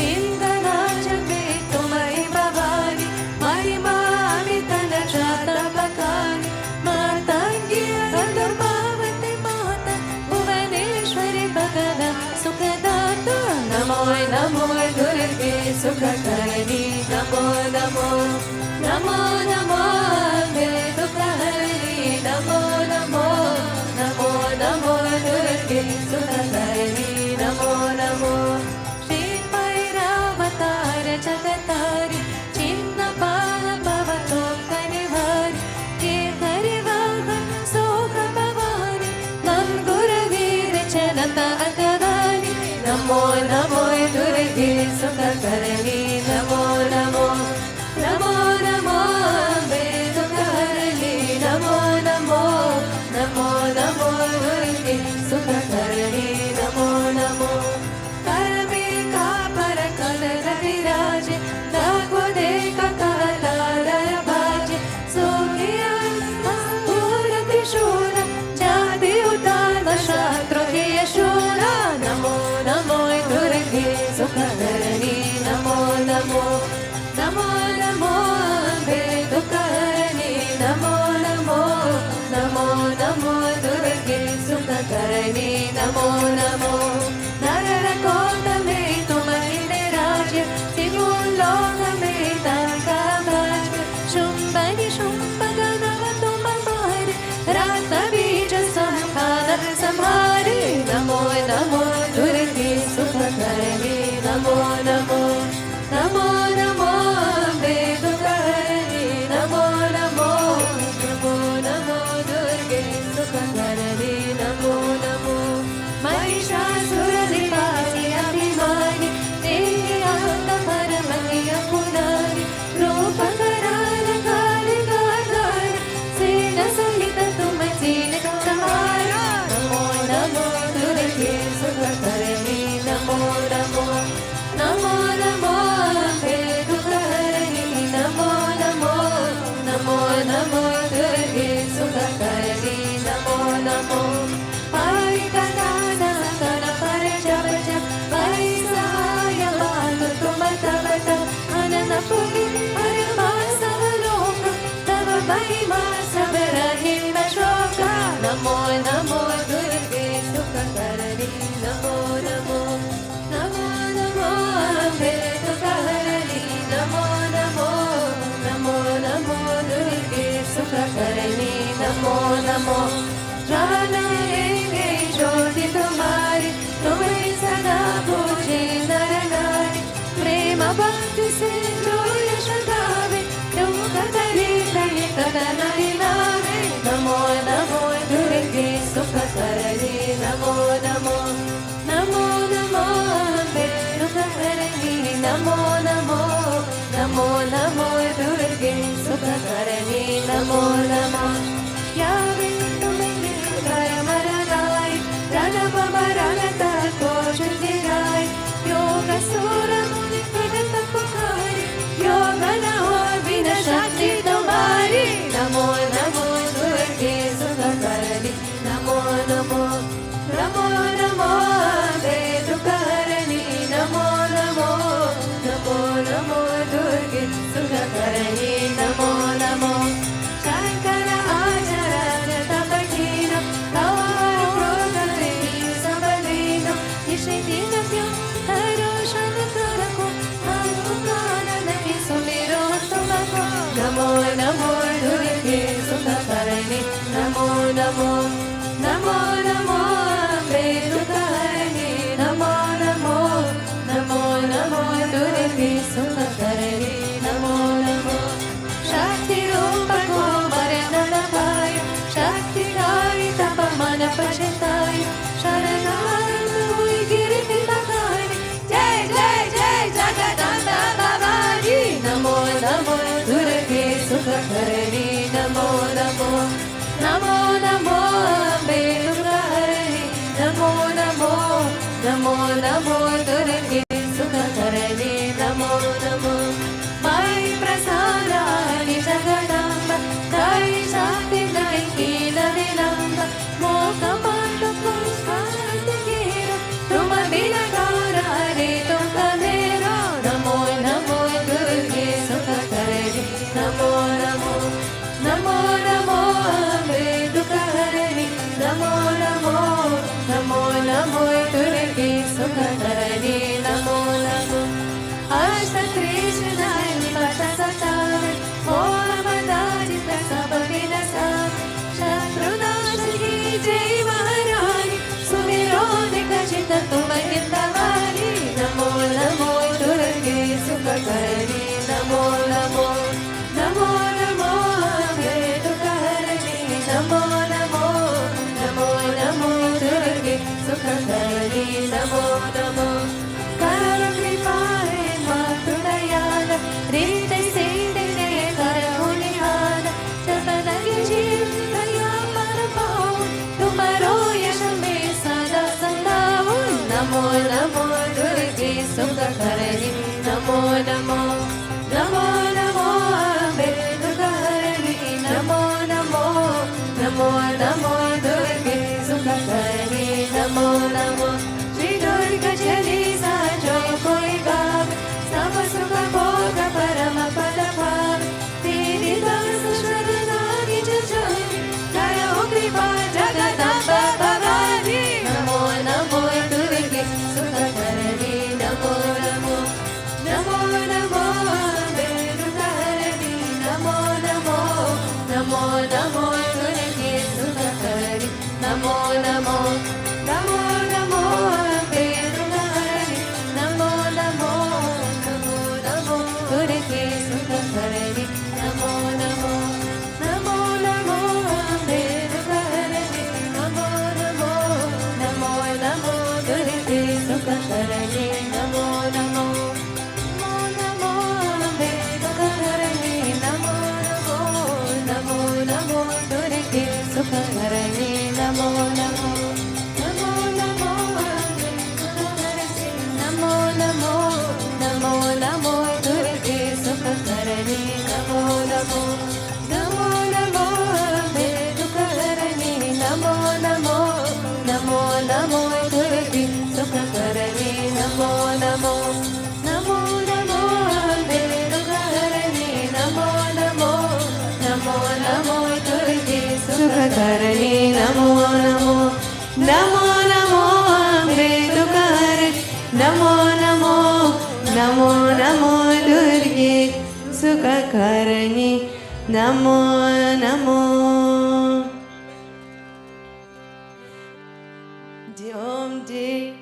इंद्रराज में तुम्हारी भवानी महिमा अमितन जात बखानी मातंगी दुर्भावती माता भुवनेश्वरी भगना सुखदाता नमो नमो दुर्गे सुख करणी नमो नमो नमो नमो अम्बे दुख हरणी नमो नमो नमो नमो दुर्गे सुख करणी नमो महिषासुरनिवासि अभिमानि देहि परमति अपुनानि रूपकराल कालिकाधार सेन सहित तुम चीन समारा नमो नमो दुर्गे सुखकरणी नमो नमो नमो नमो हे दुःखहरणी नमो नमो नमो नमो दुर्गे सुखकरणी नमो नमो पारि कथाना कन पर जप जप पारि सहाय मातु तुम तब तब अनन पुनि परमासवलोक तब महिमा सब रहे न शोक नमो नमो दुर्गे सुखकरणी नमो नमो नमो नमो हे दुःखहरणी नमो नमो नमो नमो दुर्गे सुखकरणी नमो नमो ज्वालाएंगे ज्योति तुम्हारी तुम्हें सदा पूजे नर नारी प्रेम भक्ति से जो यश गावे तुम कतरी कहीं कदा नहीं लावे नमो नमो दुर्गे सुखकरणी नमो नमो नमो नमो हे दुःखहरणी नमो नमो नमो नमो दुर्गे सुखकरणी नमो नमो यावे मरनाय रणपमरणता कोशुतिराय योग सूरमुनि प्रगत पुकारी योग न हो बिन शक्ति तुम्हारी नमो नमो दुर्गे सुखकरणी नमो नमो नमो नमो हे दुःखहरणी नमो नमो नमो नमो दुर्गे सुखकरणी नमो नमो शंकर आचरण तपकीन नमो नमो दुर्गे सुखकरणी नमो नमो नमो नमो हे दुःखहरणी नमो नमो नमो नमो दुर्गे सुखकरणी नमो नमो शक्ति रूप को मरण पाय शक्ति गाय तप मन पछताय शरणागत हुई गिरती तकानी जय जय जय जगदम्बा भवानी नमो नमो दुर्गे सुखकरणी नमो नमो नमो नमो हे दुःखहरणी नमो नमो नमो नमो दुर्गे सुखकरणी नमो नमो माई प्रसादानि जगदम्बा दायि शान्ति दायि कील विलम्ब मोक्षमार्ग पुष्पार्थ कीर तुम बिन गौरा रे तुम मेरो नमो नमो दुर्गे सुखकरणी नमो नमो नमो नमो हे दुःखहरणी नमो नमो नमो नमो दुर्गे सुखकरणी नमो नमो अष्टत्रिशूलाय निपत सतावे मोहमदाजित सब विनसावे शत्रुनाश की जय महारानी सुमिरो निकचित तुम हितवानी नमो नमो दुर्गे सुखकरणी नमो नमो नमो नमो हे दुःखहरणी नमो नमो नमो नमो दुर्गे सुखकरणी नमो नमो कर कृपा है मातु दयाल रीते सीते कर हुनिहाल जब लगे जीव दया पर पाओ तुम्हारो यश में सदा संगाओ नमो नमो दुर्गे सुखकरणी नमो नमो नमो नमो हे दुःखहरणी नमो नमो नमो नमो दुर्गे सुखकरणी नमो नमो श्री दुर्गा चालीसा जो कोई गावे सब सुख भोग परम पद पावे तेरी दास शरणागि जजामि करो कृपा जगदम्बा भवानी नमो नमो दुर्गे सुखकरणी नमो नमो नमो नमो दुर्गे सुखकरणे नमो नमो नमो अम्बे दुःखहरणे नमो नमो नमो नमो दुर्गे सुखकरणे नमो नमो नमो नमो अम्बे दुःखहरणे नमो नमो नमो नमो दुर्गे सुखकरणे नमो नमो नमो नमो अम्बे दुःखहरणे नमो नमो नमो नमो दुर्गे सुखकरणे नमो नमो नमो नमो अम्बे दुःखहरणे नमो नमो नमो नमो दुर्गे सुखकरणे नमो नमो नमो नमो अम्बे दुःखहरणे नमो नमो नमो नमो दुर्गे सुखकरणे नमो नमो ओम जय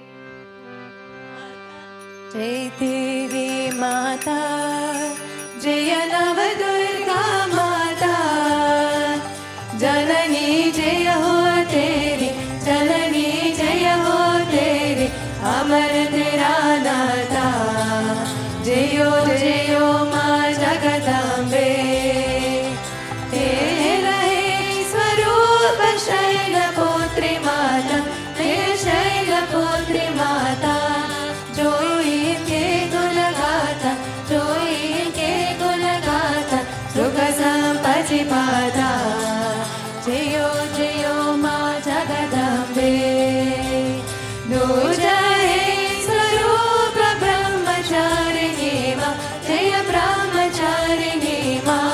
देवी माता जय नव दुर्गा माता जननी जय हो तेरी जननी जय हो तेरी अमर तेरा नाता जयो जयो माँ जगदम्बे तेरा है स्वरूप शैलपुत्री माता शैलपुत्री माता जो इनके गुण गाता जो इनके गुण गाता सुख संपत्ति पाता जयो जयो माँ जगदम्बे दूजा है स्वरूप ब्रह्मचारिणी माँ जय ब्रह्मचारिणी माँ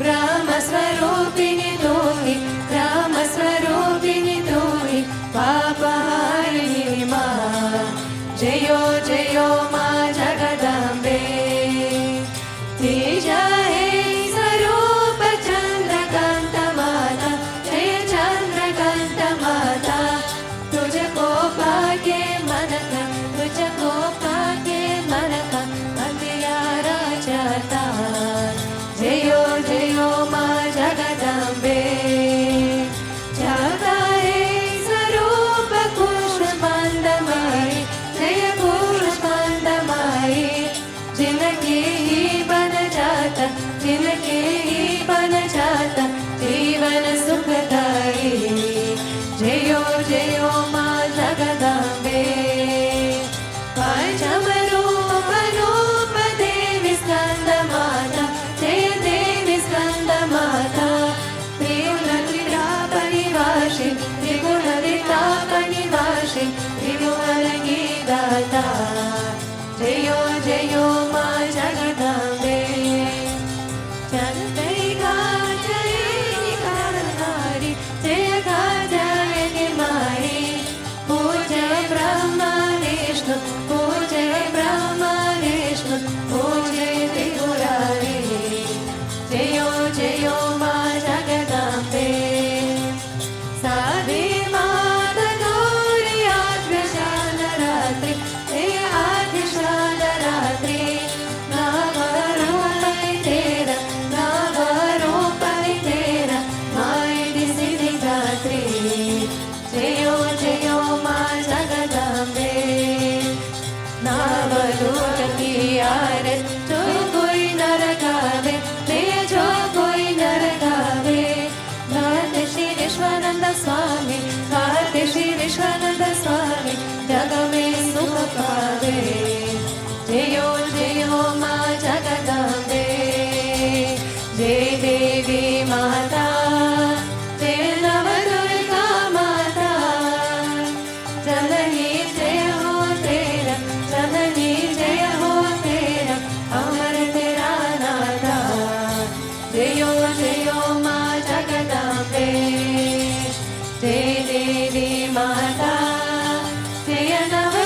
ब्रह्म स्वरूपिणी तू ही ब्रह्म स्वरूपिणी तू ही पापहारिणी माँ जयो जयो माँ जगदम्बे तेजा है स्वरूप चंद्रकांत माता जय चंद्रकांत माता तुझको पाके मन का तुझको पाके मन का अंधियारा जाता जयो जयो माँ जगदम्बे जाता है स्वरूप कुष्मांडमाई जय कुष्मांडमाई जिनके ही बन जाता जिनके ही बन जाता जीवन सुखदाई जयो जयो माँ जगदम्बे पंचम रूप देवी स्कंद माता जय देवी स्कंद माता त्रिगुणवितापनिवासी त्रिगुणवितापनिवासी त्रिभुवनगी दाता जयो जयो माँ जगदम्बे चंद्रिका जयिका नारी जय जय मारी पूजय ब्रह्मा विष्णु पूजय ब्रह्मा विष्णु पूजय त्रिपुरारी जयो जयो माँ जगदम्बे साधे माता गौरी आद्यशालरात्रि जय आद्यशालरात्रि नामरूपै तेरा मायि सिद्धिदात्री जयो जयो माँ जगदम्बे नावलोक की आरत जो कोई नर गावे जो कोई नर गावे गाते श्री विश्वानंद स्वामी गाते श्री विश्वानंद स्वामी जग में सुख पावे जयो जयो माँ जगदम्बे जय देवी माता जय नव दुर्गा माता जननी जय हो तेरा जननी जय हो तेरा अमर तेरा नाता जयो जयो माँ जगदम्बे जय देवी माता जय नव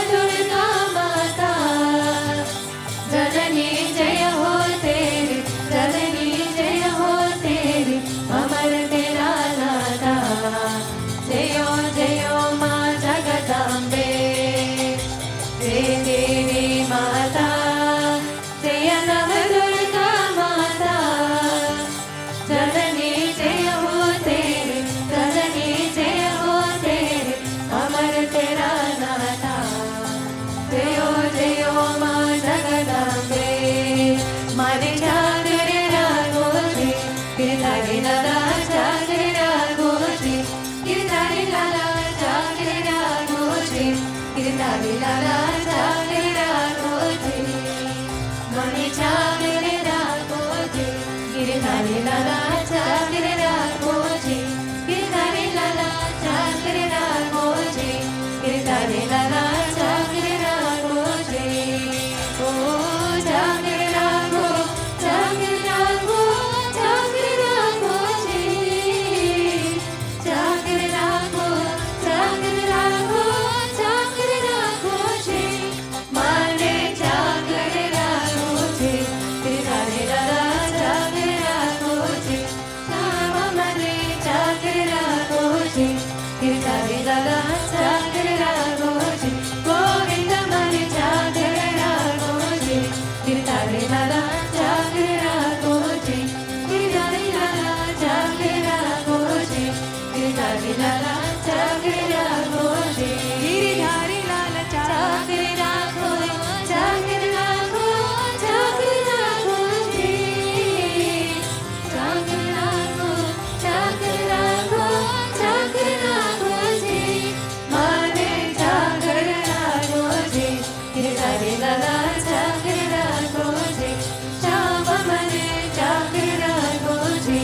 Giridhari Lala Chakri Rakhoji, Mani Chakri Rakhoji, Giridhari Lala Chakri Rakhoji, Giridhari Lala Chakri Rakhoji, Giridhari Lala Chakri Rakhoji. Oh, Chakri Rakho, Chakri Rakho, Chakri Rakhoji, Chakri Rakho, Chakri Rakho, Chakri Rakhoji, Mane Chakri Rakhoji, Giridhari Lala Chakri Rakhoji, Shama Mane Chakri Rakhoji, Giridhari Lala Chakri Rakhoji, Govinda Mane Chakri Rakhoji, Giridhari Lala Chakri Rakhoji, Giridhari Lala Chakri Rakhoji, Giridhari Lala Chakri Rakhoji, Giridhari Lala Chakri Rakhoji, Chakri Rakho, Chakri Rakhoji, Chakri Rakho, Chakri Rakho, Chakri Rakhoji, Mane Chakri Rakhoji, Giridhari Lala Chakri Rakhoji, Shama Mane Chakri Rakhoji,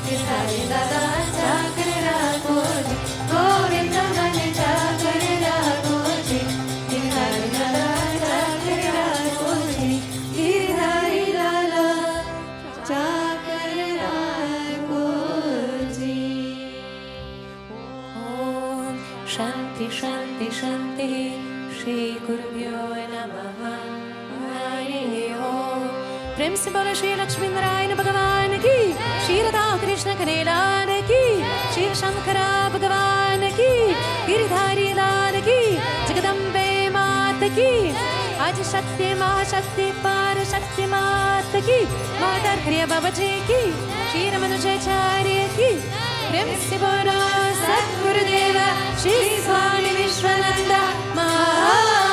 Giridhari Lala Chakri Rakhoji, Govinda Mane Chakri Rakhoji, Giridhari Lala Chakri Rakhoji, Giridhari Lala Chakri Rakhoji. Om Shanti Shanti Shanti Shri Gurubhyo Namaha Hari Om. प्रेम से बोलो श्री लक्ष्मी नारायण भगवान की, श्री राधा कृष्ण कन्हैया की, शिव शंकरा भगवान की, गिरिधारी लाल की, जगदम्बे मात की, आज शक्ति महाशक्ति पार शक्ति मात की, माता क्रिया बाबा जी की, श्री रमनुजाचार्य की, प्रेम से बोलो सद्गुरुदेव श्री स्वामी विश्वानंद महाराज